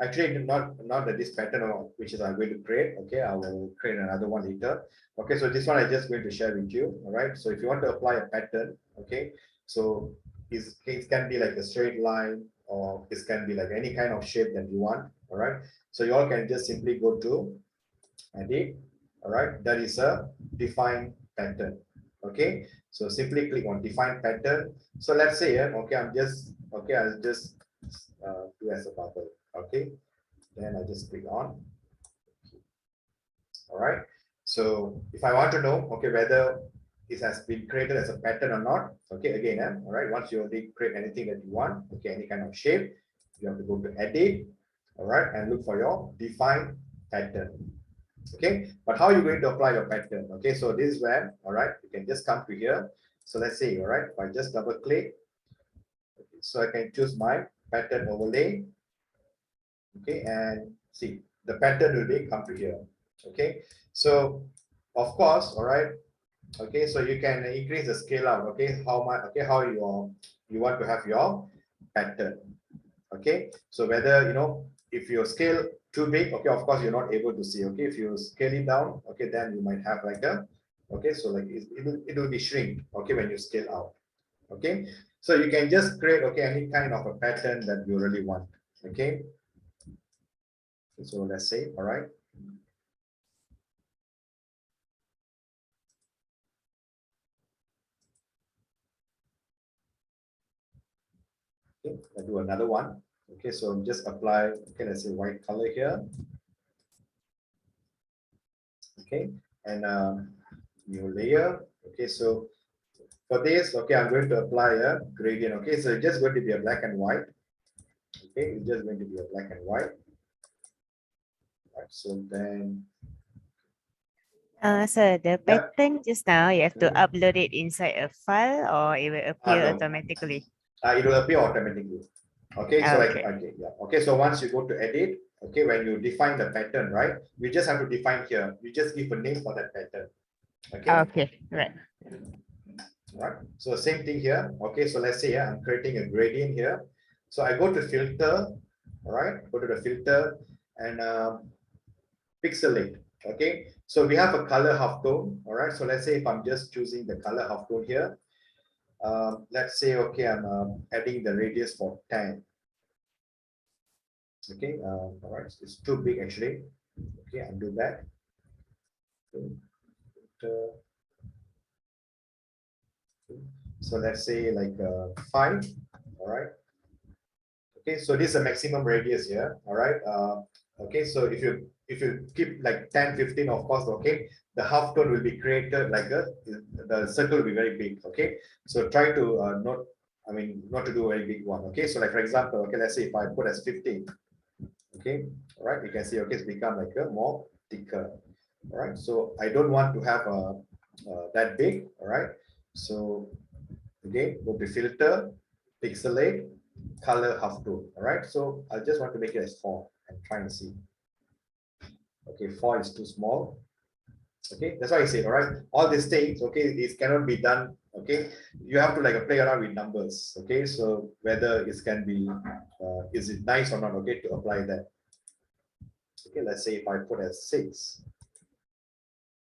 actually not that this pattern which is I'm going to create. Okay, I will create another one later. Okay, so this one I just going to share with you. All right, so if you want to apply a pattern, okay, so it can be like a straight line, or this can be like any kind of shape that you want. All right, so you all can just simply go to edit. All right, that is a define pattern. Okay, so simply click on define pattern. So let's say okay, I'll just do as a bubble. Okay, then I just click on. All right, so if I want to know, okay, whether it has been created as a pattern or not, okay, again, all right, once you already create anything that you want, okay, any kind of shape, you have to go to edit, all right, and look for your define pattern. Okay, but how are you going to apply your pattern? Okay, so this is where, all right, you can just come to here. So let's say, all right, if I just double click, okay, so I can choose my pattern overlay. Okay, and see the pattern will be come to here. Okay, so of course, all right, okay, so you can increase the scale out. Okay, how much, okay, how you want to have your pattern. Okay, so whether you know, if you scale too big, okay, of course you're not able to see. Okay, if you scale it down, okay, then you might have like a, okay, so like it will be shrink, okay, when you scale out. Okay, so you can just create, okay, any kind of a pattern that you really want. Okay, so let's say, all right, okay, I'll do another one. Okay, so just apply, okay, let's say white color here. Okay, and new layer. Okay, so for this, okay, I'm going to apply a gradient. Okay, so it's just going to be a black and white. Okay, it's just going to be a black and white. Right, so then So the Yeah. pattern just now, you have to upload it inside a file or it will appear no. automatically. It will appear automatically. Okay, so like, Okay. okay, yeah. Okay, so once you go to edit, okay, when you define the pattern, right, you just have to define here. You just give a name for that pattern. Okay, Okay, right. right. So same thing here. Okay, so let's say I'm creating a gradient here. So I go to filter, all right, go to the filter and pixelate. Okay, so we have a color halftone. All right, so let's say if I'm just choosing the color halftone here, let's say, okay, I'm adding the radius for 10. Okay, all right, it's too big actually. Okay, undo that. So let's say like 5. All right. Okay, so this is a maximum radius here. All right. Okay, so if you keep like 10, 15, of course, okay, the half tone will be created like the circle will be very big. Okay, so try to not to do a very big one. Okay, so like for example, okay, let's say if I put as 15. Okay, all right, you can see, okay, it's become like a more thicker. All right, so I don't want to have that big. All right, so again, go to filter, pixelate, color halftone. All right, so I just want to make it as 4 and try and see. Okay, 4 is too small. Okay, that's why I say, all right, all these things, okay, this cannot be done. Okay, you have to like play around with numbers. Okay, so whether it can be, is it nice or not? Okay, to apply that. Okay, let's say if I put as 6.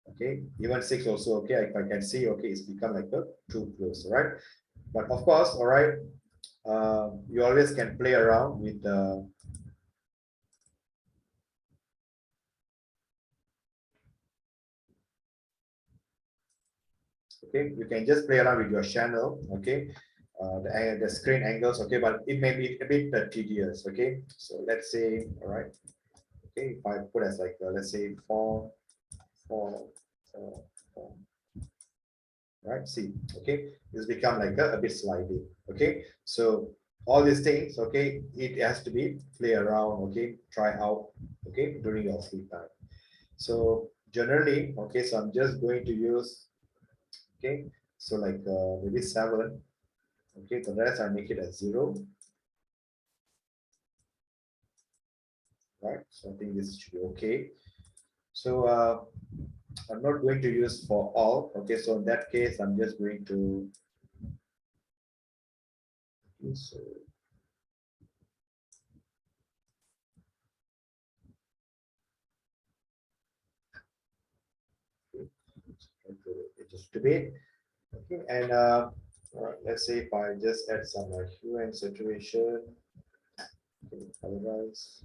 Okay, even 6 also, okay, if I can see, okay, it's become like a too close, right? But of course, all right, you always can play around with the okay, you can just play around with your channel. Okay, the screen angles. Okay, but it may be a bit tedious. Okay, so let's say, all right, okay, if I put as like let's say 4, 4, 4, 4. Right, see, okay, it's become like a bit sliding. Okay, so all these things, okay, it has to be play around. Okay, try out, okay, during your free time. So generally, okay, so I'm just going to use, okay, so like maybe 7. Okay, the rest I make it as 0. Right, so I think this should be okay. So I'm not going to use for all. Okay, so in that case, I'm just going to so just a bit. Okay, and all right, let's say if I just add some hue and saturation, okay, colorize.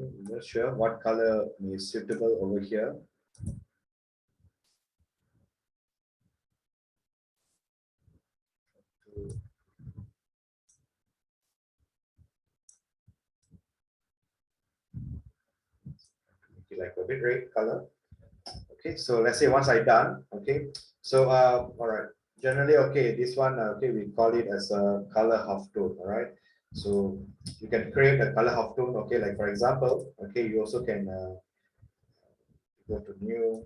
I'm not sure what color is suitable over here. Like a bit red color. Okay, so let's say once I done, okay, so all right, generally, okay, this one, okay, we call it as a color halftone. All right, so you can create a color halftone. Okay, like for example, okay, you also can go to new.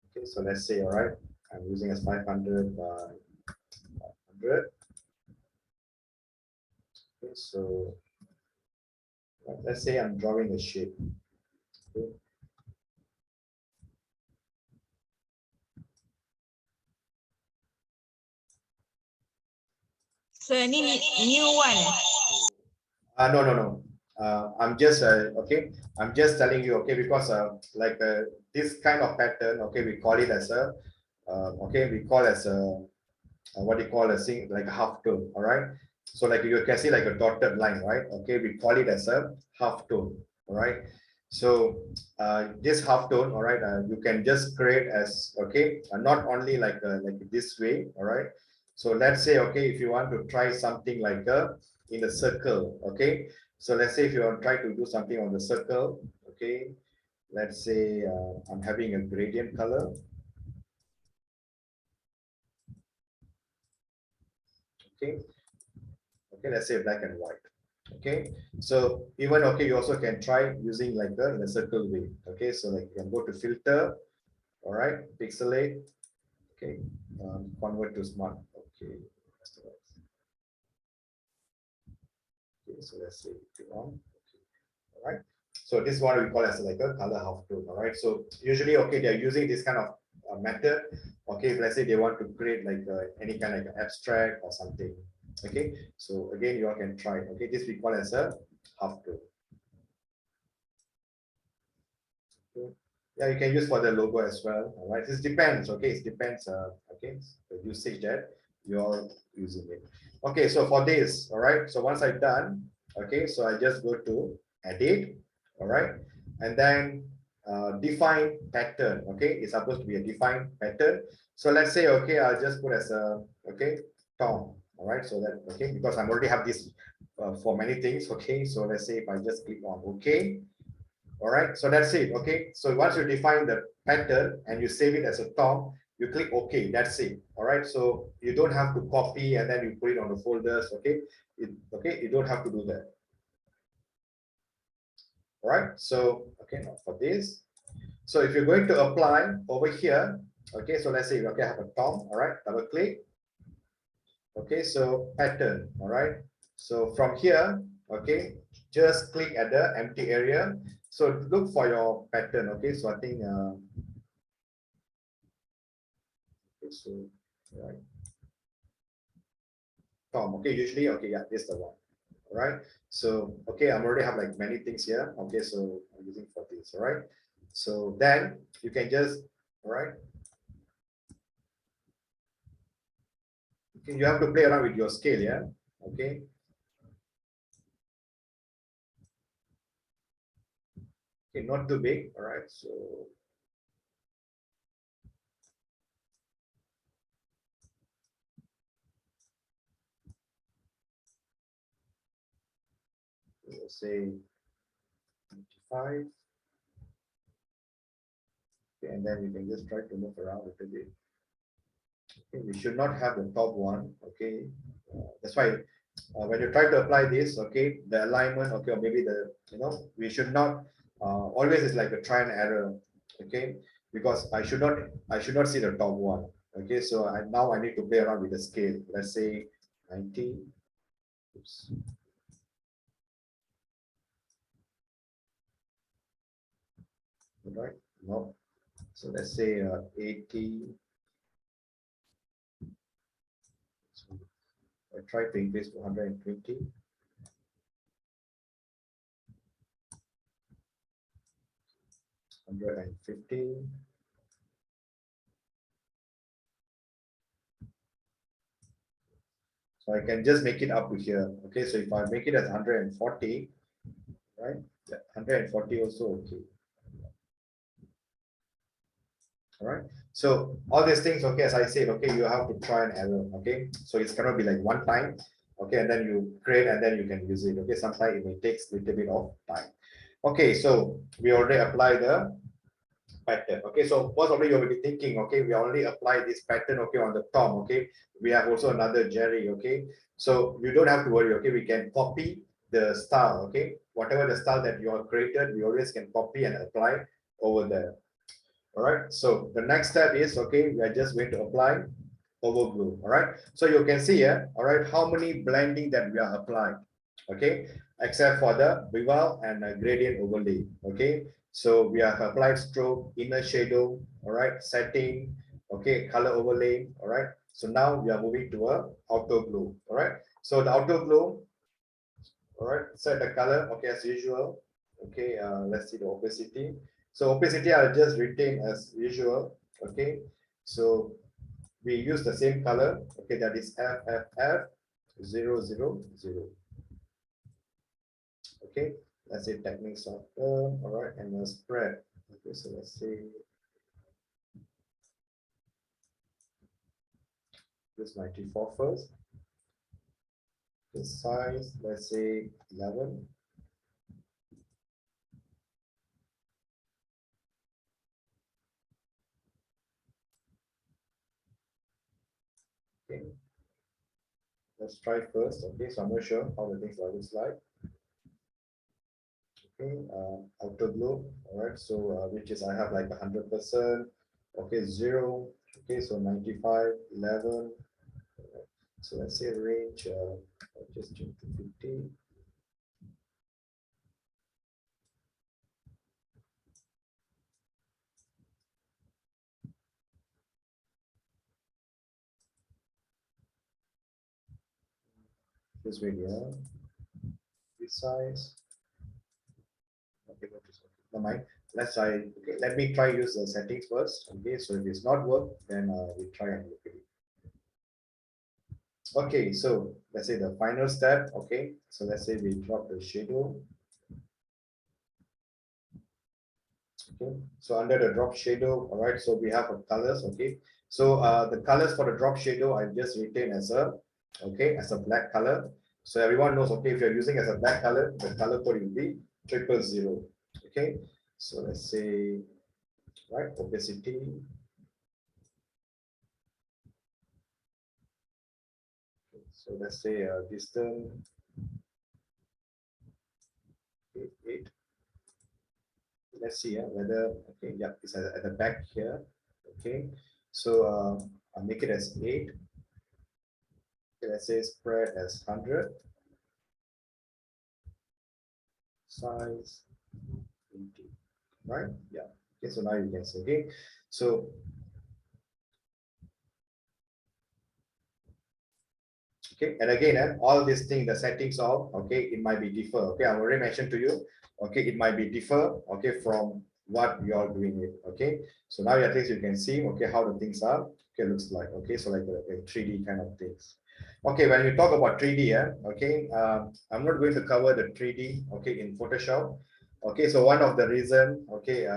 Okay, so let's say, all right, I'm using as 500 by 500. Okay, so let's say I'm drawing a shape. Okay. So ni new one. No. I'm just okay. I'm just telling you, okay, because like this kind of pattern, okay, we call it as a okay, we call as a what do you call a thing like a half tone. All right. So like you can see like a dotted line, right? Okay, we call it as a half tone. All right. So this half tone, all right, you can just create as okay, not only like this way, all right. So let's say okay, if you want to try something like in a circle, okay. So let's say if you want to try to do something on the circle, okay. Let's say I'm having a gradient color. Okay. Okay, let's say black and white. Okay, so even okay, you also can try using like the in a circle way. Okay, so like you can go to filter, all right, pixelate, okay, convert to smart. Okay, okay, so let's say on. Okay. All right, so this one we call as like a color half tone. All right, so usually okay, they're using this kind of method. Okay, if let's say they want to create like any kind of like abstract or something. Okay, so again, you all can try. Okay, this we call as a half tone. Yeah, you can use for the logo as well. All right, this depends. Okay, it depends. Okay, the usage that you're using it. Okay, so for this, all right. So once I'm done, okay, so I just go to edit, all right, and then define pattern. Okay, it's supposed to be a defined pattern. So let's say, okay, I'll just put as a okay Tom. All right, so that okay because I'm already have this for many things. Okay, so let's say if I just click on OK. All right, so that's it. Okay, so once you define the pattern and you save it as a Tom, you click OK. That's it. All right, so you don't have to copy and then you put it on the folders. Okay, okay, you don't have to do that. All right, so okay, now for this. So if you're going to apply over here, okay, so let's say okay, I have a Tom. All right, double click. Okay, so pattern. All right, so from here, okay, just click at the empty area. So look for your pattern. Okay, so I think okay, so right, Tom. Okay, usually okay, yeah, this is the one. All right, so okay, I'm already have like many things here. Okay, so I'm using for this. All right, so then you can just all right. Okay, you have to play around with your scale. Yeah. Okay. Okay, not too big. All right, so we'll say 25. Okay, and then you can just try to move around a little bit. Okay, we should not have the top one. Okay, that's why when you try to apply this, okay, the alignment, okay, or maybe the we should not always is like a try and error. Okay, because I should not see the top one. Okay, so now I need to play around with the scale. Let's say 90. Oops. Right? No. So let's say 80. So I try to increase to 120. 150. So I can just make it up to here. Okay, so if I make it as 140, right? Yeah, 140 also okay. All right. So all these things, okay, as I said, okay, you have to try and error. Okay, so it's gonna be like one time, okay, and then you create and then you can use it. Okay, sometimes it may take a little bit of time. Okay, so we already apply the pattern. Okay, so what's already you'll be thinking, okay, we already apply this pattern, okay, on the Tom. Okay, we have also another Jerry. Okay, so you don't have to worry. Okay, we can copy the style. Okay, whatever the style that you have created, we always can copy and apply over there. All right, so the next step is okay, we are just going to apply overglue. All right, so you can see here, all right, how many blending that we are applying. Okay, except for the bevel and gradient overlay. Okay, so we have applied stroke, inner shadow, all right, setting, okay, color overlay. All right, so now we are moving to a outer glow. All right, so the outer glow, All right, set the color, okay, as usual. Okay, let's see the opacity. So opacity I'll just retain as usual. Okay, so we use the same color. Okay, that is FFF 000. Okay, let's say techniques of all right, and the spread. Okay, so let's say this 94 first. The size, let's say 11. Okay, let's try first. Okay, so I'm not sure how the things looks like. Okay, outer globe. All right, so which is I have like 100%. Okay, 0. Okay, so 95, 11. So let's say range. I'll just change to 50. This video. Size. Okay, no mind. Let's try. Okay, let me try use the settings first. Okay, so if it's not work, then we try and look at it. Okay, so let's say the final step. Okay, so let's say we drop the shadow. Okay, so under the drop shadow, all right, so we have a colors. Okay, so the colors for the drop shadow I just retain as a black color. So everyone knows, okay, if you're using as a black color, the color code will be 000. Okay, so let's say, right, opacity. So let's say distance 8. Let's see whether, okay, yeah, it's at the back here. Okay, so I'll make it as 8. Okay, let's say spread as 100. Size 80. Right? Yeah. Okay, so now you can see. Okay, so okay, and again, all these things, the settings of, okay, it might be differ. Okay, I've already mentioned to you. Okay, it might be differ. Okay, from what you are doing it. Okay, so now at least you can see, okay, how the things are. Okay, looks like. Okay, so like a 3D kind of things. Okay, when you talk about 3D, okay, I'm not going to cover the 3D. Okay, in Photoshop. Okay, so one of the reason, okay,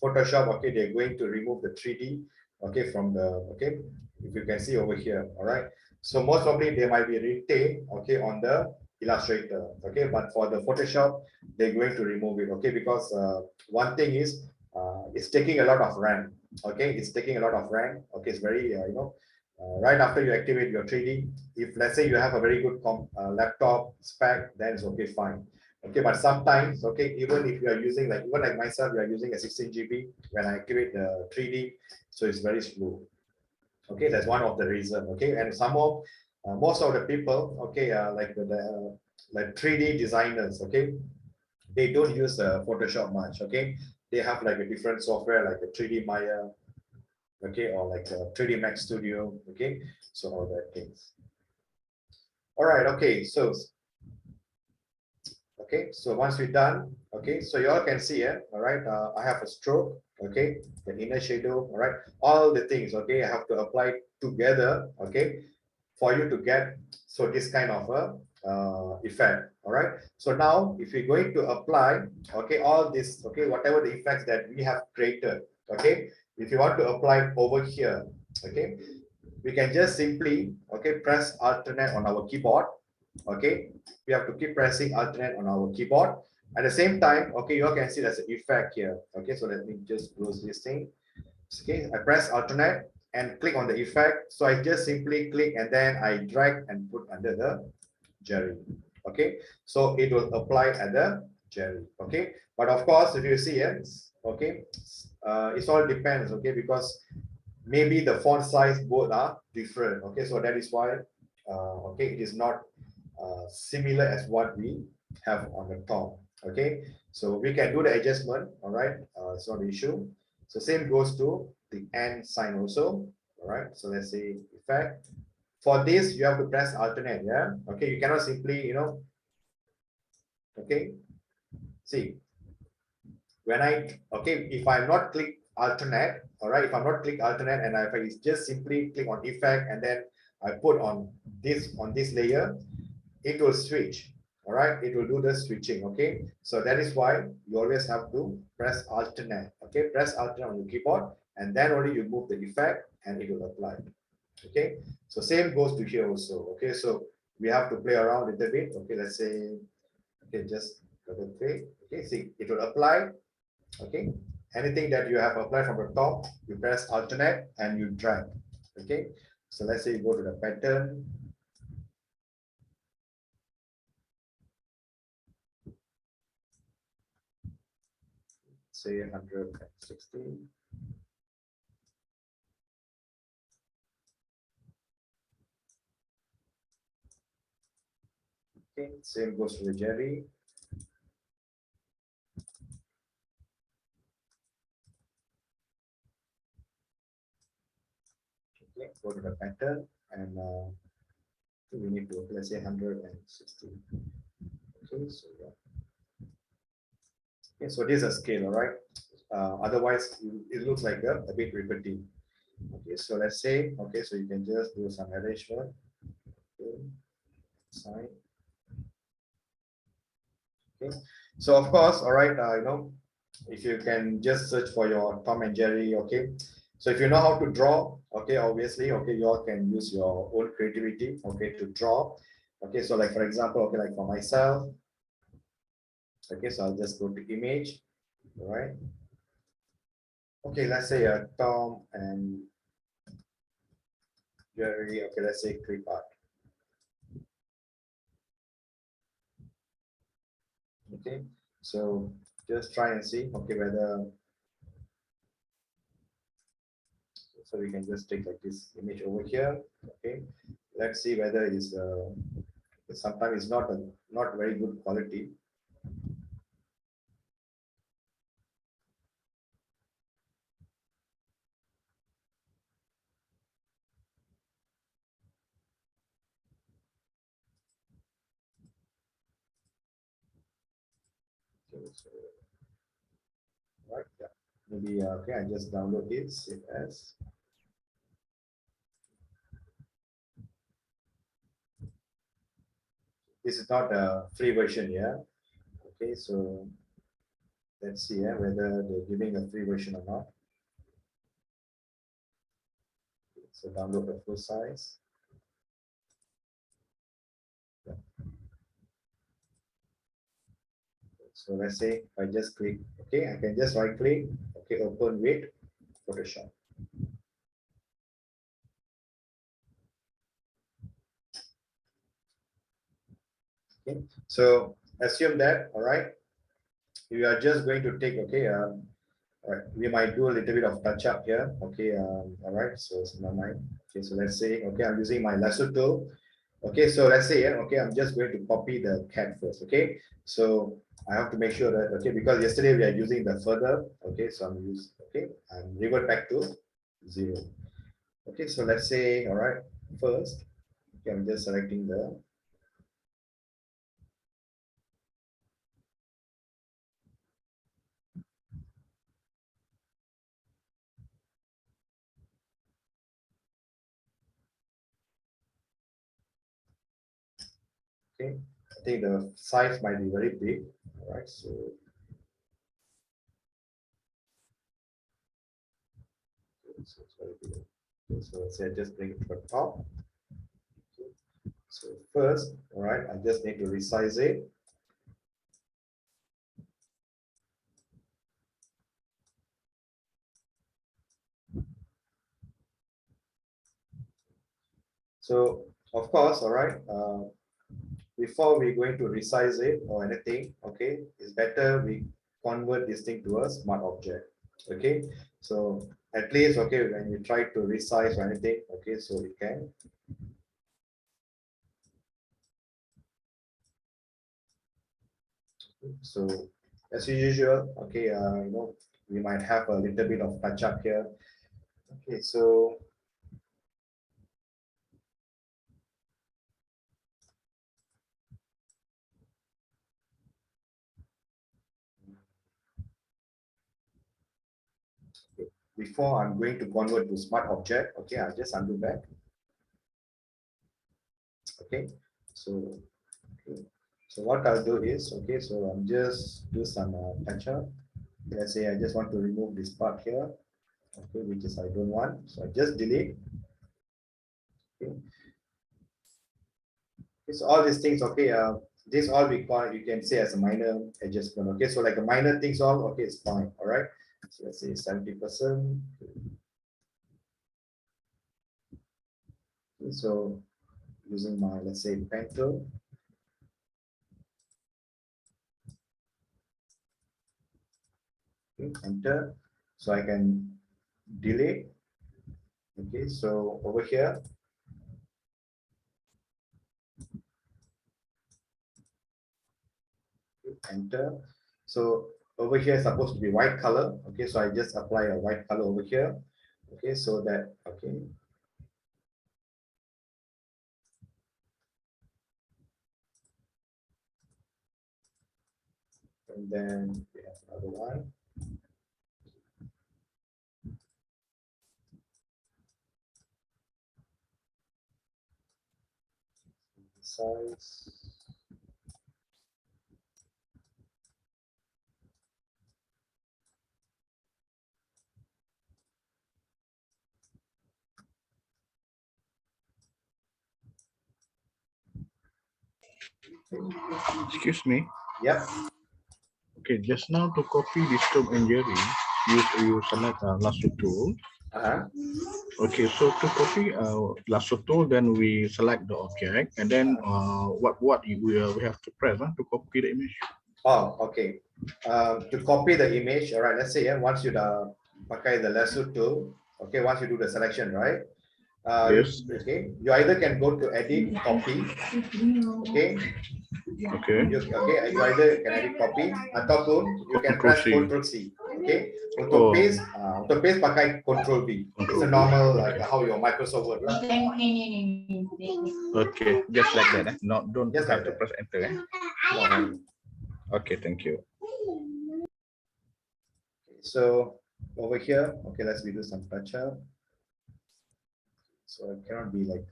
Photoshop, okay, they're going to remove the 3D, okay, from the, okay, if you can see over here, all right. So most probably they might be retained, okay, on the Illustrator, okay, but for the Photoshop, they're going to remove it, okay, because one thing is, it's taking a lot of RAM, okay, it's taking a lot of RAM, okay, it's very, right after you activate your 3D, if let's say you have a very good laptop spec, then it's okay, fine. Okay, but sometimes, okay, even if you are using like, even like myself, you are using a 16 GB, when I activate the 3D, so it's very slow. Okay, that's one of the reason. Okay, and some of most of the people, okay, like the like 3D designers, okay, they don't use Photoshop much. Okay, they have like a different software like a 3D Maya, okay, or like a 3D Max Studio. Okay, so all that things. All right. Okay, so. Okay, so once we're done, okay, so you all can see it, all right, I have a stroke, okay, the inner shadow, all right, all the things, okay, I have to apply together, okay, for you to get, so this kind of a effect, all right. So now if you're going to apply, okay, all this, okay, whatever the effects that we have created, okay, if you want to apply over here, okay, we can just simply, okay, press alternate on our keyboard. Okay, we have to keep pressing alternate on our keyboard. At the same time, okay, you all can see there's an effect here. Okay, so let me just close this thing. Okay, I press alternate and click on the effect. So I just simply click and then I drag and put under the Jerry. Okay, so it will apply at the Jerry. Okay, but of course, if you see it, okay, it all depends. Okay, because maybe the font size both are different. Okay, so that is why, okay, it is not similar as what we have on the top. Okay, so we can do the adjustment. All right, it's not an issue. So same goes to the and sign also. All right, so let's say effect. for this, you have to press alternate. Yeah. Okay. You cannot simply, okay. See, when if I'm not click alternate, all right, if I'm not click alternate and if I just simply click on effect and then I put on this layer, it will switch. All right, it will do the switching. Okay, so that is why you always have to press alternate. Okay, press alternate on your keyboard and then only you move the effect and it will apply. Okay, so same goes to here also. Okay, so we have to play around a little bit. Okay, let's say, okay, just double click. Okay, see, it will apply. Okay, anything that you have applied from the top, you press alternate and you drag. Okay, so let's say you go to the pattern. Say 160. Okay, same goes to the Jerry. Okay, go to the pattern and we need to, let's say 160. Okay, so yeah. Okay, so this is a scale, all right. Otherwise, it looks like a bit repetitive. Okay, so let's say, okay, so you can just do some arrangement. Okay, sign. Okay, so of course, all right, if you can just search for your Tom and Jerry, okay. So if you know how to draw, okay, obviously, okay, you all can use your own creativity, okay, to draw. Okay, so like for example, okay, like for myself, okay, so I'll just go to image, all right. Okay, let's say Tom and Jerry, okay, let's say clip art. Okay, so just try and see, okay, whether, so we can just take like this image over here. Okay, let's see whether it's sometimes it's not very good quality. Okay, so, right, yeah, maybe okay, I just download it, save as. This is not a free version, yeah. Okay, so let's see whether they're giving a free version or not. So download the full size. Yeah. So let's say if I just click, okay, I can just right click, okay, open with Photoshop. Okay, so assume that, all right, you are just going to take, okay, all right, we might do a little bit of touch up here, okay, all right, so it's not mine. Okay, so let's say, okay, I'm using my lasso tool. Okay, so let's say, okay, I'm just going to copy the cat first, okay, so I have to make sure that, okay, because yesterday we are using the further, okay, so I'm revert back to 0. Okay, so let's say, all right, first, okay, I'm just selecting the, okay, I think the size might be very big, all right, so it's very big. Okay, so let's say I just bring it to the top. Okay. So first, all right, I just need to resize it. So of course, all right, before we're going to resize it or anything, okay, it's better we convert this thing to a smart object. Okay, so at least, okay, when you try to resize or anything, okay, so we can. So as usual, okay, we might have a little bit of touch up here. Okay, so before I'm going to convert to smart object, okay, I'll just undo back. Okay, so what I'll do is, okay, so I'm just do some touch up. Let's say I just want to remove this part here, okay, which is I don't want, so I just delete. Okay, so all these things, okay, this all we call, you can say as a minor adjustment. Okay, so like a minor things all, okay, it's fine. All right, so let's say 70%. Okay, so using my, let's say, pen tool. Okay, enter, so I can delete. Okay, so over here, enter. So over here is supposed to be white color. Okay, so I just apply a white color over here. Okay, so that, okay. And then we have another one. Size. Excuse me. Yep. Okay, just now to copy this Tom and Jerry, you select lasso tool. Okay, so to copy lasso tool, then we select the object, and then what we have to press to copy the image. Oh, okay. To copy the image, all right. Let's say once you pakai the lasso tool, okay. Once you do the selection, right? Yes. Okay. You either can go to edit, copy. Okay. Okay. Okay. You either can edit, copy, ataupun you can press Ctrl C. Okay. Untuk paste pakai Ctrl V. It's a normal like how your Microsoft Word. Okay, just like that. Don't Just have like to press enter. Okay, thank you. So over here, okay, let's do some touch up. So it cannot be like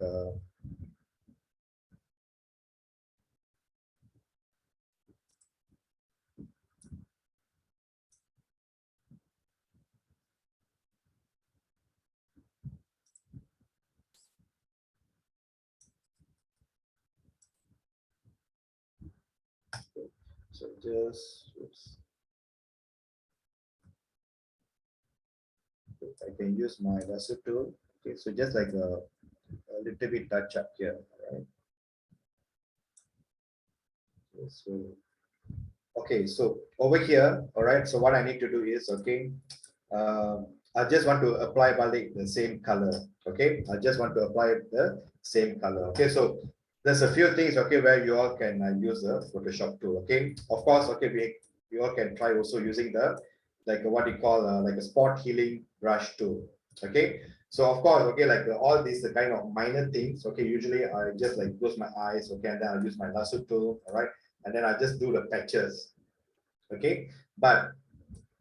so just oops. I can use my lasso tool. Okay, so just like a little bit touch up here, right? Okay, so over here, all right. So what I need to do is, okay, I just want to apply the same color. Okay, I just want to apply the same color. Okay, so there's a few things, okay, where you all can use the Photoshop tool. Okay, of course, okay, we all can try also using the like what you call like a spot healing brush tool. Okay, so of course, okay, like all these the kind of minor things. Okay, usually I just like close my eyes. Okay, and then I'll use my lasso tool. All right, and then I just do the patches. Okay, but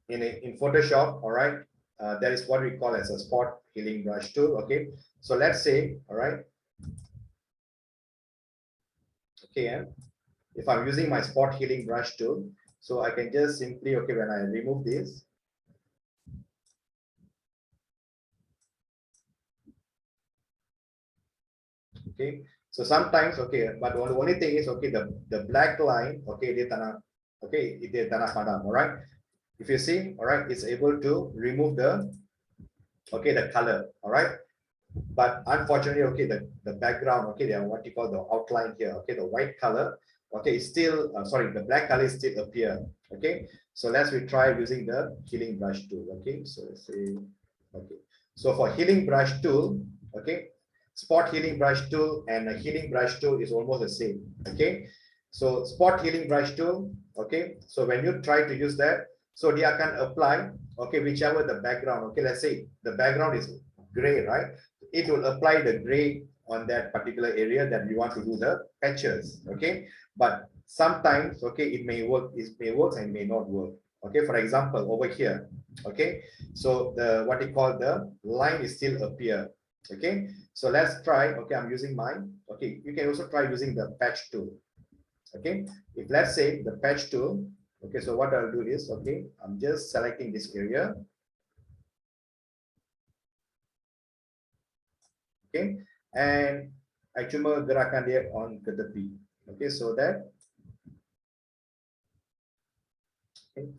in Photoshop, all right, that is what we call as a spot healing brush tool. Okay, so let's say, all right, okay, and if I'm using my spot healing brush tool, so I can just simply, okay, when I remove this, okay, so sometimes, okay, but the only thing is, okay, the black line, okay, dia tanah padam, all right. If you see, all right, it's able to remove the, okay, the color, all right. But unfortunately, okay, the background, okay, they are what you call the outline here, okay, the white color, okay, it's still, sorry, the black color is still appear, okay. So let's try using the healing brush tool, okay. So let's say, okay, so for healing brush tool, okay, spot healing brush tool and a healing brush tool is almost the same, okay. So spot healing brush tool, okay, so when you try to use that, so they can apply, okay, whichever the background, okay, let's say the background is gray, right, it will apply the gray on that particular area that you want to do the patches, okay. But sometimes, okay, it may work and may not work, Okay, for example, over here. Okay, so the what you call the line is still appear. Okay, so let's try. Okay, I'm using mine. Okay, you can also try using the patch tool. Okay, if let's say the patch tool. Okay, so what I'll do is, okay, I'm just selecting this area. Okay, and I cuma gerakan dia on ke tepi. Okay, so that. Okay.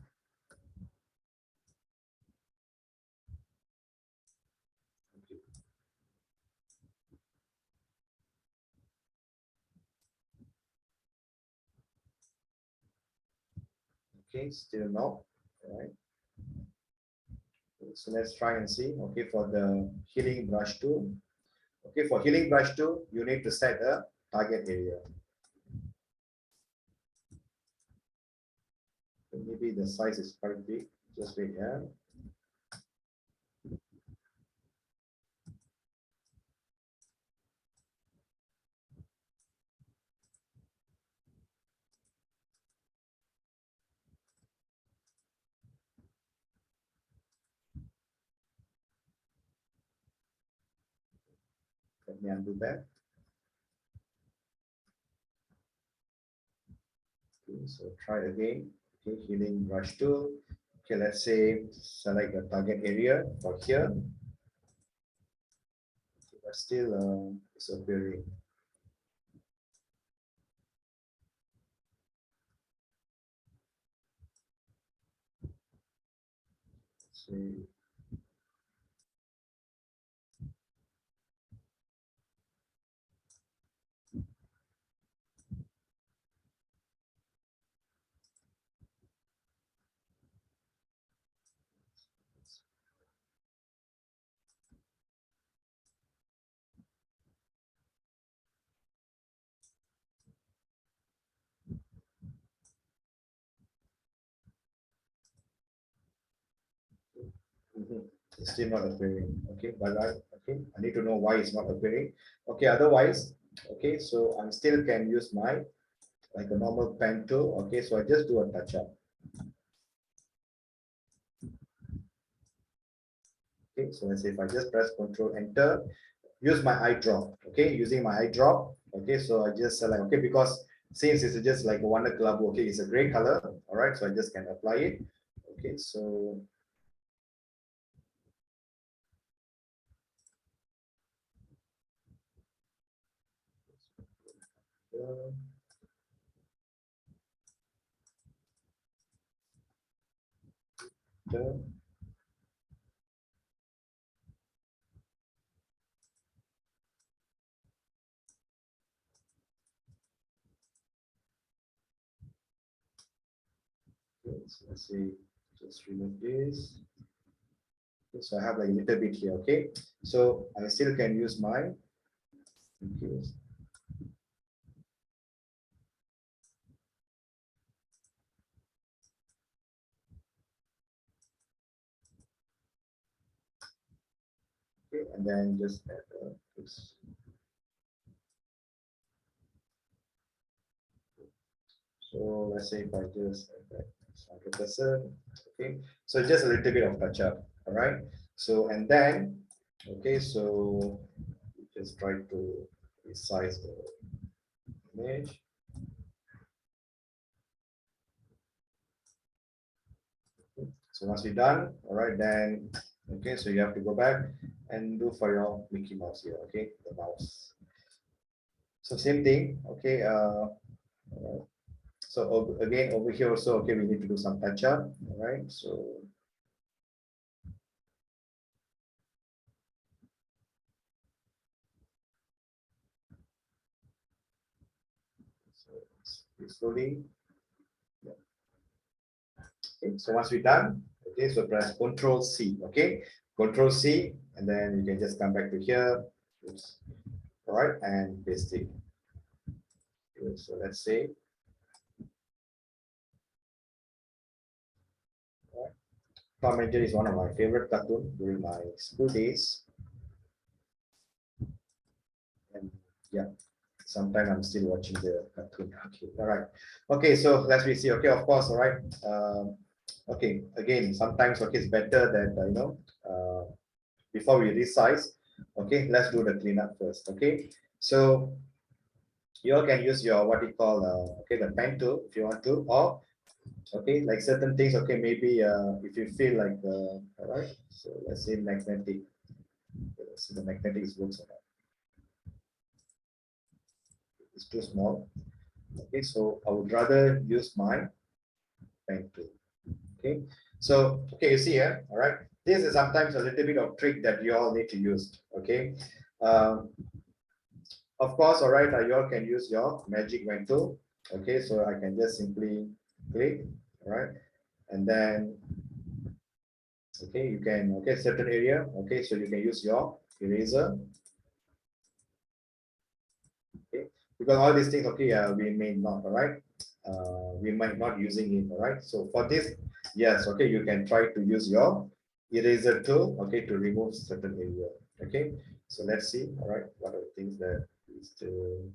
Okay, still no. All right. So let's try and see. Okay, for the healing brush tool. Okay, for healing brush tool, you need to set a target area. Maybe the size is quite big. Just wait here. Let me undo that. Okay, so try again. Okay, healing brush tool. Okay, let's say select the target area for here. Okay, but still it's appearing. See. It's still not appearing. Okay, but I need to know why it's not appearing. Okay, otherwise, okay, so I still can use my like a normal pen tool. Okay, so I just do a touch up. Okay, so let's say if I just press Control Enter, use my eye drop. Okay, using my eye drop. Okay, so I just select. Okay, because since it's just like a Wonder Club. Okay, it's a gray color. All right, so I just can apply it. Okay, so. So let's see, just remove this. Okay, so I have like a little bit here. Okay, so I still can use my. Okay. Okay, and then just add this. So let's say if I just add that 100%, okay, so just a little bit of touch up, all right. So and then, okay, so just try to resize the image. So once you're done, all right, then okay, so you have to go back and do for your Mickey Mouse here, okay, the mouse. So same thing, okay. So again over here also, okay, we need to do some touch up, all right. So slowly. Yeah. Okay, so once we're done, okay, so press Control C, okay, Control C, and then you can just come back to here. Oops. All right, and paste it. Okay, so let's say. Tom and Jerry is one of my favorite cartoons during my school days. And yeah, sometimes I'm still watching the cartoon. Okay, all right. Okay, so let's see. Okay, of course, all right. Okay, again, sometimes okay, it's better that before we resize, okay, let's do the cleanup first. Okay, so you all can use your what you call okay, the pen tool if you want to, or okay, like certain things, okay, maybe if you feel like all right, so let's say magnetic. Let's see the magnetic works or not. It's too small. Okay, so I would rather use my pen tool. Okay, so okay, you see here, all right, this is sometimes a little bit of trick that you all need to use. Okay, of course, all right, you all can use your magic wand tool. Okay, so I can just simply click, all right, and then okay, you can okay, certain area, okay, so you can use your eraser. Okay, because all these things, okay, we may not, all right, we might not using it, all right. So for this, yes, okay, you can try to use your eraser tool, okay, to remove certain area. Okay, so let's see, all right, what are the things that is to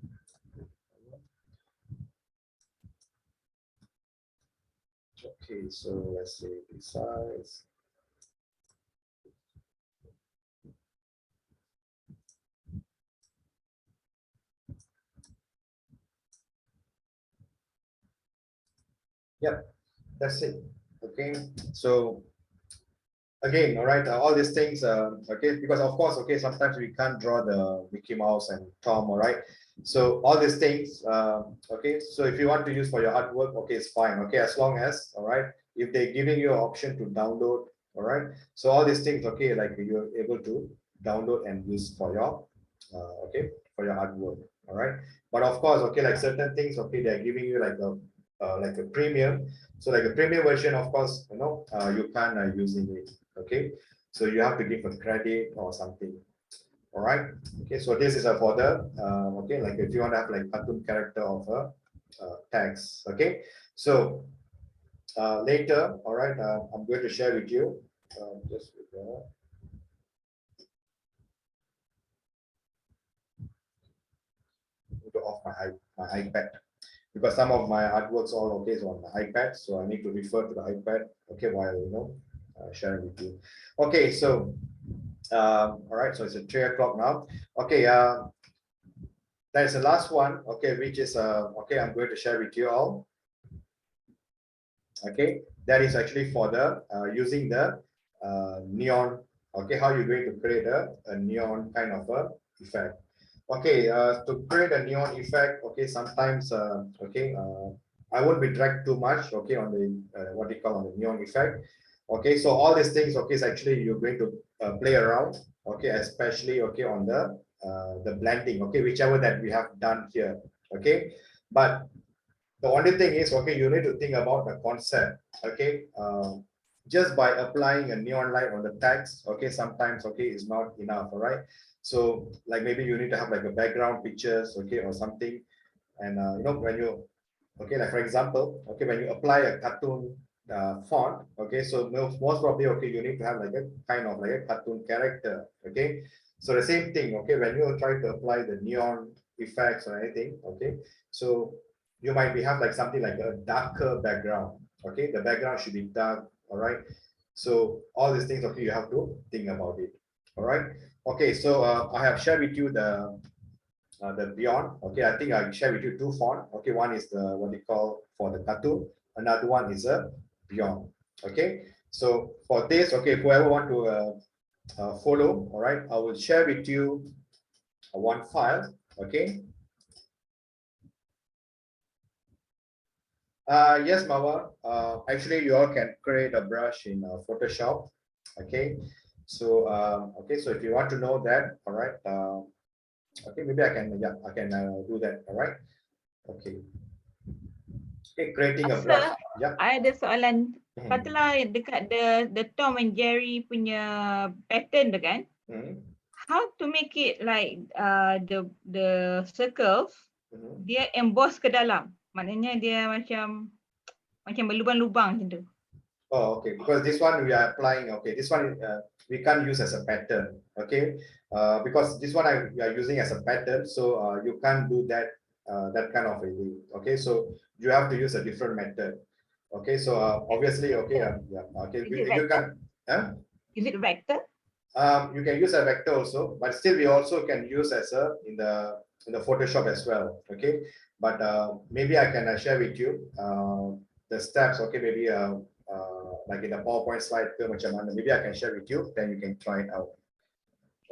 okay, so let's say resize. Yep, that's it. Okay, so again, all right, all these things, okay, because of course, okay, sometimes we can't draw the Mickey Mouse and Tom, all right. So all these things, okay, so if you want to use for your artwork, okay, it's fine, okay, as long as, all right, if they're giving you an option to download, all right, so all these things, okay, like you're able to download and use for your, okay, for your artwork, all right. But of course, okay, like certain things, okay, they're giving you like a premium. So like a premium version, of course, you can't using it. Okay, so you have to give a credit or something. All right. Okay, so this is for the okay, like if you want to have like cartoon character of a text. Okay, so later, all right, I'm going to share with you just to off my iPad, because some of my artworks all okay is on the iPad, so I need to refer to the iPad, okay, while sharing with you. Okay, so all right, so it's at 3 o'clock now. Okay, that's the last one, okay, which is okay, I'm going to share with you all. Okay, that is actually for the using the neon. Okay, how you're going to create a neon kind of a effect. Okay, to create a neon effect, okay, sometimes okay, I won't be dragged too much, okay, on the what you call on the neon effect. Okay, so all these things, okay, is actually you're going to play around, okay, especially okay on the blending, okay, whichever that we have done here, okay, but the only thing is, okay, you need to think about the concept, okay. Just by applying a neon light on the text, okay, sometimes, okay, is not enough, all right. So like maybe you need to have like a background pictures, okay, or something. And when you, okay, like for example, okay, when you apply a cartoon font, okay, so most probably, okay, you need to have like a kind of like a cartoon character, okay. So the same thing, okay, when you try to apply the neon effects or anything, okay, so you might be have like something like a darker background, okay, the background should be dark, all right. So all these things, okay, you have to think about it, all right. Okay, so I have shared with you the beyond, okay, I think I share with you two font, okay, one is the what they call for the cartoon, another one is a beyond, okay. So for this, okay, whoever want to follow, all right, I will share with you one file, okay. Yes, Mawa. Actually, you all can create a brush in Photoshop. Okay, so okay, so if you want to know that, all right. Okay, maybe I can, yeah, I can do that. All right. Okay. Okay, creating a brush. Sir, Yeah. I ada soalan. Katalah dekat the Tom and Jerry punya pattern tu kan, how to make it like the circles dia emboss ke dalam, maknanya dia macam berlubang-lubang macam tu. Oh, okay. Because this one we are applying. Okay, this one we can't use as a pattern. Okay, because this one we are using as a pattern, so you can't do that that kind of a thing. Okay, so you have to use a different method. Okay, so obviously, okay, yeah, okay, Is it you can, Is it vector? you can use a vector also, but still we also can use as a in the Photoshop as well. Okay, but maybe I can share with you the steps. Okay, maybe like in the PowerPoint slide, maybe I can share with you. Then you can try it out.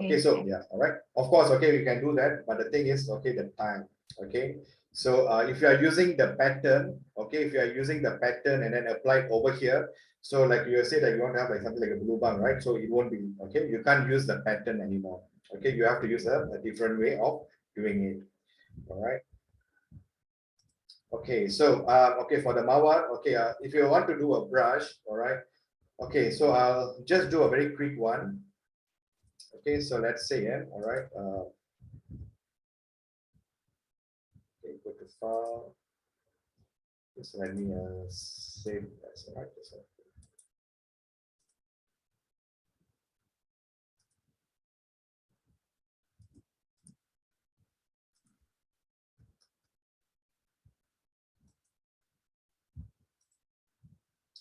Okay, so yeah, all right. Of course, okay, we can do that, but the thing is, okay, the time. Okay, so if you are using the pattern, okay, if you are using the pattern and then apply it over here, so like you say that you want to have like something like a blue bang, right? So it won't be okay. You can't use the pattern anymore. Okay, you have to use a different way of doing it. All right. Okay, so okay, for the mawar, okay, if you want to do a brush, all right. Okay, so I'll just do a very quick one. Okay, so let's say, yeah, all right. Okay, go to file. Just let me save as all right.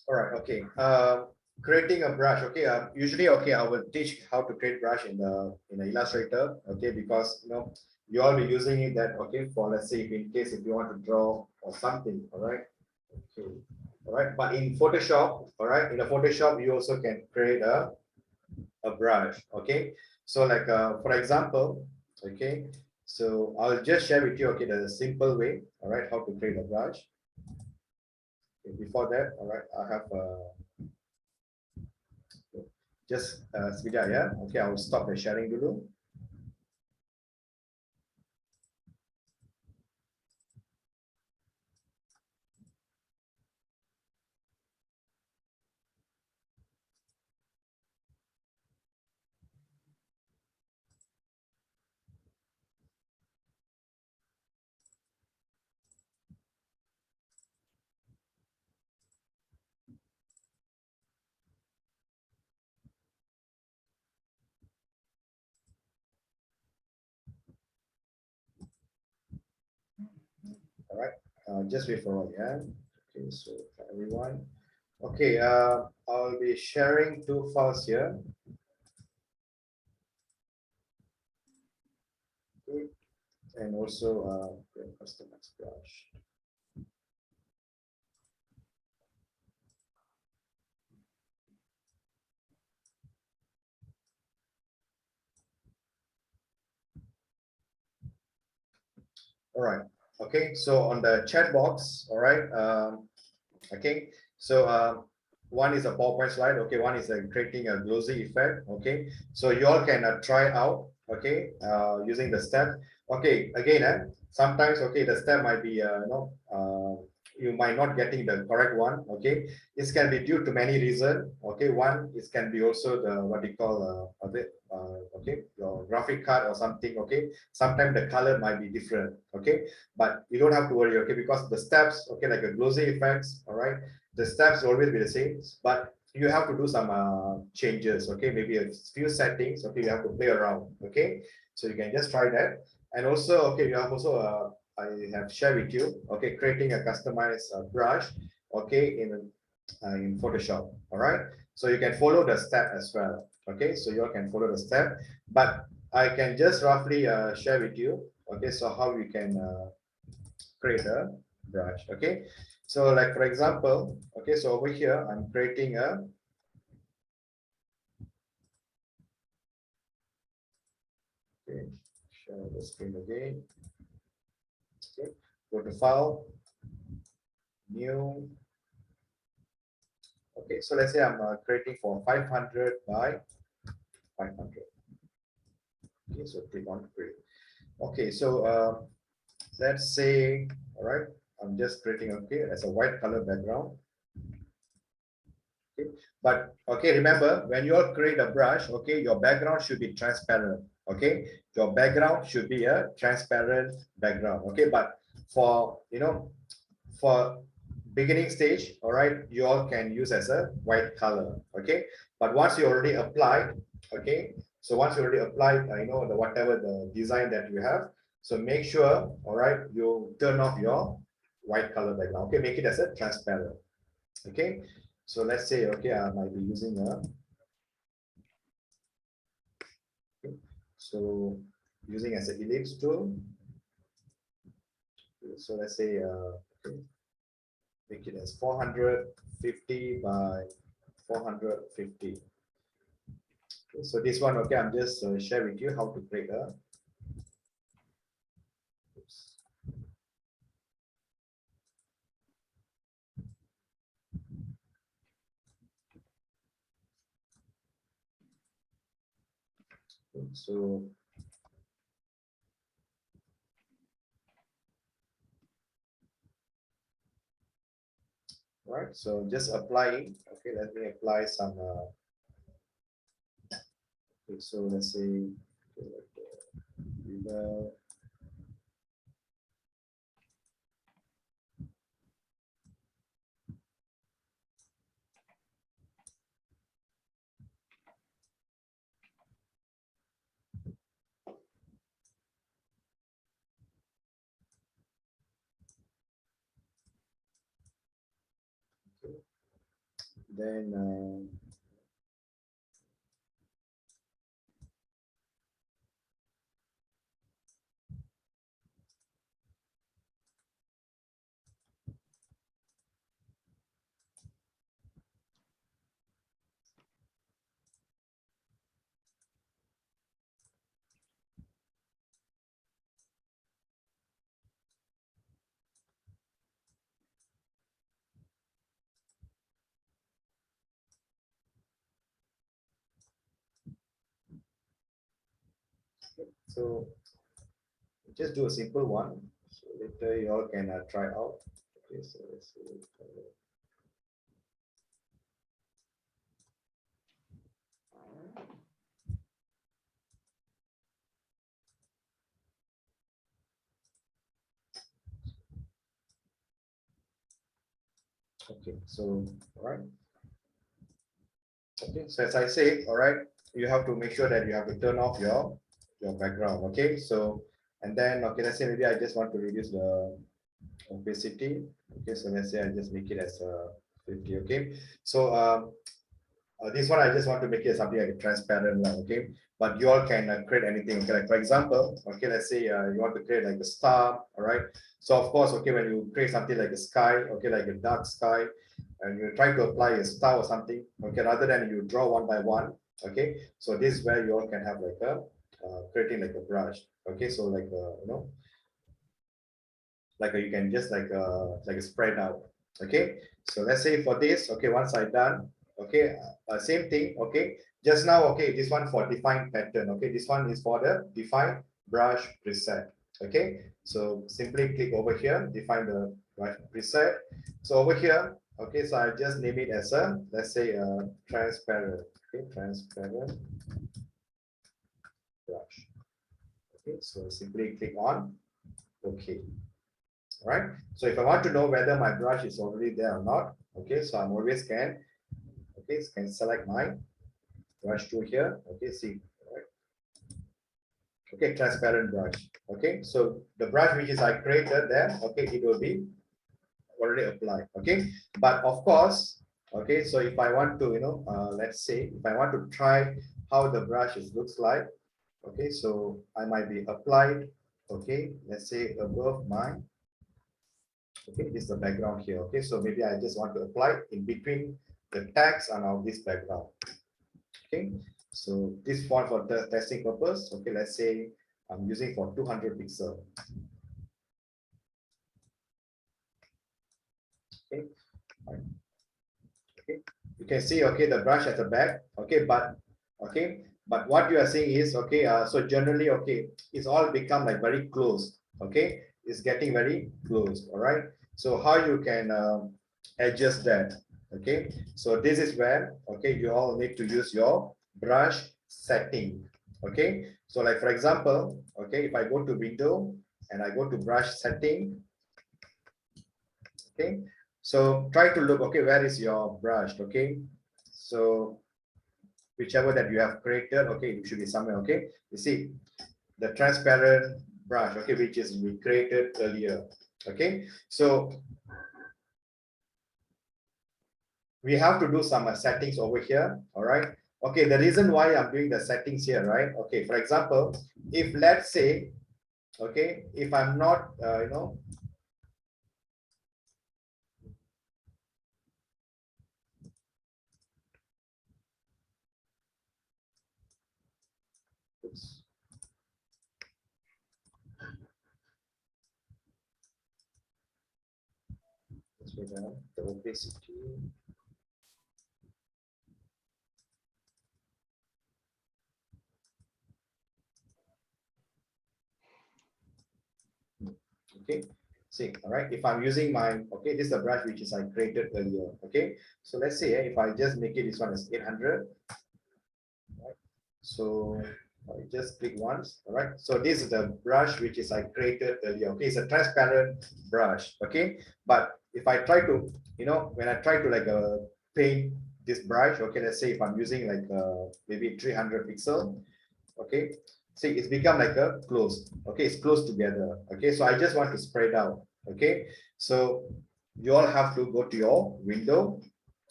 All right, okay. Creating a brush, okay. Usually, okay, I will teach how to create brush in the Illustrator, okay, because you all be using it that okay for, let's say, if in case if you want to draw or something, all right. Okay, all right. But in Photoshop, all right, in the Photoshop you also can create a brush, okay. So like for example, okay, so I'll just share with you, okay, the simple way, all right, how to create a brush. Okay, before that, all right, I have just sekejap ya. Okay, I will stop the sharing dulu. All right, just wait for all, yeah. Okay, so for everyone. Okay, I'll be sharing two files here. Okay. And also customize brush. All right. Okay, so on the chat box, all right. Okay, so one is a PowerPoint slide. Okay, one is creating a glossy effect. Okay, so you all can try out. Okay, using the step. Okay, again, sometimes okay the step might be you might not getting the correct one. Okay, this can be due to many reasons. Okay, one is can be also the what you call okay, your graphic card or something. Okay, sometimes the color might be different. Okay, but you don't have to worry. Okay, because the steps, okay, like a glossy effects, all right, the steps always be the same, but you have to do some changes. Okay, maybe a few settings. Okay, you have to play around. Okay, so you can just try that. And also, okay, you have also I have shared with you, okay, creating a customized brush, okay, in Photoshop. All right, so you can follow the step as well. Okay, so you all can follow the step, but I can just roughly share with you. Okay, so how you can create a brush. Okay, so like for example, okay, so over here I'm creating a okay, share the screen again. Okay, go to file, new. Okay, so let's say I'm creating for 500 by 500. Okay, so click on create. Okay, so let's say, all right, I'm just creating, okay, as a white color background. Okay, but okay, remember when you all create a brush, okay, your background should be transparent. Okay, your background should be a transparent background. Okay, but for for beginning stage, all right, you all can use as a white color. Okay, but once you already applied, okay, so once you already applied, the whatever the design that you have, so make sure, all right, you turn off your white color background. Okay, make it as a transparent. Okay, so let's say, okay, I might be using a, okay, so using as an ellipse tool. So let's say, okay, make it as 450 by 450. Okay, so this one, okay, I'm just share with you how to create a. Oops. So right, so just applying. Okay, let me apply some. Okay, so let's say, okay, then so just do a simple one. So later you all can try out. Okay, so let's see. Okay, so all right. Okay, so as I say, all right, you have to make sure that you have to turn off your background. Okay, so and then okay, let's say maybe I just want to reduce the opacity. Okay, so let's say I just make it as 50. Okay, so this one I just want to make it something like a transparent one. Okay, but you all can create anything. Okay, like for example, okay, let's say you want to create like a star. All right, so of course, okay, when you create something like a sky, okay, like a dark sky, and you try to apply a star or something, okay, rather than you draw one by one, okay, so this is where you all can have like a creating like a brush. Okay, so like you know, like you can just like spread out. Okay, so let's say for this, okay, once I done, okay, same thing. Okay, just now, okay, this one for define pattern. Okay, this one is for the define brush preset. Okay, so simply click over here, define the brush preset. So over here, okay, so I just name it as a, let's say transparent. Okay, transparent brush. Okay, so simply click on okay. Right, so if I want to know whether my brush is already there or not, okay, so I'm always can, okay, can select my brush tool here. Okay, see, right, okay, transparent brush. Okay, so the brush which is I created there, okay, it will be already applied. Okay, but of course, okay, so if I want to, you know, let's say if I want to try how the brush looks like, okay, so I might be applied, okay, let's say above my, okay, this is the background here. Okay, so maybe I just want to apply in between the text and all this background. Okay, so this one for the testing purpose. Okay, let's say I'm using for 200 pixel. Okay, okay, you can see, okay, the brush at the back. Okay, but okay, but what you are saying is, okay, so generally, okay, it's all become like very close. Okay, it's getting very close. All right, so how you can adjust that? Okay, so this is where, okay, you all need to use your brush setting. Okay, so like for example, okay, if I go to window and I go to brush setting, okay, so try to look, okay, where is your brush? Okay, so whichever that you have created, okay, it should be somewhere. Okay, you see the transparent brush, okay, which is we created earlier. Okay, so we have to do some settings over here. All right. Okay, the reason why I'm doing the settings here, right? Okay, for example, if let's say, okay, if I'm not, oops. Let's go down the opacity. Okay, see, all right, if I'm using my, okay, this is the brush which is I created earlier. Okay, so let's say if I just make it, this one is 800, right? So I just click once. All right, so this is the brush which is I created earlier. Okay, it's a transparent brush. Okay, but if I try to, when I try to like paint this brush, okay, let's say if I'm using like maybe 300 pixel, okay, see, it's become like a closed. Okay, it's close together. Okay, so I just want to spread out. Okay, so you all have to go to your window,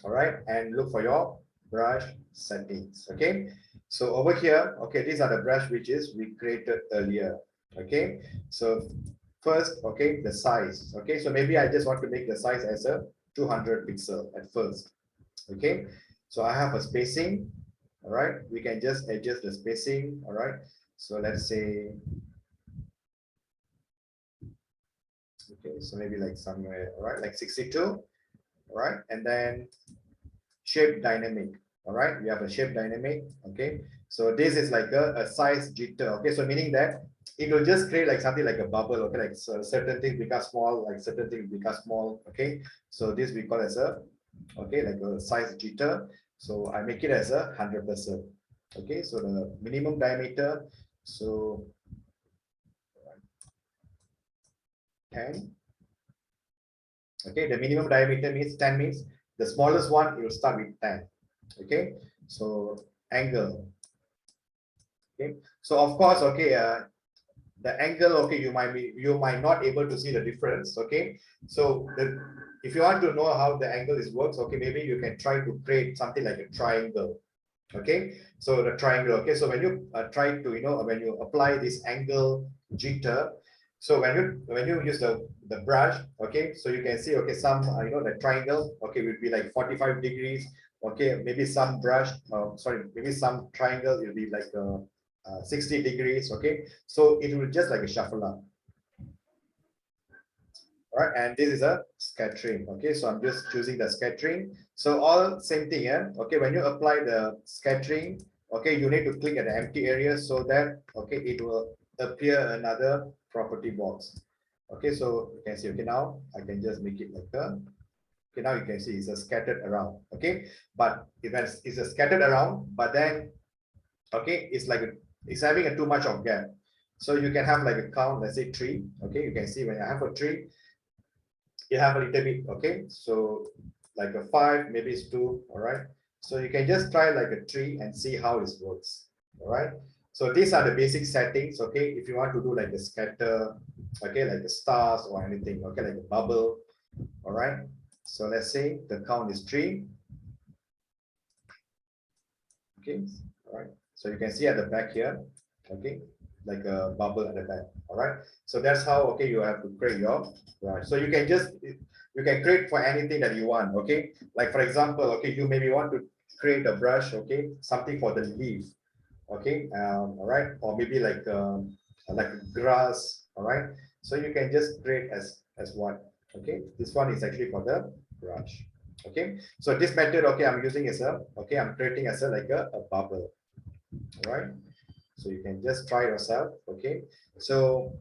all right, and look for your brush settings. Okay, so over here, okay, these are the brush which is we created earlier. Okay, so first, okay, the size. Okay, so maybe I just want to make the size as a 200 pixel at first. Okay, so I have a spacing. All right, we can just adjust the spacing. All right, so let's say, okay, so maybe like somewhere, all right, like 62. All right, and then shape dynamic. All right, we have a shape dynamic. Okay, so this is like a size jitter. Okay, so meaning that it will just create like something like a bubble. Okay, like so certain things become small, like certain things become small. Okay, so this we call as a, okay, like a size jitter. So I make it as a 100%. Okay, so the minimum diameter, so 10. Okay, the minimum diameter means 10 means the smallest one, it will start with 10. Okay, so angle. Okay, so of course, okay, the angle, okay, you might not able to see the difference. Okay, so if you want to know how the angle is works, okay, maybe you can try to create something like a triangle. Okay, so the triangle. Okay, so when you try to, when you apply this angle jitter, so when you use the brush, okay, so you can see, okay, some the triangle, okay, will be like 45 degrees. Okay, maybe some brush, sorry, maybe some triangle will be like 60 degrees. Okay, so it will just like a shuffle up. All right, and this is a scattering. Okay, so I'm just choosing the scattering. So all same thing, yeah. Okay, when you apply the scattering, okay, you need to click at the empty area so that, okay, it will appear another property box. Okay, so you can see, okay, now I can just make it like a, okay, now you can see it's a scattered around. Okay, but if it's a scattered around, but then, okay, it's like it's having a too much of gap. So you can have like a count, let's say 3. Okay, you can see when I have a 3, you have a little bit. Okay, so like a 5, maybe it's 2. All right, so you can just try like a 3 and see how it works. All right, so these are the basic settings. Okay, if you want to do like a scatter, okay, like the stars or anything, okay, like a bubble. All right, so let's say the count is 3. Okay, all right, so you can see at the back here, okay, like a bubble at the back. All right, so that's how, okay, you have to create your brush. So you can create for anything that you want. Okay, like for example, okay, you maybe want to create a brush, okay, something for the leaf. Okay, all right, or maybe like grass. All right, so you can just create as one. Okay, this one is actually for the brush. Okay, so this method, okay, I'm using as a, okay, I'm creating as a like a bubble. All right, so you can just try yourself. Okay, so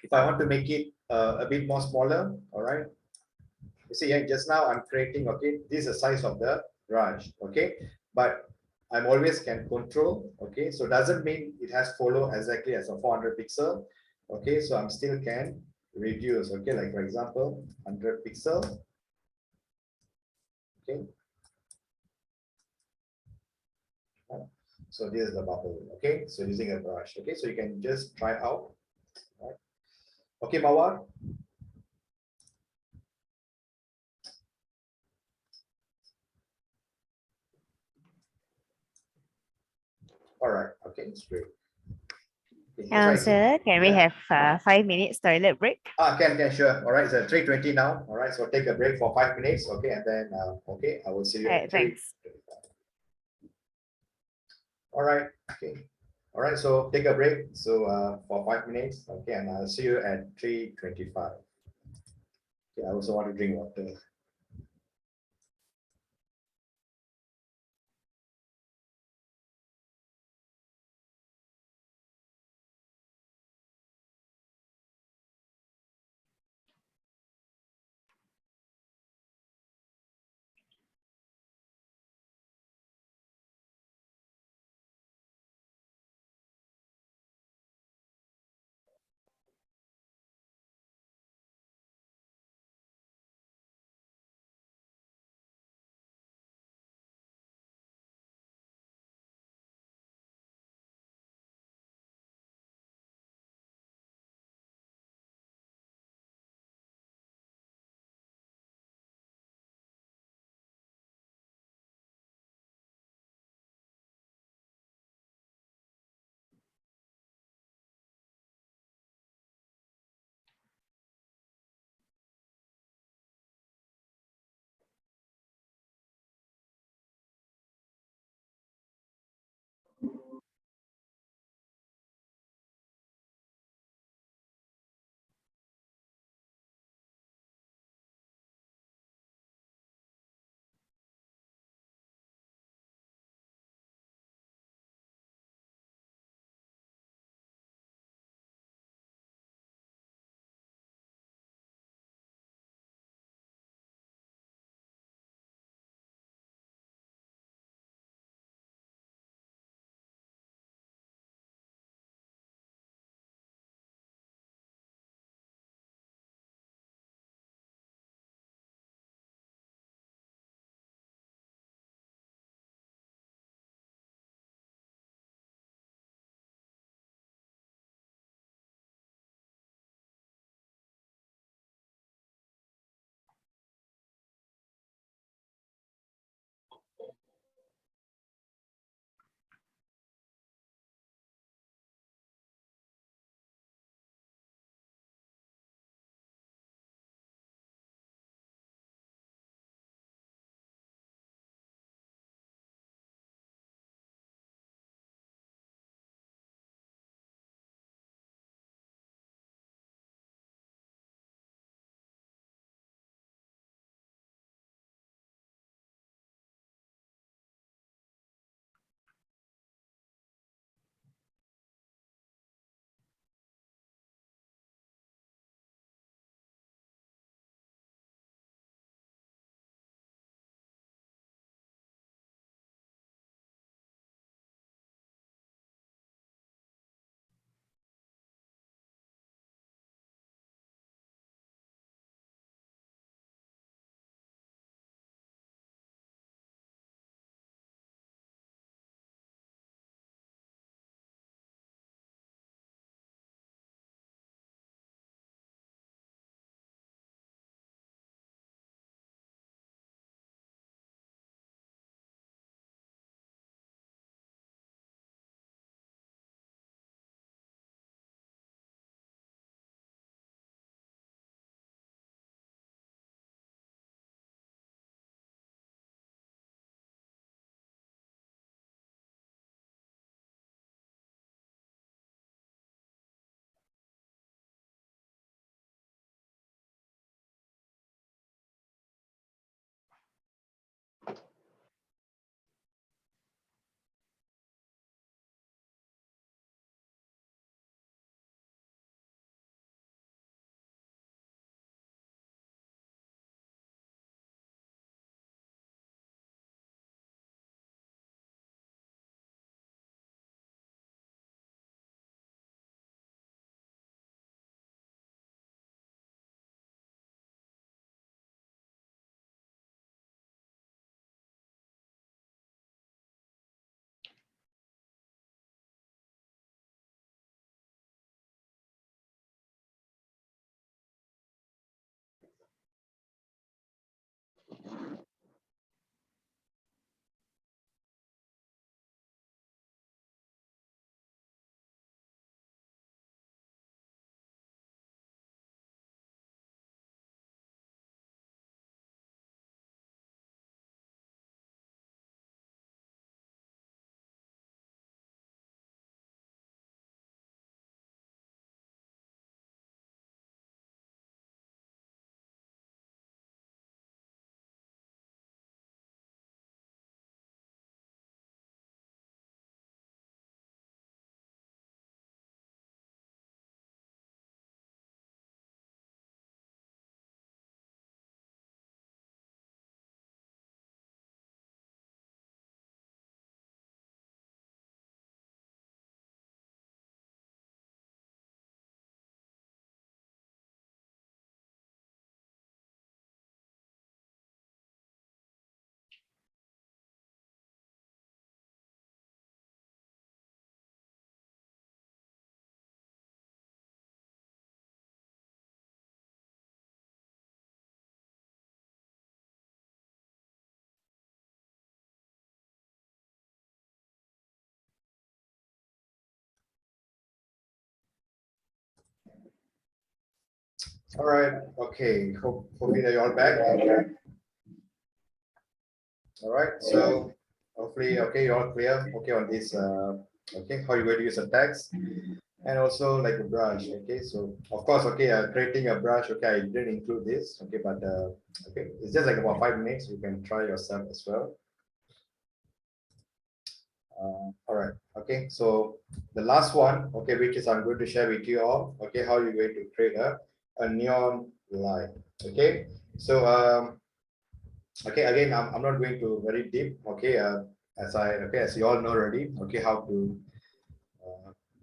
if I want to make it a bit more smaller, all right, you see, just now I'm creating, okay, this is the size of the brush. Okay, but I'm always can control. Okay, so doesn't mean it has follow exactly as a 400 pixel. Okay, so I'm still can reduce. Okay, like for example 100 pixel. Okay, so this is the bubble. Okay, so using a brush. Okay, so you can just try out. Right. Okay, Mawar. All right. Okay, that's great. Okay, that's why Sir, can we yeah. have 5 minutes toilet break? Can, sure. All right, so 3:20 now. All right, so take a break for 5 minutes. Okay, and then okay, I will see you Alright, at 3. thanks. All right. Okay. All right. So take a break. So for 5 minutes. Okay, and I'll see you at 3:25. Okay, I also want to drink water. All right. Okay. Hopefully that you're all back. All right. So hopefully, okay, you're all clear. Okay, on this. Okay, how you going to use a text and also like a brush. Okay, so of course, okay, creating a brush. Okay, I didn't include this. Okay, but okay, it's just like about 5 minutes. You can try yourself as well. All right. Okay, so the last one. Okay, which is I'm going to share with you all. Okay, how you're going to create a neon light. Okay, so okay, again, I'm not going to very deep. Okay, as you all know already. Okay, how to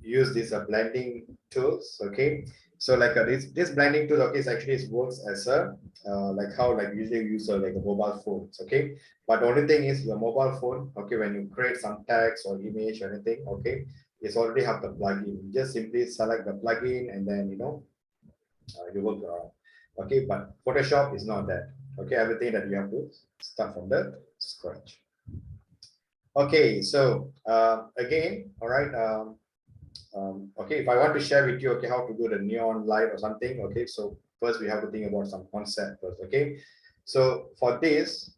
use these blending tools. Okay, so like this blending tool, okay, is actually it works as a like how like usually you use like a mobile phones. Okay, but the only thing is your mobile phone. Okay, when you create some text or image or anything, okay, it's already have the plugin. You just simply select the plugin and then you work around. Okay, but Photoshop is not that. Okay, everything that you have to start from the scratch. Okay, so again, all right. Okay, if I want to share with you, okay, how to do the neon light or something, okay, so first we have to think about some concept first, okay. So for this,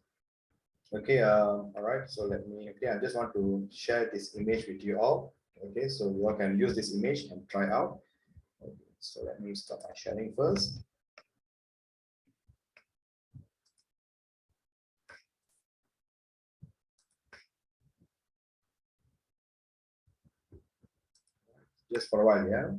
okay, all right, so let me, okay, I just want to share this image with you all, okay, so you all can use this image and try out. Okay, so let me start my sharing first. Just for a while, yeah.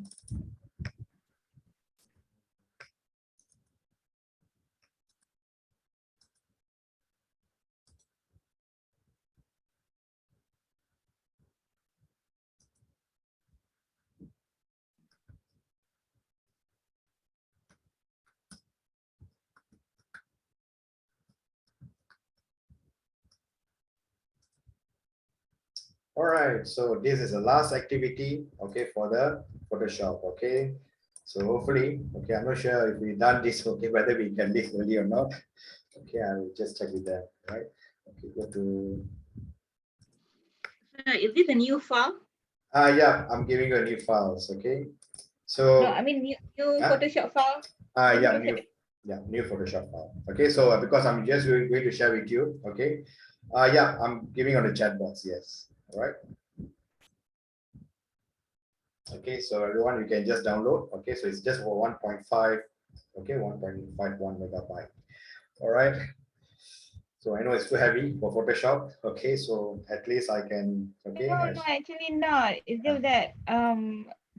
All right, so this is the last activity, okay, for the Photoshop, okay. So hopefully, okay, I'm not sure if we done this, okay, whether we can leave early or not. Okay, I will just check with that, right? Okay, go to. Is this a new file? Yeah, I'm giving you a new files, okay. No, So I mean new Photoshop file. yeah, new Photoshop file. Okay, so because I'm just going to share with you, okay. Yeah, I'm giving on the chat box, yes. All right. Okay, so everyone, you can just download. Okay, so it's just for 1.5, okay, 1.51 megabyte. All right. So I know it's too heavy for Photoshop. Okay, so at least I can. Okay. No, actually not. It's just that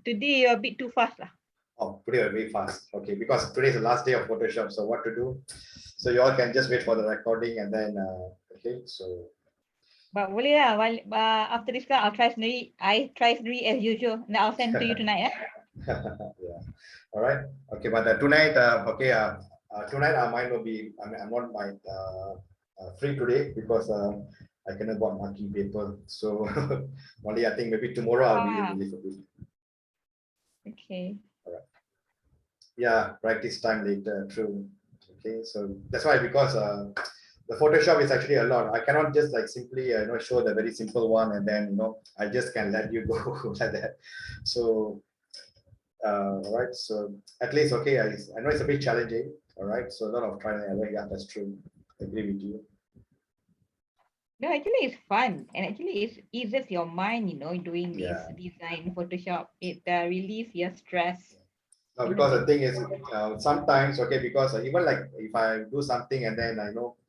today you're a bit too fast lah. Oh, today are very fast. Okay, because today is the last day of Photoshop. So what to do? So you all can just wait for the recording and then okay. So But boleh lah. After this class, I'll try sendiri. I try sendiri as usual. And I'll send to you tonight. yeah. All right. Okay, but tonight, okay, tonight I might not be. I mean, I'm not my free today because I cannot bought marking paper. So only I think maybe tomorrow I'll be able to do. Okay. All right. Yeah, practice time later. True. Okay, so that's why because the Photoshop is actually a lot. I cannot just like simply show the very simple one and then I just can let you go like that. So all right, so at least okay, I know it's a bit challenging. All right, so a lot of trial and error. Yeah, that's true. I agree with you. No, actually it's fun, and actually it eases your mind, doing this Yeah. design Photoshop. It relieves your stress. No, because the thing is, sometimes okay, because even like if I do something and then I know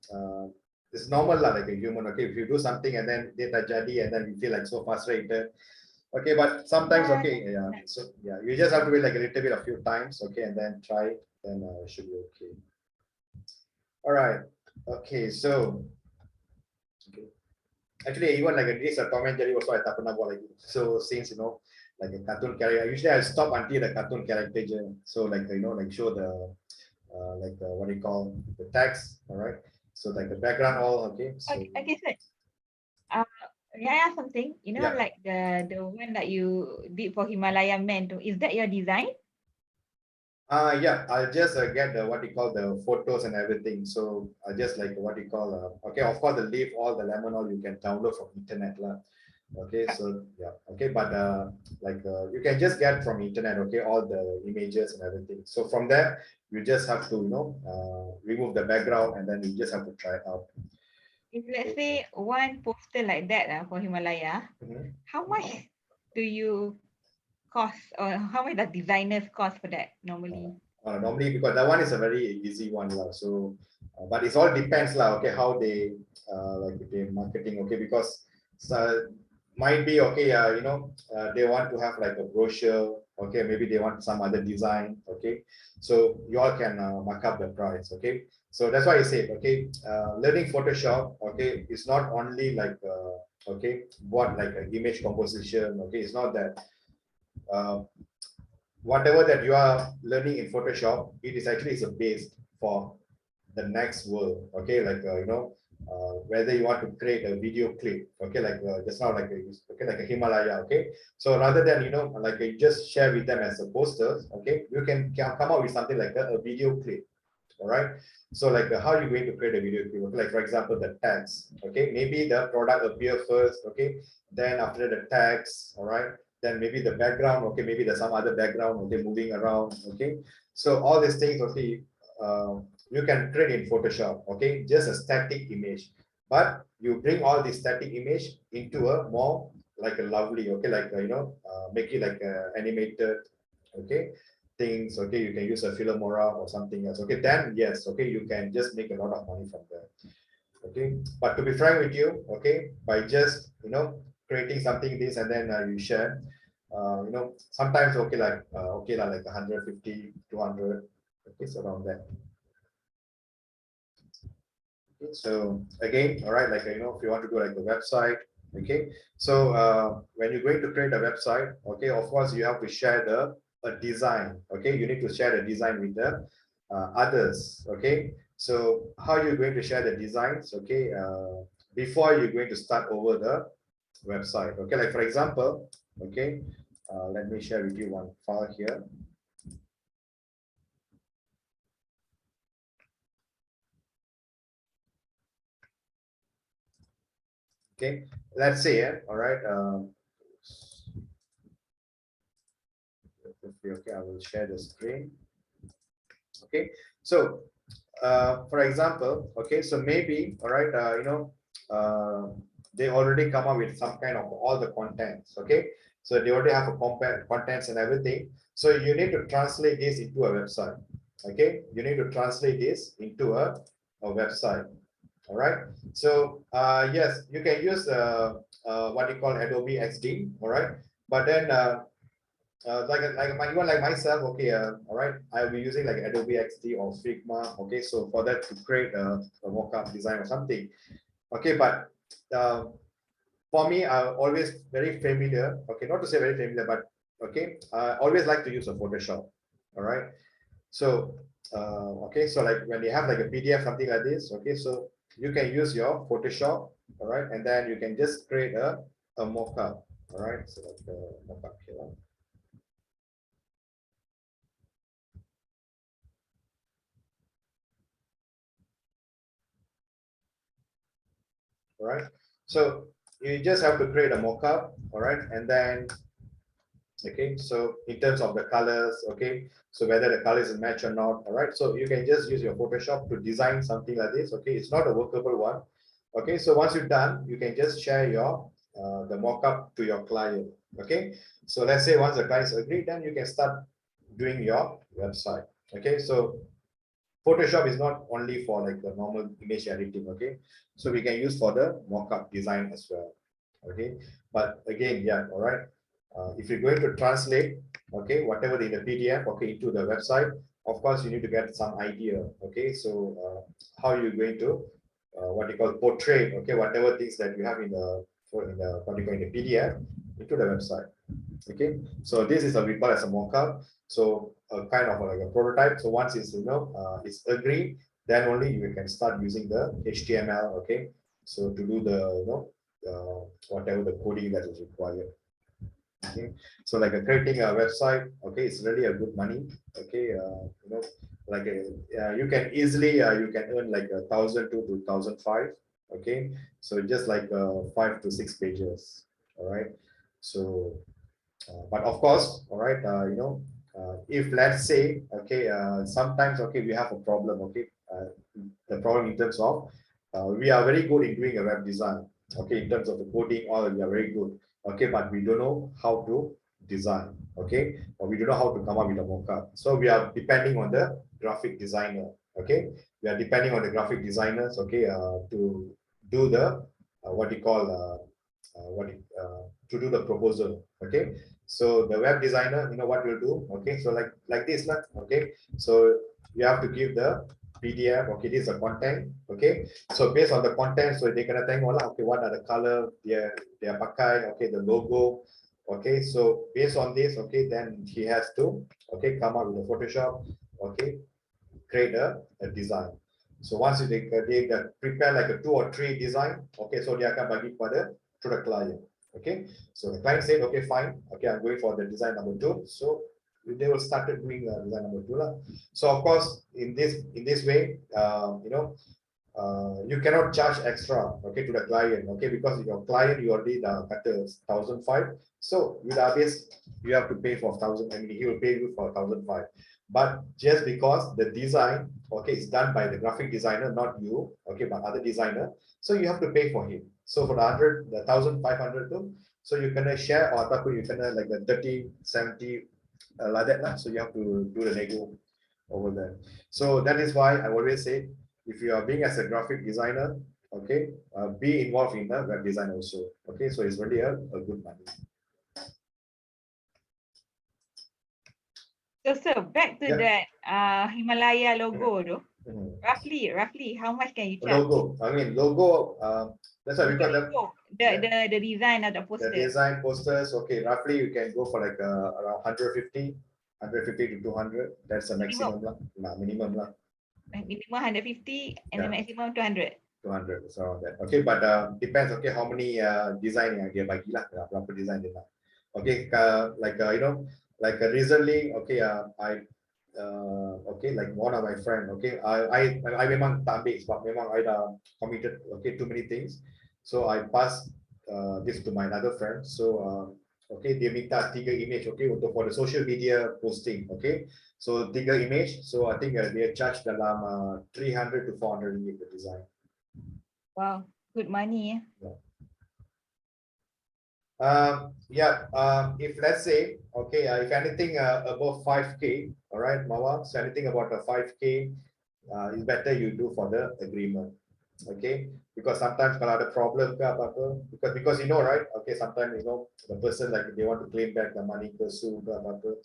it's normal like a human. Okay, if you do something and then data jadi and then you feel like so frustrated. Okay, but sometimes okay, yeah. So yeah, you just have to wait like a little bit a few times, okay, and then try, then it should be okay. All right. Okay, so okay. Actually, even like this Tom and Jerry also I tak pernah buat lagi. So since like a cartoon character, usually I stop until the cartoon character. So like like show the like what do you call the text, all right? So like the background all okay. So Okay, so may I ask something? Yeah. Like the one that you did for Himalayan Man, is that your design? Yeah, I'll just get the what you call the photos and everything. So I just like what you call okay, of course the leaf, all the lemon oil you can download from internet lah. Okay, so yeah, okay, but you can just get from internet, okay, all the images and everything. So from there, you just have to remove the background and then you just have to try it out. If let's say one poster like that for Himalaya, Mhm. how much do you cost, or how much does designers cost for that normally? Normally, because that one is a very easy one lah. So, but it all depends lah. Okay, how they like the marketing. Okay, because might be okay. They want to have like a brochure. Okay, maybe they want some other design. Okay, so you all can mark up the price. Okay, so that's why I say okay, learning Photoshop. Okay, it's not only like okay, what like an image composition. Okay, it's not that. Whatever that you are learning in Photoshop, it is actually is a base for the next world. Okay, like whether you want to create a video clip. Okay, like just now like like a Himalaya. Okay, so rather than like you just share with them as a posters. Okay, you can come up with something like a video clip. All right. So like how are you going to create a video clip? Okay, like for example, the tags. Okay, maybe the product appear first. Okay, then after the tags. All right. Then maybe the background. Okay, maybe there's some other background. Okay, moving around. Okay, so all these things. Okay, you can create in Photoshop. Okay, just a static image, but you bring all this static image into a more like a lovely. Okay, like make it like animated. Okay, things. Okay, you can use a Filmora or something else. Okay, then yes, okay, you can just make a lot of money from there. Okay, but to be frank with you, okay, by just creating something this and then you share, sometimes okay like like 150, 200, okay, so around that. Okay, so again, all right, like if you want to do like the website, okay, so when you're going to create a website, okay, of course you have to share a design. Okay, you need to share the design with the others. Okay, so how you're going to share the designs? Okay, before you're going to start over the website. Okay, like for example, okay, let me share with you one file here. Okay, let's say all right. Okay, I will share the screen. Okay, so for example, okay, so maybe all right, they already come up with some kind of all the contents. Okay, so they already have a contents and everything. So you need to translate this into a website. Okay, you need to translate this into a website. All right, so yes, you can use what you call Adobe XD. All right, but then even like myself, okay, all right, I'll be using like Adobe XD or Figma. Okay, so for that to create a mock-up design or something. Okay, but for me, I'm always very familiar. Okay, not to say very familiar, but okay, I always like to use a Photoshop. All right, so okay, so like when you have like a PDF, something like this. Okay, so you can use your Photoshop. All right, and then you can just create a mock-up. All right, so like the mock-up here. All right, so you just have to create a mockup. All right, and then okay, so in terms of the colors, okay, so whether the colors match or not. All right, so you can just use your Photoshop to design something like this. Okay, it's not a workable one. Okay, so once you're done, you can just share your the mockup to your client. Okay, so let's say once the clients agree, then you can start doing your website. Okay, so Photoshop is not only for like the normal image editing, okay? So we can use for the mockup design as well, okay? But again, yeah, all right. If you're going to translate, okay, whatever in the PDF, okay, into the website, of course, you need to get some idea, okay? So how you're going to, what you call portray, okay, whatever things that you have in the what you call in the PDF into the website. Okay, so this is a we call as a mock-up. So a kind of like a prototype. So once it's it's agreed, then only you can start using the HTML. Okay, so to do the whatever the coding that is required. Okay, so like creating a website. Okay, it's really a good money. Okay, like you can easily you can earn like 1,000 to 2,005. Okay, so just like 5 to 6 pages. All right. So, but of course, all right, if let's say, okay, sometimes, okay, we have a problem, okay, the problem in terms of, we are very good in doing a web design, okay, in terms of the coding, all we are very good, okay, but we don't know how to design, okay, or we don't know how to come up with a mock-up. So we are depending on the graphic designer, okay, we are depending on the graphic designers, okay, to do the what you call to do the proposal, okay. So the web designer, what we'll do, okay, so like this, okay, so you have to give the PDF, okay, this is the content, okay, so based on the content, so they can think, okay, what are the color, their pakai, okay, the logo, okay, so based on this, okay, then he has to, okay, come up with a Photoshop, okay, create a design. So once they prepare like a 2 or 3 design, okay, so dia akan bagi kepada to the client, okay. So the client said, okay, fine, okay, I'm going for the design number 2. So they will start doing design number 2 lah. So of course, in this way, you cannot charge extra, okay, to the client, okay, because your client you already kata 1,500. So with Abis, you have to pay for 1,000. I mean, he will pay you for 1,500. But just because the design, okay, is done by the graphic designer, not you, okay, but other designer, so you have to pay for him. So for the 1,500 too, so you can share or you can like the 30, 70, like that. So you have to do the nego over there. So that is why I always say, if you are being as a graphic designer, okay, be involved in the web design also. Okay, so it's really a good money. So sir, back to that Himalaya logo though. Mhm. Roughly, how much can you charge? Logo. I mean logo. That's why because the design of the poster. The design posters. Okay, roughly you can go for like around 150 to 200. That's the maximum lah. Minimum lah. Minimum 150 and the maximum 200. 200, so around that. Okay, but depends. Okay, how many design yang dia bagi lah, berapa design dia nak. Okay, like recently, okay, okay, like one of my friend, okay, I memang tak ambil sebab memang I dah committed, okay, too many things, so I pass this to my another friend. So okay, dia minta 3 image, okay, untuk for the social media posting, okay, so 3 image, so I think dia charge dalam 300 to 400 ringgit the design. Wow, good money. If let's say, okay, if anything above 5K, all right, Mawa, so anything about a 5K, is better you do for the agreement, okay, because sometimes kalau ada problem ke apa-apa, because you know, right, okay, sometimes you know the person like they want to claim back the money ke sue ke apa-apa,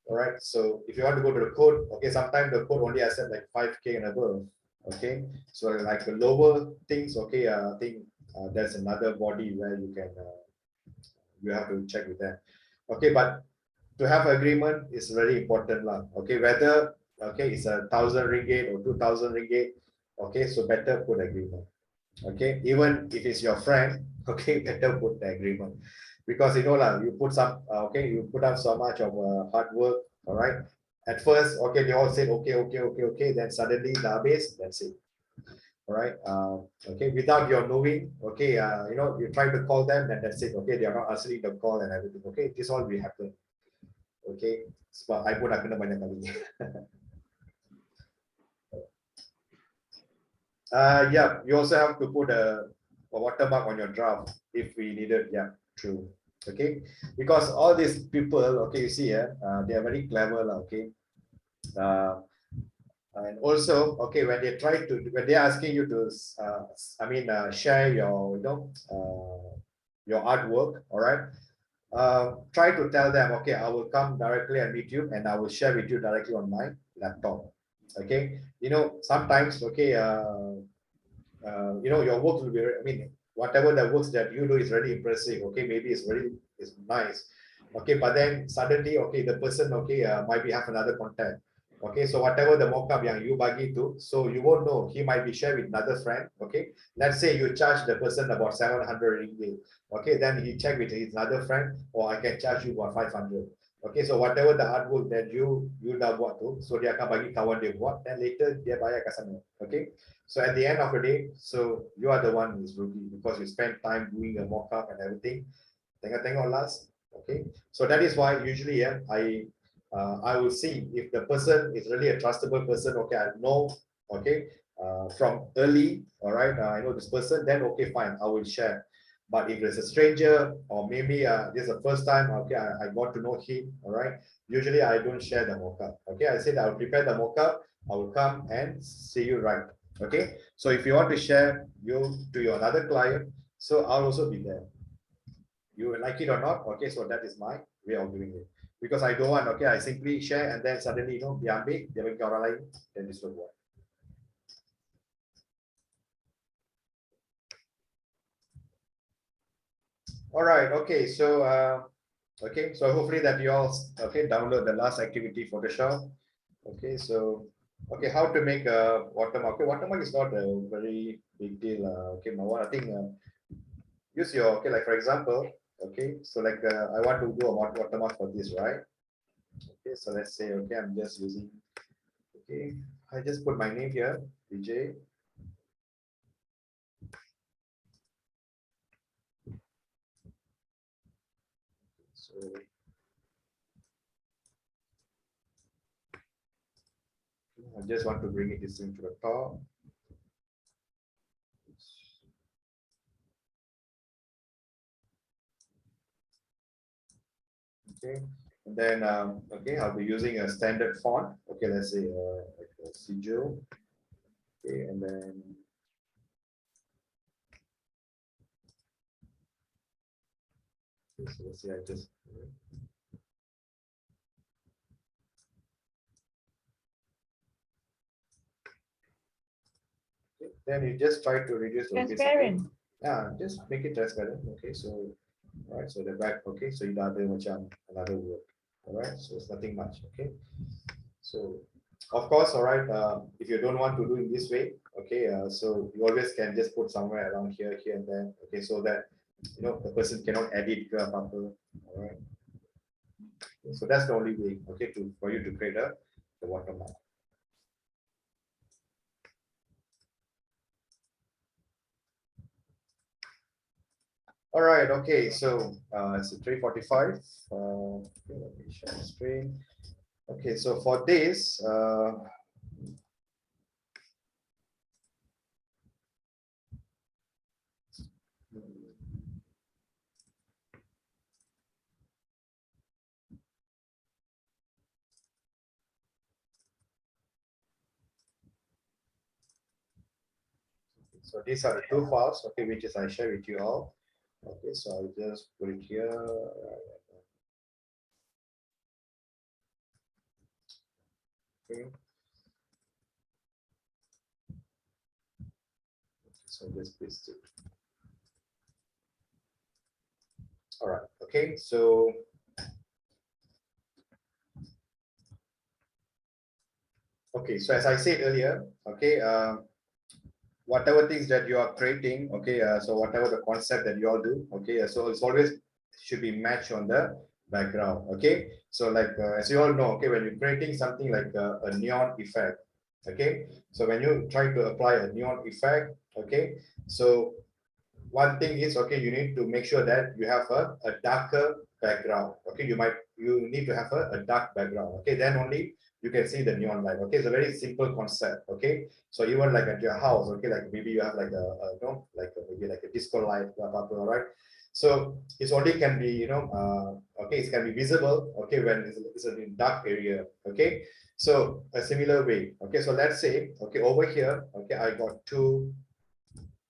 all right, so if you want to go to the court, okay, sometimes the court only accept like 5K and above, okay, so like the lower things, okay, I think there's another body where you can you have to check with them, okay, but to have agreement is very important lah, okay, whether okay it's 1,000 ringgit or 2,000 ringgit, okay, so better put agreement, okay, even if it's your friend, okay, better put the agreement, because you know lah, you put some okay, you put up so much of hard work, all right, at first, okay, they all said okay, then suddenly the base, that's it. All right, okay, without your knowing, okay, you try to call them, and that's it, okay, they are not answering the call and everything, okay, this all will happen, okay, sebab I pun dah kena banyak kali. Yeah, you also have to put a watermark on your draft if we needed, yeah, true, okay, because all these people, okay, you see, they are very clever, okay, and also, okay, when they're asking you to, share your, your artwork, all right, try to tell them, okay, I will come directly and meet you, and I will share with you directly on my laptop, okay, sometimes, okay, your work will be, whatever the works that you do is very impressive, okay, maybe it's nice, okay, but then suddenly, okay, the person, okay, might be have another contact. Okay, so whatever the mockup yang you bagi to, so you won't know, he might be shared with another friend, okay, let's say you charge the person about 700 ringgit, okay, then he check with his other friend, or I can charge you about 500, Okay, so whatever the artwork that you dah buat tu, so dia akan bagi kawan dia buat, and later dia bayar kat sana. Okay, so at the end of the day, so you are the one who's rugi because you spend time doing a mock-up and everything. Tengok-tengok last. Okay, so that is why usually I will see if the person is really a trustable person. Okay, I know. Okay, from early. All right, I know this person. Then okay, fine, I will share. But if there's a stranger or maybe this is the first time, okay, I got to know him, all right. Usually I don't share the mock-up. Okay, I said I'll prepare the mock-up, I will come and see you right. Okay, so if you want to share you to your another client, so I'll also be there. You like it or not, okay, so that is my way of doing it. Because I don't want, okay, I simply share and then suddenly, you know, dia ambil, dia bagi orang lain, then this will work. All right, okay, so okay, so hopefully that you all download the last activity Photoshop. Okay, so okay, how to make a watermark. Okay, watermark is not a very big deal. Okay, I think use your, okay, like for example, okay, so like I want to do a watermark for this, right? Okay, so let's say, okay, I'm just using, okay, I just put my name here, DJ. So I just want to bring it this thing to the top. Okay, and then okay, I'll be using a standard font. Okay, let's say like a Sigil. Okay, and then so let's say I just then you just try to reduce the Transparent. yeah, just make it transparent. Okay, so all right, so the back, okay, so you dah ada macam another word. All right, so it's nothing much. Okay, so of course, all right, if you don't want to do it this way, okay, so you always can just put somewhere around here and there. Okay, so that you know the person cannot edit ke apa-apa. All right, so that's the only way, okay, for you to create the watermark. All right, okay, so it's 3:45. Okay, let me share the screen. Okay, so for this, so these are the two files, okay, which is I share with you all. Okay, so I'll just put it here. Okay. So just paste it. All right, okay, so okay, so as I said earlier, okay, whatever things that you are creating, okay, so whatever the concept that you all do, okay, so it's always should be matched on the background. Okay, so like as you all know, okay, when you're creating something like a neon effect, okay, so when you try to apply a neon effect, okay, so one thing is, okay, you need to make sure that you have a darker background. Okay, you need to have a dark background. Okay, then only you can see the neon light. Okay, it's a very simple concept. Okay, so even like at your house, okay, like maybe you have like maybe like a disco light, blah, blah, blah, right? So it's only can be, you know, okay, it can be visible, okay, when it's in dark area. Okay, so a similar way. Okay, so let's say, okay, over here, okay, I got two.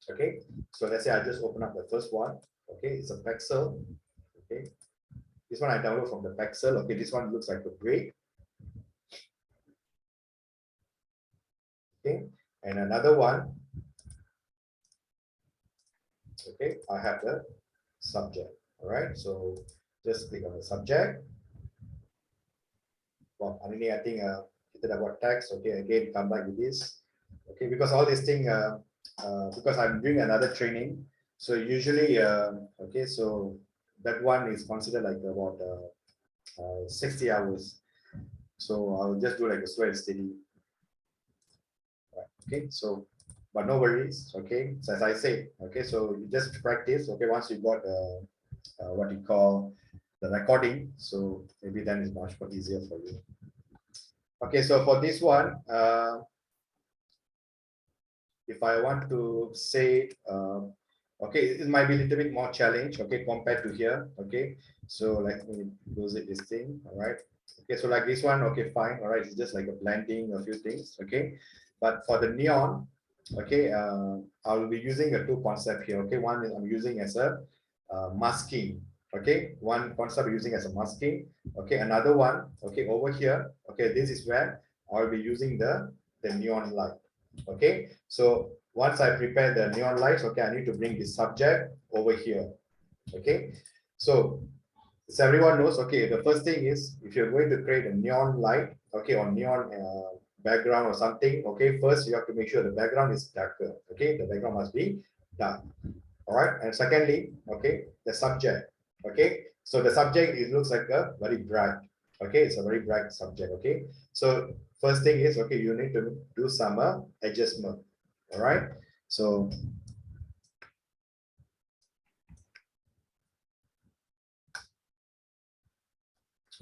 Okay, so let's say I just open up the first one. Okay, it's a Pexel. Okay, this one I download from the Pexel. Okay, this one looks like a gray. Okay, and another one. Okay, I have the subject. All right, so just click on the subject. Well, I think kita dah buat text. Okay, again come back with this. Okay, because all these things, because I'm doing another training, so usually okay, so that one is considered like about 60 hours. So I'll just do like a slow and steady. Right. Okay, so but no worries. Okay, so as I say, okay, so you just practice. Okay, once you got what you call the recording, so maybe then it's much more easier for you. Okay, so for this one, if I want to say, okay, it might be a little bit more challenge, okay, compared to here, okay. So let me close it, this thing, all right. Okay, so like this one, okay, fine, all right, it's just like a blending a few things, okay. But for the neon, okay, I'll be using a two concept here, okay. One is I'm using as a masking, okay. One concept I'm using as a masking, okay. Another one, okay, over here, okay, this is where I'll be using the neon light. Okay, so once I prepare the neon lights, okay, I need to bring this subject over here. Okay, so as everyone knows, okay, the first thing is if you're going to create a neon light, okay, or neon background or something, okay, first you have to make sure the background is darker. Okay, the background must be dark. All right, and secondly, okay, the subject. Okay, so the subject, it looks like a very bright. Okay, it's a very bright subject. Okay, so first thing is, okay, you need to do some adjustment. All right, so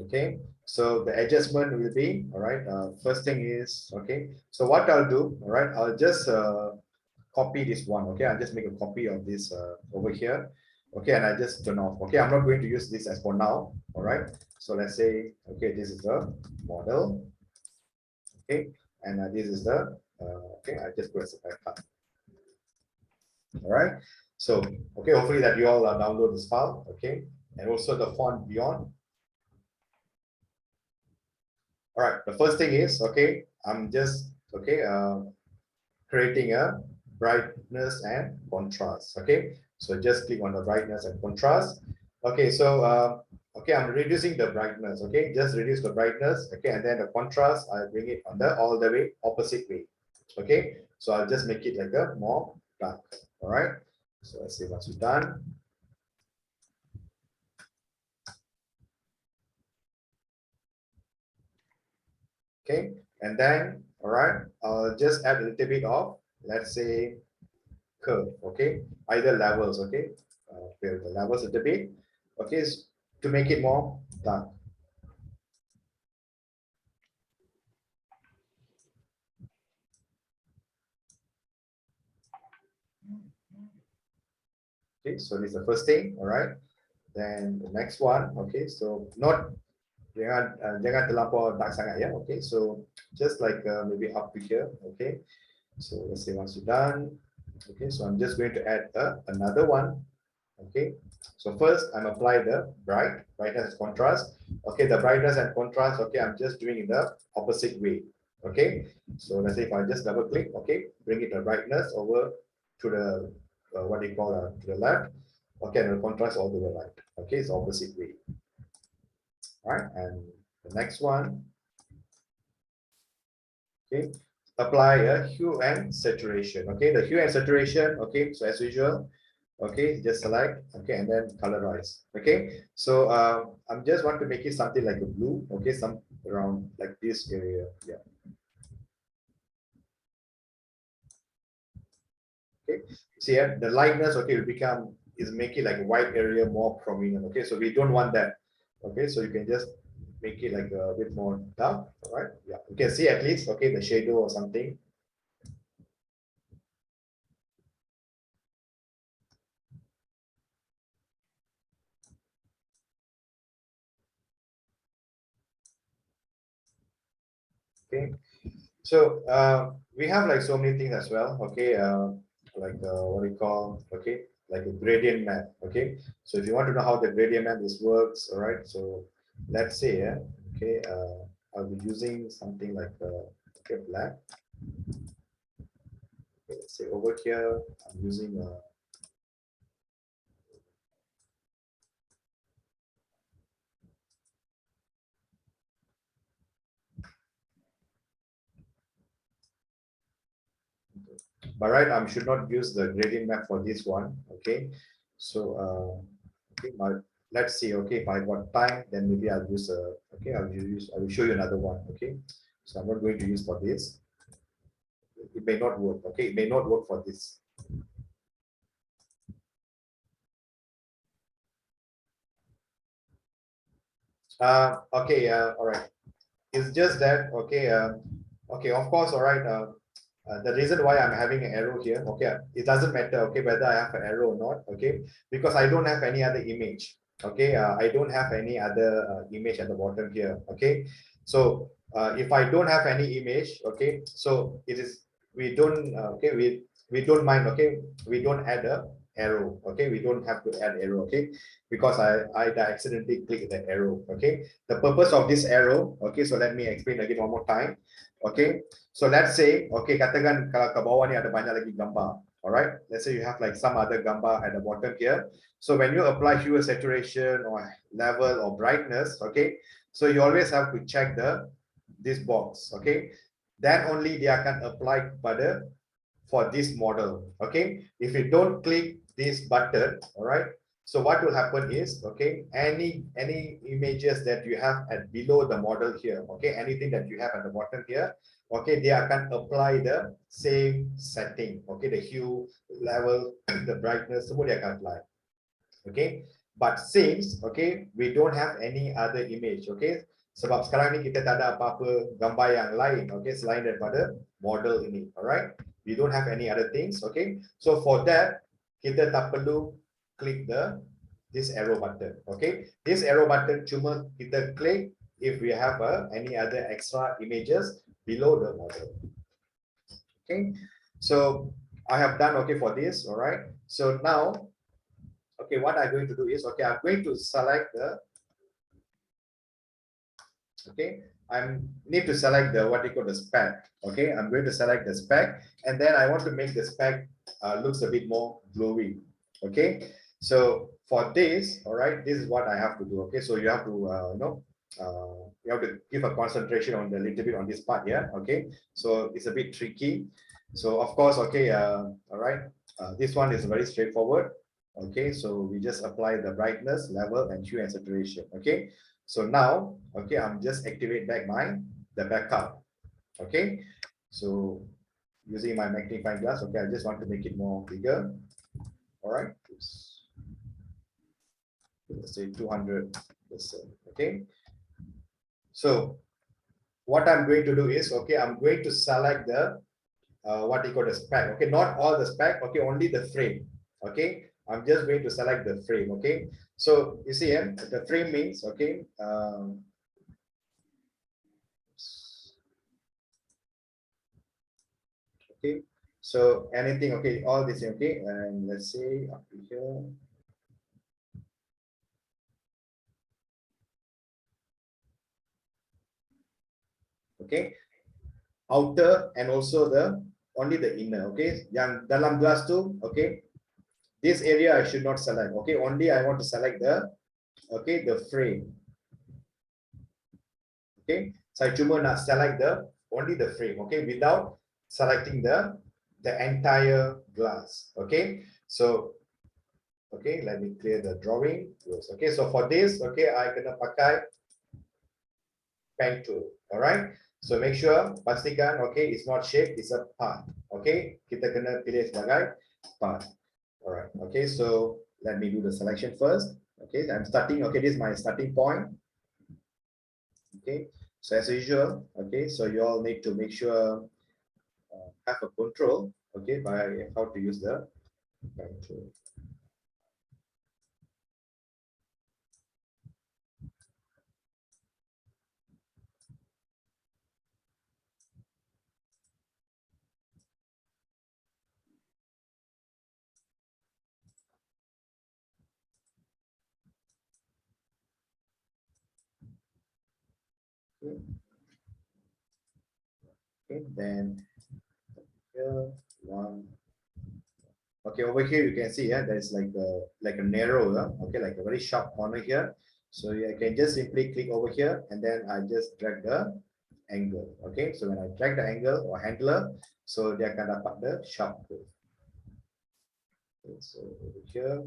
okay, so the adjustment will be, all right, first thing is, okay, so what I'll do, all right, I'll just copy this one. Okay, I'll just make a copy of this over here. Okay, and I just turn off. Okay, I'm not going to use this as for now. All right, so let's say, okay, this is the model. Okay, and this is the okay, I just press the backup. All right, so okay, hopefully that you all download this file. Okay, and also the font beyond. All right, the first thing is, okay, I'm just okay creating a brightness and contrast. Okay, so just click on the brightness and contrast. Okay, so okay, I'm reducing the brightness. Okay, just reduce the brightness. Okay, and then the contrast, I bring it on the all the way opposite way. Okay, so I'll just make it like a more dark. All right, so let's see once we're done. Okay, and then all right, I'll just add a little bit of, let's say, curve. Okay, either levels. Okay, fill the levels a little bit. Okay, to make it more dark. Okay, so this is the first thing. All right, then the next one. Okay, so not jangan terlampau dark sangat ya. Okay, so just like maybe up to here. Okay, so let's say once you're done. Okay, so I'm just going to add another one. Okay, so first I'm apply the brightness and contrast. Okay, the brightness and contrast. Okay, I'm just doing in the opposite way. Okay, so let's say if I just double click. Okay, bring it the brightness over to the what do you call to the left. Okay, and the contrast all the way right. Okay, it's opposite way. All right, and the next one. Okay, apply a hue and saturation. Okay, the hue and saturation. Okay, so as usual. Okay, just select, okay, and then colorize. Okay, so I'm just want to make it something like a blue. Okay, some around like this area. Yeah. Okay, see here the lightness. Okay, will become is make it like a white area more prominent. Okay, so we don't want that. Okay, so you can just make it like a bit more dark. All right, yeah, you can see at least, okay, the shadow or something. Okay, so we have like so many things as well. Okay, like what we call, okay, like a gradient map. Okay, so if you want to know how the gradient map this works, all right, so let's say okay, I'll be using something like okay, black. Okay, let's say over here I'm using but right, I should not use the gradient map for this one. Okay, so okay, let's see, okay, if I got time, then maybe I'll use okay, I will show you another one, okay. So I'm not going to use for this. It may not work, okay, it may not work for this. Okay, all right. It's just that, okay, okay, of course, all right. The reason why I'm having an arrow here, okay, it doesn't matter, okay, whether I have an arrow or not, okay, because I don't have any other image, okay, I don't have any other image at the bottom here, okay. So if I don't have any image, okay, so it is, we don't, okay, we don't mind, okay, we don't add a arrow, okay, we don't have to add arrow, okay, because I accidentally click the arrow, okay. The purpose of this arrow, okay, so let me explain again one more time, okay. So let's say, okay, katakan kalau ke bawah ni ada banyak lagi gambar, alright. Let's say you have like some other gambar at the bottom here. So when you apply hue, saturation, or level, or brightness, okay, so you always have to check this box, okay. Then only they can apply pada for this model, okay. If you don't click this button, alright. So what will happen is, okay, any images that you have at below the model here, okay, anything that you have at the bottom here, okay, they can apply the same setting, okay, the hue, level, the brightness, semua dia akan apply, okay. But since, okay, we don't have any other image, okay, sebab sekarang ni kita tak ada apa-apa gambar yang lain, okay, selain daripada model ini, alright. We don't have any other things, okay. So for that, kita tak perlu click this arrow button, okay. This arrow button cuma kita click if we have any other extra images below the model, okay. So I have done, okay, for this, all right. So now, okay, what I'm going to do is, okay, I'm going to select okay, I need to select what you call the spec, okay. I'm going to select the spec, and then I want to make the spec looks a bit more glowy, okay. So for this, all right, this is what I have to do, okay. So you have to you have to give a concentration on the little bit on this part here, okay. So it's a bit tricky. So of course, okay, all right, this one is very straightforward, okay. So we just apply the brightness, level, and hue and saturation, okay. So now, okay, I'm just activate back the backup, okay. So using my magnifying glass, okay, I just want to make it more bigger, all right. Let's say 200%, okay. So what I'm going to do is, okay, I'm going to select the what you call the spec, okay, not all the spec, okay, only the frame, okay. I'm just going to select the frame, okay. So you see, the frame means, okay, okay, so anything, okay, all this, okay, and let's say up here. Okay, outer and also only the inner, okay. Yang dalam glass tu, okay, this area I should not select, okay. Only I want to select okay, the frame, okay. Saya cuma nak select only the frame, okay, without selecting the entire glass, okay. So okay, let me clear the drawing. Okay, so for this, okay, I kena pakai pen tool, all right. So make sure, pastikan, okay, it's not shape, it's a part, okay. Kita kena pilih sebagai part, all right. Okay, so let me do the selection first. Okay, I'm starting, okay, this is my starting point. Okay, so as usual, okay, so you all need to make sure have a control, okay, by how to use the pen tool. Okay, then here one. Okay, over here you can see, yeah, there's like a narrow, okay, like a very sharp corner here. So I can just simply click over here, and then I just drag the angle. Okay, so when I drag the angle or handler, so dia akan dapat the sharp curve. Okay, so over here.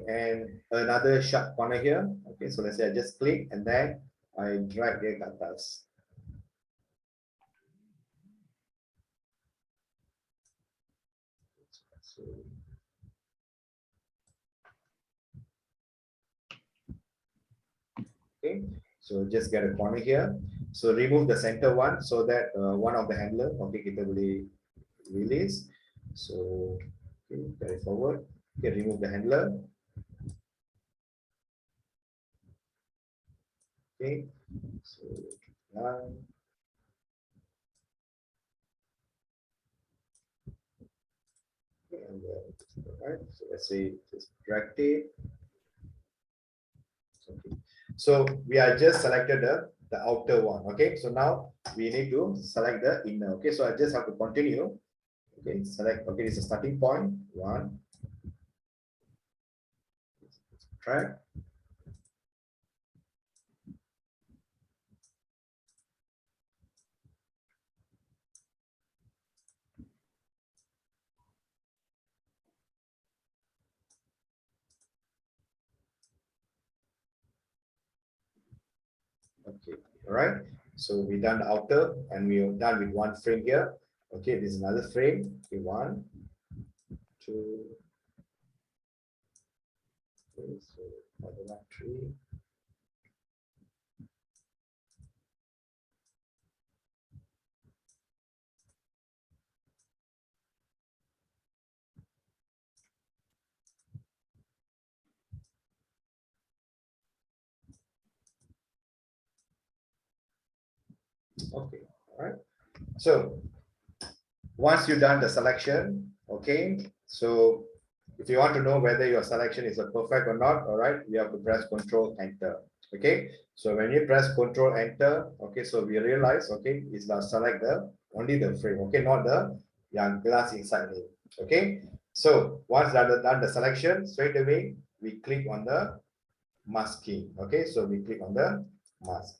and another sharp corner here. Okay, so let's say I just click and then I drag the atas. So, okay, so just get a corner here. So remove the center one so that one of the handler, okay, kita boleh release. So okay, carry forward. Okay, remove the handler. Okay, so done. Okay, and right. So let's say just drag it. Okay. So we are just selected the outer one. Okay, so now we need to select the inner. Okay, so I just have to continue. Okay, select. Okay, this is a starting point. One. Track. Okay, all right. So we done the outer and we are done with one frame here. Okay, this is another frame. Okay, 1, 2, 3, so another one, 3. Okay, all right. So once you've done the selection, okay, so if you want to know whether your selection is a perfect or not, all right, you have to press Control Enter. Okay, so when you press Control Enter, okay, so we realize, okay, is now select the only the frame, okay, not the young glass inside it. Okay, so once done the selection, straight away we click on the masking. Okay, so we click on the mask.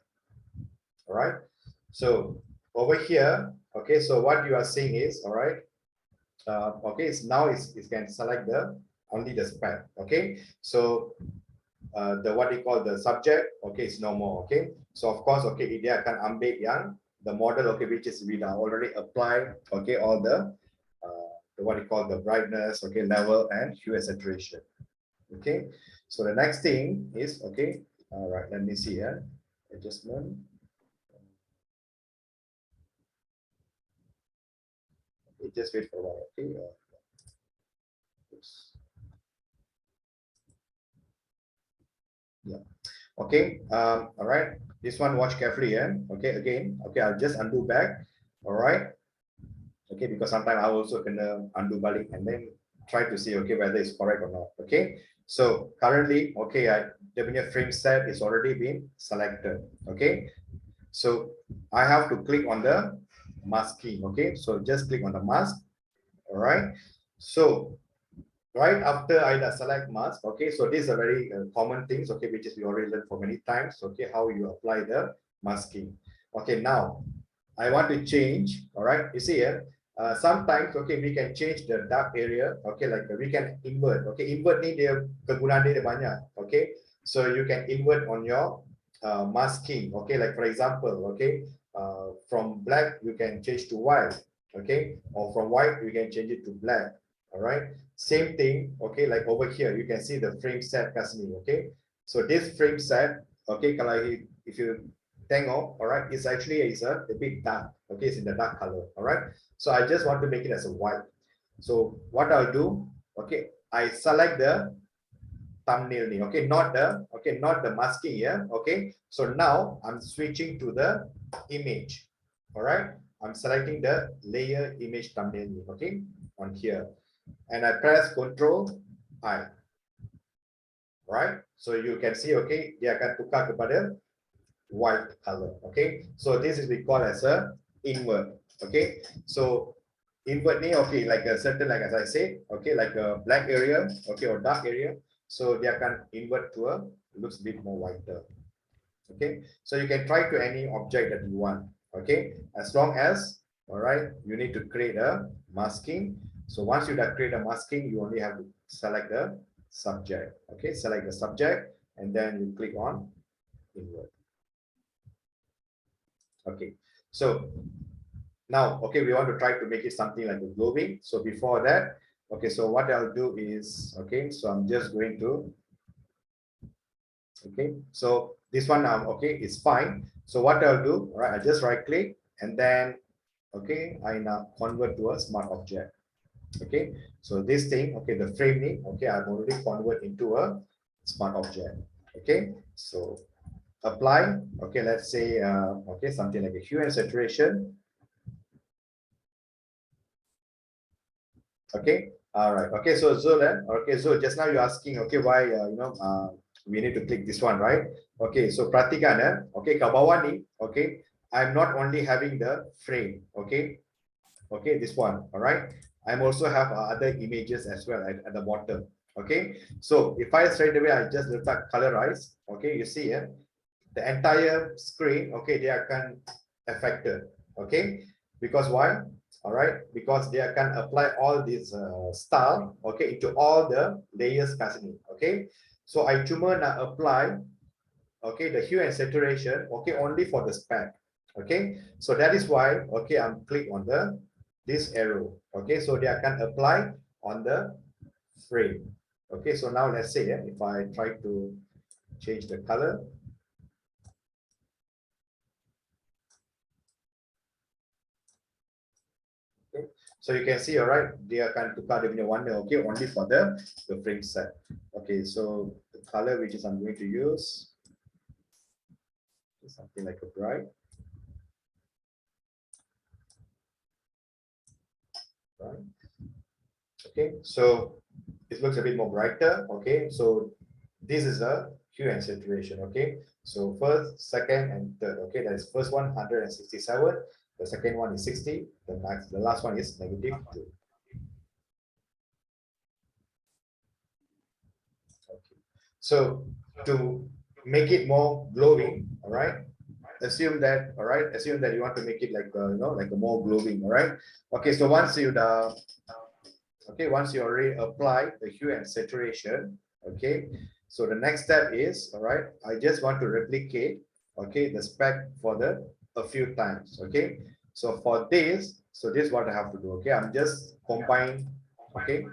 All right, so over here, okay, so what you are seeing is, all right, okay, it's now it can select the only the spec. Okay, so the what you call the subject, okay, it's no more. Okay, so of course, okay, dia akan ambil yang the model, okay, which is we have already applied, okay, all the what you call the brightness, okay, level and hue and saturation. Okay, so the next thing is, okay, all right, let me see here, adjustment. Okay, just wait for a while. Okay. Yeah. Okay. All right. This one, watch carefully. Yeah. Okay. Again. Okay. I'll just undo back. All right. Okay. Because sometimes I also can undo balik and then try to see, okay, whether it's correct or not. Okay. So currently, okay, the frame set is already been selected. Okay. So I have to click on the masking. Okay. So just click on the mask. All right. So right after I select mask, okay, so these are very common things, okay, which is we already learned for many times, okay, how you apply the masking. Okay, now I want to change, all right, you see here, sometimes, okay, we can change the dark area, okay, like we can invert, okay, invert ni dia kegunaan dia banyak, okay, so you can invert on your masking, okay, like for example, okay, from black you can change to white, okay, or from white you can change it to black. All right, same thing, okay, like over here you can see the frame set kat sini, okay, so this frame set, okay, kalau if you tengok, all right, it's actually is a bit dark, okay, it's in the dark color. All right, so I just want to make it as a white. So what I'll do, okay, I select the thumbnail, okay, not the masking here. Okay, so now I'm switching to the image. All right, I'm selecting the layer image thumbnail, okay, on here, and I press Control I. Right, so you can see, okay, dia akan tukar kepada white color. Okay, so this is we call as a invert. Okay, so invert ni, okay, like a certain, like as I say, okay, like a black area, okay, or dark area, so dia akan invert to a looks a bit more whiter. Okay, so you can try to any object that you want. Okay, as long as, all right, you need to create a masking. So once you have create a masking, you only have to select the subject. Okay, select the subject and then you click on invert. Okay, so now, okay, we want to try to make it something like a globing. So before that, okay, so what I'll do is, okay, so I'm just going to, okay, so this one, okay, is fine. So what I'll do, right, I just right click and then, okay, I now convert to a smart object. Okay, so this thing, okay, the frame name, okay, I've already convert into a smart object. Okay, so apply, okay, let's say, okay, something like a hue and saturation. Okay, all right, okay, so Zul, okay, so just now you're asking, okay, why, we need to click this one, right? Okay, so Pratikan, okay, kat bawah ni, okay, I'm not only having the frame, okay, okay, this one, all right, I'm also have other images as well at the bottom. Okay, so if I straight away I just letak colorize, okay, you see here, the entire screen, okay, they are can affected. Okay, because why? All right, because they can apply all these style, okay, into all the layers kat sini. Okay, so I cuma nak apply, okay, the hue and saturation, okay, only for the spec. Okay, so that is why, okay, I'm click on the this arrow. Okay, so they can apply on the frame. Okay, so now let's say if I try to change the color. Okay, so you can see, all right, they akan tukar dia punya warna, okay, only for the frame set. Okay, so the color which is I'm going to use is something like a bright. Right. Okay, so it looks a bit more brighter. Okay, so this is a hue and saturation. Okay, so first, second, and third. Okay, that is first one 167. The second one is 60. The last one is -2. Okay, so to make it more glowing, all right, assume that, all right, assume that you want to make it like like a more glowing. All right, okay, so once you okay, once you already apply the hue and saturation, okay, so the next step is, all right, I just want to replicate, okay, the spec for a few times. Okay, so for this, so this is what I have to do. Okay, I'm just combine, okay,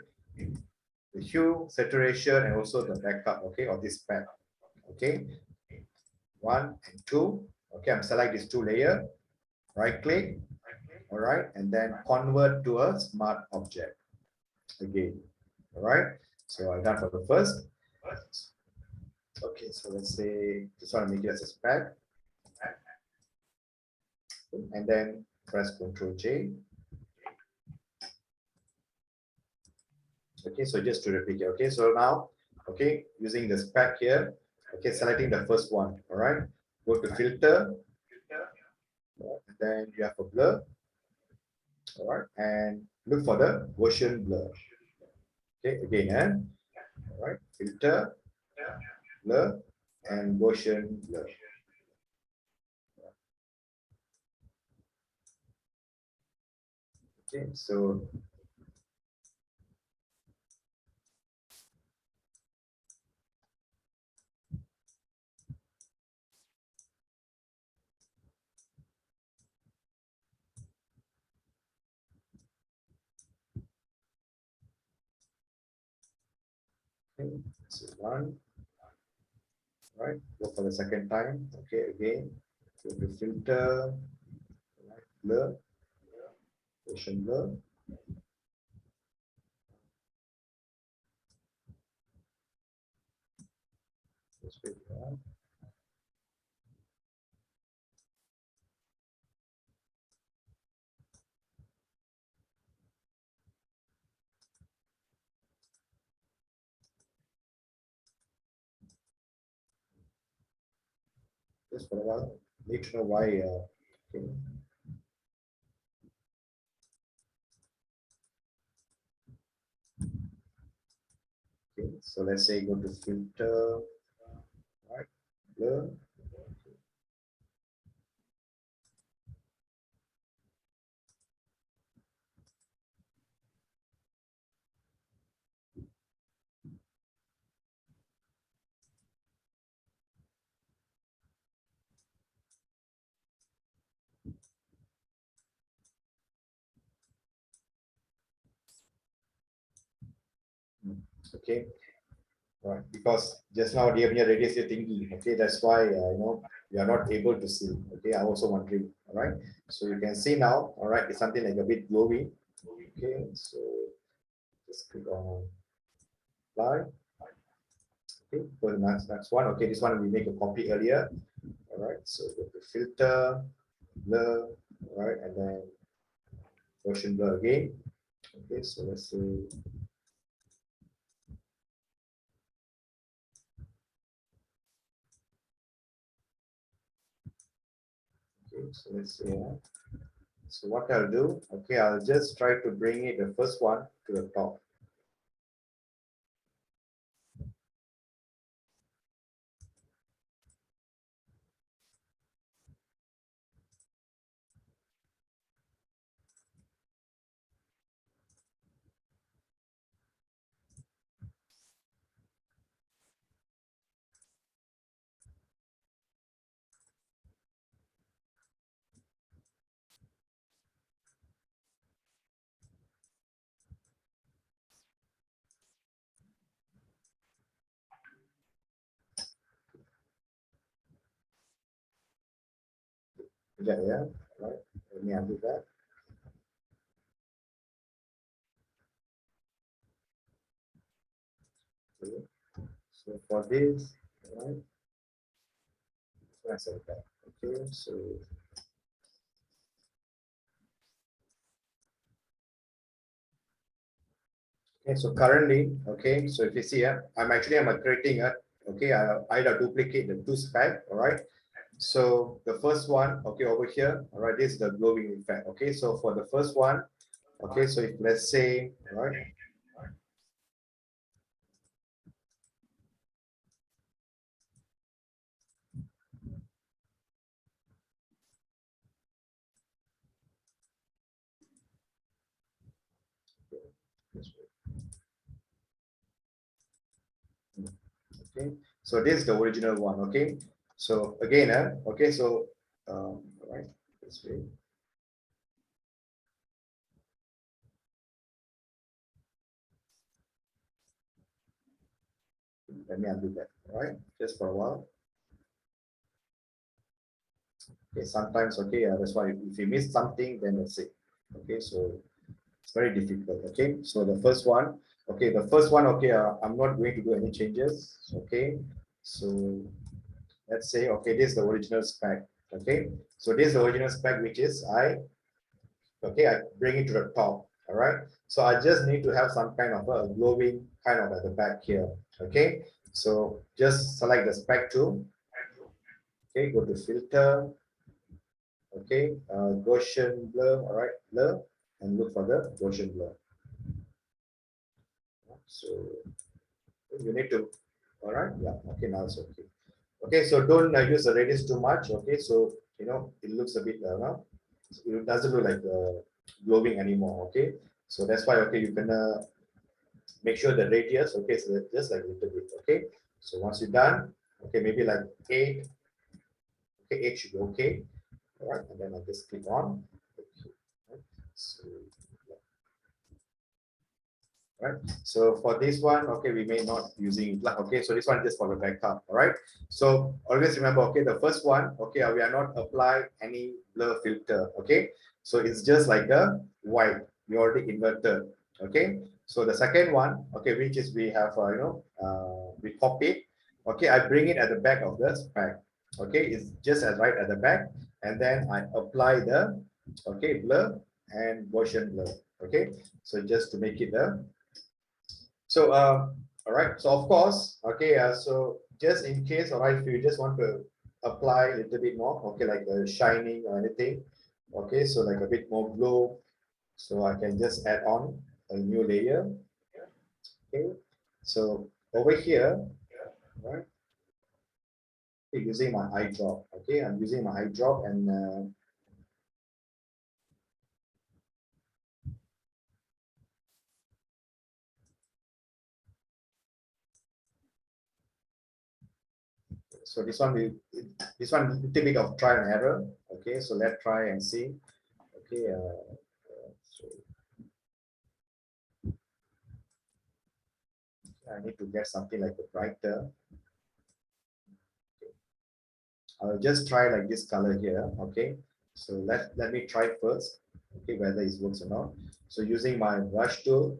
the hue, saturation, and also the backup, okay, of this spec. Okay, 1 and 2. Okay, I'm select these two layer, right click, all right, and then convert to a smart object again. All right, so I done for the first. Okay, so let's say just want to make it as a spec, and then press Ctrl J. Okay, so just to replicate. Okay, so now, okay, using the spec here, okay, selecting the first one. All right, go to filter, and then you have a blur. All right, and look for the Gaussian blur. Okay, again, all right, filter, blur, and Gaussian blur. Okay, so okay, so one. Right, go for the second time. Okay, again, go to filter, blur, Gaussian blur. Just wait for that. Just for a while. Need to know why. Okay. Okay, so let's say go to filter, right, blur. Okay, right, because just now dia punya radius dia tinggi. Okay, that's why you are not able to see. Okay, I also wondering. All right, so you can see now. All right, it's something like a bit glowy. Okay, so just click on apply. Okay, for the next one. Okay, this one we make a copy earlier. All right, so go to filter, blur, all right, and then Gaussian blur again. Okay, so let's say okay, so let's say so what I'll do, okay, I'll just try to bring it the first one to the top. Yeah, yeah, right. Let me undo that. Okay. So for this, right, so I said that. Okay, so okay, so currently, okay, so if you see here, I'm creating a okay, I either duplicate the two spec, all right. So the first one, okay, over here, all right, this is the glowing effect. Okay, so for the first one, okay, so if let's say, all right, okay, so this is the original one. Okay, so again, okay, so all right, this way. Let me undo that. All right, just for a while. Okay, sometimes okay, that's why if you miss something, then that's it. Okay, so it's very difficult. Okay, so the first one, okay, okay, I'm not going to do any changes. Okay, so let's say, okay, this is the original spec. Okay, so this is the original spec, which is okay, I bring it to the top. All right, so I just need to have some kind of a glowing kind of at the back here. Okay, so just select the spec tool. Okay, go to filter. Okay, Gaussian blur. All right, blur, and look for the Gaussian blur. So you need to, all right, yeah, okay, now it's okay. Okay, so don't use the radius too much. Okay, so it looks a bit now it doesn't look like glowing anymore. Okay, so that's why, okay, you can make sure the radius, okay, so just like a little bit. Okay, so once you're done, okay, maybe like 8. Okay, 8 should be okay. All right, and then I just click on. Okay. Right. So right, so for this one, okay, we may not using it. Okay, so this one just for the backup. All right, so always remember, okay, the first one, okay, we are not apply any blur filter. Okay, so it's just like a white, we already inverted. Okay, so the second one, okay, which is we have we copy. Okay, I bring it at the back of the spec. Okay, it's just as right at the back, and then I apply the okay blur and Gaussian blur. Okay, so just to make it a so, all right. So of course, okay. So just in case, all right, if you just want to apply a little bit more, okay, like the shining or anything, okay. So like a bit more glow. So I can just add on a new layer. Okay. So over here, right, using my eye drop. Okay, I'm using my eye drop and so this one little bit of try and error. Okay, so let's try and see. Okay, so I need to get something like a brighter. I'll just try like this color here. Okay, so let me try first. Okay, whether it works or not. So using my brush tool.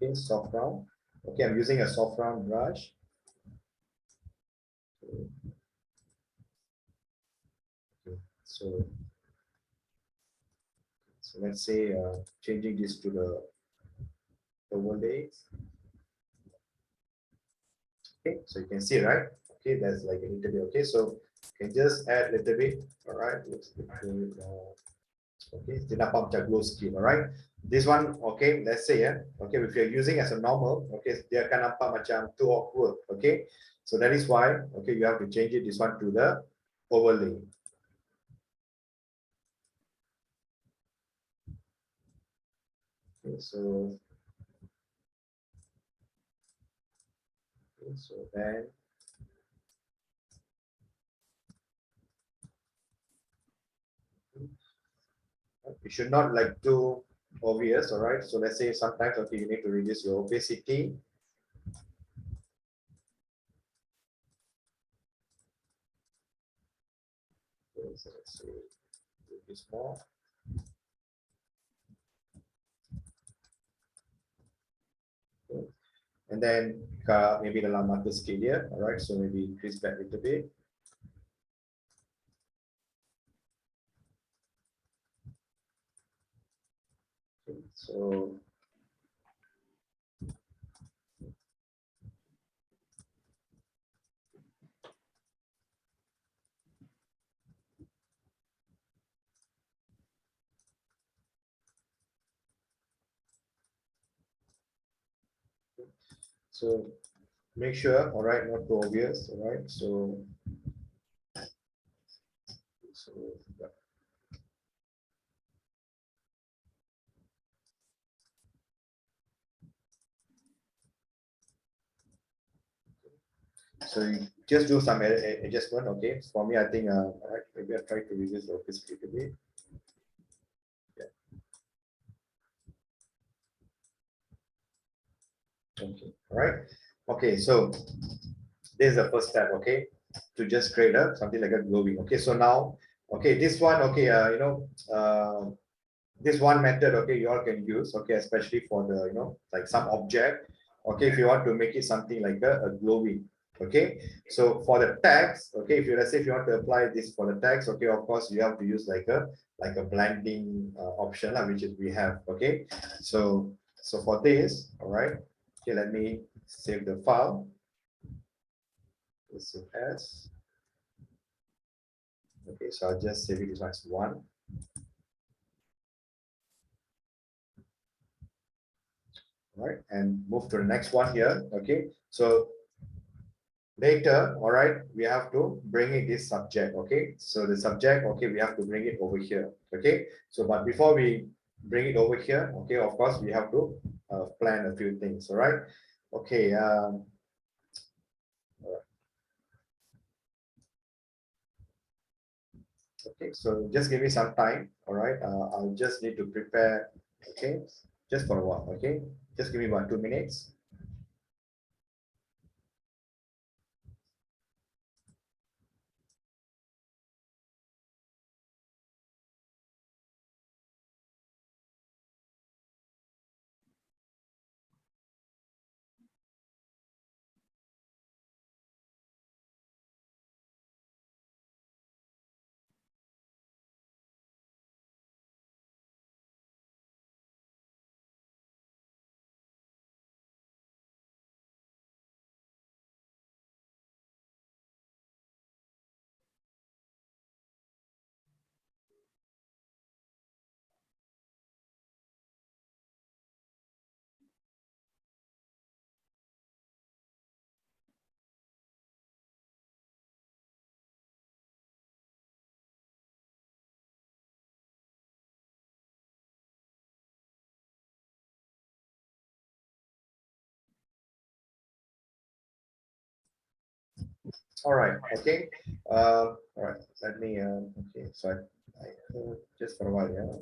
Okay, soft round. Okay, I'm using a soft round brush. Okay, so let's say changing this to the overlays. Okay, so you can see, right? Okay, that's like a little bit. Okay, so you can just add a little bit. All right, looks good. Okay, dia nampak macam glow skin. All right, this one. Okay, let's say okay, if you're using as a normal, okay, dia akan nampak macam too awkward. Okay, so that is why. Okay, you have to change it this one to the overlay. Okay, so then it should not like too obvious. All right, so let's say sometimes okay, you need to reduce your opacity. Okay, so let's say do this more. Okay. And then maybe the lama scale here. All right, so maybe increase that a little bit. Okay, so make sure, all right, not too obvious. All right, so yeah. So you just do some adjustment. Okay, for me, I think all right, maybe I try to reduce the opacity a bit. Yeah. Okay, all right. Okay, so this is the first step. Okay, to just create a something like a glowing. Okay, so now, okay, this one. Okay, this one method. Okay, you all can use. Okay, especially for the like some object. Okay, if you want to make it something like a glowing. Okay, so for the text, okay, if you let's say if you want to apply this for the text, okay, of course you have to use like a blending option, which is we have. Okay, so for this, all right, okay, let me save the file. Save as. Okay, so I'll just save it as one. All right, and move to the next one here. Okay, so later, all right, we have to bring in this subject. Okay, so the subject, okay, we have to bring it over here. Okay, so but before we bring it over here, okay, of course we have to plan a few things. All right, okay. All right. Okay, so just give me some time. All right, I'll just need to prepare. Okay, just for a while. Okay, just give me about 2 minutes. All right. Okay. All right. Let me. Okay. So I just for a while. Yeah.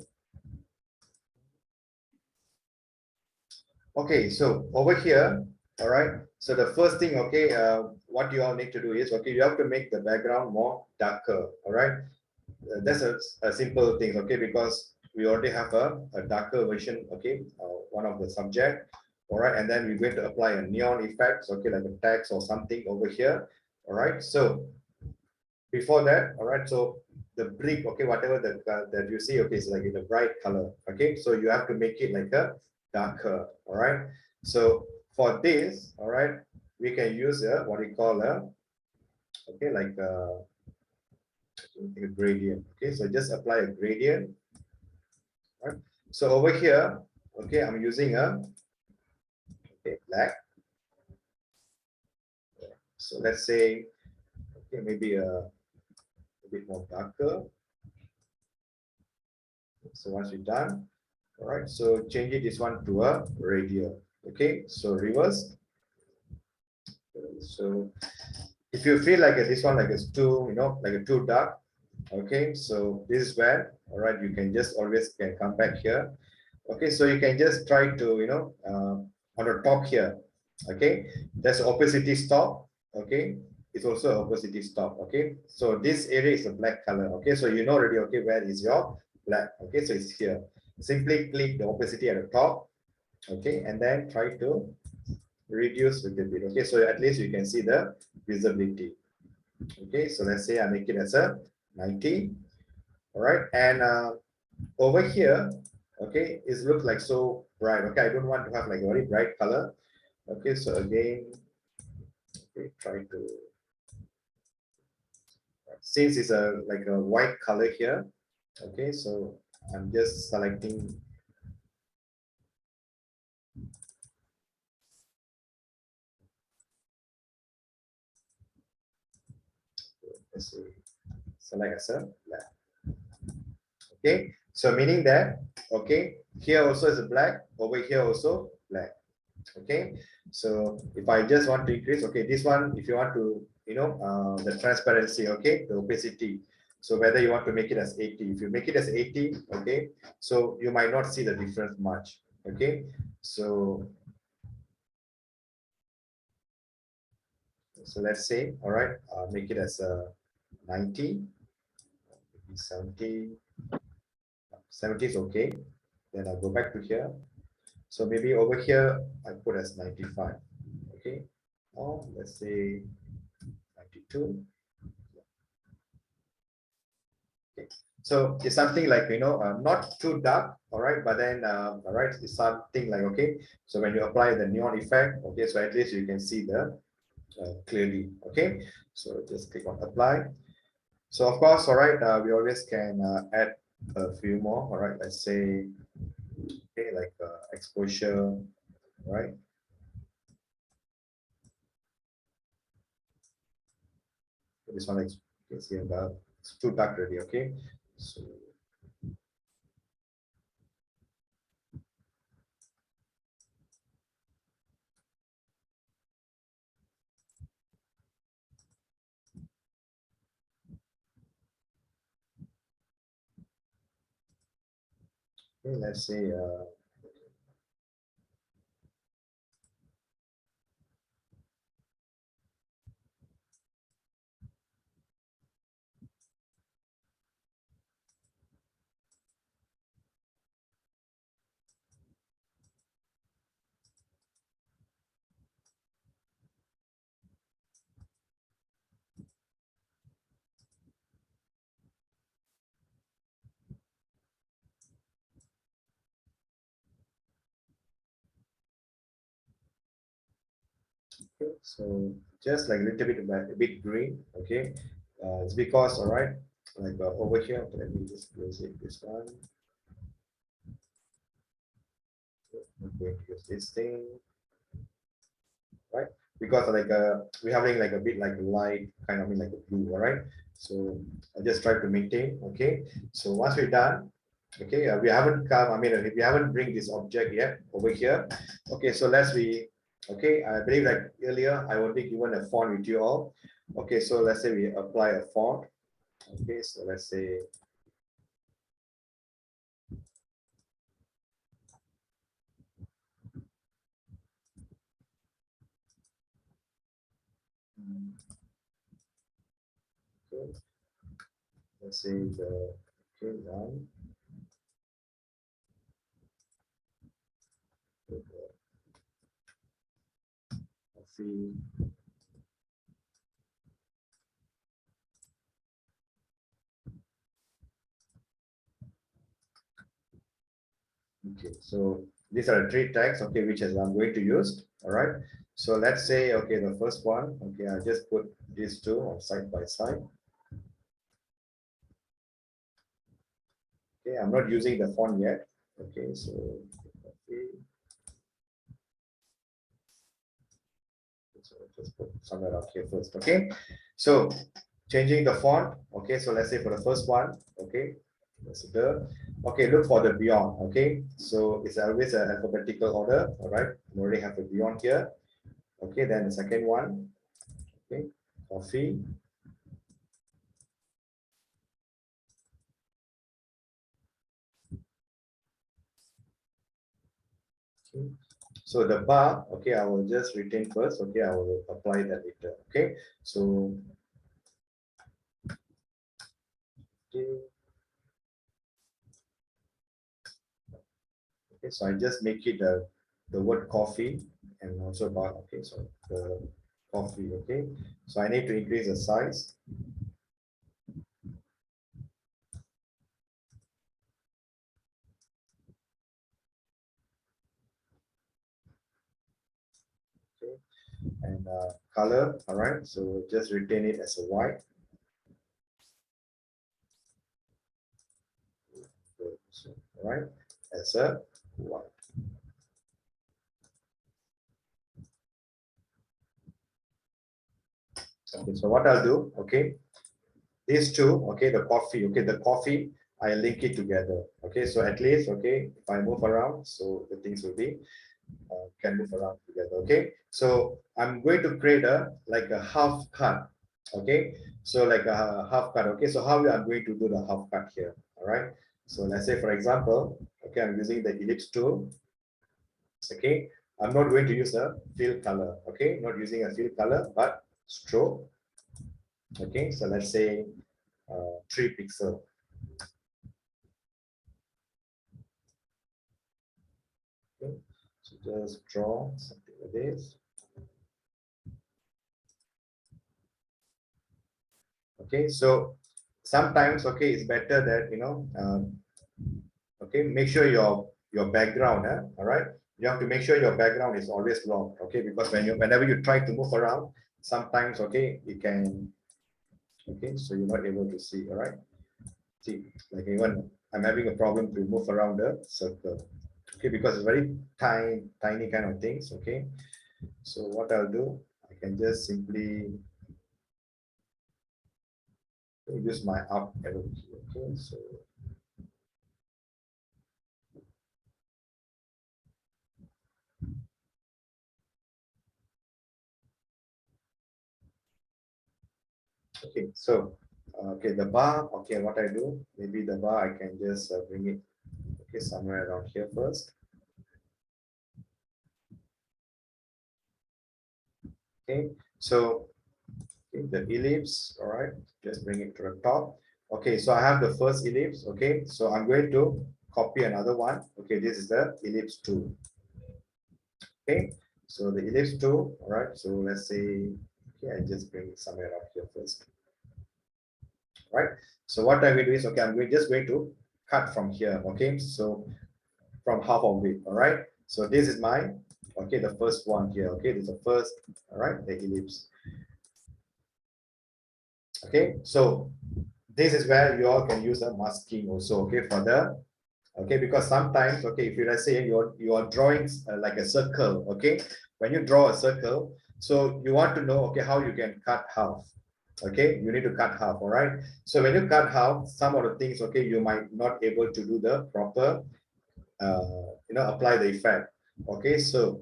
Okay. So over here. All right. So the first thing. Okay. What you all need to do is, okay, you have to make the background more darker. All right. That's a simple thing. Okay, because we already have a darker version. Okay. One of the subject. All right. And then we're going to apply a neon effects. Okay, like a text or something over here. All right. So before that, all right, so the brick, okay, whatever that you see, okay, it's like in a bright color. Okay, so you have to make it like a darker. All right, so for this, all right, we can use what we call a, okay, like a gradient. Okay, so just apply a gradient. Right, so over here, okay, I'm using a, okay, black. So let's say, okay, maybe a bit more darker. So once we're done, all right, so change it this one to a radial. Okay, so reverse. So if you feel like this one like it's too, like a too dark, okay, so this is where, all right, you can just always can come back here. Okay, so you can just try to, on the top here, okay, there's opacity stop. Okay, it's also opacity stop. Okay, so this area is a black color. Okay, so you know already, okay, where is your black. Okay, so it's here. Simply click the opacity at the top. Okay, and then try to reduce with a bit. Okay, so at least you can see the visibility. Okay, so let's say I make it as a 90. All right, and over here, okay, it looks like so bright. Okay, I don't want to have like a very bright color. Okay, so again, okay, try to, since it's a like a white color here. Okay, so I'm just selecting. Let's see, select as a black. Okay, so meaning that, okay, here also is a black, over here also black. Okay, so if I just want to increase, okay, this one, if you want to, the transparency, okay, the opacity, so whether you want to make it as 80, if you make it as 80, okay, so you might not see the difference much. Okay, so let's say, all right, make it as a 90, 70. 70 is okay. Then I'll go back to here. So maybe over here I put as 95. Okay, or let's say 92. Okay, so it's something like, not too dark, all right, but then all right, it's something like, okay, so when you apply the neon effect, okay, so at least you can see the clearly. Okay, so just click on apply. So of course, all right, we always can add a few more. All right, let's say, okay, like exposure, right? This one, you can see about, it's too dark already. Okay, so okay, let's say okay, so just like a little bit, a bit green. Okay, it's because, all right, like over here, let me just close it, this one. I'm going to use this thing, right? Because like we're having like a bit like light kind of like a blue, all right? So I just try to maintain. Okay, so once we're done, okay, we haven't come, we haven't bring this object yet over here. Okay, so let's be, okay, I believe like earlier I already given a font with you all. Okay, so let's say we apply a font. Okay, so let's say okay, let's say the okay one. Let's see. Okay, so these are the three tags, okay, which is I'm going to use. All right. So let's say, okay, the first one, okay, I just put these two on side by side. Okay, I'm not using the font yet. Okay, so okay. So just put somewhere up here first. Okay, so changing the font. Okay, so let's say for the first one, okay, okay, look for the beyond. Okay, so it's always an alphabetical order. All right, we already have the beyond here. Okay, then the second one, okay, coffee. Okay. So the bar, okay, I will just retain first. Okay, I will apply that later. Okay, so okay. Okay, so I just make it the word coffee and also bar. Okay, so the coffee. Okay, so I need to increase the size. Okay, and color. All right, so just retain it as a white. So, all right, as a white. Okay, so what I'll do, okay, these two, okay, the coffee, I link it together. Okay, so at least, okay, if I move around, so the things will be can move around together. Okay, so I'm going to create a like a half cut. Okay, so like a half cut. Okay, so how I'm going to do the half cut here? All right, so let's say for example, okay, I'm using the ellipse tool. Okay, I'm not going to use a fill color. Okay, not using a fill color, but stroke. Okay, so let's say 3 pixel. Okay, so just draw something like this. Okay, so sometimes, okay, it's better that okay, make sure your background, all right, you have to make sure your background is always long. Okay, because whenever you try to move around, sometimes, okay, it can, okay, so you're not able to see. All right, see, like even I'm having a problem to move around the circle. Okay, because it's very tiny kind of things. Okay, so what I'll do, I can just simply use my up arrow key. Okay, so okay, so okay, the bar, okay, what I do, maybe the bar I can just bring it, okay, somewhere around here first. Okay, so okay, the ellipse, all right, just bring it to the top. Okay, so I have the first ellipse. Okay, so I'm going to copy another one. Okay, this is the ellipse 2. Okay, so the ellipse 2, all right, so let's say, okay, I just bring it somewhere up here first. Right, so what I'm going to do is, okay, I'm just going to cut from here. Okay, so from half of it. All right, so this is my, okay, the first one here. Okay, this is the first, all right, the ellipse. Okay, so this is where you all can use a masking also. Okay, for the, okay, because sometimes, okay, if you, let's say you're drawing like a circle. Okay, when you draw a circle, so you want to know, okay, how you can cut half. Okay, you need to cut half. All right, so when you cut half, some of the things, okay, you might not able to do the proper apply the effect. Okay, so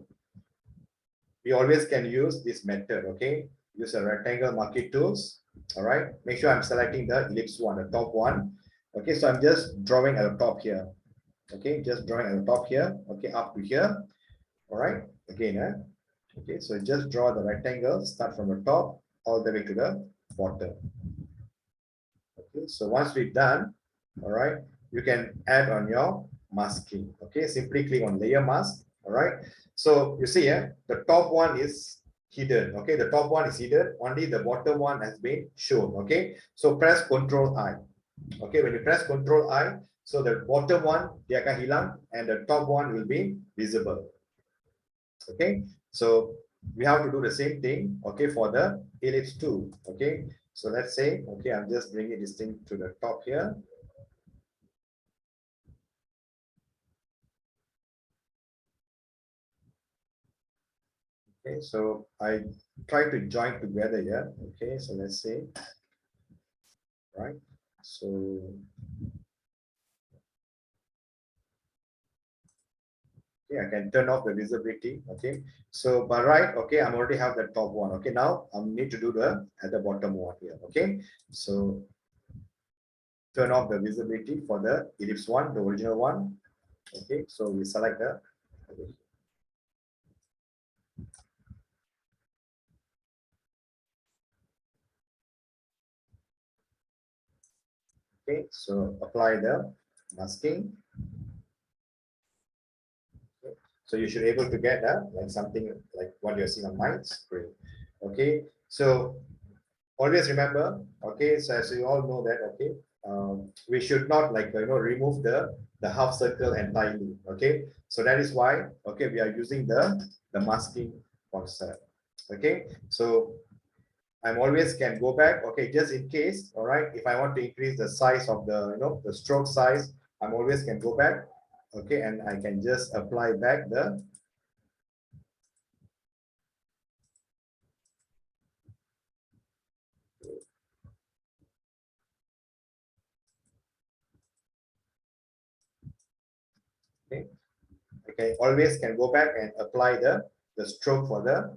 we always can use this method. Okay, use a rectangle marquee tools. All right, make sure I'm selecting the ellipse one, the top one. Okay, so I'm just drawing at the top here. Okay, just drawing at the top here. Okay, up to here. All right, again, okay, so just draw the rectangle, start from the top all the way to the bottom. Okay, so once we're done, all right, you can add on your masking. Okay, simply click on layer mask. All right, so you see here, the top one is hidden. Okay, the top one is hidden, only the bottom one has been shown. Okay, so press Ctrl I. Okay, when you press Ctrl I, so the bottom one dia akan hilang and the top one will be visible. Okay, so we have to do the same thing, okay, for the ellipse 2. Okay, so let's say, okay, I'm just bringing this thing to the top here. Okay, so I try to join together here. Okay, so let's say, right, so okay, I can turn off the visibility. Okay, so by right, okay, I'm already have the top one. Okay, now I need to do the at the bottom one here. Okay, so turn off the visibility for the ellipse one, the original one. Okay, so we select the. Okay, so apply the masking. Okay, so you should able to get like something like what you're seeing on my screen. Okay, so always remember, okay, so as you all know that, okay, we should not like remove the half circle entirely. Okay, so that is why, okay, we are using the masking concept. Okay, so I'm always can go back, okay, just in case. All right, if I want to increase the size of the the stroke size, I'm always can go back, okay, and I can just apply back the okay. Okay, always can go back and apply the stroke for the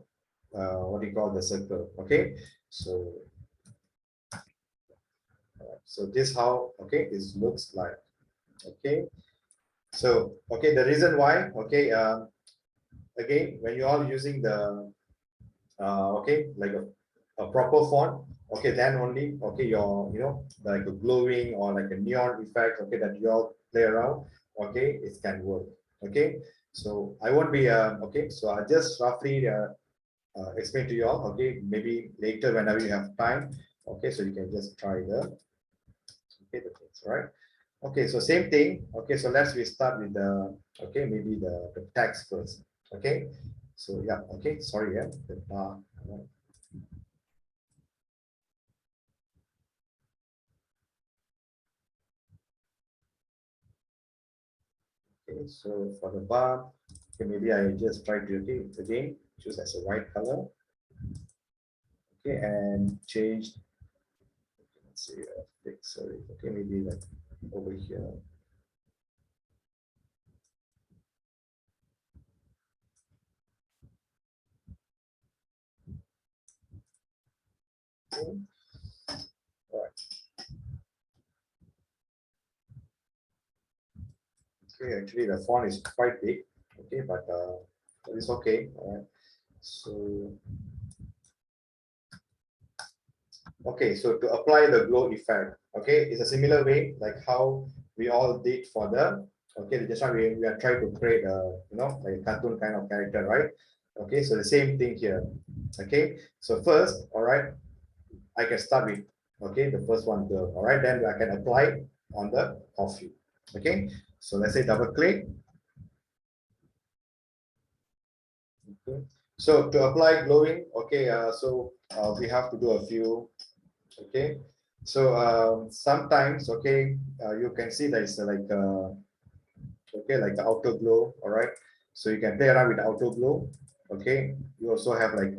what do you call the circle. Okay, so so this how, okay, this looks like. Okay, so okay, the reason why, okay, again, when you are using the okay, like a proper font, okay, then only, okay, your like a glowing or like a neon effect, okay, that you all play around, okay, it can work. Okay, so I won't be okay, so I just roughly explain to you all, okay, maybe later whenever you have time. Okay, so you can just try the things, right? Okay, so same thing. Okay, so we start with the, okay, maybe the text first. Okay, so yeah, okay, sorry, yeah, okay, so for the bar, okay, maybe I just try to, okay, again choose as a white color. Okay, and change, let's see, sorry, okay, maybe like over here. Okay. All right. Okay, actually the font is quite big. Okay, but it's okay. All right. So okay, so to apply the glow effect, okay, it's a similar way like how we all did for the, okay, just now we are trying to create a like a cartoon kind of character, right? Okay, so the same thing here. Okay, so first, all right, I can start with, okay, the first one girl. All right, then I can apply on the coffee. Okay, so let's say double click. Okay, so to apply glowing, okay, so we have to do a few. Okay, so sometimes, okay, you can see there is like okay, like the outer glow. All right, so you can play around with the outer glow. Okay, you also have like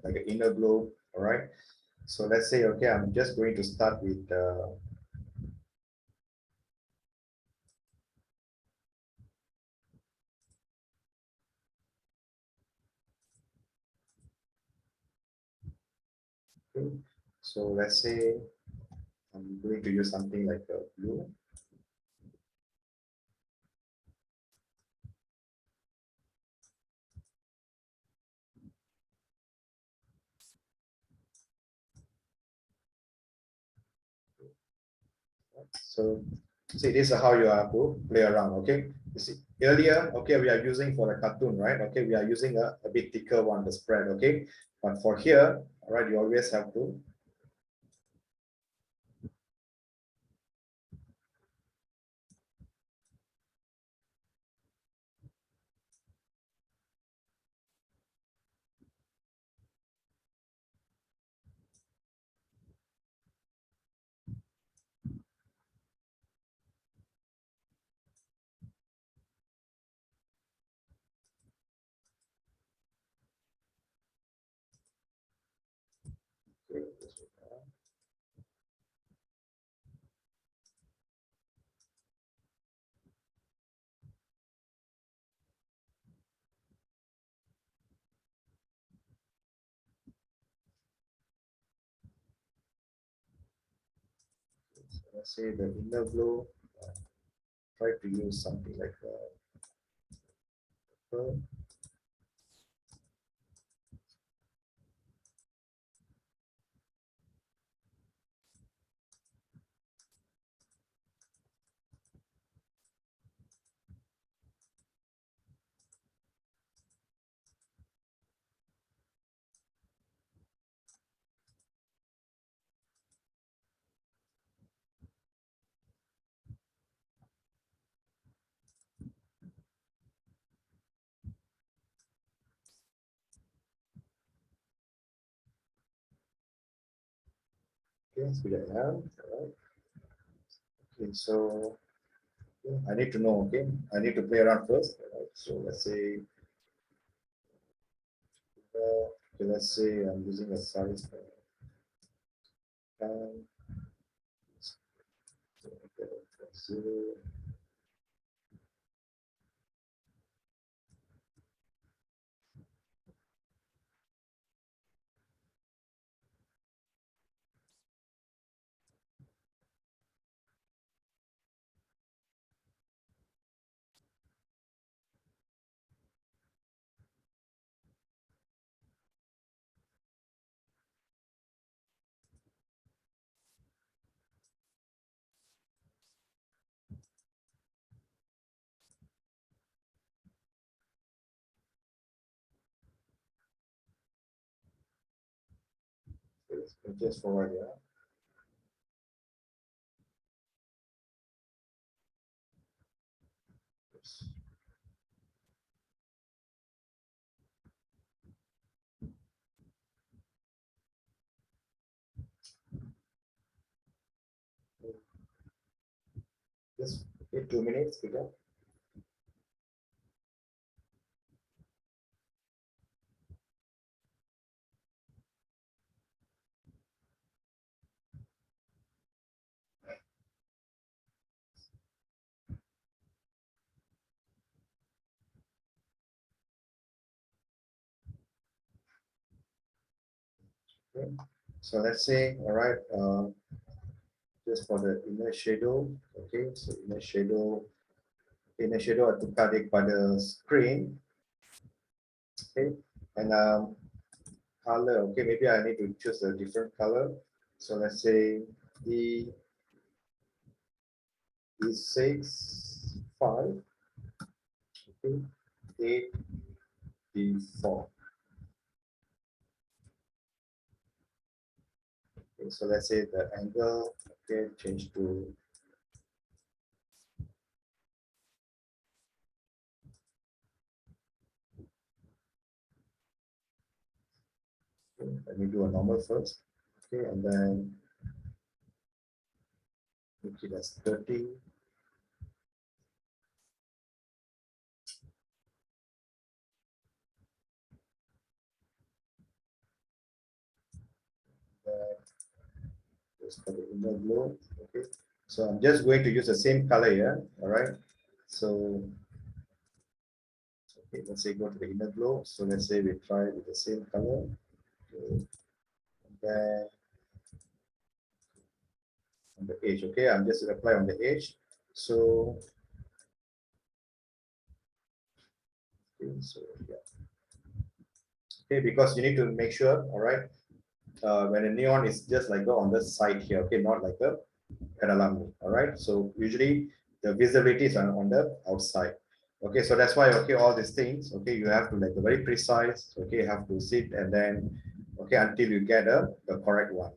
like an inner glow. All right, so let's say, okay, I'm just going to start with Okay. So let's say I'm going to use something like a blue. So see, this is how you have to play around. Okay. You see, earlier, okay, we are using for the cartoon, right? Okay, we are using a bit thicker one, the spread. Okay, but for here, all right, you always have to. Okay, so let's say the inner glow. Try to use something like purple. Okay, so we have. All right. Okay, so okay, I need to know. Okay, I need to play around first. All right. So let's say. Okay, let's say I'm using a size. Um, so, just forward, yeah. Oops. Just wait 2 minutes, Peter. Okay. So let's say, all right, just for the inner shadow, okay, so inner shadow I tukar dia kepada screen, okay, and color, okay, maybe I need to choose a different color. So let's say E6, 5, okay, 8, D4. Okay, so let's say the angle, okay, change to okay, let me do a normal first. Okay, and then make it as 30. Just for the inner glow. Okay, so I'm just going to use the same color here. All right, so okay, let's say go to the inner glow. So let's say we try with the same color. Okay. then on the edge. Okay, I'm just apply on the edge. So, okay, so yeah. Okay, because you need to make sure, all right, when a neon is just like on the side here, okay, not like a Kadalamni, all right. So usually the visibility is on the outside. Okay, so that's why, okay, all these things, okay, you have to like very precise, okay, you have to sit and then, okay, until you get the correct one.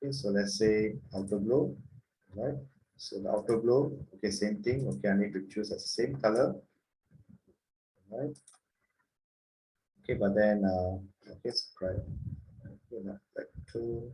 Okay, so let's say outer glow, right? So the outer glow, okay, same thing. Okay, I need to choose the same color, right? Okay, but then, okay, spread. Okay, like two.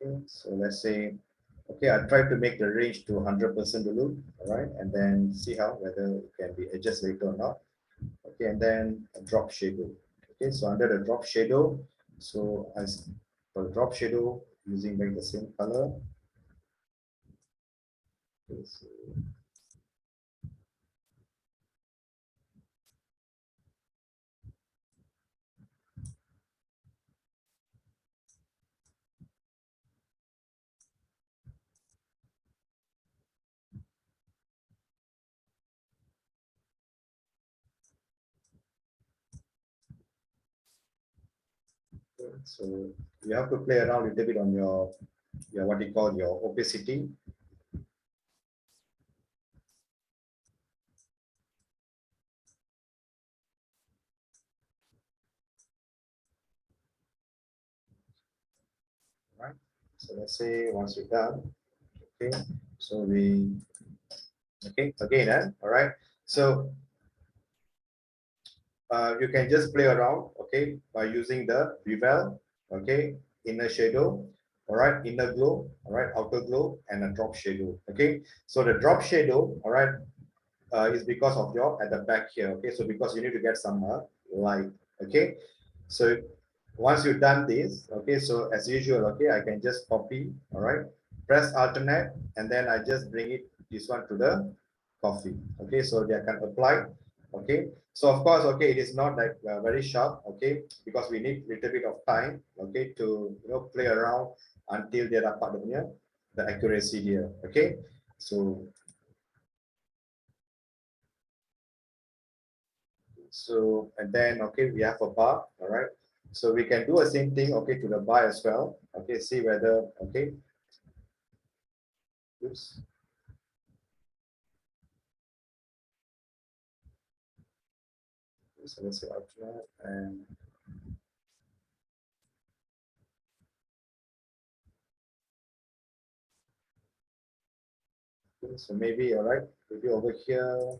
Okay, so let's say, okay, I try to make the range to 100% dulu, all right, and then see how whether it can be adjusted later or not. Okay, and then a drop shadow. Okay, so under the drop shadow, so as for the drop shadow using like the same color. Okay, so, okay, so you have to play around a little bit on your what you call your opacity. Right. So let's say once you're done, okay. So we okay again, all right. So you can just play around, okay, by using the bevel, okay, inner shadow, all right, inner glow, all right, outer glow, and a drop shadow, okay. So the drop shadow, all right, is because of your at the back here, okay. So because you need to get some light, okay. So once you've done this, okay, so as usual, okay, I can just copy, all right, press alternate, and then I just bring it this one to the coffee, okay. So they can apply, okay. So of course, okay, it is not like very sharp, okay, because we need a little bit of time, okay, to play around until they dapat the accuracy here, okay. So and then okay, we have a bar, all right. So we can do the same thing, okay, to the bar as well, okay. See whether okay. Oops. So let's say alternate and so maybe all right, maybe over here.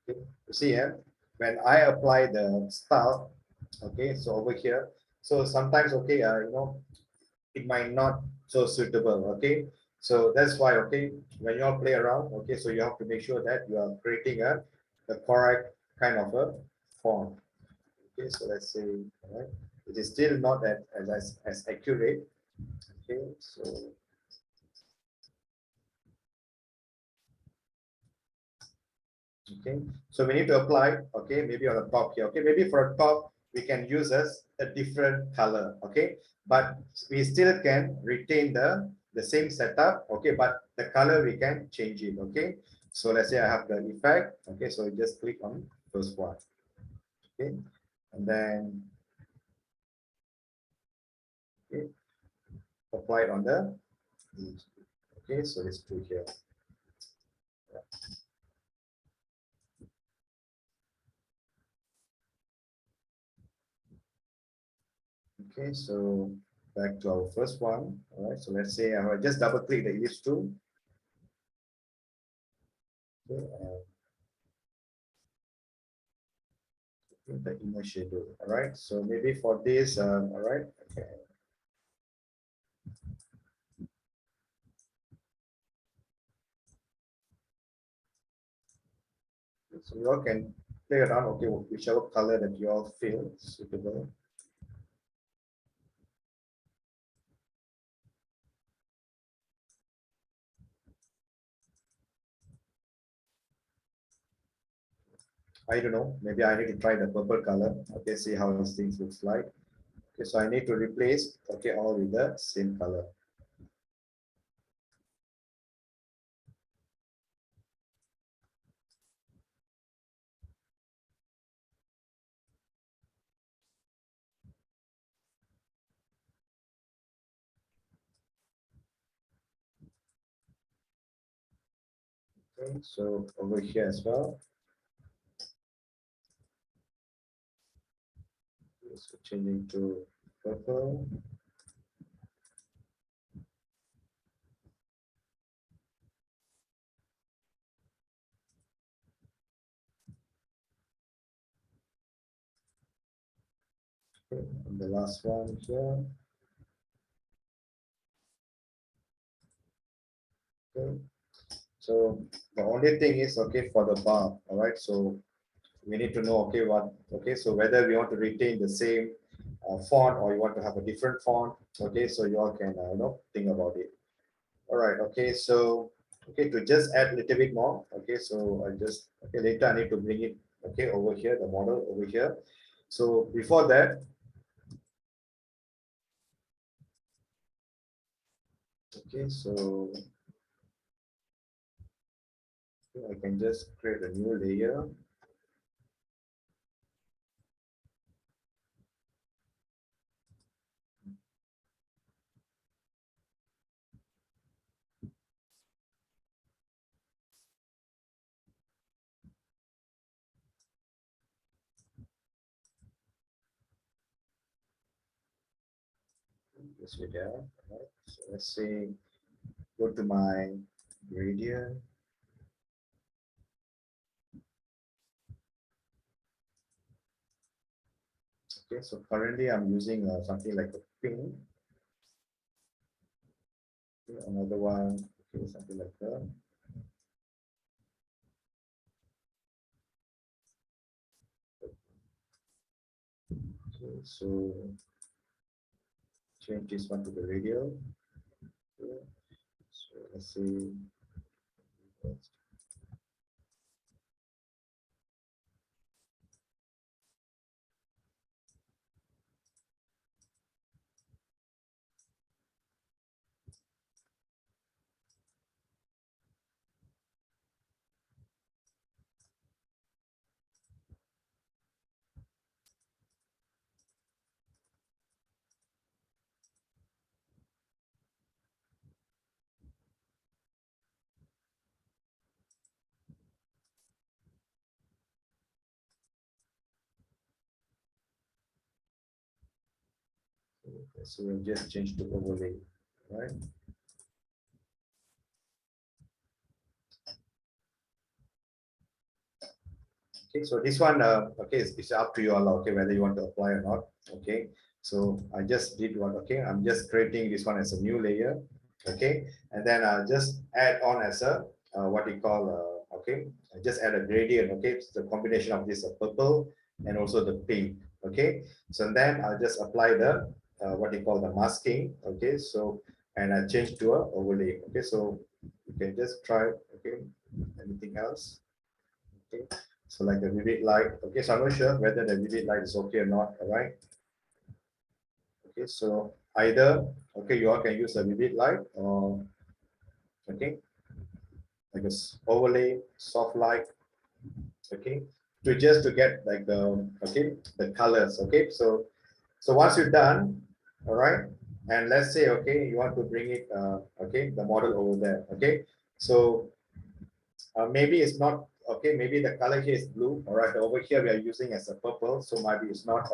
Okay. You see here, when I apply the style, okay, so over here, so sometimes okay, it might not so suitable, okay. So that's why okay, when you all play around, okay, so you have to make sure that you are creating the correct kind of a form. Okay, so let's say, all right, it is still not as accurate. Okay, so okay, so we need to apply, okay, maybe on the top here, okay, maybe for a top we can use as a different color, okay, but we still can retain the same setup, okay, but the color we can change it, okay. So let's say I have the effect, okay, so just click on first one, okay, and then okay, apply it on the okay, so it's two here. Okay, so back to our first one. All right, so let's say I will just double click the ellipse tool. Okay, the inner shadow. All right, so maybe for this, all right, okay. So you all can play around, okay, whichever color that you all feel suitable. I don't know, maybe I need to try the purple color. Okay, see how these things looks like. Okay, so I need to replace, okay, all with the same color. Okay, so over here as well. So changing to purple. Okay, and the last one here. Okay. So the only thing is, okay, for the bar, all right, so we need to know, okay, so whether we want to retain the same font or you want to have a different font, okay, so you all can, think about it. All right, okay, so, okay, to just add a little bit more, okay, so okay, later I need to bring it, okay, over here, the model over here. So before that, okay, so I can just create a new layer. This video, right? So let's say, go to my gradient. Okay, so currently I'm using something like a pink. Okay, another one, okay, something like that. Okay, so change this one to the radial. Okay, so let's see. Okay, so we'll just change to overlay, right? Okay, so this one, okay, it's up to you all, okay, whether you want to apply or not. Okay, so I just did one. Okay, I'm just creating this one as a new layer. Okay, and then I'll just add on as a what we call okay, I just add a gradient. Okay, it's the combination of this purple and also the pink. Okay, so then I'll just apply the what we call the masking. Okay, so and I change to a overlay. Okay, so you can just try. Okay, anything else? Okay, so like the vivid light. Okay, so I'm not sure whether the vivid light is okay or not. All right. Okay, so either, okay, you all can use a vivid light or, okay, like a overlay, soft light, okay, to just to get like the, okay, the colors. Okay, so once you're done, all right, and let's say, okay, you want to bring it, okay, the model over there. Okay, so maybe it's not, okay, maybe the color here is blue. All right, over here we are using as a purple, so maybe it's not,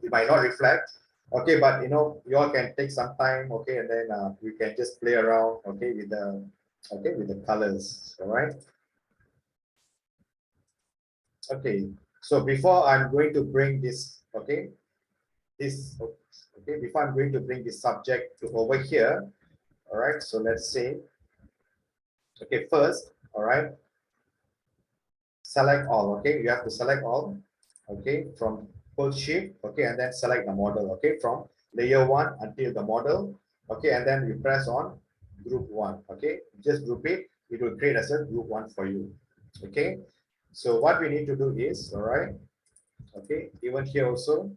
it might not reflect. Okay, but you all can take some time, okay, and then we can just play around, okay, with the, okay, with the colors. All right. Okay, So before I'm going to bring this, okay, before I'm going to bring this subject to over here, all right, so let's say, okay, first, all right, select all, okay, you have to select all, okay, from full shift, okay, and then select the model, okay, from layer 1 until the model, okay, and then you press on group 1, okay, just group it will create as a group 1 for you, okay. So what we need to do is, all right, okay, even here also,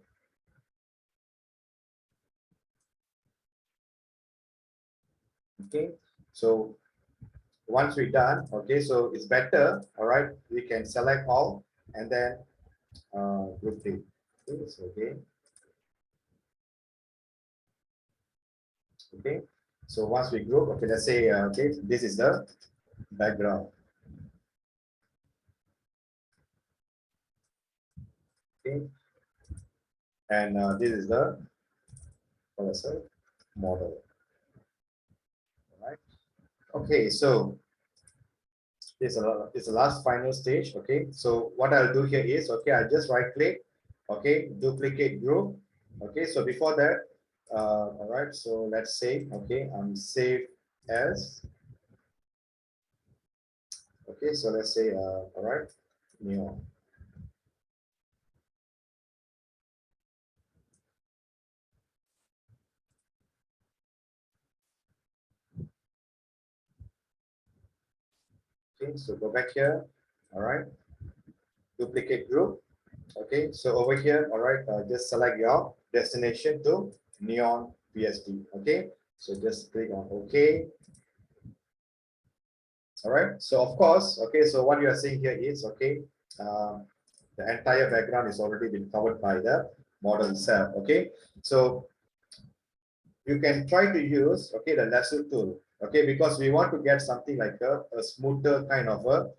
okay, so once we're done, okay, so it's better, all right, we can select all and then group it, okay, so okay, so once we group, okay, let's say, okay, this is the background, okay, and this is the model, all right, okay, so it's the last final stage, okay, so what I'll do here is, okay, I'll just right click, okay, duplicate group, okay, so before that, all right, so let's say, okay, I'm save as, okay, so let's say, all right, new, okay, so go back here, all right, duplicate group, okay, so over here, all right, just select your destination to Neon PSD, okay, so just click on OK. All right, so of course, okay, so what you are seeing here is, okay, the entire background is already been covered by the model itself, okay, so you can try to use, okay, the lasso tool, okay, because we want to get something like a smoother kind of a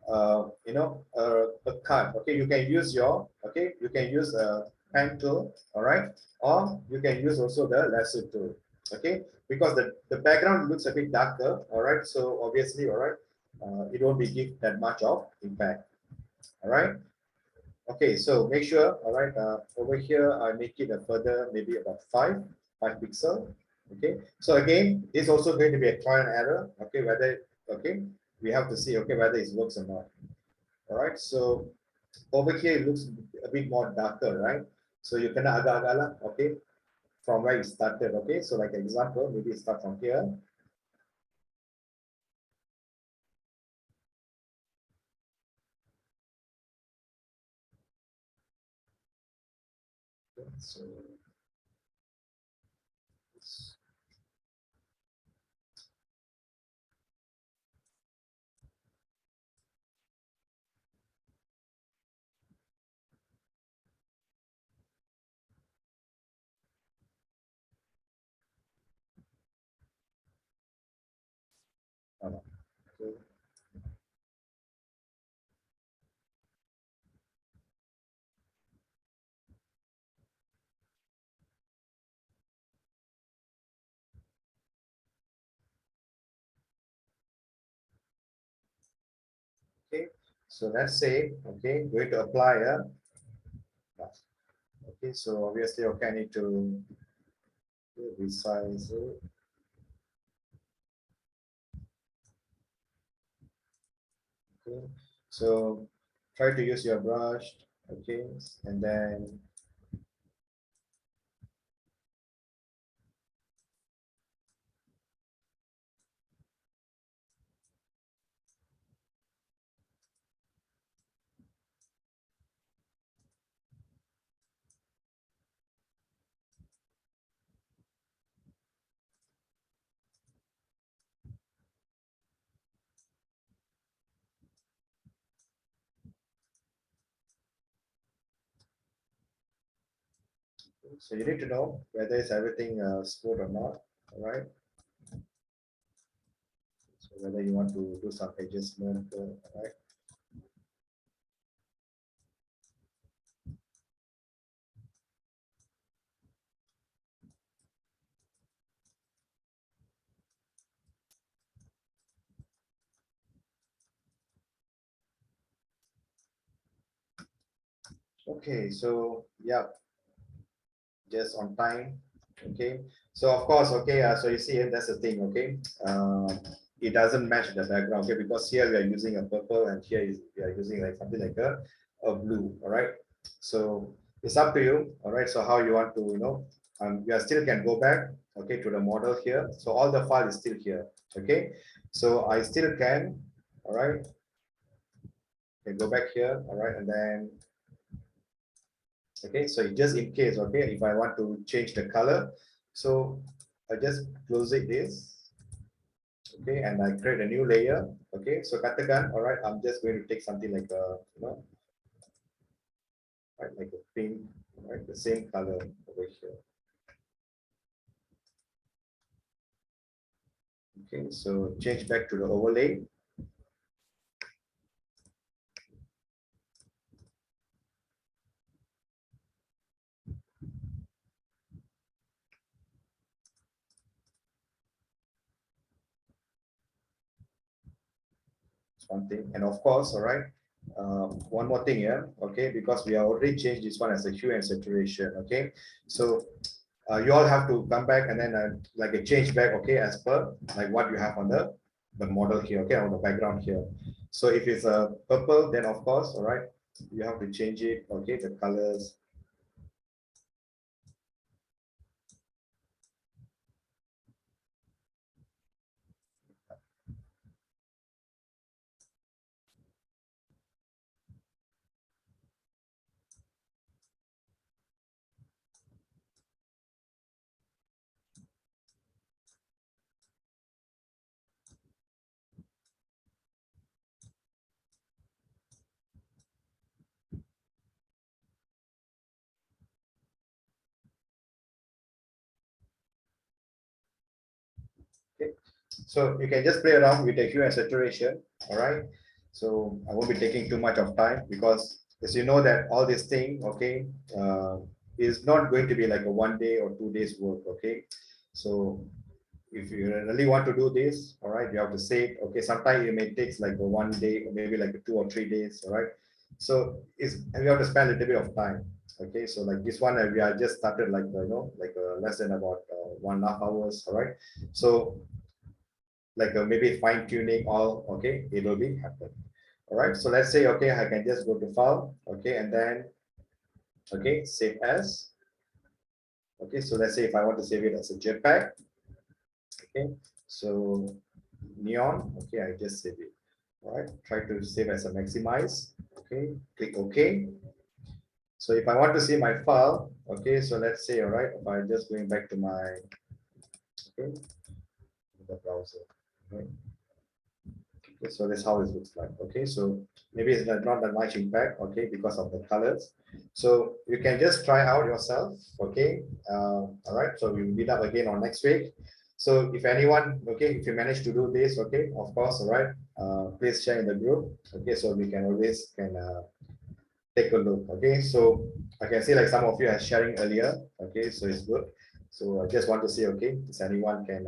a cut, okay, you can use your, okay, you can use a pen tool, all right, or you can use also the lasso tool, okay, because the background looks a bit darker, all right, so obviously, all right, it won't be give that much of impact, all right. Okay, so make sure, all right, over here, I make it a further, maybe about 5 pixel. Okay, so again, it's also going to be a trial and error. Okay, whether, okay, we have to see, okay, whether it works or not. All right, so over here, it looks a bit more darker, right? So you can agak-agak lah, okay, from where you started. Okay, so like example, maybe start from here. Okay, so okay. Okay, so let's say, okay, going to apply a, okay, so obviously, okay, I need to resize it. Okay, so try to use your brush, okay, and then so you need to know whether is everything smooth or not, all right? So whether you want to do some adjustment, all right? Okay, so yeah, just on time. Okay, so of course, okay, so you see here, that's the thing, okay. It doesn't match the background, okay, because here we are using a purple and here is we are using like something like a blue, all right. So it's up to you, all right. So how you want to, we are still can go back, okay, to the model here. So all the file is still here, okay. So I still can, all right. Okay, go back here, all right, and then okay, so just in case, okay, if I want to change the color, so I just close it this, okay, and I create a new layer, okay. So katakan, all right, I'm just going to take something like a, right, like a pink, right, the same color over here. Okay, so change back to the overlay. One thing, and of course, all right, one more thing here, okay, because we have already changed this one as a hue and saturation, okay. So you all have to come back and then like a change back, okay, as per like what you have on the model here, okay, on the background here. So if it's a purple, then of course, all right, you have to change it, okay, the colors. Okay, so you can just play around with the hue and saturation, all right. So I won't be taking too much of time because as you know that all this thing, okay, is not going to be like a 1 day or 2 days work, okay. So if you really want to do this, all right, you have to save. Okay, sometimes it may take like a 1 day or maybe like a 2 or 3 days, all right. So and we have to spend a little bit of time. Okay, so like this one, we are just started like like less than about 1.5 hours, all right. So like maybe fine tuning all, okay, it will be happen. All right, so let's say, okay, I can just go to file, okay, and then okay, save as. Okay, so let's say if I want to save it as a JPEG, okay, so neon, okay, I just save it. All right, try to save as a maximize, okay, click OK. So if I want to see my file, okay, so let's say, all right, if I'm just going back to my, okay, the browser, right. Okay, so that's how it looks like. Okay, so maybe it's not that much impact, okay, because of the colors. So you can just try out yourself, okay. All right, so we'll meet up again on next week. So if anyone, okay, if you manage to do this, okay, of course, all right, please share in the group, okay, so we can always take a look, okay. So I can see like some of you are sharing earlier, okay, so it's good. So I just want to see, okay, if anyone can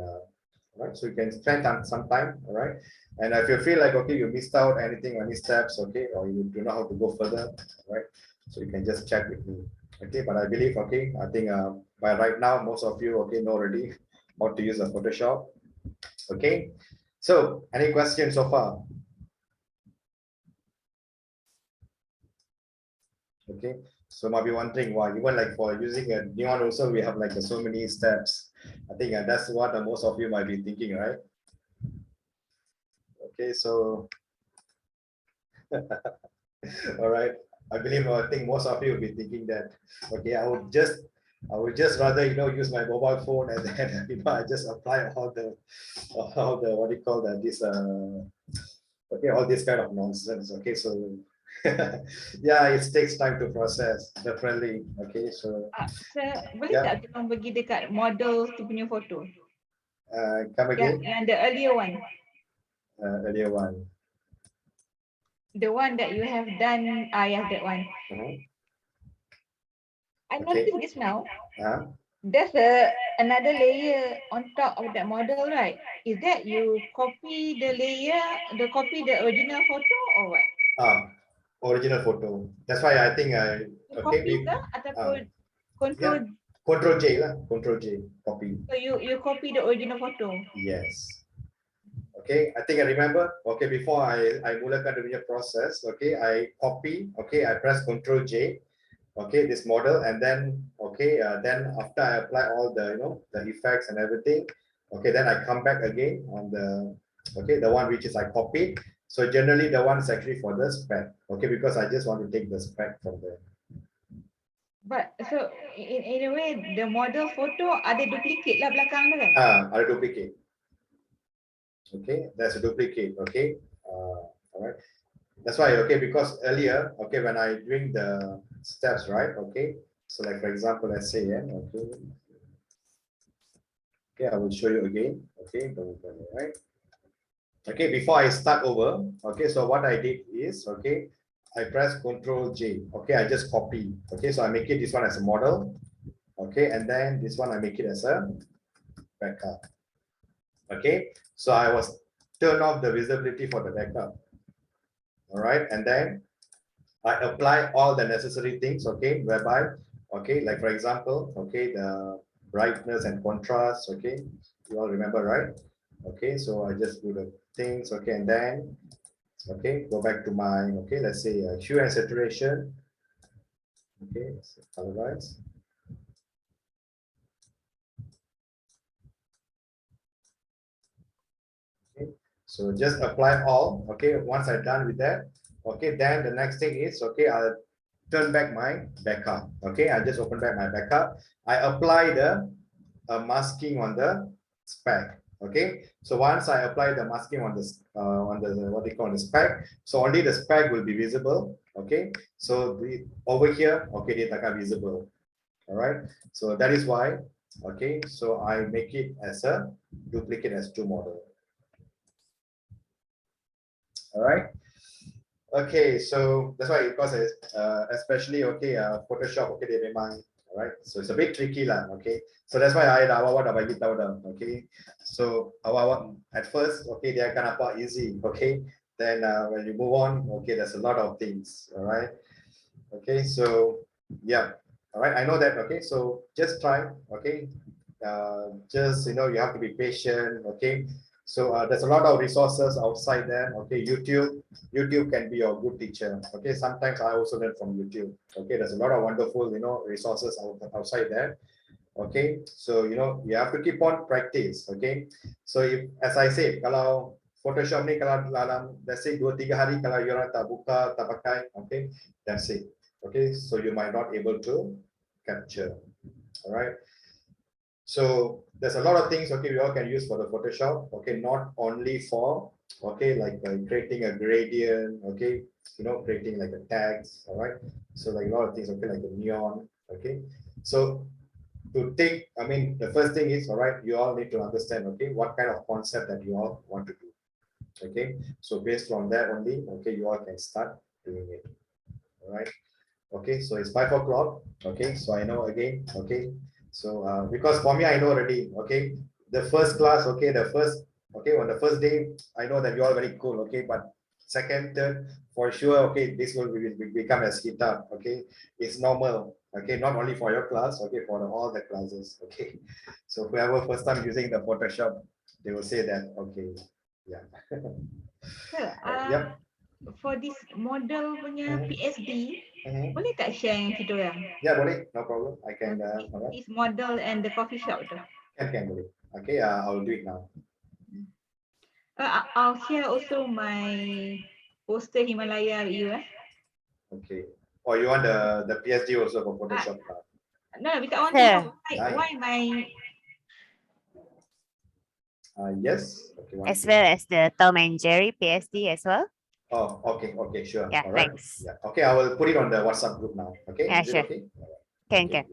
right, so you can spend some time, all right. And if you feel like, okay, you missed out anything, any steps, okay, or you do not know how to go further, right, so you can just check with me, okay. But I believe, okay, I think by right now most of you, okay, know already how to use a Photoshop, okay. So any questions so far? Okay, so might be wondering why even like for using a neon also we have like so many steps. I think that's what most of you might be thinking, right? Okay, so all right, I think most of you will be thinking that, okay, I would just rather use my mobile phone and then I just apply all the what do you call that, this okay, all this kind of nonsense. Okay, so yeah, it takes time to process, definitely. Okay, so Sir, boleh yeah, tak tolong pergi dekat model tu punya foto? come again, Yang the earlier one. earlier one. The one that you have done, yeah, that one. I Okay. noticed this now. Uh-huh. There's another layer on top of that model, right? Is that you copy the layer, copy the original photo or what? original photo. That's why I think okay, Copy ke ataupun control? Control J lah, Control J, copy. So you copy the original photo. Yes. Okay, I think I remember. Okay, before I mulakan the punya process, okay, I copy, okay, I press Control J, okay, this model, and then okay, then after I apply all the the effects and everything, okay, then I come back again on the the one which is I copied. So generally the one is actually for the spec, okay, because I just want to take the spec from there. But so in a way the model photo ada duplicate lah belakang tu kan? Ada duplicate. Okay, that's a duplicate. Okay, all right. That's why, okay, because earlier, okay, when I doing the steps, right? Okay, so like for example, let's say, okay, I will show you again. Okay, right? Okay, before I start over, okay, so what I did is, okay, I press Control J. Okay, I just copy. Okay, so I make it this one as a model. Okay, and then this one I make it as a backup. Okay, so I was turn off the visibility for the backup. All right, and then I apply all the necessary things, okay, whereby, okay, like for example, okay, the brightness and contrast, okay, you all remember, right? Okay, so I just do the things, okay, and then, okay, go back to my, okay, let's say hue and saturation, okay, so colorize. So just apply all, okay, once I'm done with that, okay, then the next thing is, okay, I'll turn back my backup, okay, I just open back my backup, I apply the masking on the spec, okay, so once I apply the masking on the what they call the spec, so only the spec will be visible, okay, so the over here, okay, they are visible, all right, so that is why, okay, so I make it as a duplicate S2 model. All right. Okay, so that's why because especially okay, Photoshop, okay, they memang, all right. So it's a bit tricky lah, okay. So that's why I awal-awal dah bagi tahu dah, okay. So awal-awal at first, okay, dia akan nampak easy, okay. Then when you move on, okay, there's a lot of things, all right. Okay, so yeah, all right. I know that, okay. So just try, okay. Just you have to be patient, okay. So there's a lot of resources outside there. Okay, YouTube can be your good teacher. Okay, sometimes I also learn from YouTube. Okay, there's a lot of wonderful resources outside there. Okay, so you have to keep on practice. Okay, so if, as I said, kalau Photoshop ni kalau dalam let's say 2-3 hari kalau you orang tak buka tak pakai, okay, that's it. Okay, so you might not able to capture. All right. So there's a lot of things, okay, we all can use for the Photoshop, okay, not only for, okay, like creating a gradient, okay, creating like a tags, all right. So like a lot of things, okay, like the neon, okay. So to take, I mean, the first thing is, all right, you all need to understand, okay, what kind of concept that you all want to do, okay. So based on that only, okay, you all can start doing it, all right. Okay, so it's 5 o'clock, okay, so I know again, okay. So because for me, I know already, okay, the first class, okay, on the first day, I know that you all very cool, okay, but second, third, for sure, okay, this will become a heat up, okay, it's normal, okay, not only for your class, okay, for all the classes, okay. So whoever first time using the Photoshop, they will say that, okay, yeah. Yep. For this model punya PSD, boleh tak share yang kita orang? Yeah, boleh, no problem. I can. This model and the coffee shop tu. Can boleh. Okay, I'll do it now. I'll share also my poster Himalaya with you. Okay. Or you want the PSD also for Photoshop? No, because I want to know why my. Yes. Okay, as well as the Tom and Jerry PSD as well. Oh, okay, sure. Yeah, all right. thanks. Yeah, okay, I will put it on the WhatsApp group now. Okay. Yeah, Is sure. Okay? Can.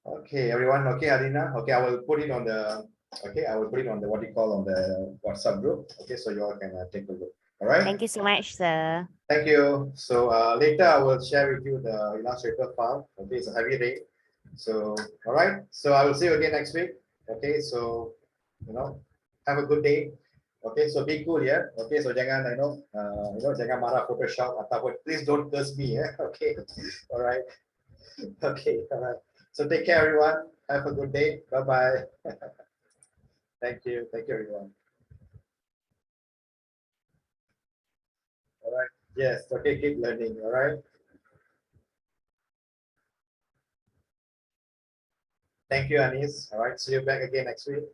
Okay, everyone. Okay, Arina. Okay, I will put it on the. Okay, I will put it on the what you call on the WhatsApp group. Okay, so you all can take a look. All right. Thank you so much, sir. Thank you. So later I will share with you the Illustrator file. Okay, it's a heavy day. So all right. So I will see you again next week. Okay, so have a good day. Okay, so be cool, yeah. Okay, so jangan, jangan marah Photoshop ataupun please don't curse me, yeah. Okay, all right. Okay, all right. So take care, everyone. Have a good day. Bye bye. Thank you, everyone. All right. Yes. Okay. Keep learning. All right. Thank you, Anis. All right. See you back again next week.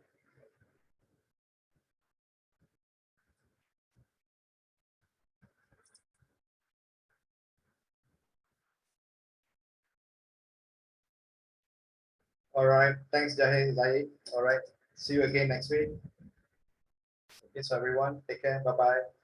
All right. Thanks, Jahid. All right. See you again next week. Okay, so everyone, take care. Bye bye.